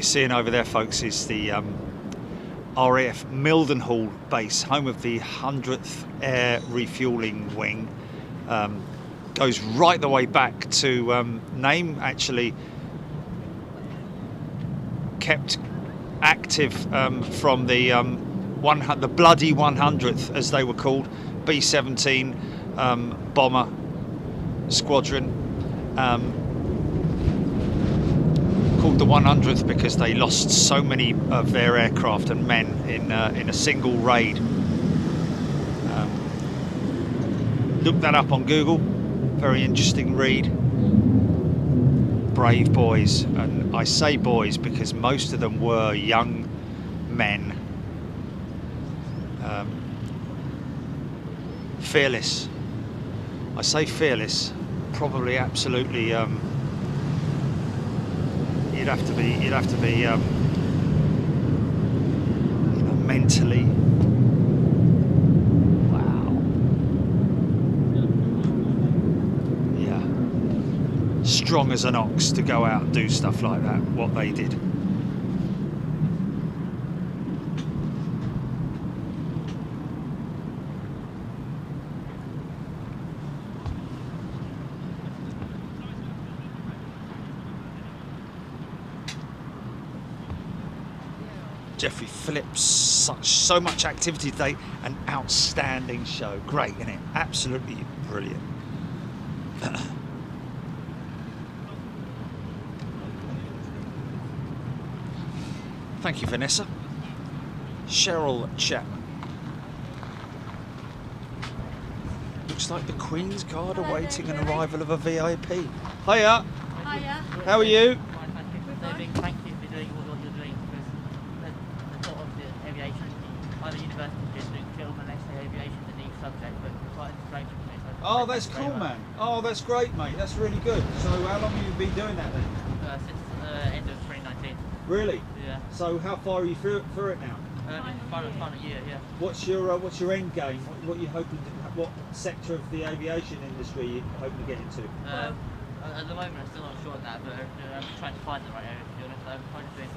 [SPEAKER 2] seeing over there, folks, is the RAF Mildenhall base, home of the 100th Air Refuelling Wing. Goes right the way back to name actually kept active from the the bloody 100th, as they were called, B-17 bomber squadron, called the 100th because they lost so many of their aircraft and men in a single raid. Look that up on Google. Very interesting read. Brave boys, and I say boys because most of them were young men. Fearless. I say fearless. Probably absolutely. You'd have to be. You know, mentally. Strong as an ox to go out and do stuff like that, what they did. Jeffrey Phillips, so much activity today, an outstanding show. Great, isn't it? Absolutely brilliant. Thank you, Vanessa. Cheryl Chapman. Looks like the Queen's Guard awaiting an arrival of a VIP. Hiya.
[SPEAKER 12] Hiya.
[SPEAKER 2] How are you?
[SPEAKER 12] Thank you for doing what you're doing, because the thought of the aviation, either universities just doing film and they say aviation is a niche subject, but it's quite inspiration for me. So
[SPEAKER 2] Oh, that's cool, man. Oh, that's great, mate. That's really good. So how long have you been doing that then?
[SPEAKER 12] Since end of 2019.
[SPEAKER 2] Really?
[SPEAKER 12] Yeah.
[SPEAKER 2] So how far are you through it now?
[SPEAKER 12] Final year, yeah.
[SPEAKER 2] What's your end game? What are you hoping to? What sector of the aviation industry are you hoping to get into?
[SPEAKER 12] At the moment, I'm still not sure on that, but I'm trying to find the right area. To be honest, I'm kind of doing.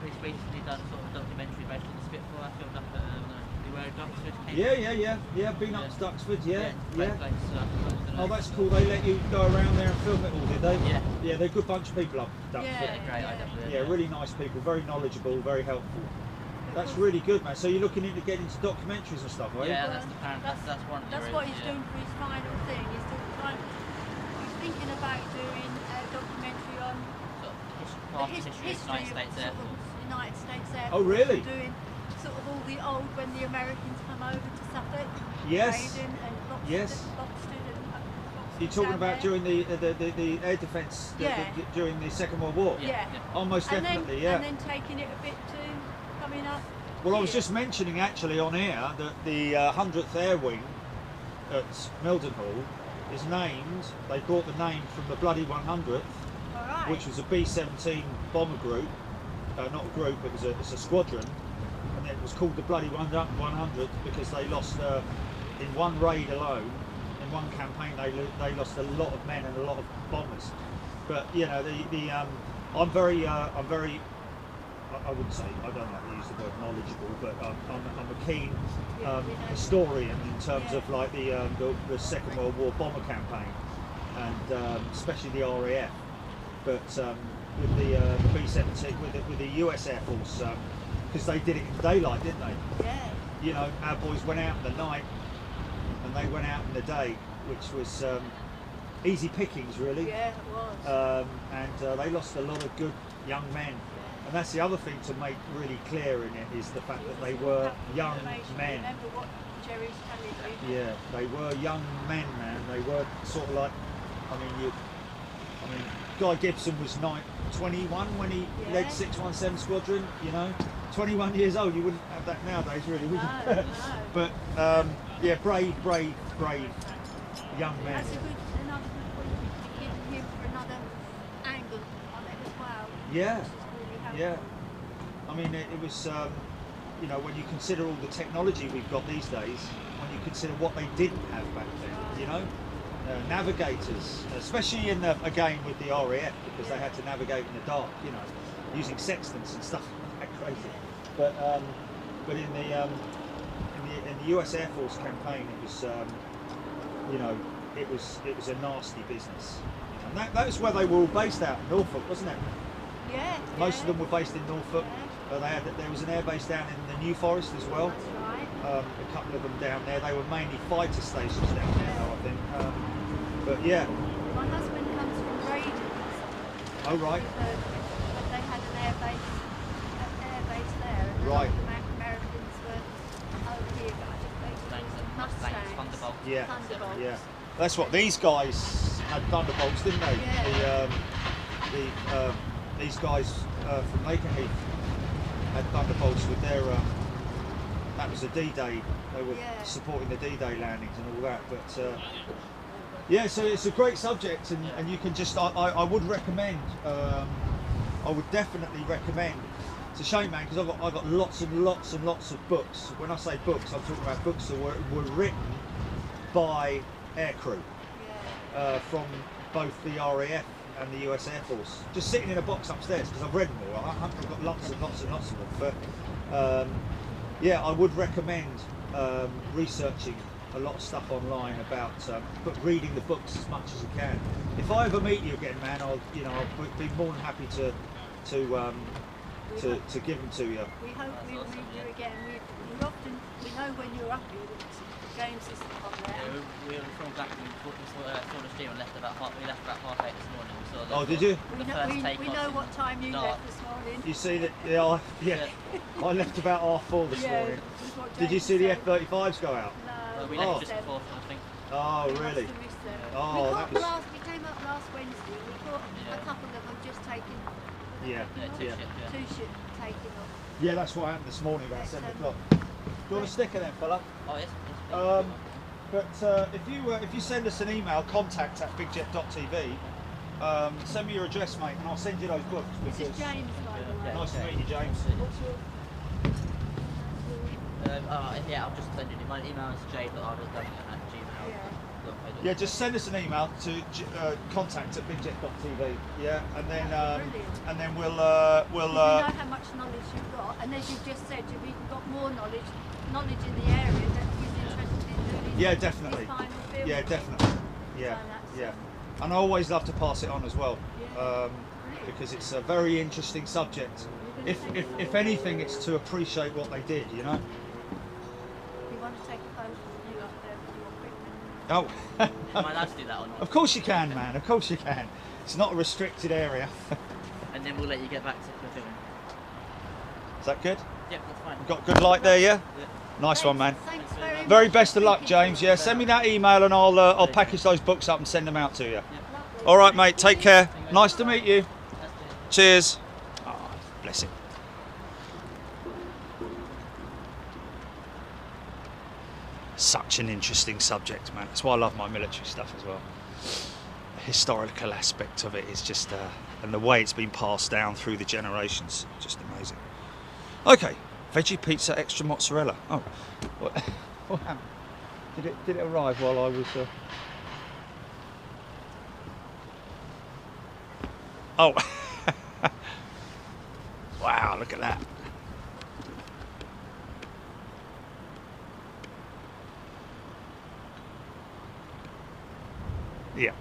[SPEAKER 12] We've recently done sort of a documentary based on the Spitfire. I filmed up at where Duxford came.
[SPEAKER 2] Yeah. Been up to Duxford, yeah.
[SPEAKER 12] Great place,
[SPEAKER 2] Oh, that's cool. They let you go around there and film it all, did they?
[SPEAKER 12] Yeah.
[SPEAKER 2] Yeah, they're a good bunch of people up Duxford.
[SPEAKER 12] Great.
[SPEAKER 2] Yeah, really nice people, very knowledgeable, very helpful. That's really good, man. So you're looking into getting into documentaries and stuff, are you?
[SPEAKER 12] Yeah, that's the plan. That's one.
[SPEAKER 13] That's what he's doing for his final thing. He's thinking about doing a documentary on
[SPEAKER 12] the history of the United States Air Force.
[SPEAKER 13] United States Air Force.
[SPEAKER 2] Oh, really?
[SPEAKER 13] Doing sort of all the old when the Americans come over to Suffolk.
[SPEAKER 2] Yes.
[SPEAKER 13] Raiding and Loxton and
[SPEAKER 2] You're talking about during the air defence during the Second World War?
[SPEAKER 13] Yeah.
[SPEAKER 2] Almost definitely, yeah.
[SPEAKER 13] And then taking it a bit to coming up.
[SPEAKER 2] Well, I was just mentioning actually on air that the 100th Air Wing at Mildenhall is named, they brought the name from the bloody 100th, which was a B-17 bomber group, not a group, it's a squadron, and it was called the bloody 100th because they lost, in one raid alone, in one campaign, they lost a lot of men and a lot of bombers. But, you know, I'm very, I wouldn't say, I don't like to use the word knowledgeable, but I'm a keen historian in terms of like the Second World War bomber campaign, and especially the RAF. But with the B-17, with the US Air Force, because they did it in daylight, didn't they?
[SPEAKER 13] Yeah.
[SPEAKER 2] You know, our boys went out in the night, and they went out in the day, which was easy pickings, really.
[SPEAKER 13] Yeah, it was.
[SPEAKER 2] And they lost a lot of good young men. And that's the other thing to make really clear in it, is the fact that they were young men.
[SPEAKER 13] Remember what Jerry's telling you.
[SPEAKER 2] Yeah, they were young men, man. They were sort of like, I mean, Guy Gibson was 21 when he led 617 Squadron, you know. 21 years old, you wouldn't have that nowadays, really, would you?
[SPEAKER 13] No.
[SPEAKER 2] But, yeah, brave young men.
[SPEAKER 13] That's another good point to give him for another angle on it as well.
[SPEAKER 2] Yeah. Yeah, I mean it was, you know, when you consider all the technology we've got these days, when you consider what they didn't have back then, you know, navigators, especially again with the RAF, because they had to navigate in the dark, you know, using sextants and stuff like that crazy. But in the US Air Force campaign, it was you know, it was a nasty business. And that was where they were all based out, Norfolk, wasn't it?
[SPEAKER 13] Yeah.
[SPEAKER 2] Most of them were based in Norfolk. There was an air base down in the New Forest as well.
[SPEAKER 13] That's right.
[SPEAKER 2] A couple of them down there. They were mainly fighter stations down there, though, I think. But yeah.
[SPEAKER 13] My husband comes from Braden.
[SPEAKER 2] Oh right.
[SPEAKER 13] But they had an air base there. And
[SPEAKER 2] Right.
[SPEAKER 13] The Americans were over here, but I think they Mustangs.
[SPEAKER 12] Thunderbolts.
[SPEAKER 2] Yeah.
[SPEAKER 13] Thunderbolts.
[SPEAKER 2] Yeah. That's what these guys had, Thunderbolts, didn't they?
[SPEAKER 13] Yeah.
[SPEAKER 2] These guys from Lakenheath had Thunderbolts with their. That was a D-Day. They were supporting the D-Day landings and all that. But yeah, so it's a great subject, and you can just. I would recommend. I would definitely recommend. It's a shame, man, because I've got lots and lots and lots of books. When I say books, I'm talking about books that were written by aircrew from both the RAF and the US Air Force, just sitting in a box upstairs, because I've read them all. I've got lots and lots and lots of them. But yeah, I would recommend researching a lot of stuff online about, but reading the books as much as you can. If I ever meet you again, man, I'll be more than happy to give them to you.
[SPEAKER 13] We hope we'll meet you again. We know when you're up here. James is on there.
[SPEAKER 12] Yeah, we were from Blackpool. We saw the steamer left about half 8 this morning. We saw the,
[SPEAKER 2] Oh, did you?
[SPEAKER 13] We know what time you left this morning.
[SPEAKER 2] You see that? Yeah. I left about 4:30 this morning. Did you see the F-35s go out?
[SPEAKER 13] No.
[SPEAKER 12] We left just before, I think.
[SPEAKER 2] Oh, really? Oh, that was.
[SPEAKER 13] We came up last Wednesday. We caught a couple of them just taking.
[SPEAKER 2] Yeah.
[SPEAKER 13] Two ships taking off.
[SPEAKER 2] Yeah, that's what happened this morning about 7 o'clock. Do you want a sticker then, fella?
[SPEAKER 12] Oh yes.
[SPEAKER 2] But if you send us an email, contact@bigjet.tv, send me your address, mate, and I'll send you those books.
[SPEAKER 13] This is James, by the way.
[SPEAKER 2] Nice to meet you, James.
[SPEAKER 13] What's your?
[SPEAKER 12] Yeah, I'll just send you. My email is j.arders@gmail.
[SPEAKER 2] Yeah, just send us an email to contact@bigjet.tv. Yeah, and then we'll.
[SPEAKER 13] You know how much knowledge you've got, and as you've just said, you've even got more knowledge in the area that is interested in doing.
[SPEAKER 2] Yeah, definitely.
[SPEAKER 13] Final film.
[SPEAKER 2] Yeah, definitely. Yeah, yeah. And I always love to pass it on as well, because it's a very interesting subject. If anything, it's to appreciate what they did, you know.
[SPEAKER 13] You want to take a photo of you up there with your equipment?
[SPEAKER 2] Oh.
[SPEAKER 12] Am I allowed to do that or not?
[SPEAKER 2] Of course you can, man. Of course you can. It's not a restricted area.
[SPEAKER 12] And then we'll let you get back to the film.
[SPEAKER 2] Is that good?
[SPEAKER 12] Yeah, that's fine.
[SPEAKER 2] Got good light there, yeah? Nice one, man.
[SPEAKER 13] Thanks
[SPEAKER 2] Very best of luck, James. Yeah, send me that email and I'll package those books up and send them out to you. All right, mate. Take care. Nice to meet you. Cheers. Oh, bless him. Such an interesting subject, man. That's why I love my military stuff as well. The historical aspect of it is just, and the way it's been passed down through the generations, just amazing. Okay, veggie pizza, extra mozzarella. Oh, what happened? Did it arrive while I was? Oh, wow! Look at that. Yeah.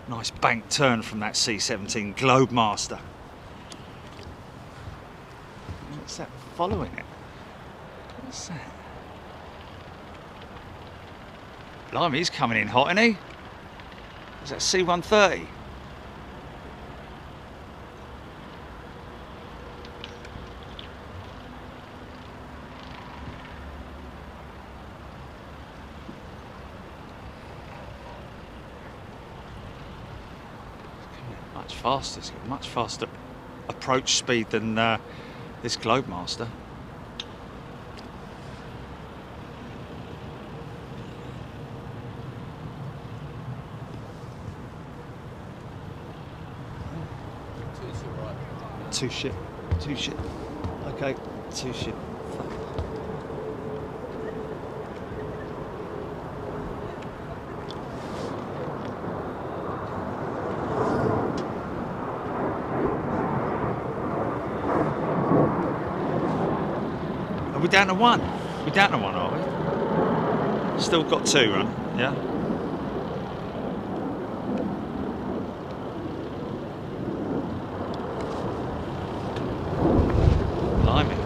[SPEAKER 2] Nice bank turn from that C-17 Globemaster. What's that following it? What's that? Blimey, he's coming in hot, isn't he? Is that C-130? Much faster, it's got much faster approach speed than this Globemaster. Two shit. Okay, two shit. we're down to one. We're down to one, are we? Still got 2 run, yeah? Blimey.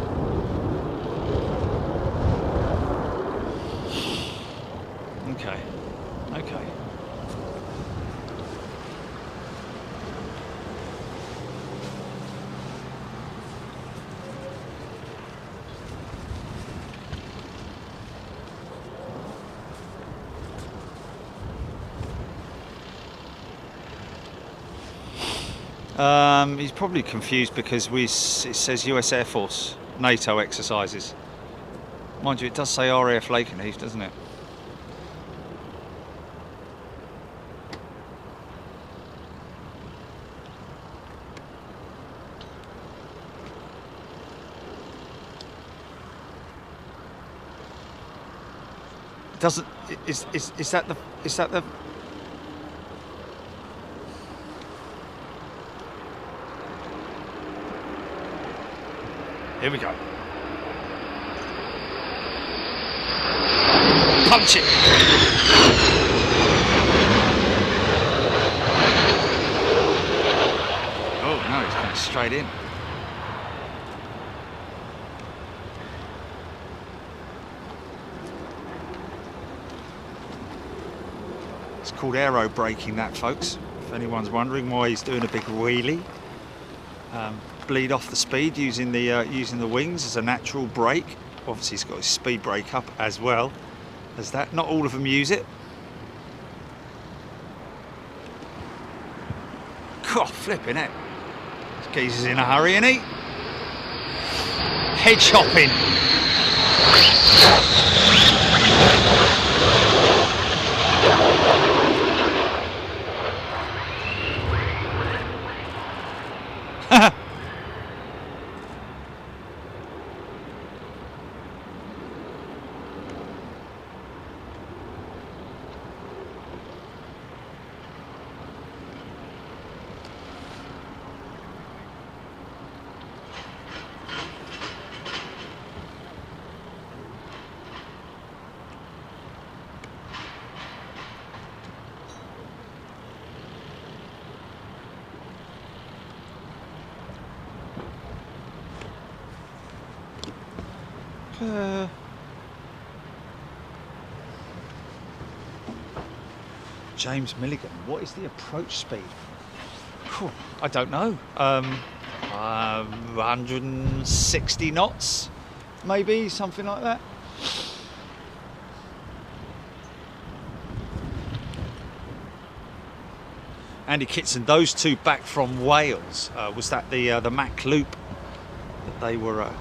[SPEAKER 2] Okay. Okay. He's probably confused because it says US Air Force NATO exercises. Mind you, it does say RAF Lakenheath, doesn't it? Doesn't is that the Here we go. Punch it. Oh no, he's coming straight in. It's called aero braking, that, folks. If anyone's wondering why he's doing a big wheelie. Bleed off the speed using the wings as a natural brake. Obviously he's got his speed brake up as well as that. Not all of them use it. God, flipping it. This geezer's in a hurry, isn't he? Head chopping. James Milligan, what is the approach speed? I don't know. 160 knots, maybe, something like that. Andy Kitson, those two back from Wales. Was that the Mac Loop that they were?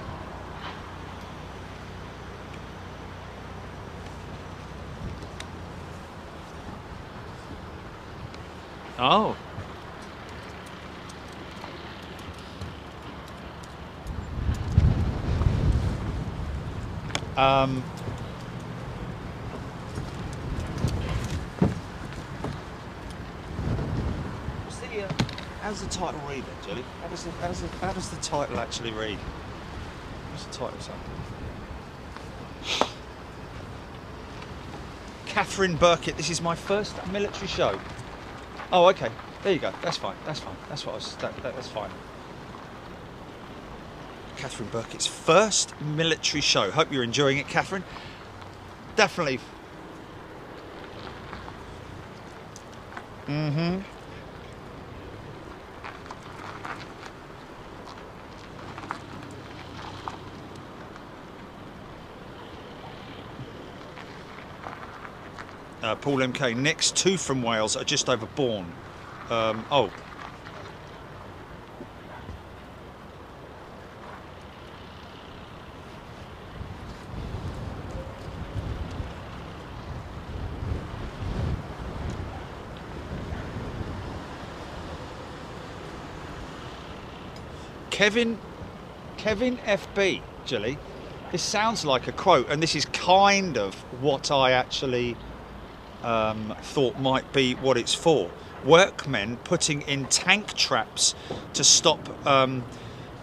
[SPEAKER 2] Oh. How's the title read then, Jelly? How does the title actually read? What's the title say? Catherine Burkett, this is my first military show. Oh, okay. There you go. That's fine. That's fine. That's what I was. That's fine. Catherine Burkett's first military show. Hope you're enjoying it, Catherine. Definitely. Mm-hmm. Paul MK, next 2 from Wales are just over Bourne. Oh. Kevin FB, Gilly, this sounds like a quote, and this is kind of what I actually thought might be what it's for. Workmen putting in tank traps to stop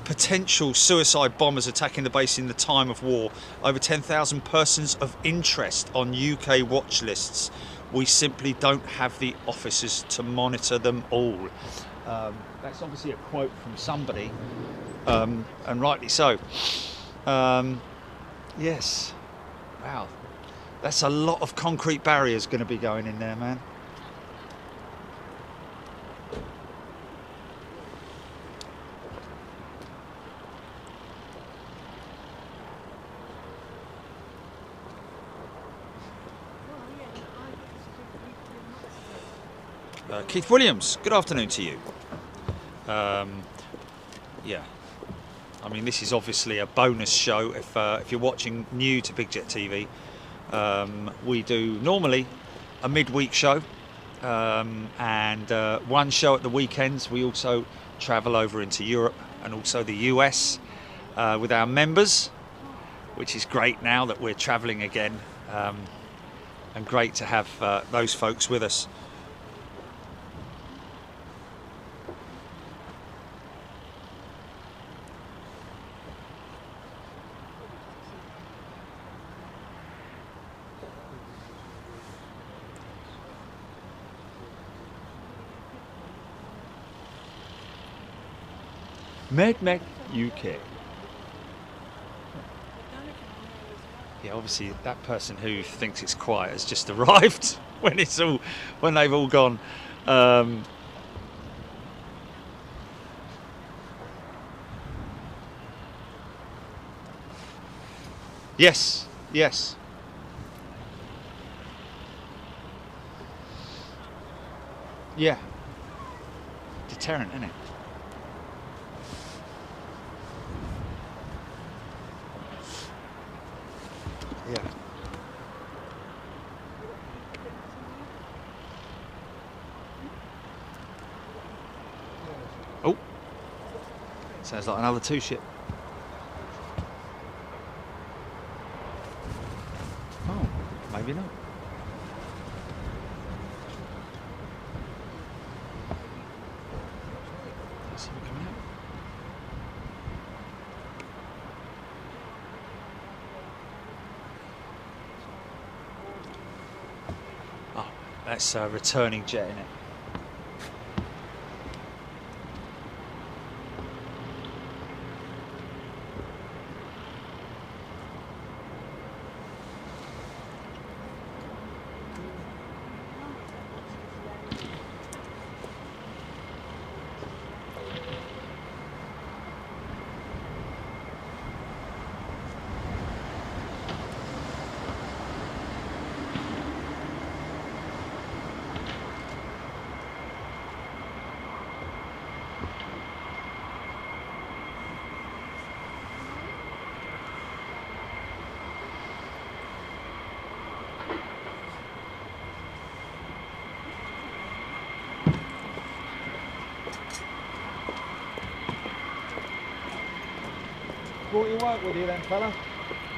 [SPEAKER 2] potential suicide bombers attacking the base in the time of war. Over 10,000 persons of interest on UK watch lists. We simply don't have the officers to monitor them all. That's obviously a quote from somebody, and rightly so. Yes. Wow. That's a lot of concrete barriers going to be going in there, man. Keith Williams, good afternoon to you. Yeah, I mean, this is obviously a bonus show if you're watching new to Big Jet TV. We do normally a midweek show and one show at the weekends. We also travel over into Europe and also the US with our members, which is great now that we're traveling again, and great to have those folks with us. Med UK. Yeah, obviously that person who thinks it's quiet has just arrived when they've all gone. Yes. Yeah. Deterrent, isn't it? Yeah. Oh, sounds like another two ship. Oh, maybe not. Let's see what coming out. That's a returning jet, isn't it? Brought your work with you then, fella?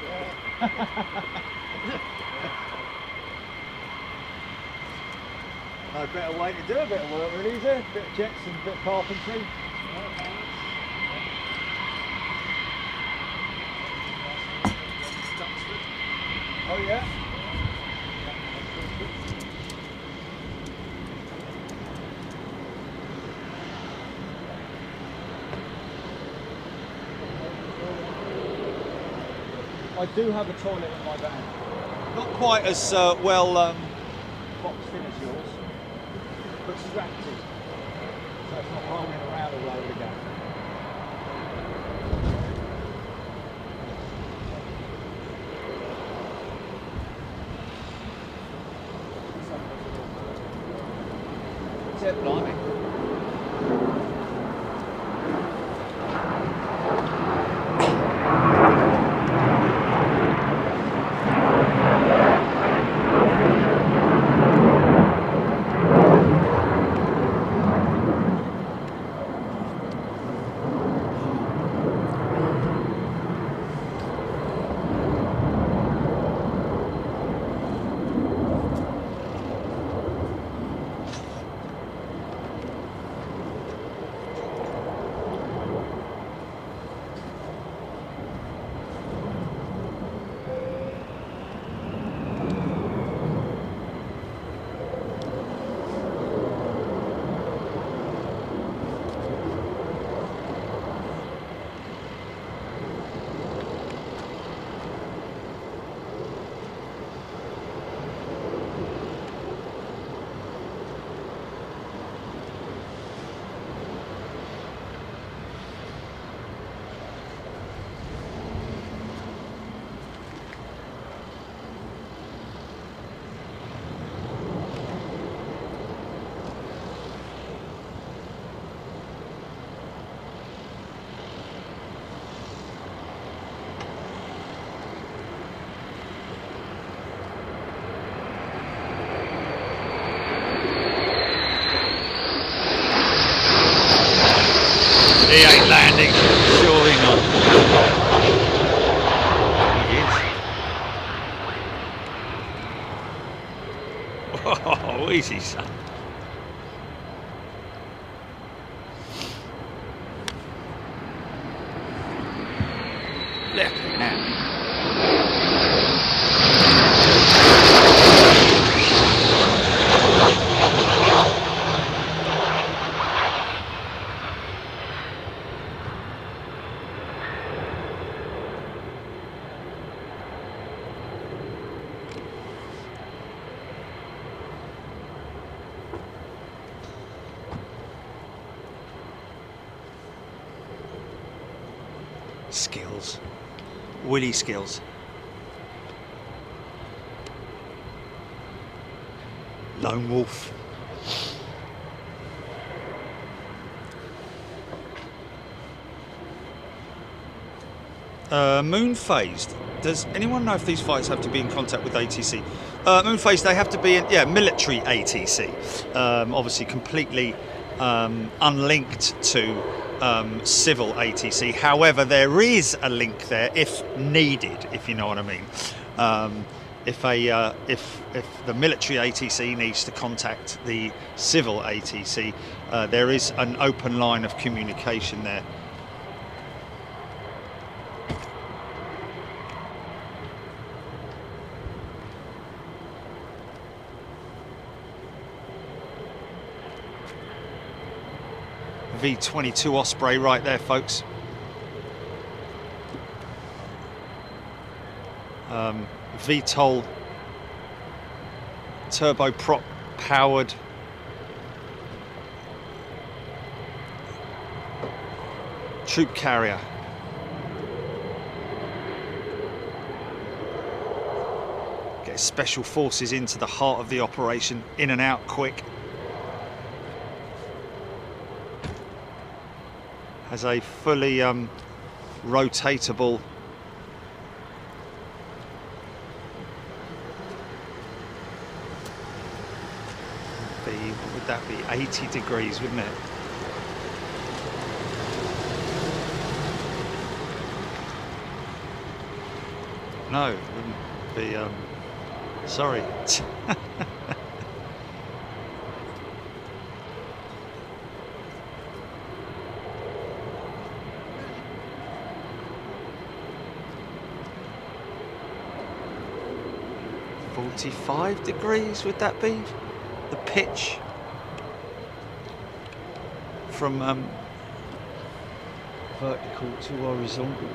[SPEAKER 2] Yeah. No better way to do a bit of work, really, is there? A bit of jets and a bit of carpentry. Oh yeah? I do have a toilet in my van. Not quite as well boxed in as yours, but strapped in. So it's not rolling around all over again. That's it, blimey.
[SPEAKER 6] he ain't landing. Surely not. He is. Oh, easy, son. Flipping out. Skills. Willy skills. Lone Wolf. Moon phased. Does anyone know if these fighters have to be in contact with ATC? Moon phased, they have to be in, yeah, military ATC. Obviously completely unlinked to civil ATC. However, there is a link there if needed, if you know what I mean. If the military ATC needs to contact the civil ATC, there is an open line of communication there. V22 Osprey right there, folks. VTOL turboprop powered troop carrier. Get special forces into the heart of the operation, in and out quick. Has a fully rotatable what would that be, 80 degrees, wouldn't it? No, it wouldn't be, sorry. .45 degrees would that be? The pitch from vertical to horizontal.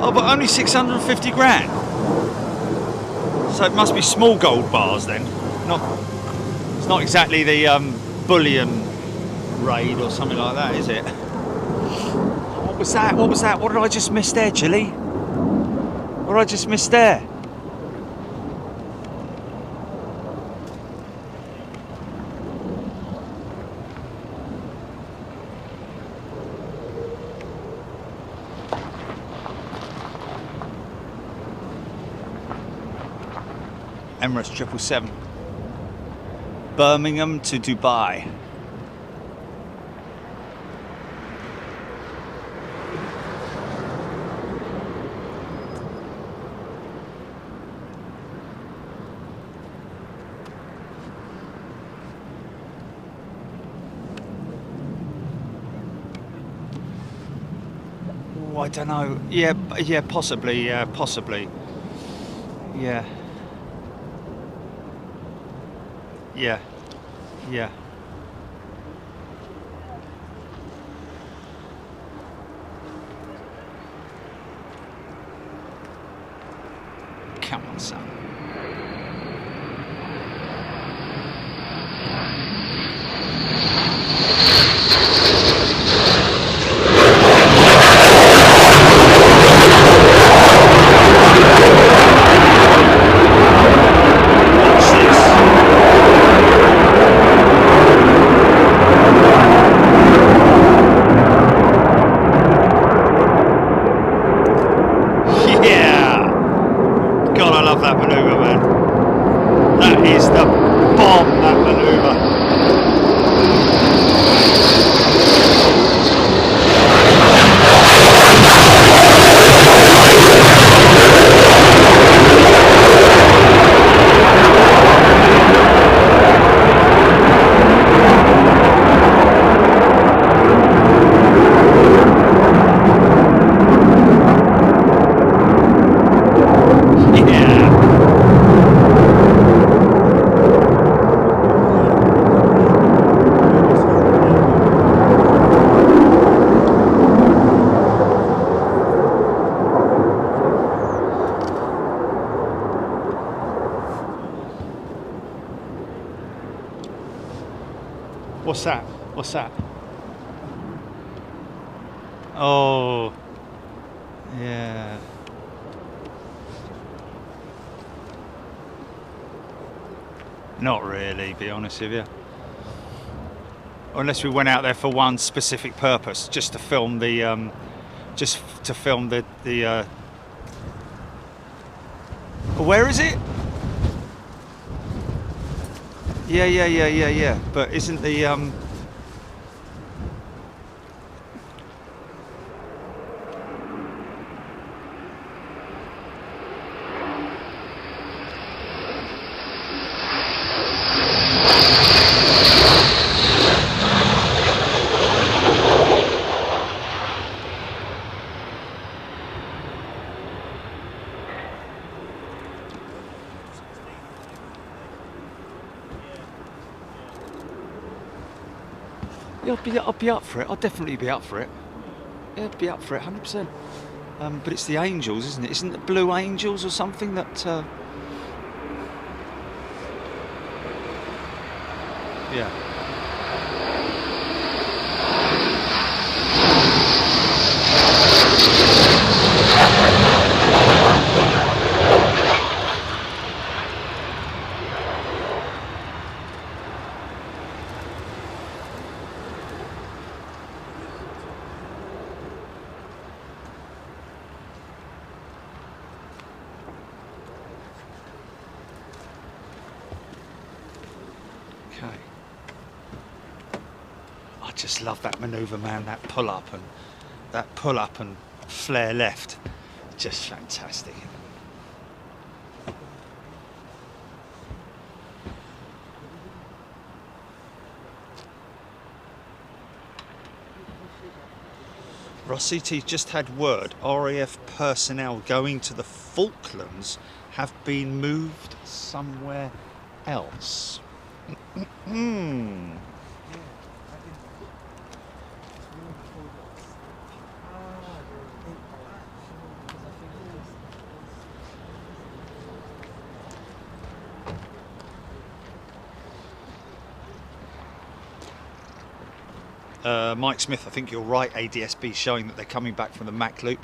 [SPEAKER 2] Oh, but only 650 grand. So it must be small gold bars then. It's not exactly the bullion raid or something like that, is it? What was that? What was that? What did I just miss there, Chilly? What did I just miss there? Emirates 777. Birmingham to Dubai. Oh, I don't know. Yeah, possibly. Yeah, possibly. Yeah. Yeah. Yeah. Come on, son. What's that? What's that? Oh, yeah. Not really, be honest with you. Unless we went out there for one specific purpose, just to film the, where is it? Yeah. But isn't the I'll be up for it. I'll definitely be up for it. Yeah, I'll be up for it, 100%. But it's the Angels, isn't it? Isn't it Blue Angels or something that? Yeah. I just love that manoeuvre, man. That pull up and flare left, just fantastic. Rossiti just had word RAF personnel going to the Falklands have been moved somewhere else. Mike Smith, I think you're right. ADSB showing that they're coming back from the Mach loop.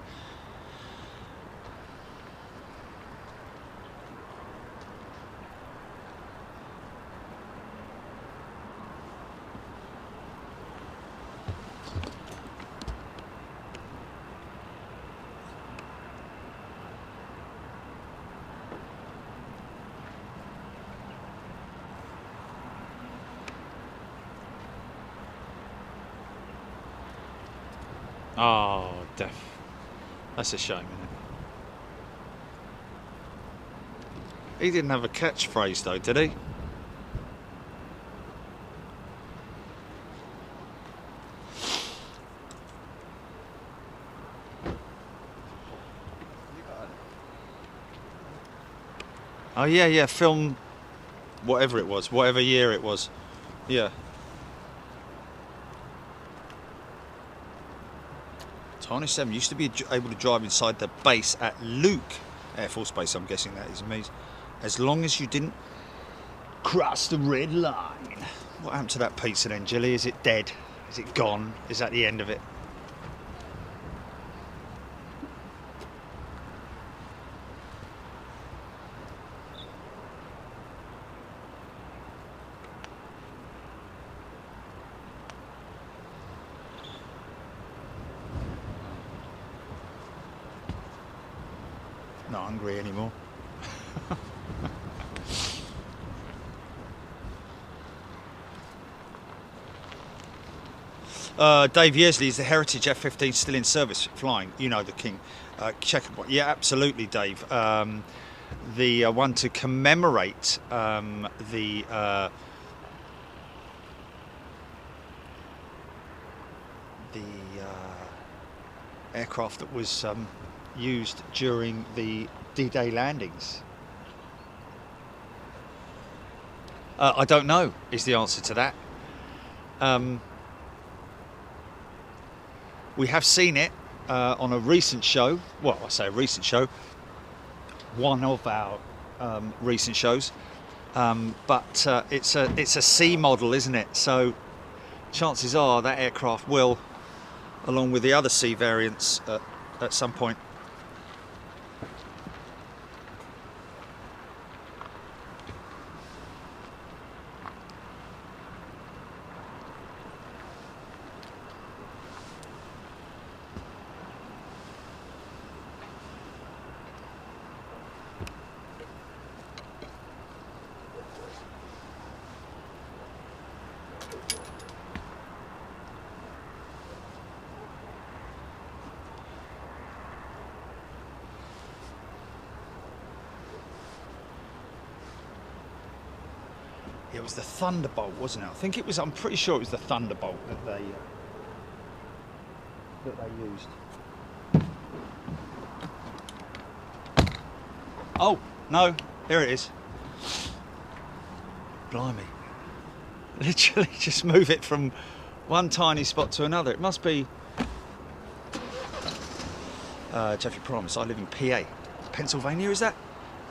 [SPEAKER 2] Oh, that's a shame, isn't it? He didn't have a catchphrase though, did he? Oh yeah, film whatever it was, whatever year it was. Yeah. Tiny 7 used to be able to drive inside the base at Luke Air Force Base, I'm guessing that is me, as long as you didn't cross the red line. What happened to that pizza then, Jilly? Is it dead? Is it gone? Is that the end of it? Not hungry anymore. Dave Yearsley, is the Heritage F-15 still in service flying? You know the king. Checkerboard. Yeah, absolutely, Dave. The one to commemorate the aircraft that was used during the D-Day landings. I don't know is the answer to that. We have seen it on a recent show. Well, I say a recent show, one of our recent shows, but it's a C model, isn't it? So chances are that aircraft will, along with the other C variants, at some point. It was the Thunderbolt, wasn't it? I think it was. I'm pretty sure it was the Thunderbolt that they used. Oh no! Here it is. Blimey! Literally, just move it from one tiny spot to another. It must be. Jeffrey Promise. I live in PA, Pennsylvania. Is that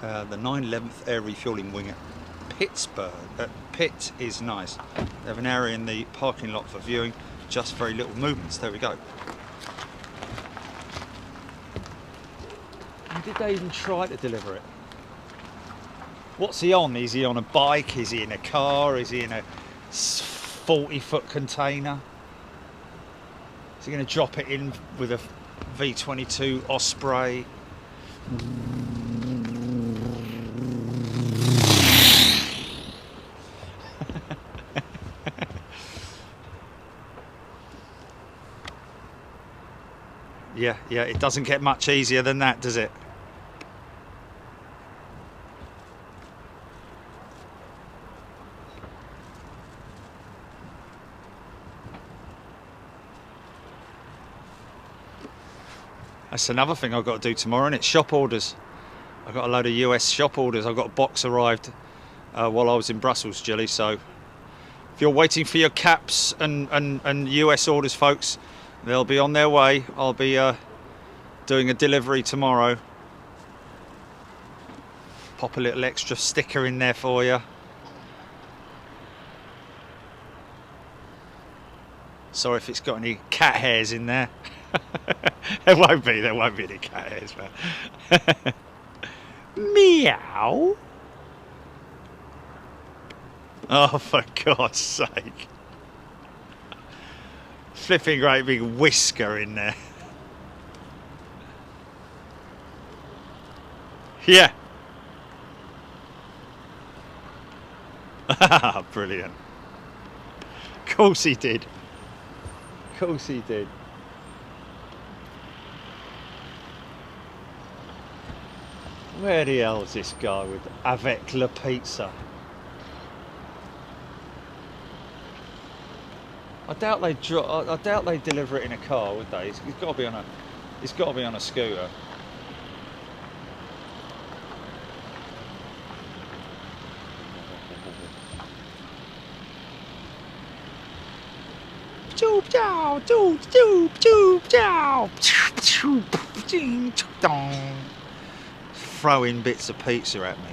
[SPEAKER 2] the 911th Air Refueling Wing at Pittsburgh? Pitt is nice. They have an area in the parking lot for viewing, just very little movements. There we go. And did they even try to deliver it? What's he on? Is he on a bike? Is he in a car? Is he in a 40-foot container? Is he going to drop it in with a V-22 Osprey? Yeah, it doesn't get much easier than that, does it? That's another thing I've got to do tomorrow, and it's shop orders. I've got a load of US shop orders. I've got a box arrived while I was in Brussels, Jilly, so if you're waiting for your caps and US orders, folks, they'll be on their way. I'll be doing a delivery tomorrow. Pop a little extra sticker in there for you. Sorry if it's got any cat hairs in there. There won't be any cat hairs, man. Meow. Oh, for God's sake. Flipping great big whisker in there. Yeah. Brilliant. Of course he did. Of course he did. Where the hell's this guy with Avec la Pizza? I doubt they deliver it in a car, would they? It's got to be on a. It's got to be on a scooter. Throwing bits of pizza at me.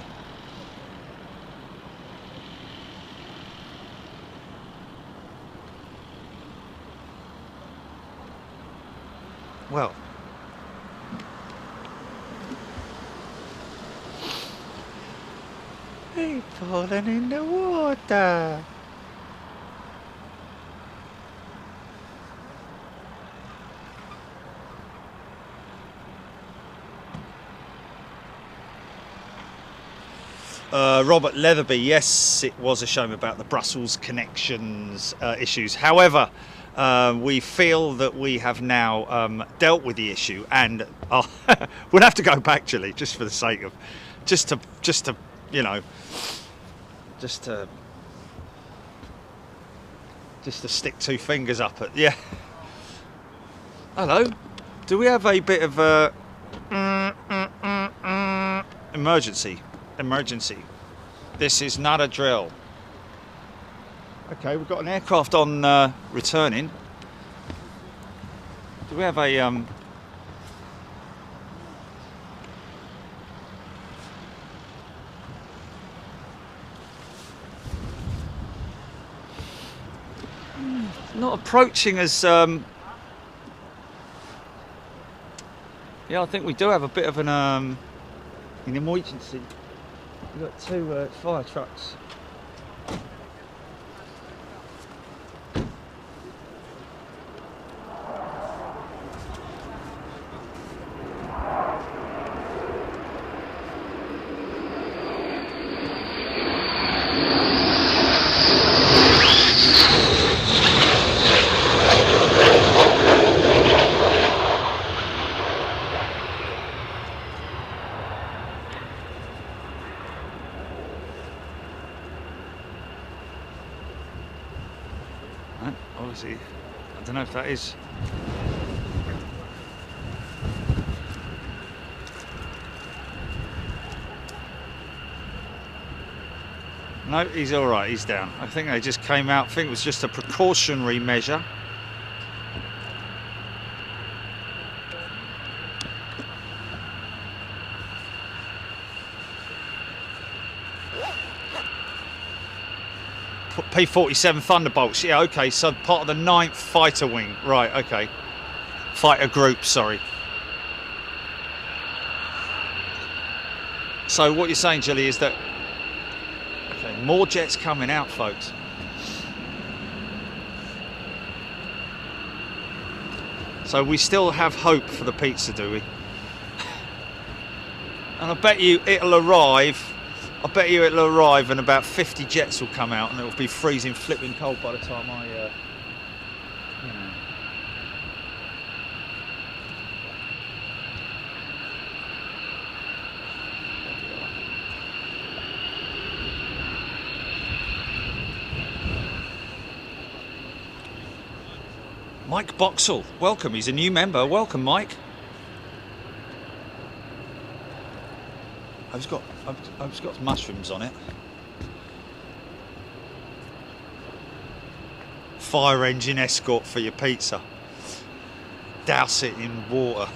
[SPEAKER 2] Well, he's falling in the water. Robert Leatherby, yes, it was a shame about the Brussels connections issues. However, we feel that we have now dealt with the issue, and we'll have to go back, Julie, just for the sake of, just to you know, just to stick two fingers up at, yeah. Hello, do we have a bit of a emergency? This is not a drill. Okay, we've got an aircraft on returning. Do we have a not approaching as yeah, I think we do have a bit of an emergency. We've got two fire trucks. Obviously, I don't know if that is. No, he's all right. He's down. I think they just came out. I think it was just a precautionary measure. P-47 Thunderbolts, yeah, okay, so part of the 9th Fighter Wing, right, okay. Fighter Group, sorry. So what you're saying, Julie, is that, okay, more jets coming out, folks. So we still have hope for the pizza, do we? And I bet you it'll arrive. I bet you it'll arrive and about 50 jets will come out and it'll be freezing flipping cold by the time I, you know. Mike Boxall, welcome. He's a new member. Welcome, Mike. I've just got mushrooms on it. Fire engine escort for your pizza. Douse it in water.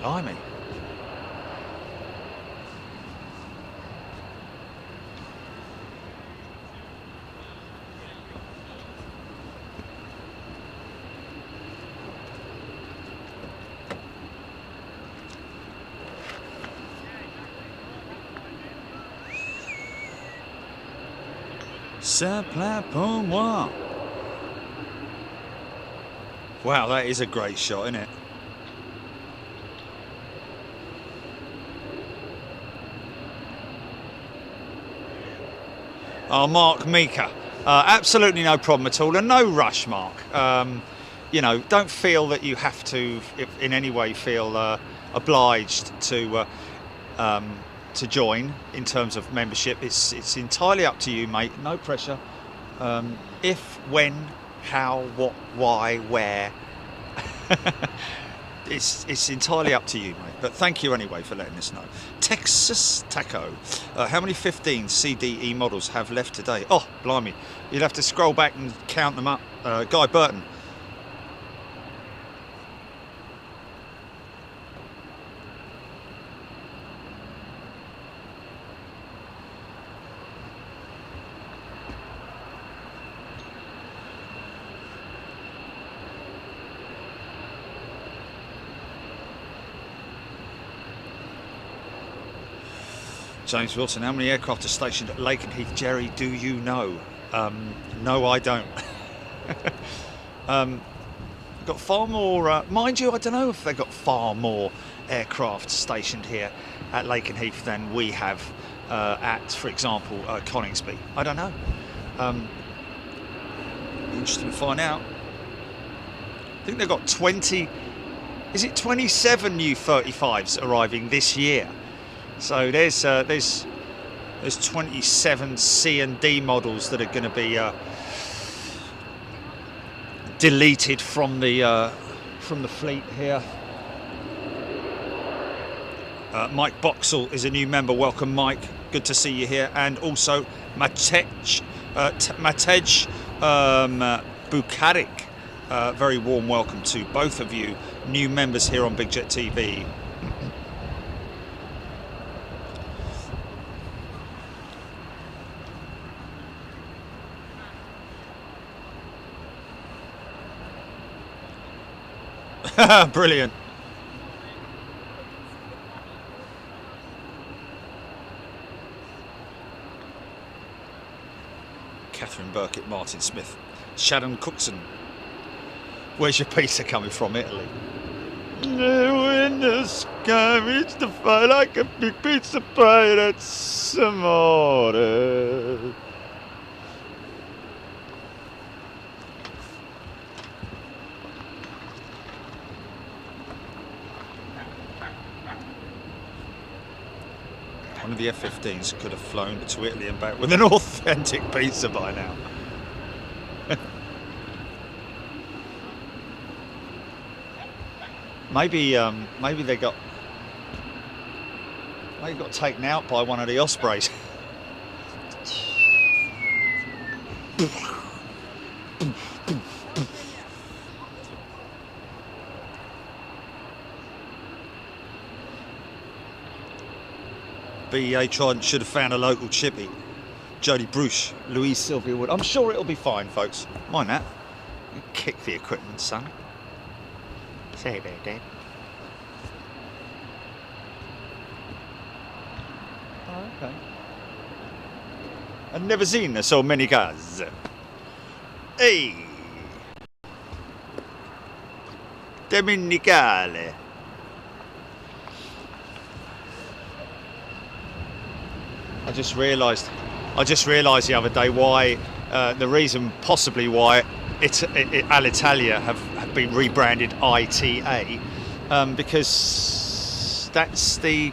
[SPEAKER 2] Blimey. C'est plein pour moi. Wow, that is a great shot, isn't it? Oh, Mark Mika. Absolutely no problem at all, and no rush, Mark. You know, don't feel that you have to, in any way, feel obliged to join in terms of membership. It's entirely up to you, mate. No pressure. If, when, how, what, why, where. It's entirely up to you, mate. But thank you anyway for letting us know. Texas Taco. How many 15 CDE models have left today? Oh, blimey. You'd have to scroll back and count them up. Guy Burton. James Wilson, how many aircraft are stationed at Lakenheath, Jerry? Do you know? No, I don't. Got far more, mind you, I don't know if they've got far more aircraft stationed here at Lakenheath than we have at, for example, Coningsby. I don't know. Interesting to find out. I think they've got 20, is it 27 new 35s arriving this year? So there's 27 C and D models that are going to be deleted from the fleet here. Mike Boxall is a new member. Welcome, Mike. Good to see you here. And also Matej Bukarik. Very warm welcome to both of you, new members here on Big Jet TV. Brilliant. Catherine Burkett, Martin Smith, Shannon Cookson. Where's your pizza coming from? Italy. In the sky, reach the fire like a big pizza pie. That's amore. One of the F-15s could have flown to Italy and back with an authentic pizza by now. Maybe they got taken out by one of the Ospreys. BEA Trident should have found a local chippy. Jody Bruce, Louise Sylvia Wood. I'm sure it'll be fine, folks. Mind that. You kick the equipment, son. Say there, Dad. Oh, okay. I've never seen so many cars. Hey! Dominicale. I just realised the other day why the reason possibly why Alitalia have been rebranded ITA, because that's the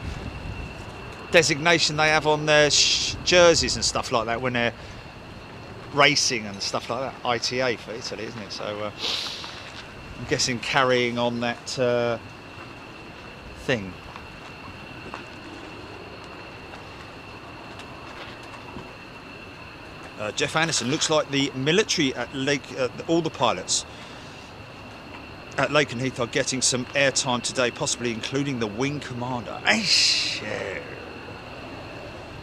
[SPEAKER 2] designation they have on their jerseys and stuff like that when they're racing and stuff like that. ITA for Italy, isn't it? So I'm guessing carrying on that thing. Jeff Anderson, looks like the military at all the pilots at Lakenheath are getting some airtime today, possibly including the Wing Commander.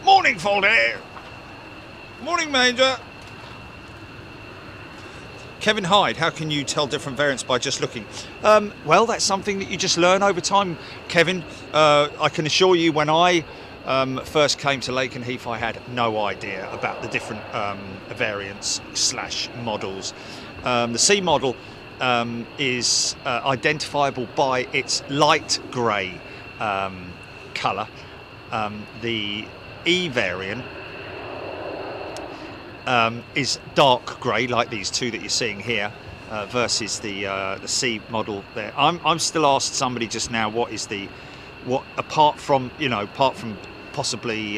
[SPEAKER 2] Morning, Folder. Morning, Major. Kevin Hyde, how can you tell different variants by just looking? Well, that's something that you just learn over time, Kevin. I can assure you, when I first came to Lakenheath, I had no idea about the different variants / models. The C model is identifiable by its light grey colour. The E variant is dark grey, like these two that you're seeing here, versus the C model there. I'm still asked somebody just now what apart from possibly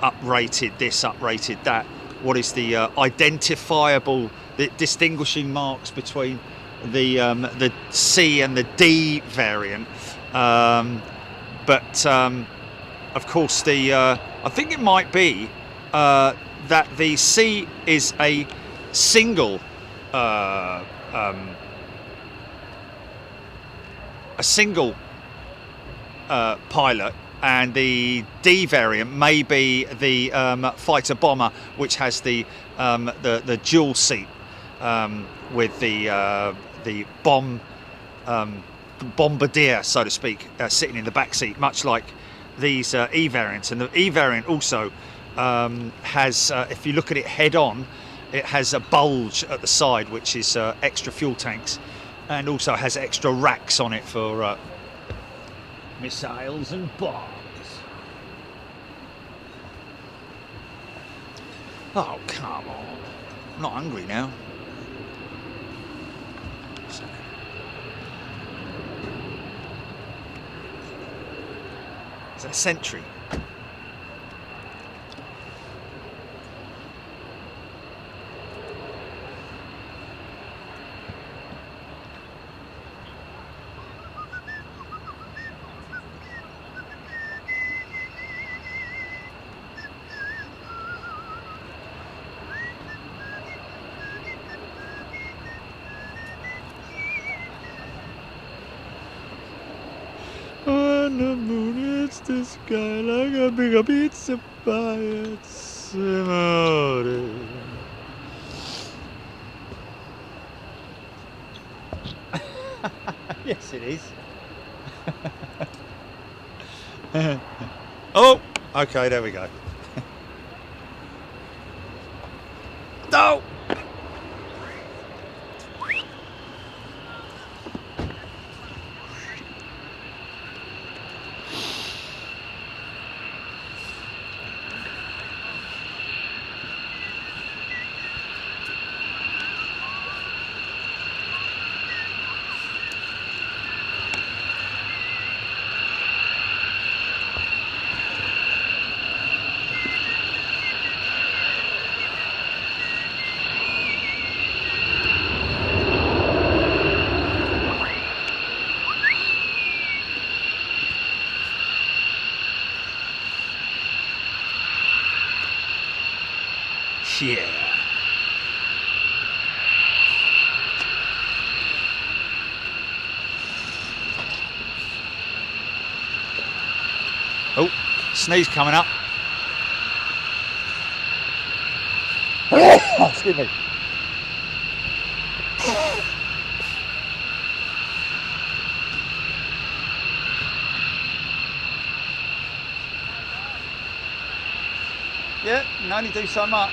[SPEAKER 2] uprated this, uprated that, what is the identifiable, the distinguishing marks between the C and the D variant? But of course, I think it might be that the C is a single pilot, and the D variant may be the fighter bomber, which has the dual seat with the bombardier, so to speak, sitting in the back seat, much like these E variants. And the E variant also has, if you look at it head on, it has a bulge at the side, which is extra fuel tanks, and also has extra racks on it for missiles and bombs. Oh, come on. I'm not hungry now. Is that a sentry? On the moon, it's the sky like a big pizza pie. It's morning. Yes, it is. Oh, okay, there we go. No! Yeah. Oh, sneeze coming up. Excuse me. Yeah, can only do so much.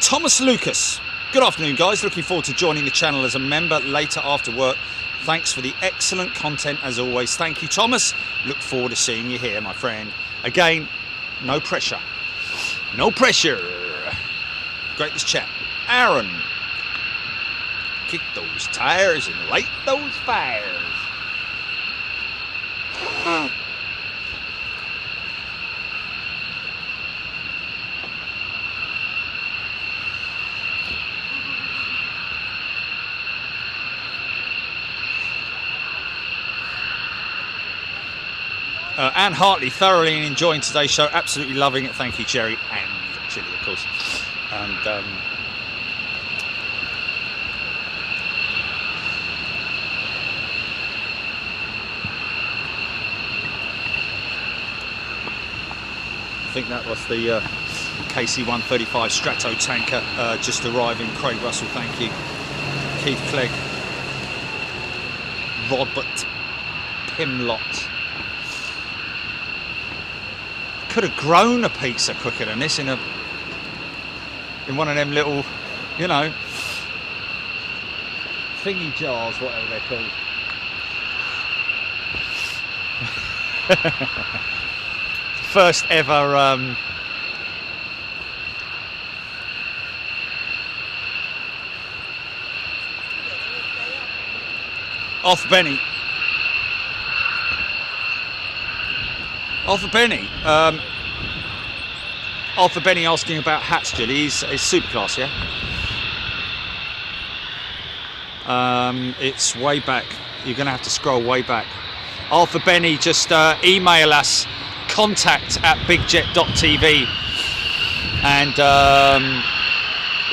[SPEAKER 2] Thomas Lucas, good afternoon guys, looking forward to joining the channel as a member later after work. Thanks for the excellent content as always. Thank you, Thomas. Look forward to seeing you here, my friend. Again, no pressure. No pressure. Great this chat. Aaron, kick those tires and light those fires.
[SPEAKER 6] Anne Hartley, thoroughly enjoying today's show, absolutely loving it. Thank you, Cherry and Chili, of course. And I think that was the KC-135 Strato tanker just arriving. Craig Russell, thank you. Keith Clegg, Robert Pimlott. Could have grown a pizza quicker than this in one of them little, you know, thingy jars, whatever they're called. First ever Arthur Benny. Arthur Benny. Arthur Benny asking about hats, Jilly. He's Superclass, yeah? It's way back. You're going to have to scroll way back. Arthur Benny, just email us, contact@bigjet.tv, and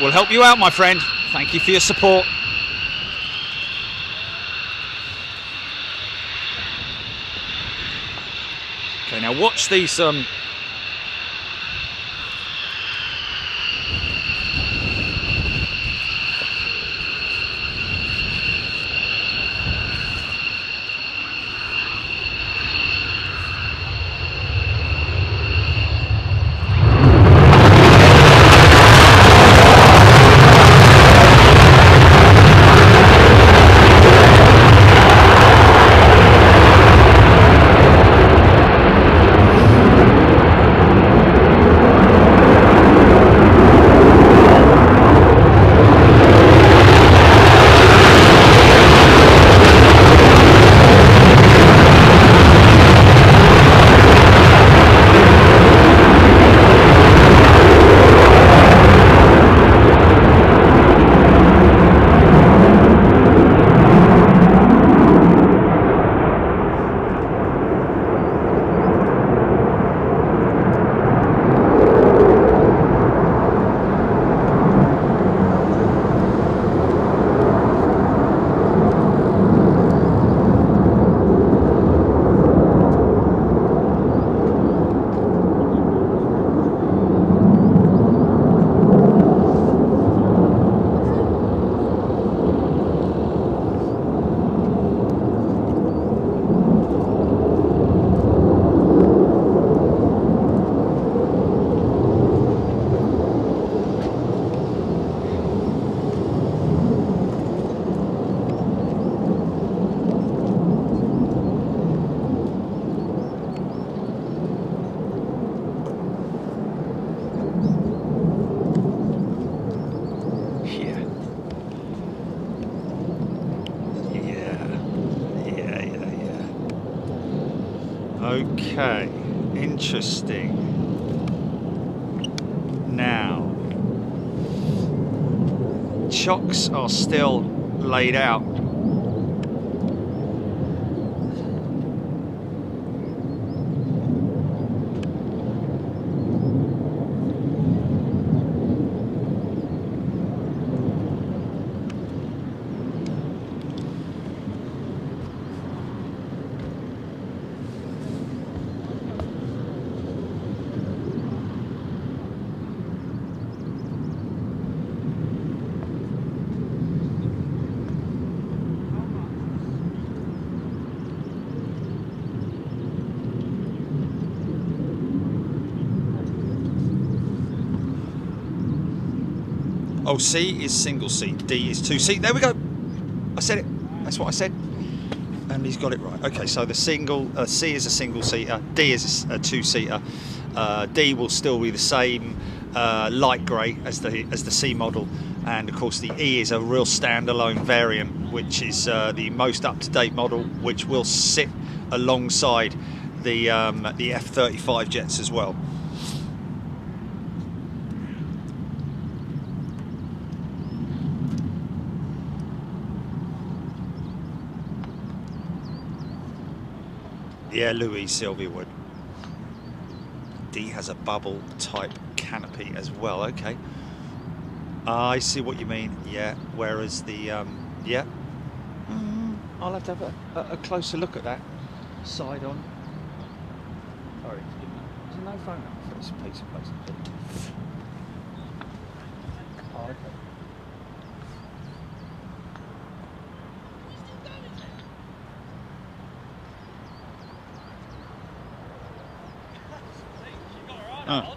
[SPEAKER 6] we'll help you out, my friend. Thank you for your support. Okay, now watch these Okay, interesting. Now, chocks are still laid out. Oh, C is single seat, D is two seat. There we go. I said it. That's what I said. And he's got it right. Okay, so the single C is a single seater, D is a two seater. D will still be the same light grey as the C model, and of course the E is a real standalone variant, which is the most up-to-date model, which will sit alongside the F-35 jets as well.
[SPEAKER 2] Yeah, Louise Sylvia would. D has a bubble type canopy as well. Okay. I see what you mean. Yeah. Whereas the yeah. I'll have to have a closer look at that side on. Sorry. There's no phone number for this piece of place. Oh, okay. Oh.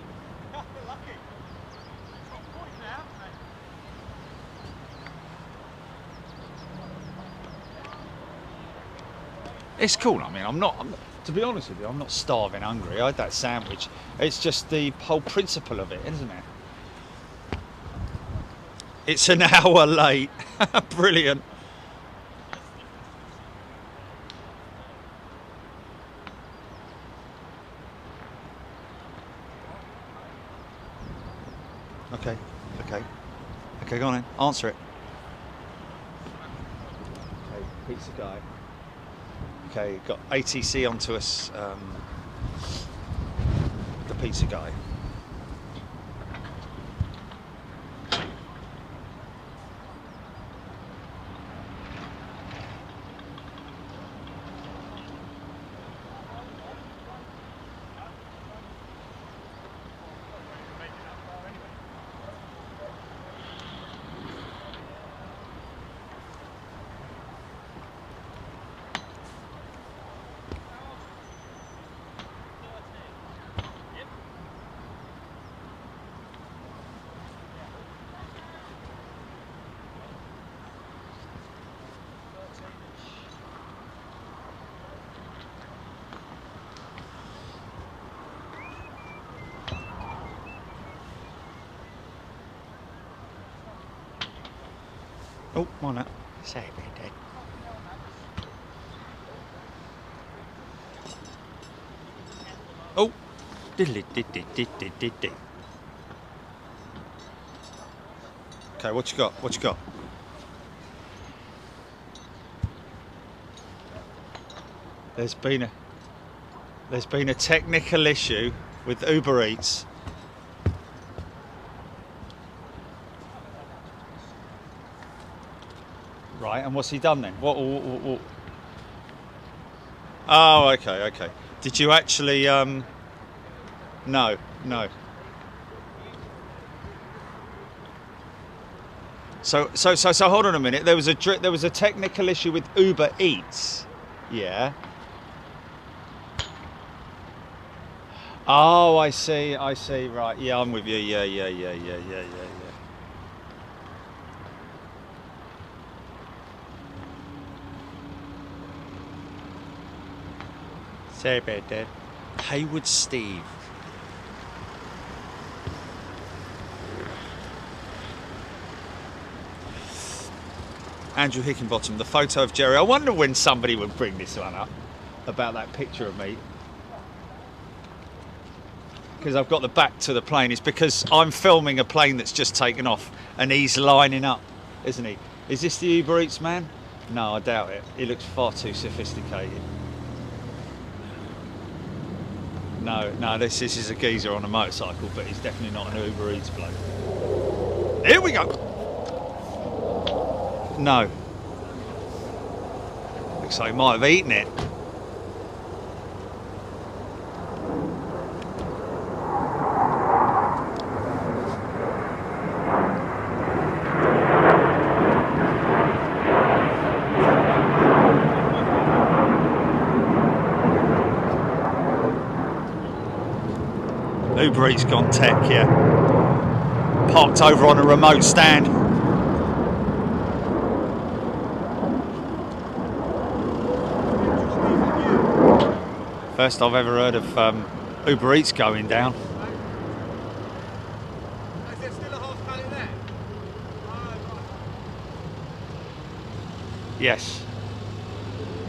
[SPEAKER 2] It's cool. I mean, I'm not, to be honest with you, I'm not starving hungry. I had that sandwich. It's just the whole principle of it, isn't it? It's an hour late. Brilliant. Okay, okay. Okay, go on then. Answer it. Okay, pizza guy. Okay, got ATC onto us, the pizza guy. Oh, why not? Say it, Dad. Oh, diddly diddly. Okay, what you got? What you got? There's been a technical issue with Uber Eats. Right, and what's he done then? What? Oh, okay, okay. Did you actually? No. So hold on a minute. There was a technical issue with Uber Eats. Yeah. Oh, I see. Right. Yeah, I'm with you. Yeah. Sorry about that. Hayward Steve. Andrew Hickenbottom, the photo of Jerry. I wonder when somebody would bring this one up about that picture of me. Because I've got the back to the plane. It's because I'm filming a plane that's just taken off and he's lining up, isn't he? Is this the Uber Eats man? No, I doubt it. He looks far too sophisticated. No, this is a geezer on a motorcycle, but he's definitely not an Uber Eats bloke. Here we go. No. Looks like he might have eaten it. Uber Eats gone tech, yeah. Parked over on a remote stand. First I've ever heard of Uber Eats going down.
[SPEAKER 8] Is there still a half pallet there?
[SPEAKER 2] Yes.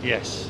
[SPEAKER 2] Yes.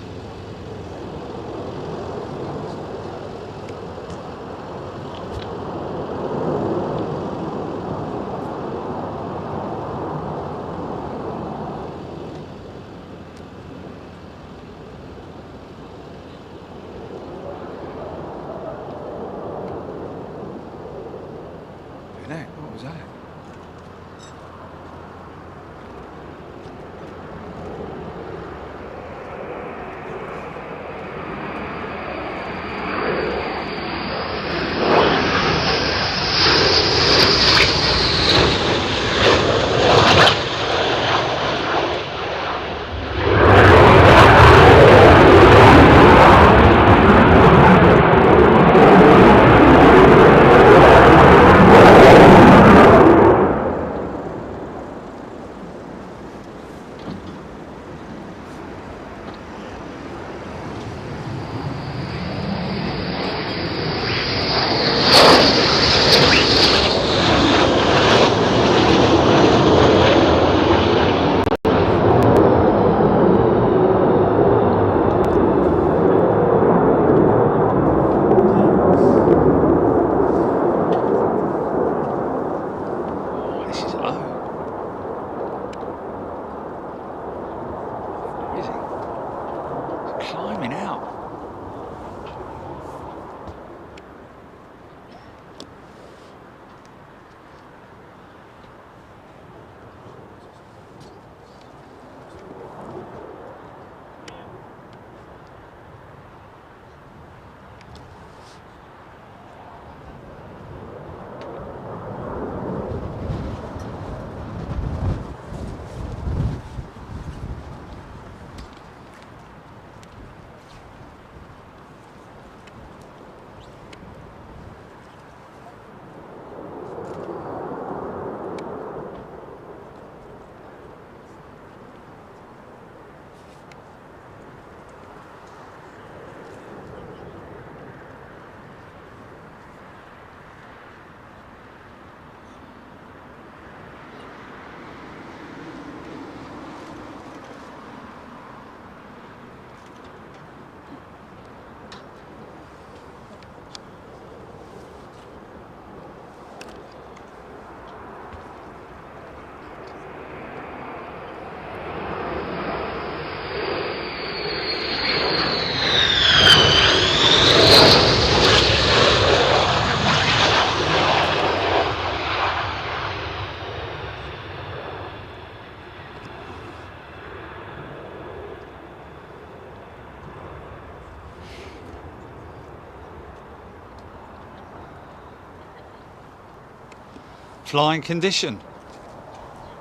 [SPEAKER 2] flying condition.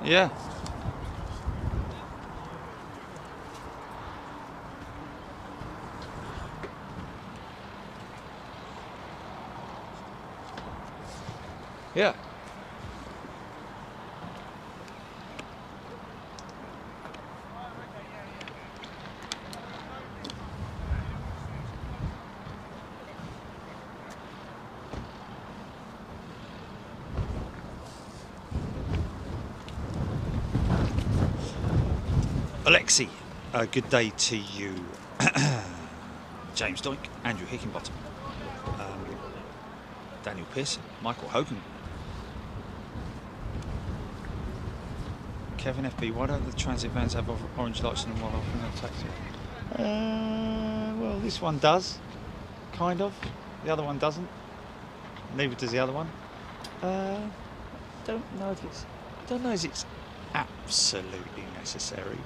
[SPEAKER 2] Yeah. Yeah. Alexi, good day to you. James Doink, Andrew Hickenbottom, Daniel Pearson, Michael Hogan, Kevin FB, why don't the transit vans have orange lights on them while offering a taxi? Well, this one does, kind of. The other one doesn't. Neither does the other one. Don't know if it's absolutely necessary.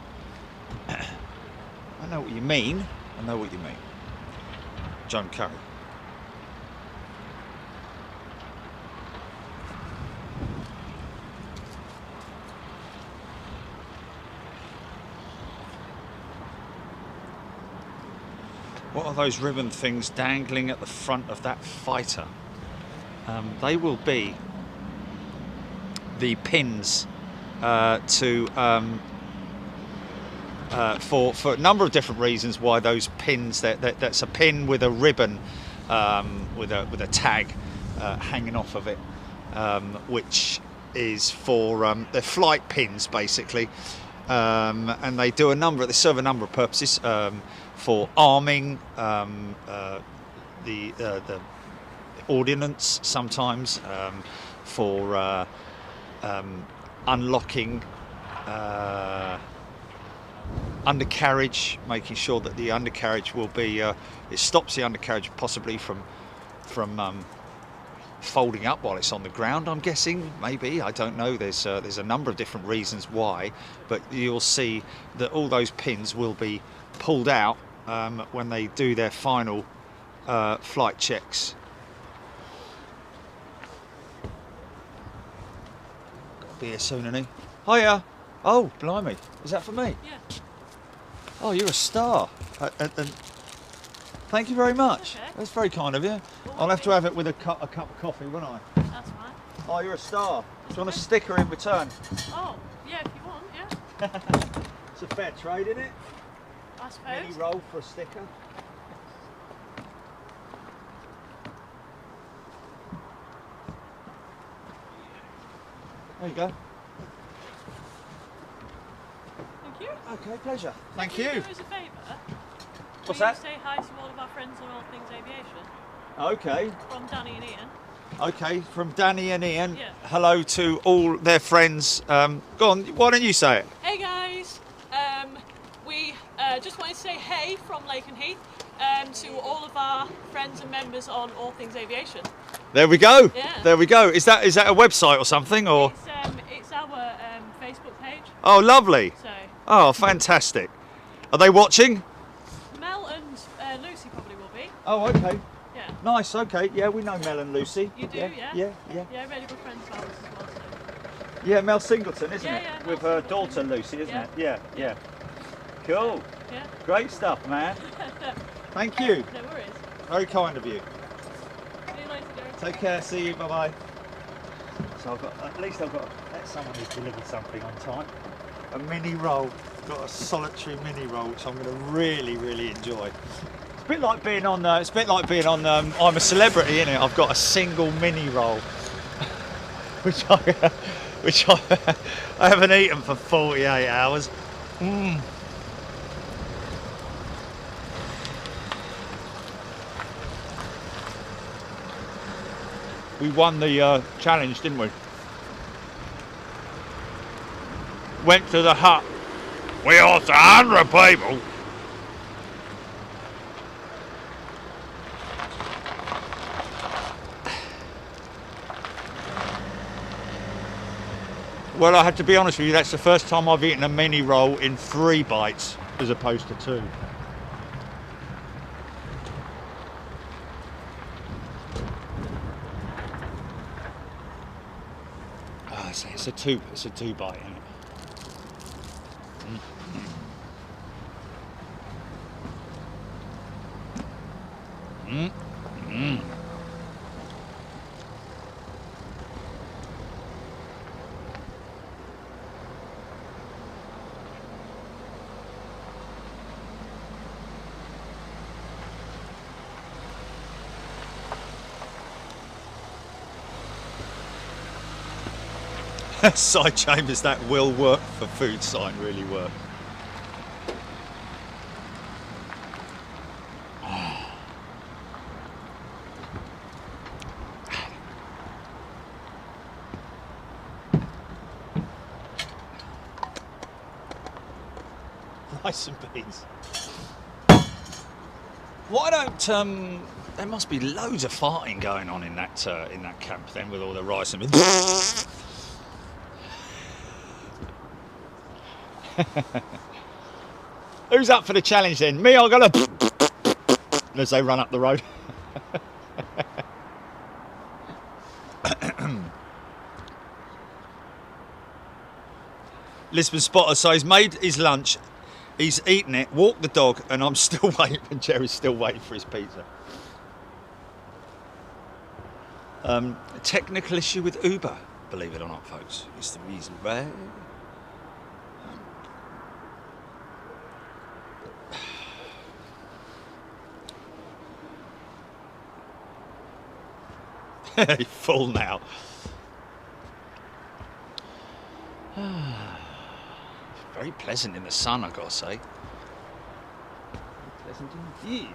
[SPEAKER 2] I know what you mean. I know what you mean. John Curry. What are those ribbon things dangling at the front of that fighter? They will be the pins for a number of different reasons why those pins, that's a pin with a ribbon with a tag hanging off of it, which is for they're flight pins basically, and they serve a number of purposes, for arming the ordnance sometimes, for unlocking undercarriage, making sure that the undercarriage will be it stops the undercarriage possibly from folding up while it's on the ground, I'm guessing, maybe, I don't know. There's a number of different reasons why, but you'll see that all those pins will be pulled out when they do their final flight checks. Got to be here soon, isn't he? Hiya! Oh, blimey, is that for me?
[SPEAKER 14] Yeah.
[SPEAKER 2] Oh, you're a star. Thank you very much.
[SPEAKER 14] Okay.
[SPEAKER 2] That's very kind of you. I'll have to have it with a cup of coffee, won't I?
[SPEAKER 14] That's fine.
[SPEAKER 2] Oh, you're a star. Do you want a sticker in return?
[SPEAKER 14] Oh, yeah, if you want, yeah.
[SPEAKER 2] It's a fair trade, isn't it?
[SPEAKER 14] I suppose.
[SPEAKER 2] Mini roll for a sticker. There you go.
[SPEAKER 14] Thank you.
[SPEAKER 2] Okay, pleasure. Thank
[SPEAKER 14] Can
[SPEAKER 2] you.
[SPEAKER 14] do us a favour?
[SPEAKER 2] What's
[SPEAKER 14] Will
[SPEAKER 2] that?
[SPEAKER 14] you say hi to all of our friends on All Things Aviation?
[SPEAKER 2] Okay.
[SPEAKER 14] From Danny and Ian.
[SPEAKER 2] Okay, from Danny and Ian.
[SPEAKER 14] Yeah.
[SPEAKER 2] Hello to all their friends. Go on, why don't you say it?
[SPEAKER 14] Hey guys, we just wanted to say hey from Lake and Heath to all of our friends and members on All Things Aviation.
[SPEAKER 2] There we go.
[SPEAKER 14] Yeah.
[SPEAKER 2] There we go. Is that a website or something, or?
[SPEAKER 14] It's our Facebook page.
[SPEAKER 2] Oh, lovely.
[SPEAKER 14] So.
[SPEAKER 2] Oh, fantastic. Are they watching?
[SPEAKER 14] Mel and Lucy probably will be.
[SPEAKER 2] Oh, okay.
[SPEAKER 14] Yeah.
[SPEAKER 2] Nice. Okay. Yeah, we know Mel and Lucy.
[SPEAKER 14] You do,
[SPEAKER 2] Yeah.
[SPEAKER 14] yeah?
[SPEAKER 2] Yeah.
[SPEAKER 14] Yeah, really good friends of ours as well. So.
[SPEAKER 2] Yeah, Mel Singleton, isn't
[SPEAKER 14] Yeah,
[SPEAKER 2] it?
[SPEAKER 14] yeah,
[SPEAKER 2] With
[SPEAKER 14] Mel
[SPEAKER 2] her
[SPEAKER 14] Singleton.
[SPEAKER 2] daughter Lucy, isn't
[SPEAKER 14] Yeah.
[SPEAKER 2] it? Yeah. Yeah. Cool.
[SPEAKER 14] Yeah.
[SPEAKER 2] Great stuff, man. Thank you.
[SPEAKER 14] No worries.
[SPEAKER 2] Very kind of you.
[SPEAKER 14] See you later, Derek.
[SPEAKER 2] Take care. See you. Bye bye. So at least I've got someone who's delivered something on time. A mini roll. Got a solitary mini roll, which I'm going to really, really enjoy. It's a bit like being on. I'm a Celebrity, innit? I've got a single mini roll, which I haven't eaten for 48 hours. We won the challenge, didn't we? Went to the hut. We asked 100 people. Well, I have to be honest with you, that's the first time I've eaten a mini roll in 3 bites as opposed to 2.
[SPEAKER 6] It's a two bite, isn't it? Side chambers that will work for food sign really work. Rice and beans. Why don't there must be loads of farting going on in that camp then with all the rice and beans. Who's up for the challenge then? Me, I gotta as they run up the road. Lisbon Spotter says he's made his lunch, he's eaten it, walked the dog, and I'm still waiting, and Jerry's still waiting for his pizza. Technical issue with Uber, believe it or not, folks. It's the reason why. Full now. Very pleasant in the sun, I gotta say. Pleasant indeed.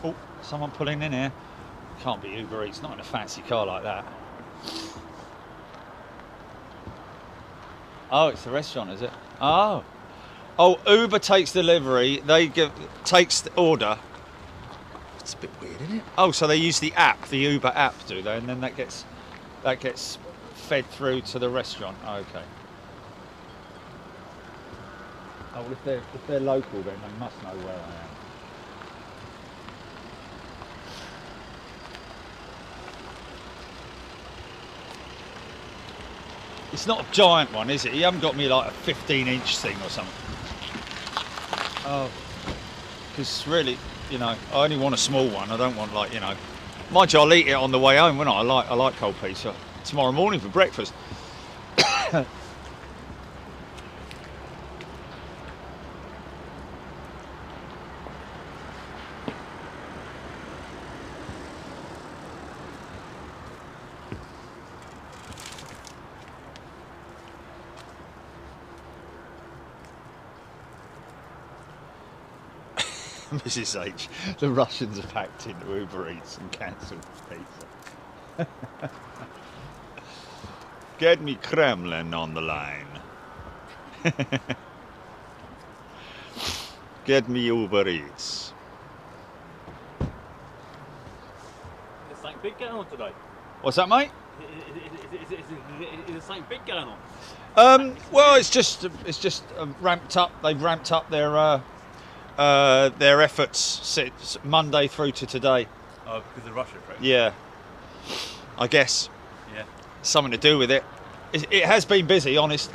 [SPEAKER 6] Oh, someone pulling in here. Can't be Uber Eats, not in a fancy car like that. Oh, it's the restaurant, is it? Oh. Oh, Uber takes delivery, takes the order. It's a bit weird, isn't it? Oh, so they use the app, the Uber app, do they? And then that gets fed through to the restaurant. Oh, okay. Oh, well, if they're local, then they must know where I am. It's not a giant one, is it? You haven't got me like a 15-inch thing or something. Oh, because really, you know, I only want a small one. I don't want like, you know, mind you, I'll eat it on the way home, won't I? I like cold pizza tomorrow morning for breakfast. Mrs. H, the Russians have hacked into Uber Eats and cancelled pizza. Get me Kremlin on the line. Get me Uber Eats.
[SPEAKER 15] Is something big going on today?
[SPEAKER 2] What's that, mate?
[SPEAKER 15] Is something big going on?
[SPEAKER 2] Well, it's just ramped up. They've ramped up their efforts since Monday through to today.
[SPEAKER 15] Oh, because of Russia, right?
[SPEAKER 2] Yeah, I guess.
[SPEAKER 15] Yeah.
[SPEAKER 2] Something to do with it. It has been busy, honest.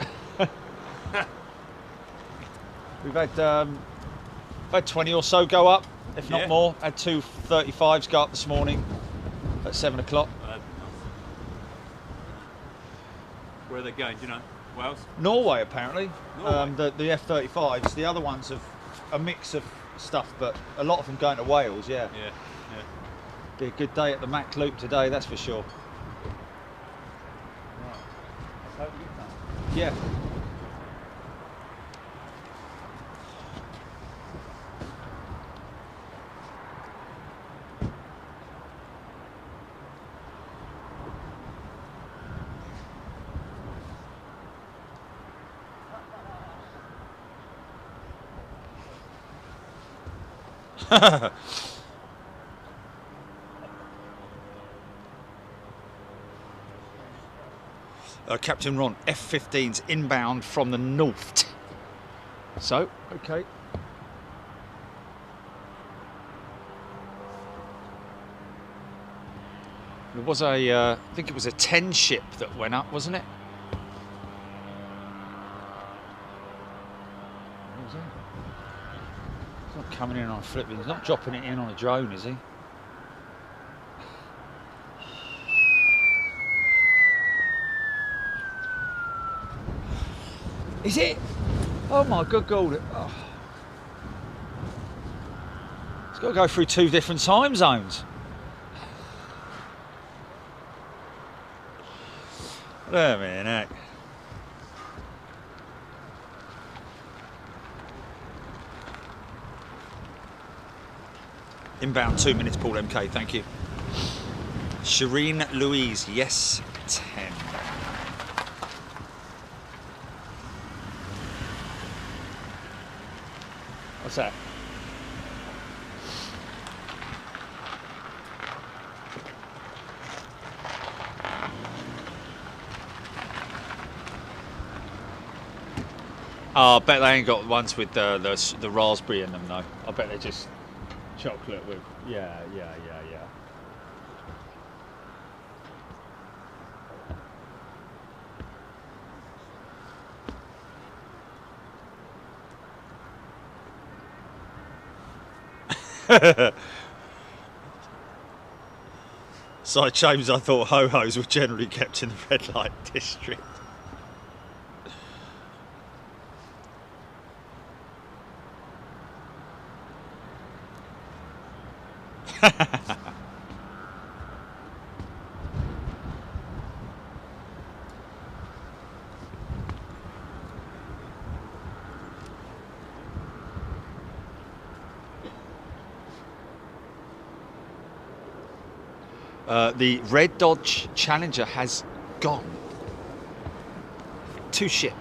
[SPEAKER 2] We've had 20 or so go up, if not more. Had 2 35s go up this morning at 7 o'clock.
[SPEAKER 15] Where are they going? Do you know? Wales?
[SPEAKER 2] Norway, apparently.
[SPEAKER 15] Norway.
[SPEAKER 2] The F-35s. The other ones have a mix of stuff, but a lot of them going to Wales. Yeah.
[SPEAKER 15] Yeah.
[SPEAKER 2] Be a good day at the Mac Loop today, that's for sure.
[SPEAKER 15] Right.
[SPEAKER 2] Yeah. Captain Ron, F-15s inbound from the north. So, okay.
[SPEAKER 6] There was a, I think it was a 10 ship that went up, wasn't it? What was that? He's not coming in on a flip. He's not dropping it in on a drone, is he? Is it? Oh my good God. Oh. It's got to go through 2 different time zones. Wait a minute. Inbound 2 minutes, Paul MK, thank you. Shireen Louise, yes, 10. What's that? Oh, I bet they ain't got ones with the raspberry in them though. I bet they're just chocolate with yeah. Side James, I thought ho-hos were generally kept in the red light district. The red Dodge Challenger has gone. 2 ship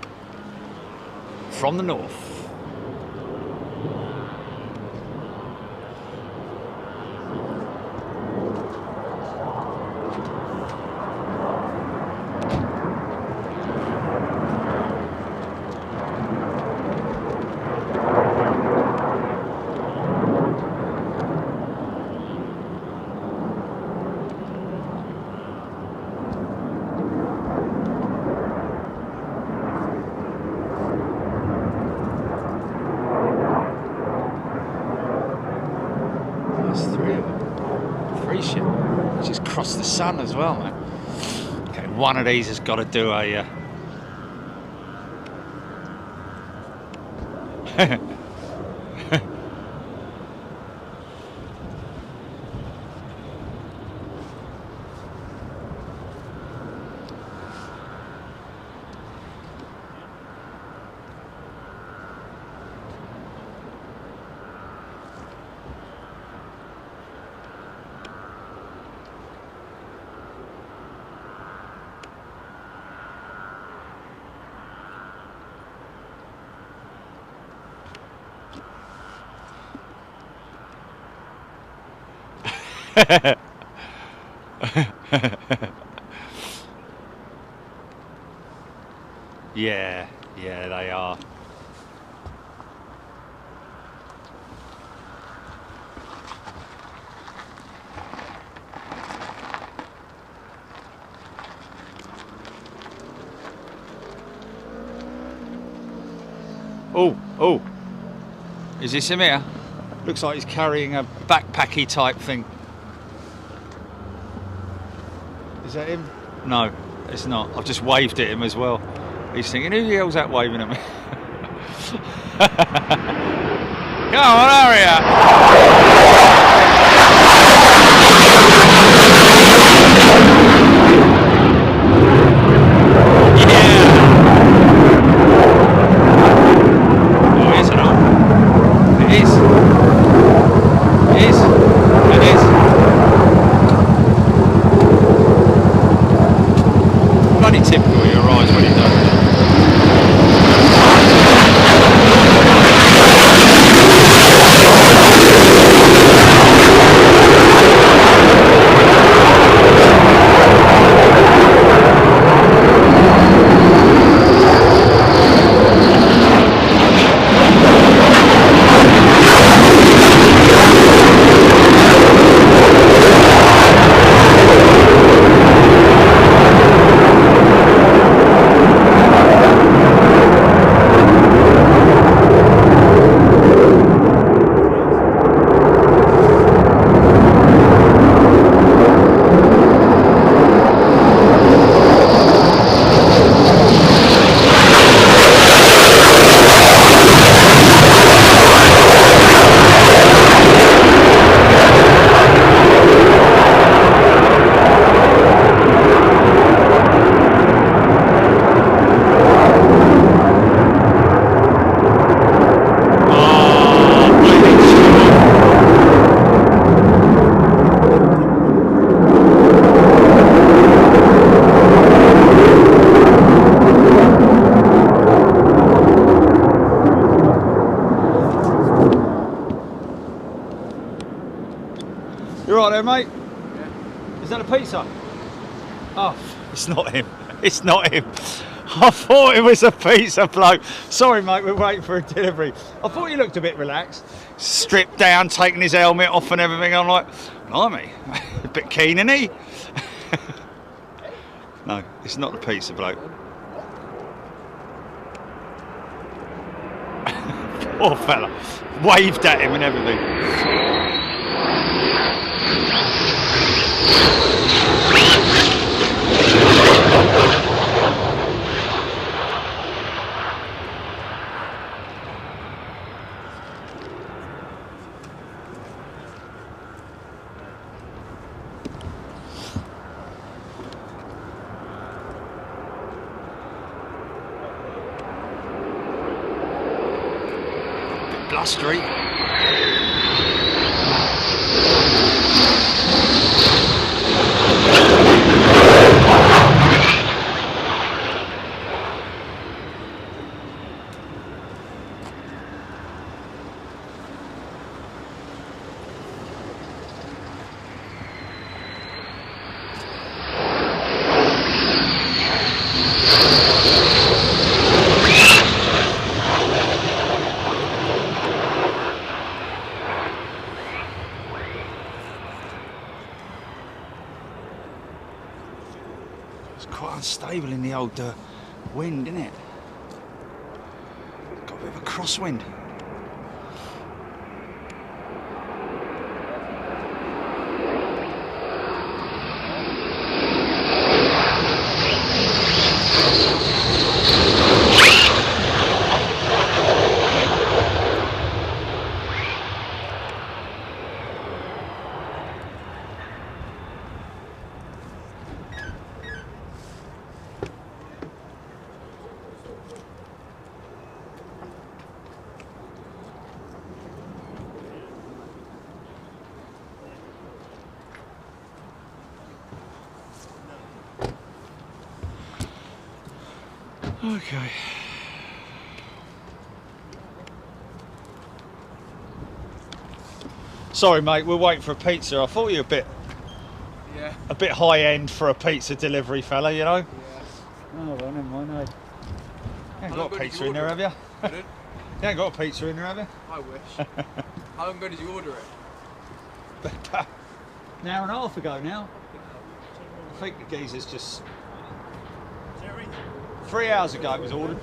[SPEAKER 6] from the north. As well, man. Okay, one of these has got to do a yeah, they are. Oh, is this him here? Looks like he's carrying a backpacky type thing. Is that him? No, it's not. I've just waved at him as well. He's thinking, who the hell's that waving at me? Come on, hurry up! Typical, he arrives when he does.
[SPEAKER 2] You right there, mate? Yeah. Is that a pizza? Oh, it's not him. It's not him. I thought it was a pizza bloke. Sorry, mate, we're waiting for a delivery. I thought you looked a bit relaxed. Stripped down, taking his helmet off and everything. I'm like, blimey, a bit keen, isn't he? No, it's not the pizza bloke. Poor fella. Waved at him and everything. Blustery. Quite unstable in the old wind, isn't it? Got a bit of a crosswind. Okay. Sorry, mate. We're waiting for a pizza. I thought you were a bit high end for a pizza delivery fella, you know. Yeah. Oh well, never mind. You ain't got a pizza in there, have you? You ain't got a pizza in there, have you?
[SPEAKER 11] I wish. How long ago did you order it?
[SPEAKER 2] An hour and a half ago now. I think the geezer's just 3 hours ago it was ordered.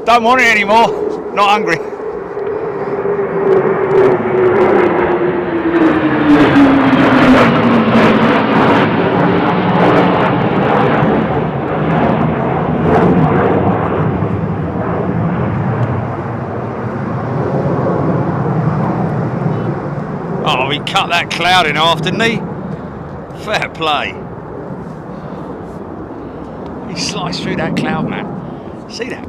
[SPEAKER 2] Don't want it anymore. Not hungry. Oh, he cut that cloud in half, didn't he? Fair play. He sliced through that cloud, man. See that?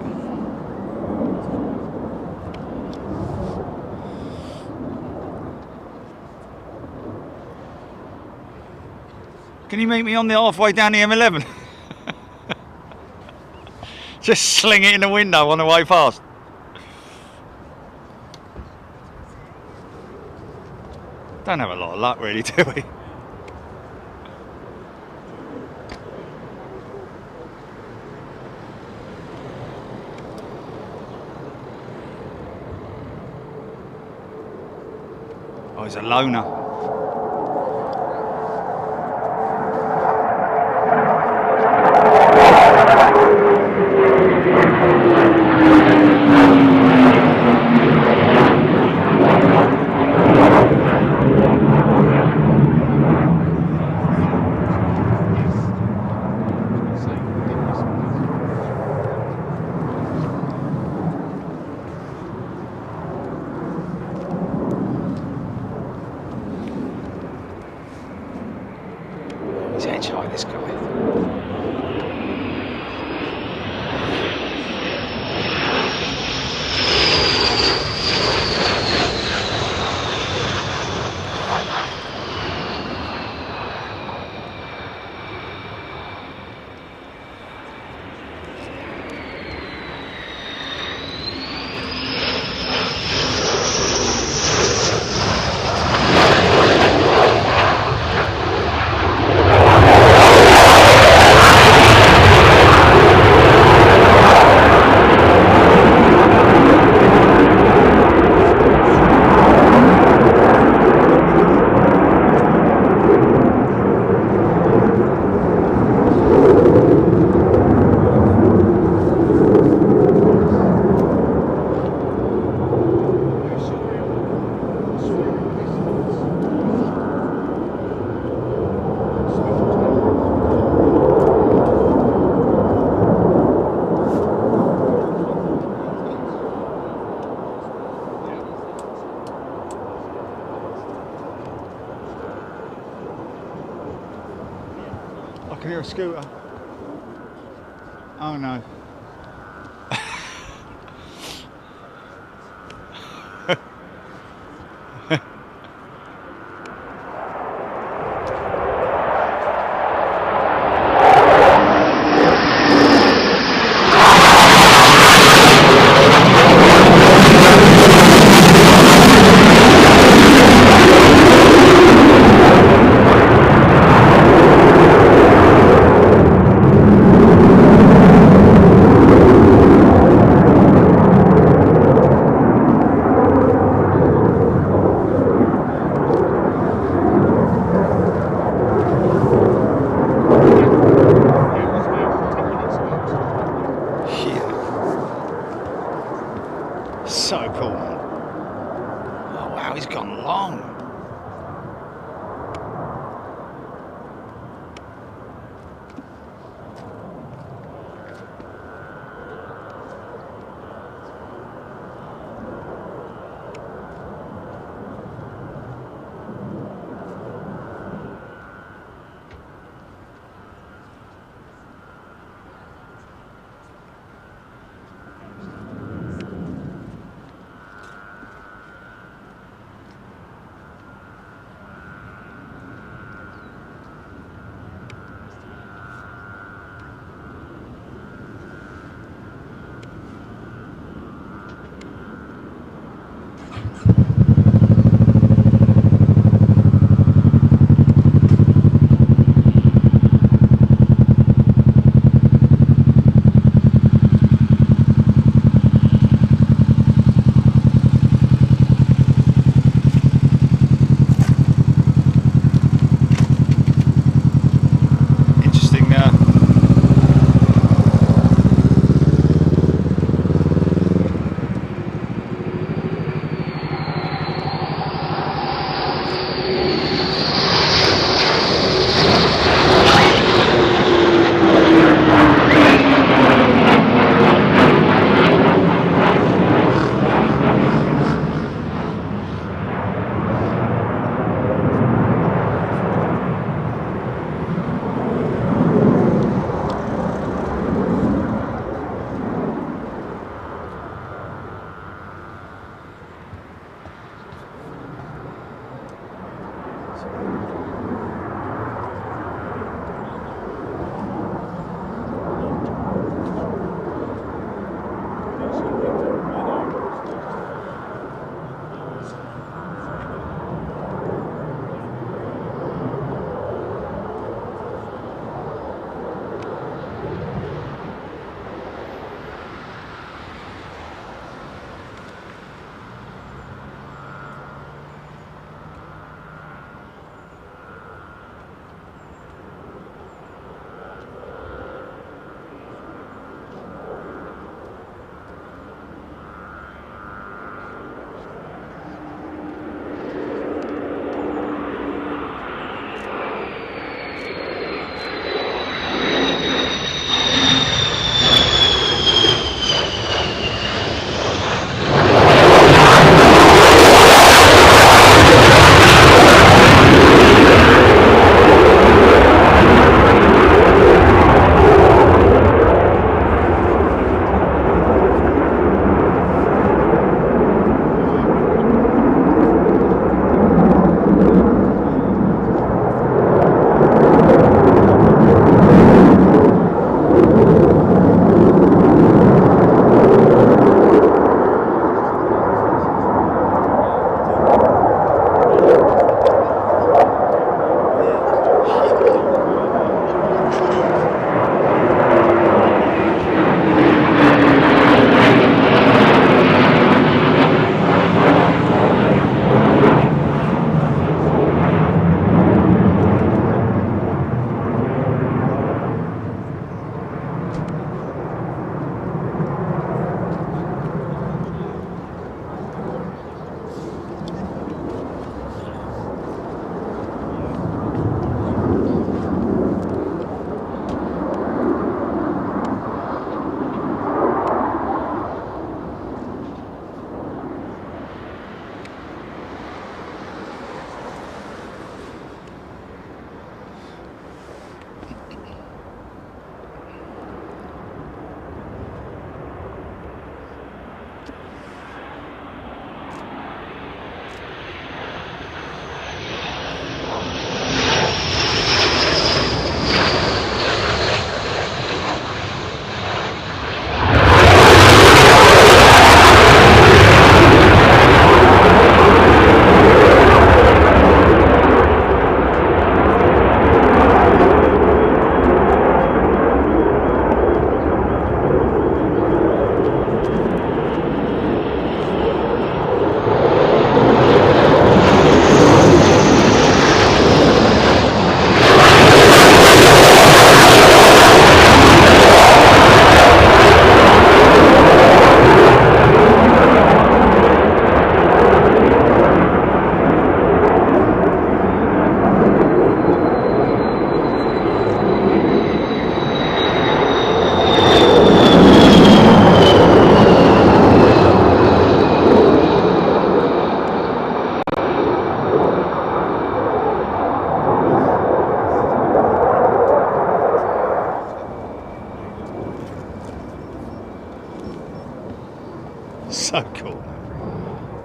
[SPEAKER 2] Can you meet me on the halfway down the M11? Just sling it in the window on the way past. Don't have a lot of luck really, do we? Oh, he's a loner. can hear a scooter. Oh no. So cool. Oh wow, he's gone long.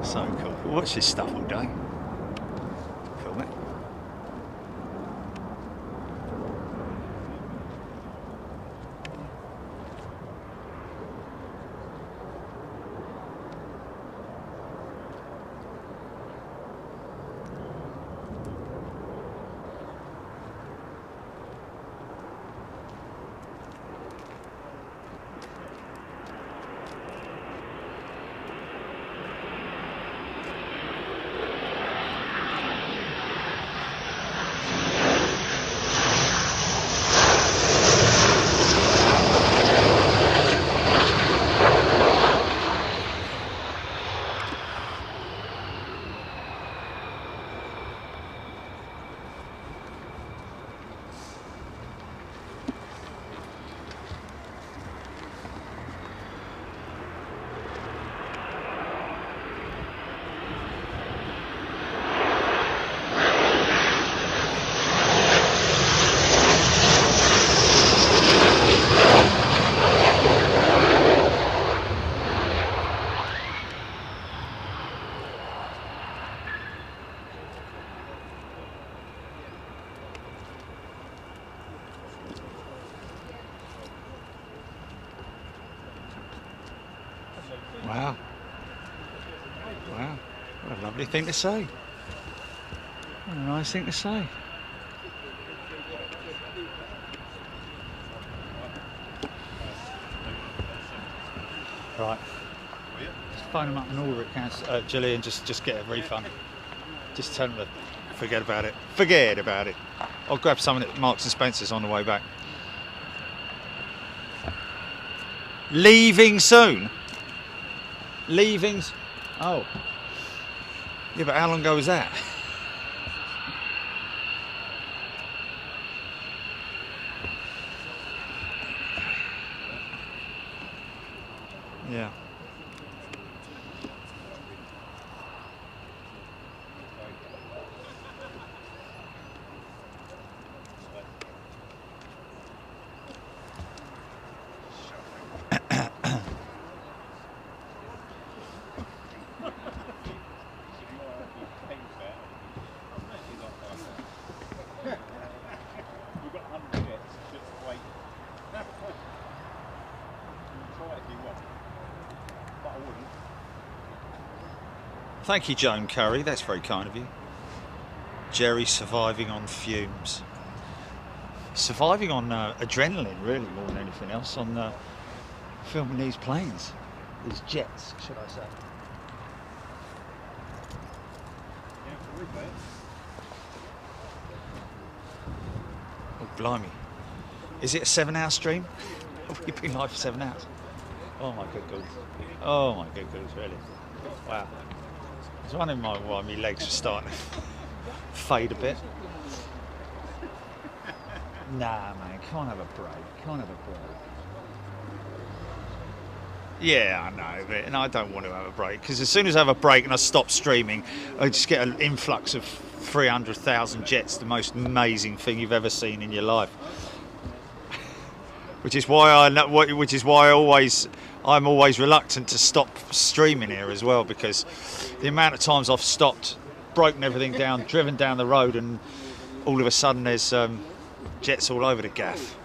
[SPEAKER 6] So cool. We'll watch this stuff all day. Film it. Wow. Wow. What a lovely thing to say. What a nice thing to say. Right. Just phone them up and order it, Gilly, and just get a refund. Just tell them to forget about it. Forget about it. I'll grab something at Marks and Spencer's on the way back. Leaving soon? Leavings? Oh. Yeah, but how long ago was that? Yeah. Thank you, Joan Curry. That's very kind of you. Jerry surviving on fumes. Surviving on adrenaline, really, more than anything else, on filming these planes. These jets, should I say. Oh, blimey. Is it a 7-hour stream? Have we been live for 7 hours? Oh my good goodness. Oh my good goodness, really. Wow. I was wondering why my legs were starting to fade a bit. Nah, man, can't have a break. Can't have a break. Yeah, I know, but and I don't want to have a break because as soon as I have a break and I stop streaming, I just get an influx of 300,000 jets, the most amazing thing you've ever seen in your life. Which is why I'm always reluctant to stop streaming here as well, because the amount of times I've stopped, broken everything down, driven down the road, and all of a sudden there's jets all over the gaff.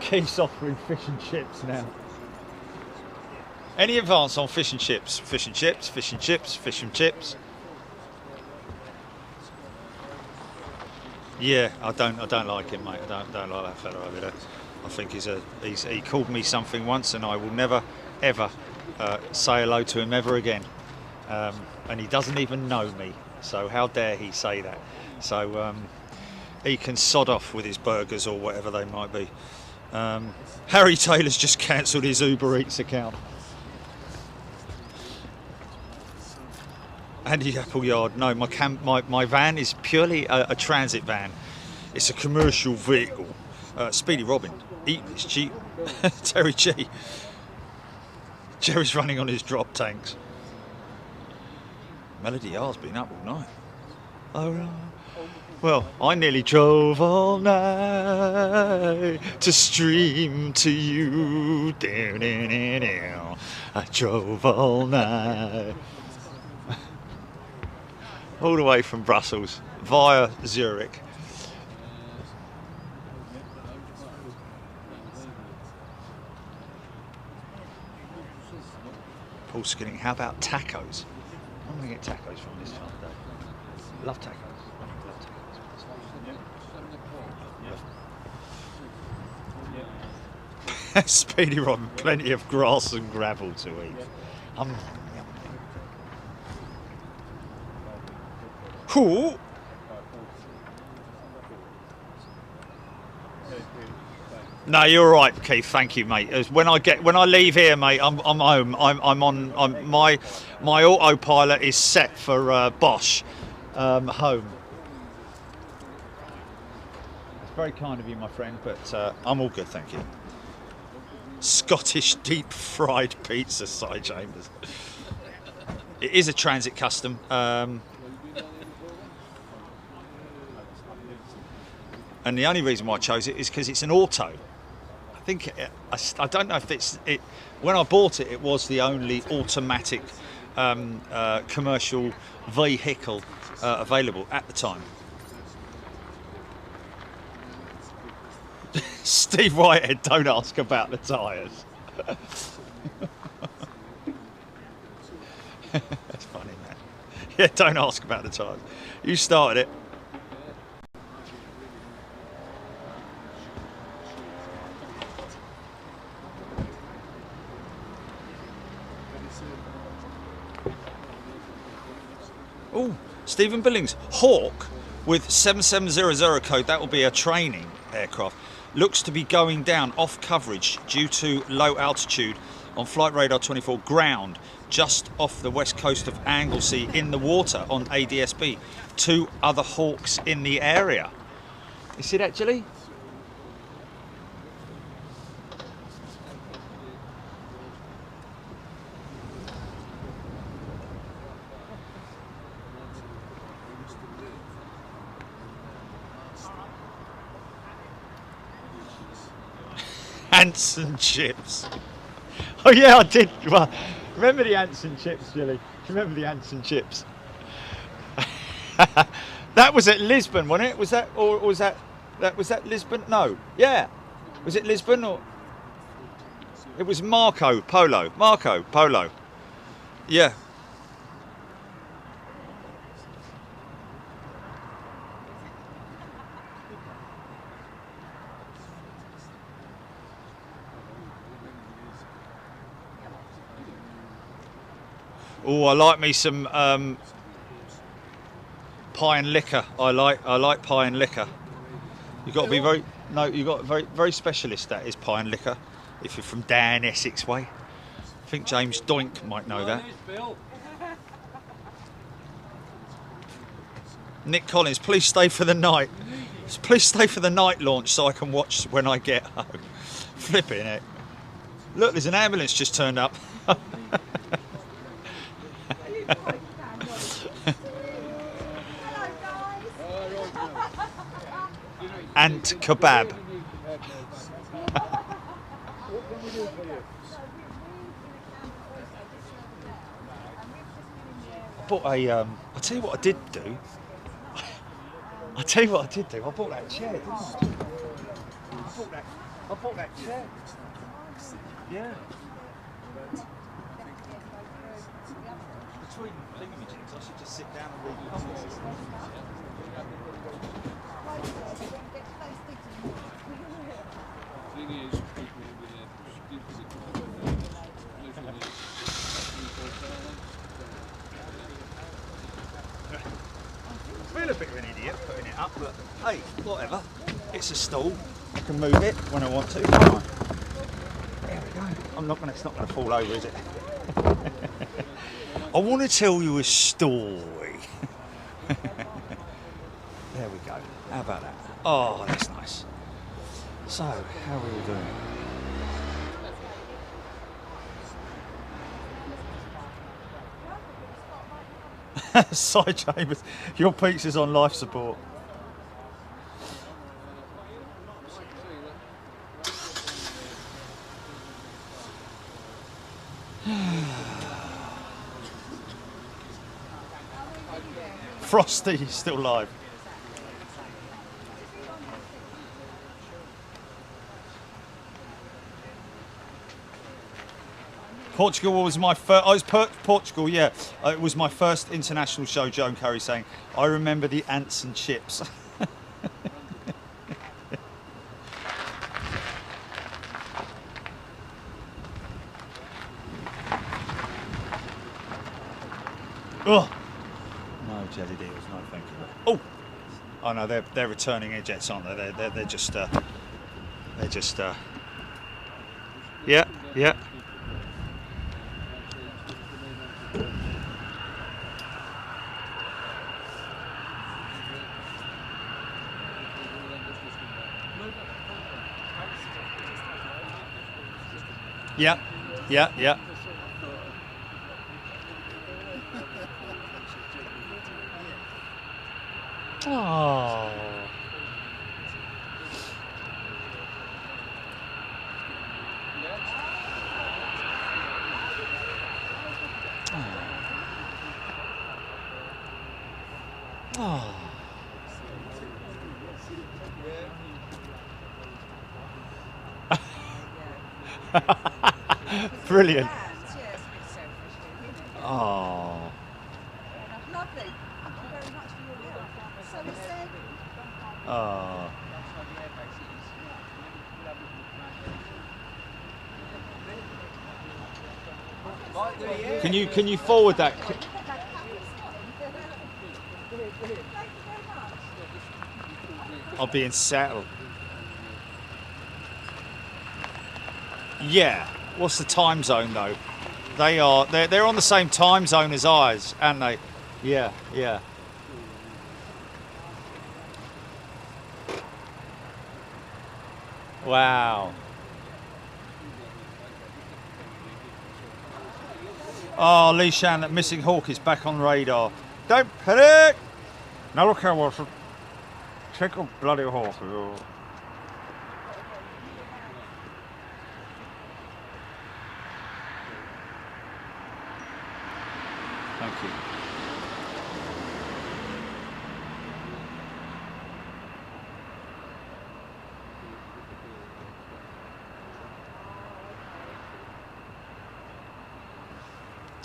[SPEAKER 6] Keeps offering fish and chips now. Any advance on fish and chips? Fish and chips, fish and chips, fish and chips. Yeah, I don't like him, mate. I don't like that fella over there. I think he called me something once, and I will never ever say hello to him ever again. And he doesn't even know me, so how dare he say that? So he can sod off with his burgers or whatever they might be. Harry Taylor's just cancelled his Uber Eats account. Andy Appleyard, no, my van is purely a transit van. It's a commercial vehicle. Speedy Robin, eating is cheap. Terry G. Jerry's running on his drop tanks. Melody R's been up all night.
[SPEAKER 2] Oh, no. Well, I nearly drove all night to stream to you. Down, down, down, down. I drove all night. All the way from Brussels via Zurich. Paul Skinning, how about tacos? I'm going to get tacos from this time of day. Love tacos. Speedy Ron, plenty of grass and gravel to eat. Cool. No, you're right, Keith. Thank you, mate. When I leave here, mate, I'm home. My autopilot is set for Bosch home. It's very kind of you, my friend, but I'm all good, thank you. Scottish deep fried pizza, Si Chambers. It is a transit custom. And the only reason why I chose it is because it's an auto. I don't know if it's it. When I bought it, it was the only automatic commercial vehicle available at the time. Steve Whitehead, don't ask about the tyres. That's funny, man. Yeah, don't ask about the tyres. You started it. Oh, Stephen Billings, Hawk with 7700 code, that will be a training aircraft, looks to be going down off coverage due to low altitude on Flight Radar 24 ground just off the west coast of Anglesey in the water on ADSB. 2 other Hawks in the area. You see that, Jilly? Ants and chips. Oh yeah, I did. Well, remember the ants and chips, Jilly? Do you remember the ants and chips? That was at Lisbon, wasn't it? Was that, or was that Lisbon? No. Yeah. Was it Lisbon or? It was Marco Polo. Marco Polo. Yeah. Oh, I like me some pie and liquor. I like pie and liquor. You've got to be very specialist. That is pie and liquor. If you're from down Essex way, I think James Doink might know that. Nick Collins, please stay for the night. Please stay for the night launch so I can watch when I get home. Flipping it. Look, there's an ambulance just turned up. Ant kebab. I bought a. I'll tell you what I did do. I bought that chair, didn't I? I bought that chair. Yeah. Between thingamajigs, I should just sit down and read comments. I feel a bit of an idiot putting it up, but hey, whatever. It's a stall. I can move it when I want to. Right. There we go. It's not gonna fall over, is it? I want to tell you a story. There we go. How about that? Oh, that's nice. So, how are we all doing? Side Chambers, your pizza's on life support. Frosty still live. Portugal was my first. I was Portugal, yeah. It was my first international show. Joan Curry saying, "I remember the ants and chips." Oh no, jelly deals, no thank you. Oh no, they're returning edgettes, aren't they? They're just yeah. Yeah. Oh. Oh. Brilliant. Oh.
[SPEAKER 16] Lovely. Thank you very much for your help. So he said.
[SPEAKER 2] Oh. Can you forward that? I'll be in Seattle. Yeah. What's the time zone though? They're on the same time zone as ours, aren't they? Yeah. Wow. Oh, Lee Shan, that missing hawk is back on radar. Don't panic! Now look how Watson. Check a bloody hawk. Thank you.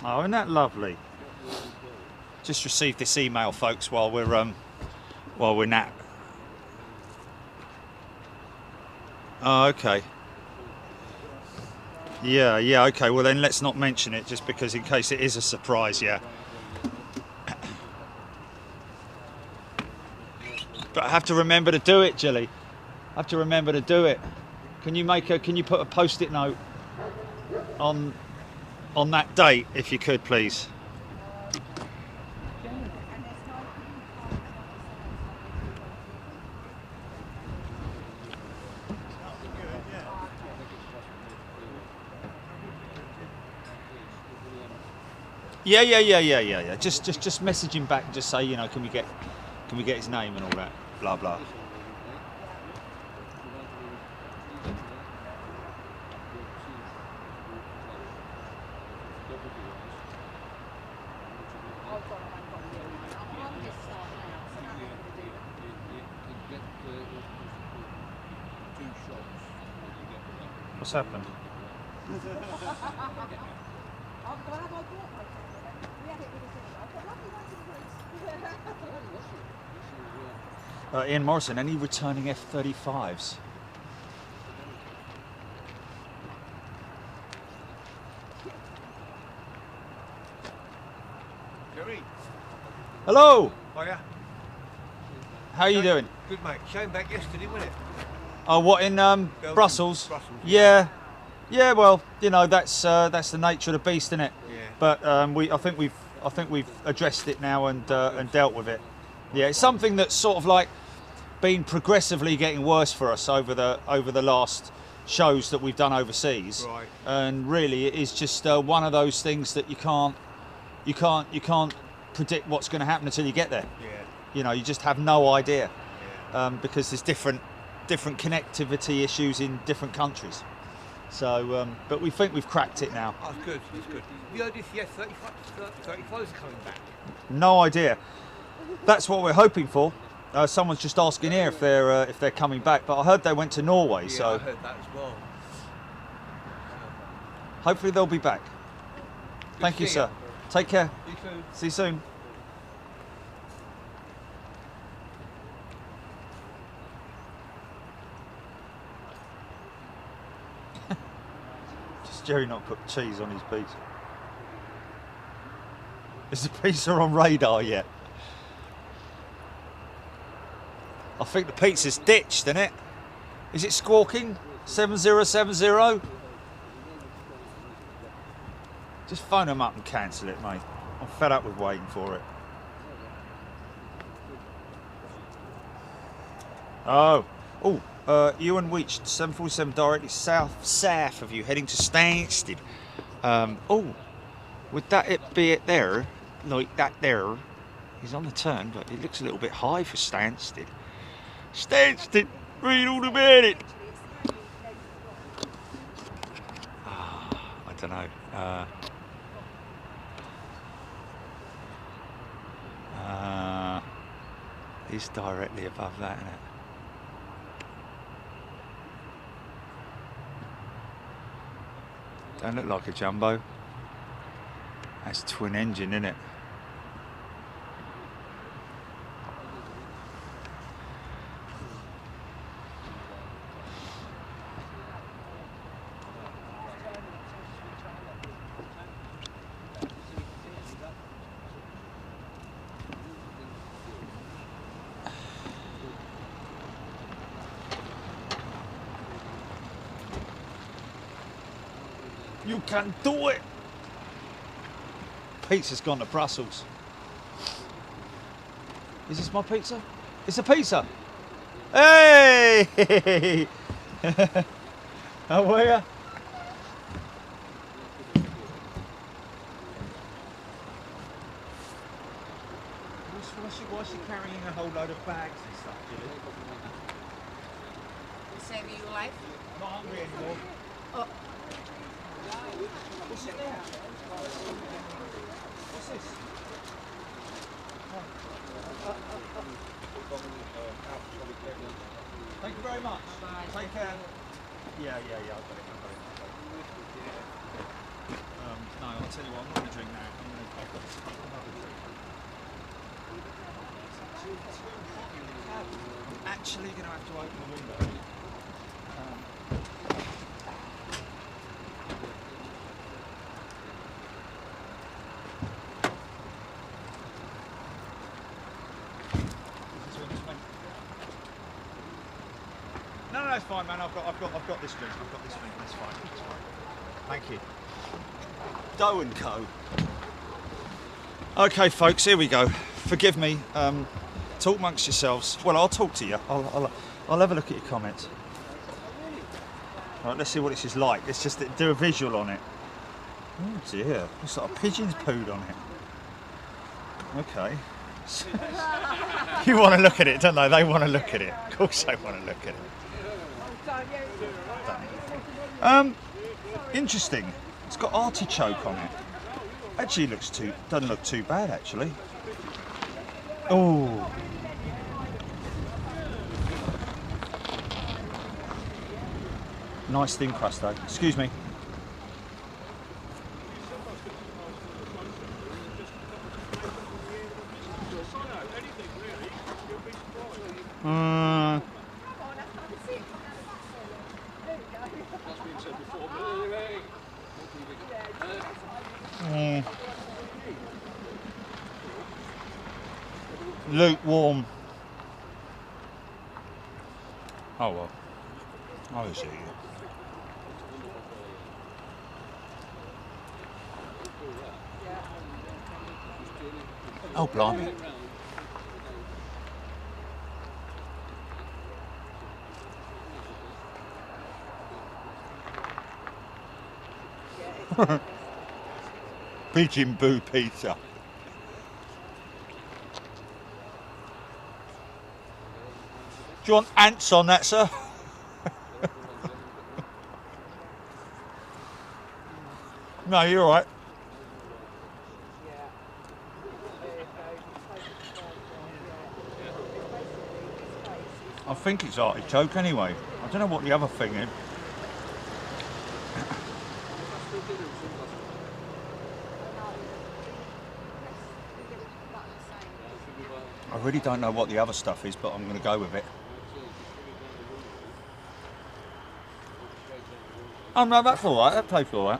[SPEAKER 2] Oh, isn't that lovely? Just received this email, folks, while we're nat. Oh, okay. Yeah, okay. Well, then let's not mention it, just because in case it is a surprise, yeah. But I have to remember to do it, Jilly. I have to remember to do it. Can you put a post-it note on that date, if you could, please? Yeah. Just message him back and just say, can we get his name and all that, blah blah. What's happened? Ian Morrison, any returning F-35s?
[SPEAKER 17] Jerry.
[SPEAKER 2] Hello.
[SPEAKER 17] Hiya.
[SPEAKER 2] How are you doing?
[SPEAKER 17] Good, mate. Shane back yesterday, wasn't it?
[SPEAKER 2] Oh, what, in Brussels? Yeah. Well, that's the nature of the beast, isn't it?
[SPEAKER 17] Yeah.
[SPEAKER 2] But I think we've addressed it now and dealt with it. Yeah, it's something that's sort of like been progressively getting worse for us over the last shows that we've done overseas.
[SPEAKER 17] Right.
[SPEAKER 2] And really, it is just one of those things that you can't predict what's going to happen until you get there.
[SPEAKER 17] Yeah.
[SPEAKER 2] You know, you just have no idea because there's different connectivity issues in different countries. So, but we think we've cracked it now.
[SPEAKER 17] Oh, that's good. That's good. The ODCS 35 is coming back.
[SPEAKER 2] No idea. That's what we're hoping for. Someone's just asking here if they're coming back, but I heard they went to Norway.
[SPEAKER 17] Yeah,
[SPEAKER 2] so
[SPEAKER 17] I heard that as well.
[SPEAKER 2] hopefully they'll be back. Thank you,
[SPEAKER 17] see
[SPEAKER 2] sir. Take care.
[SPEAKER 17] You too.
[SPEAKER 2] See you soon. Just Jerry not put cheese on his pizza. Is the pizza on radar yet? I think the pizza's ditched, isn't it? Is it squawking? 7070? Just phone them up and cancel it, mate. I'm fed up with waiting for it. Oh, Ewan Weech, 747 directly south of you, heading to Stansted. Would that be it there? Like that there? He's on the turn, but it looks a little bit high for Stansted. Stansted, read all about it. I don't know. He's directly above that, isn't it? Don't look like a jumbo. That's twin engine, isn't it? You can do it! Pizza's gone to Brussels. Is this my pizza? It's a pizza! Hey! How are you? Why is she carrying a whole load of bags and stuff, Julie?
[SPEAKER 16] Saving your life?
[SPEAKER 2] Not hungry anymore.
[SPEAKER 16] Oh.
[SPEAKER 2] What's in there? What's this? Thank you very much. Bye. Take care. Yeah, I've got it. No, I'll tell you what, I'm not going to drink that. I've got another drink. I'm actually going to have to open the window. No, it's fine, man. I've got this drink. I've got this drink. That's fine. That's fine. Thank you. Doe and Co. Okay, folks. Here we go. Forgive me. Talk amongst yourselves. Well, I'll talk to you. I'll have a look at your comments. All right, let's see what this is like. Let's just do a visual on it. Oh dear, looks like a pigeon's pooed on it. Okay. You want to look at it, don't they? They want to look at it. Of course they want to look at it. Interesting. It's got artichoke on it. Actually, doesn't look too bad actually. Oh. Nice thin crust though. Excuse me. Lukewarm. Oh well. I'll see you. Oh blimey. Pigeon Boo Pizza.
[SPEAKER 6] Do you want ants on that, sir? No, you're all right. I think it's artichoke anyway. I don't know what the other thing is. I really don't know what the other stuff is, but I'm going to go with it. Oh no, that's all right. That tastes all right.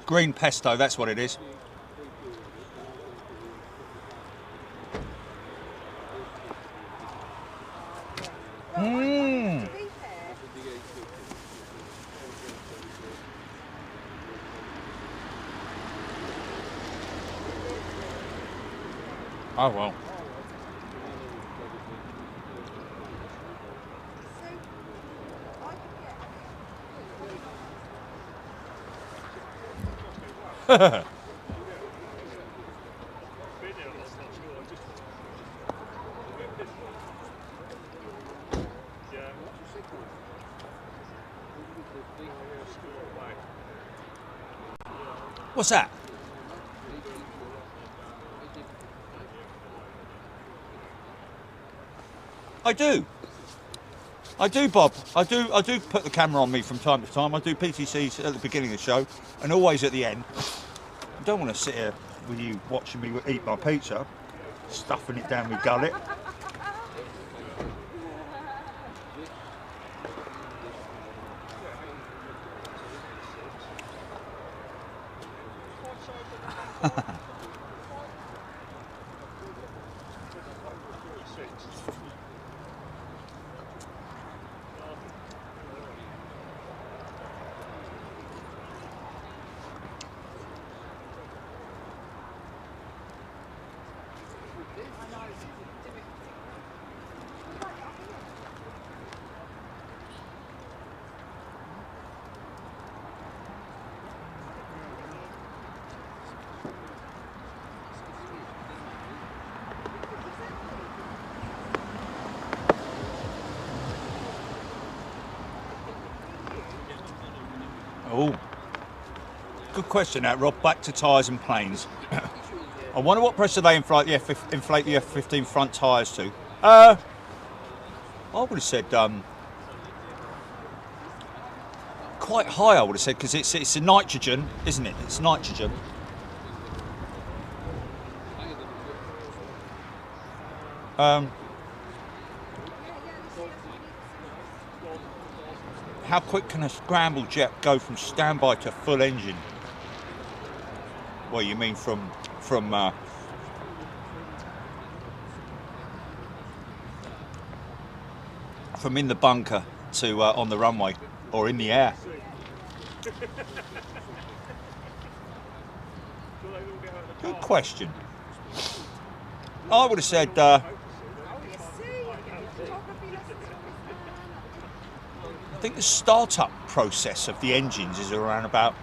[SPEAKER 6] Green pesto, that's what it is. Mmm. Oh well. What's that? I do, Bob. I do put the camera on me from time to time. I do PTCs at the beginning of the show and always at the end. I don't want to sit here with you watching me eat my pizza, stuffing it down my gullet. Oh, good question that, Rob. Back to tyres and planes. I wonder what pressure they inflate the F15 front tyres to. I would have said quite high, I would have said, because it's a nitrogen, isn't it? It's nitrogen. How quick can a scramble jet go from standby to full engine? Well, you mean from in the bunker to on the runway or in the air? Good question. I would have said I think the start-up process of the engines is around about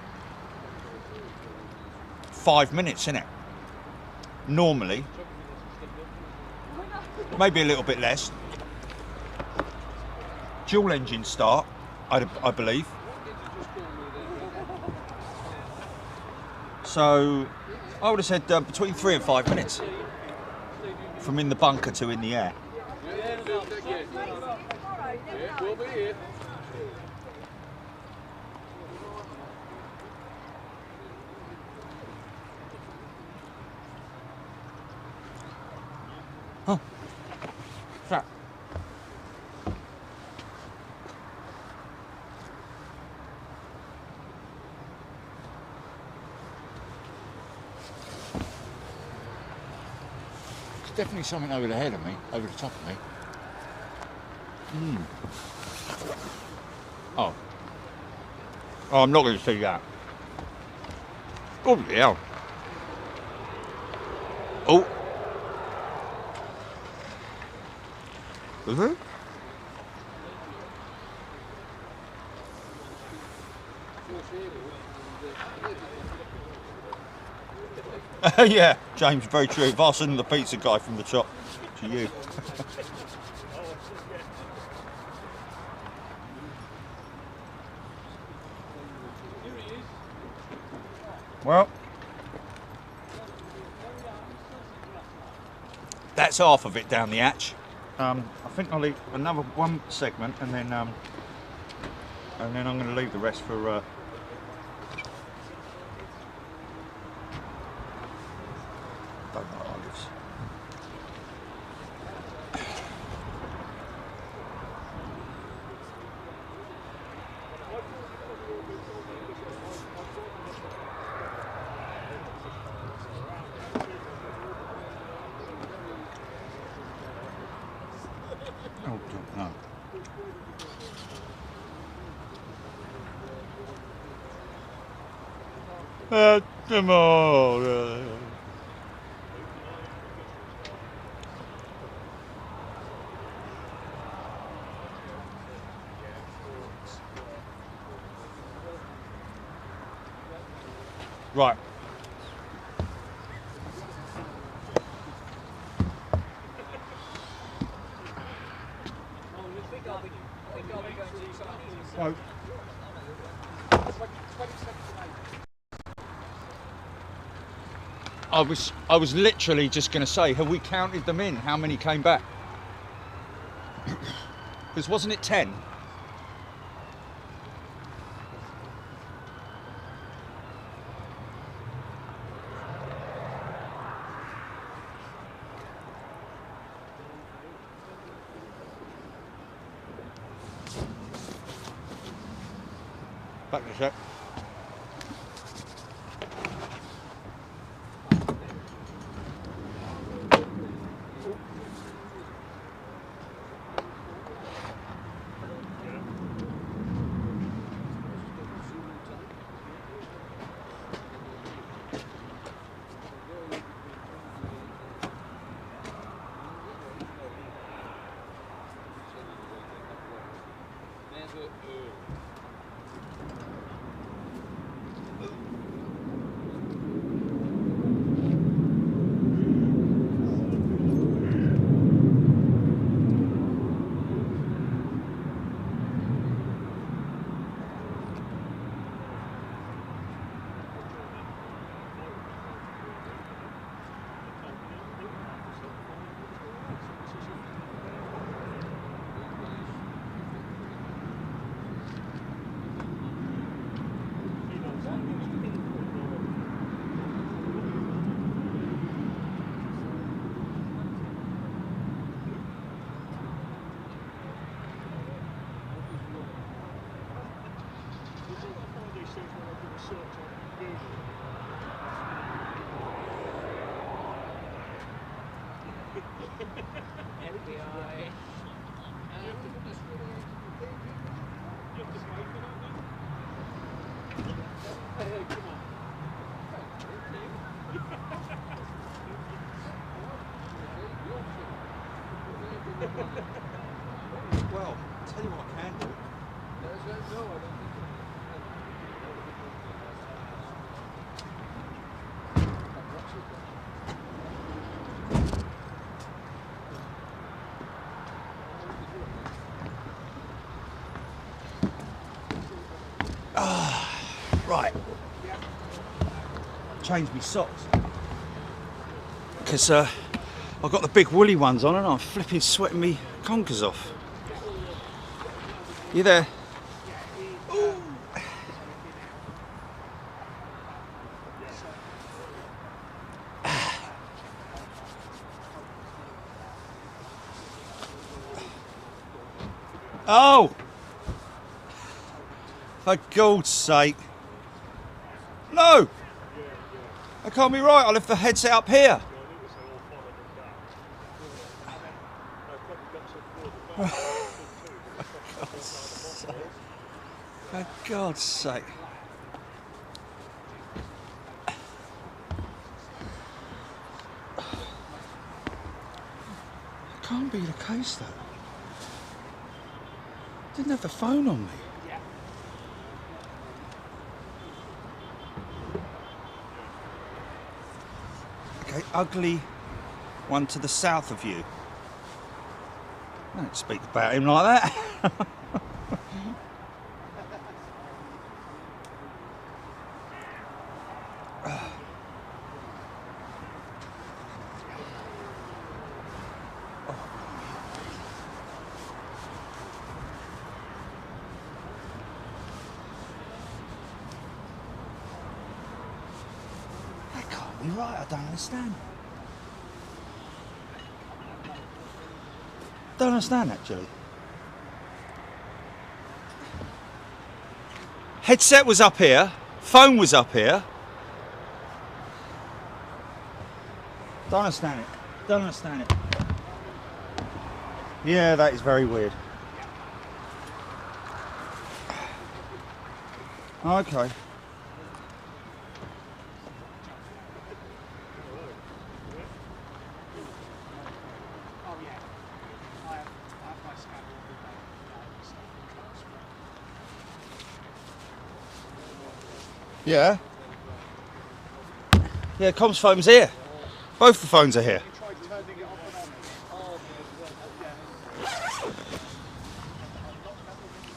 [SPEAKER 6] 5 minutes, isn't it? Normally. Maybe a little bit less. Dual engine start, I believe. So I would have said between 3 and 5 minutes from in the bunker to in the air.
[SPEAKER 11] We'll be here.
[SPEAKER 6] Huh. What's that? There's definitely something over the head of me, over the top of me. Oh. Oh, I'm not going to see that.
[SPEAKER 2] Oh, yeah. Oh. Is it? Yeah, James, very true. Varson, the pizza guy from the shop. To you. Well, that's half of it down the hatch. I think I'll leave another one segment, and then I'm going to leave the rest for. Don't know olives. Oh, no. Tomorrow. Right. So, I was literally just going to say, have we counted them in? How many came back? Because wasn't it 10? Back in a sec. Well, I'll tell you what I can do. Right. Change me socks. Because I've got the big woolly ones on and I'm flipping sweating me conkers off. You there? Ooh. Oh! For God's sake. No! That can't be right. I left the headset up here. For God's sake. be the case though. Didn't have the phone on me. Okay, ugly one to the south of you. Don't speak about him like that. That can't be right, I don't understand. Don't understand actually. Headset was up here, phone was up here. Don't understand it. Don't understand it. Yeah, that is very weird. Okay. Yeah. Yeah, comms phone's here. Both the phones are here.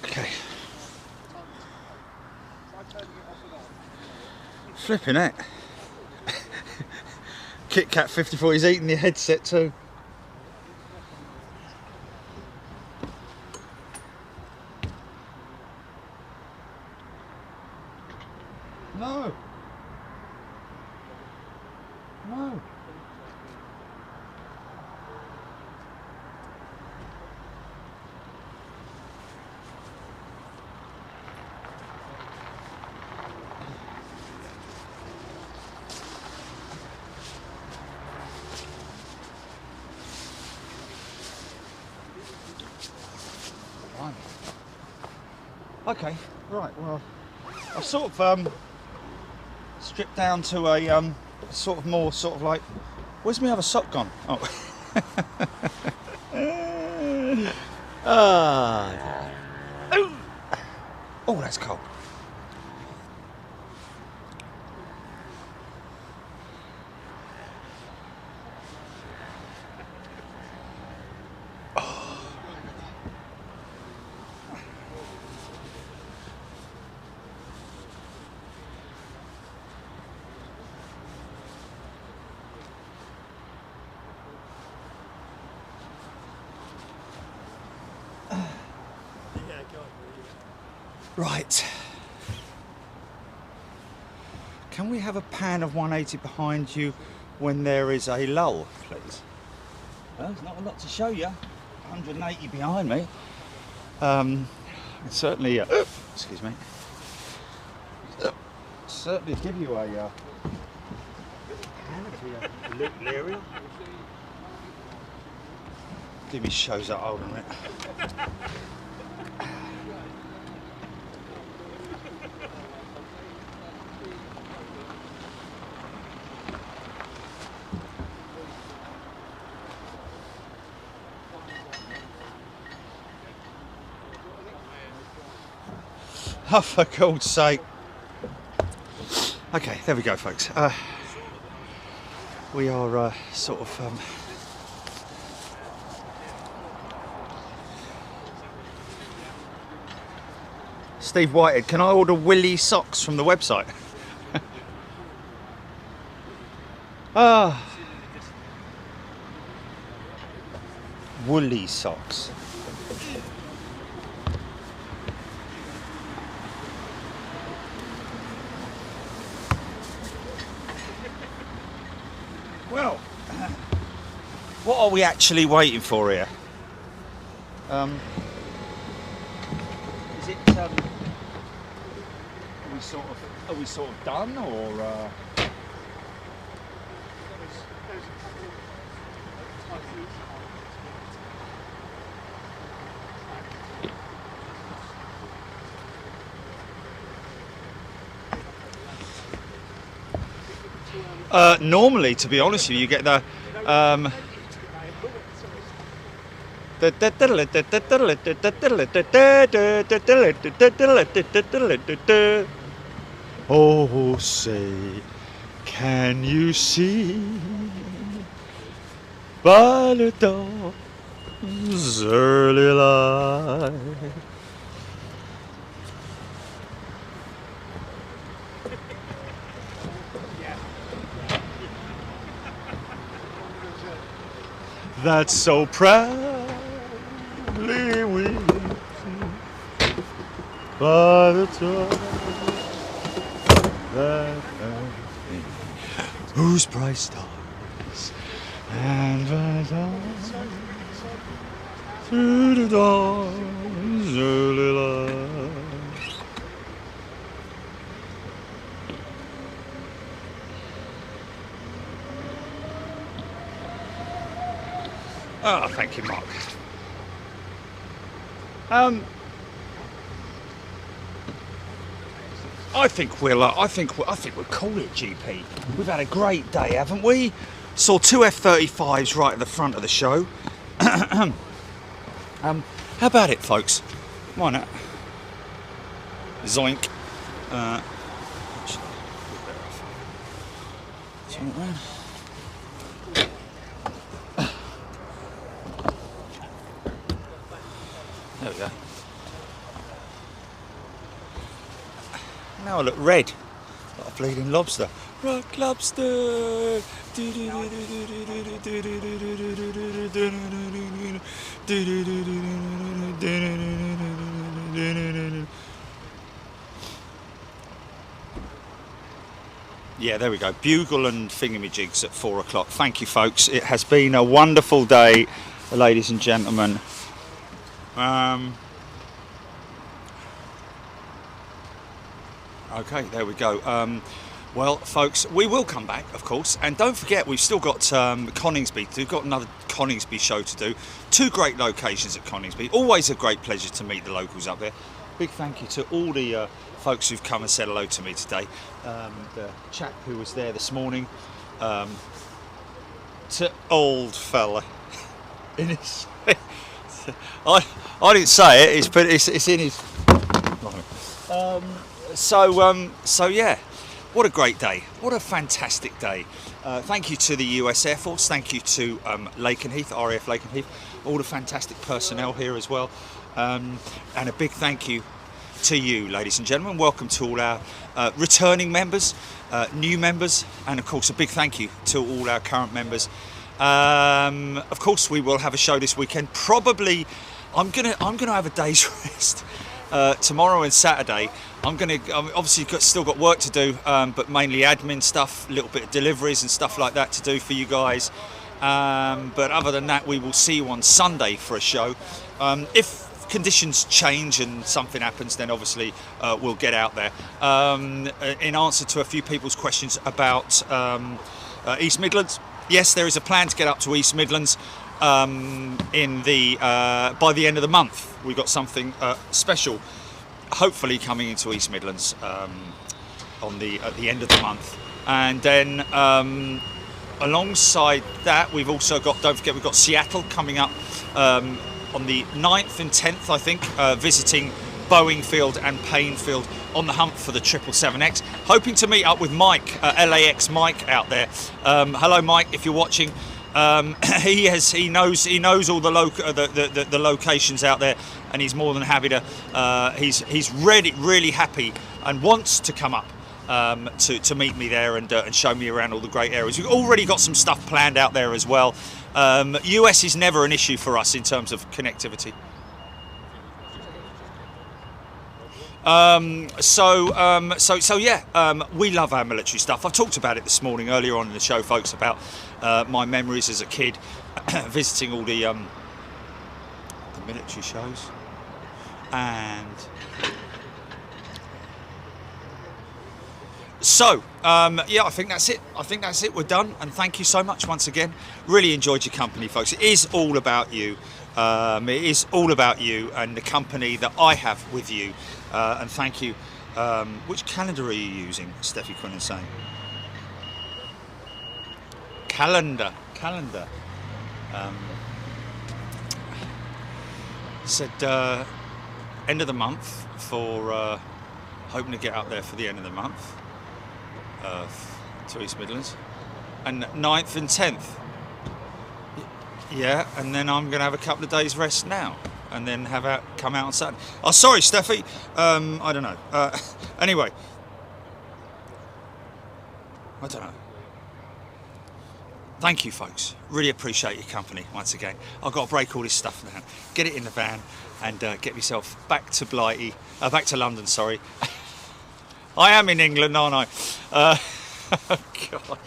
[SPEAKER 2] Okay. Flipping it. Kit Kat 54, he's eating the headset too. No. No. Okay, right, well, I've sort of stripped down to a sort of more sort of like, where's my other sock gone? Oh. Oh, that's cold. Right. Can we have a pan of 180 behind you when there is a lull, please? Well, there's not a lot to show you. 180 behind me. It's certainly, excuse me. Certainly give you a pan if you're a little area. Dimmy shows up, hold on a minute. Oh, for God's sake. Okay, there we go, folks. We are sort of... Steve Whitehead, can I order Willy socks from the website? Woolly socks. Well, what are we actually waiting for here? Is it? Are we sort of done, or? Normally, to be honest with you, you get the Oh, say, can you see by the dawn's early light? That's so proudly we sing by the time that whose bright stars and bright eyes through the dawn's early light. Oh, thank you, Mark. I think we'll call it, GP. We've had a great day, haven't we? Saw two F-35s right at the front of the show. How about it, folks? Why not? Zoink. Turn it round. There we go. Now I look red, like a bleeding lobster. Rock lobster. Yeah, there we go. Bugle and thingamajigs at 4 o'clock. Thank you, folks. It has been a wonderful day, ladies and gentlemen. Okay, there we go. Well, folks, we will come back, of course, and don't forget we've still got Coningsby. We've got another Coningsby show to do. Two great locations at Coningsby. Always a great pleasure to meet the locals up there. Big thank you to all the folks who've come and said hello to me today. The chap who was there this morning, to old fella in his. I didn't say it. It's in his. So yeah, what a great day! What a fantastic day! Thank you to the US Air Force. Thank you to Lakenheath, RAF Lakenheath, all the fantastic personnel here as well, and a big thank you to you, ladies and gentlemen. Welcome to all our returning members, new members, and of course a big thank you to all our current members. Of course, we will have a show this weekend. Probably, I'm gonna have a day's rest tomorrow and Saturday. I'm obviously still got work to do, but mainly admin stuff, a little bit of deliveries and stuff like that to do for you guys. But other than that, we will see you on Sunday for a show. If conditions change and something happens, then obviously we'll get out there. In answer to a few people's questions about East Midlands. Yes, there is a plan to get up to East Midlands by the end of the month. We've got something special, hopefully coming into East Midlands at the end of the month. And then alongside that, we've also got, don't forget, we've got Seattle coming up on the 9th and 10th, I think, visiting Boeing Field and Payne Field on the hunt for the 777X. Hoping to meet up with Mike, LAX Mike out there. Hello, Mike, if you're watching. He knows all the locations out there, and he's more than happy to. He's really happy and wants to come up to meet me there and show me around all the great areas. We've already got some stuff planned out there as well. US is never an issue for us in terms of connectivity. So yeah, we love our military stuff. I've talked about it this morning earlier on in the show, folks, about my memories as a kid visiting all the military shows, and so yeah, I think that's it. We're done, and thank you so much once again. Really enjoyed your company, folks. It is all about you. It is all about you and the company that I have with you. And thank you. Which calendar are you using? Steffi Quinn is saying. Calendar.
[SPEAKER 6] Said end of the month for hoping to get up there for the end of the month to East Midlands, and 9th and 10th. Yeah, and then I'm going to have a couple of days rest now, and then come out on Saturday. Oh, sorry, Steffi. I don't know. Anyway, I don't know. Thank you, folks. Really appreciate your company once again. I've got to break all this stuff down, get it in the van, and get myself back to Blighty, back to London. Sorry, I am in England, aren't I? God.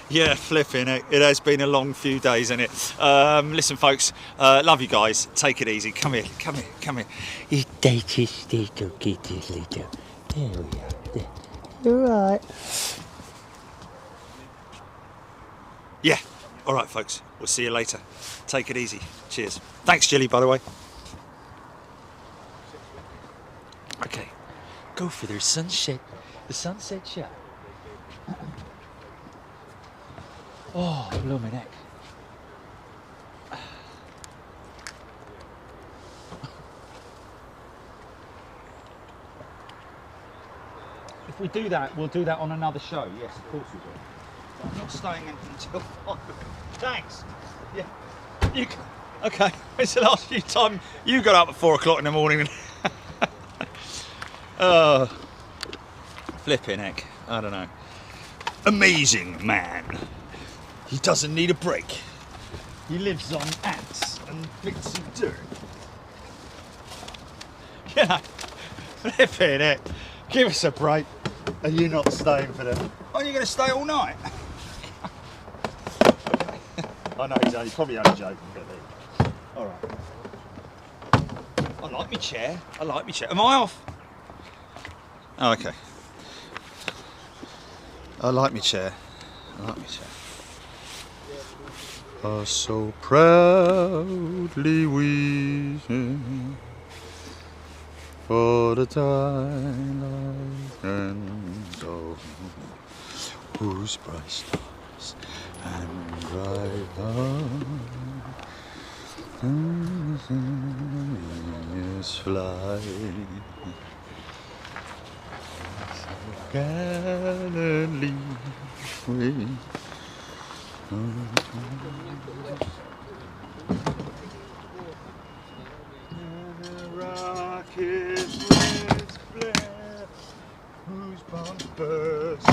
[SPEAKER 6] Yeah, flipping it. It has been a long few days, isn't it? Listen, folks, love you guys. Take it easy. Come here. You dirty little kitty little. There we are. There. All right. Yeah. All right, folks. We'll see you later. Take it easy. Cheers. Thanks, Jilly, by the way. Okay. Go for the sunset shot. Oh, blooming heck. If we do that, we'll do that on another show. Yes, of course we will. But I'm not staying until 5. Thanks. Yeah. Okay. It's the last few time you got up at 4 o'clock in the morning. Oh, flipping heck. I don't know. Amazing man. He doesn't need a break. He lives on ants and bits of dirt. You know, flipping it. Give us a break. Are you not staying for them? Aren't you going to stay all night? Okay. I know he's probably only joking, but all right. I like my chair. Am I off? Oh, okay. I like my chair. Are so proudly we sing for the twilight and dawn, whose bright stars and bright eyes fly. Gallantly we rockets with flare, whose bumpers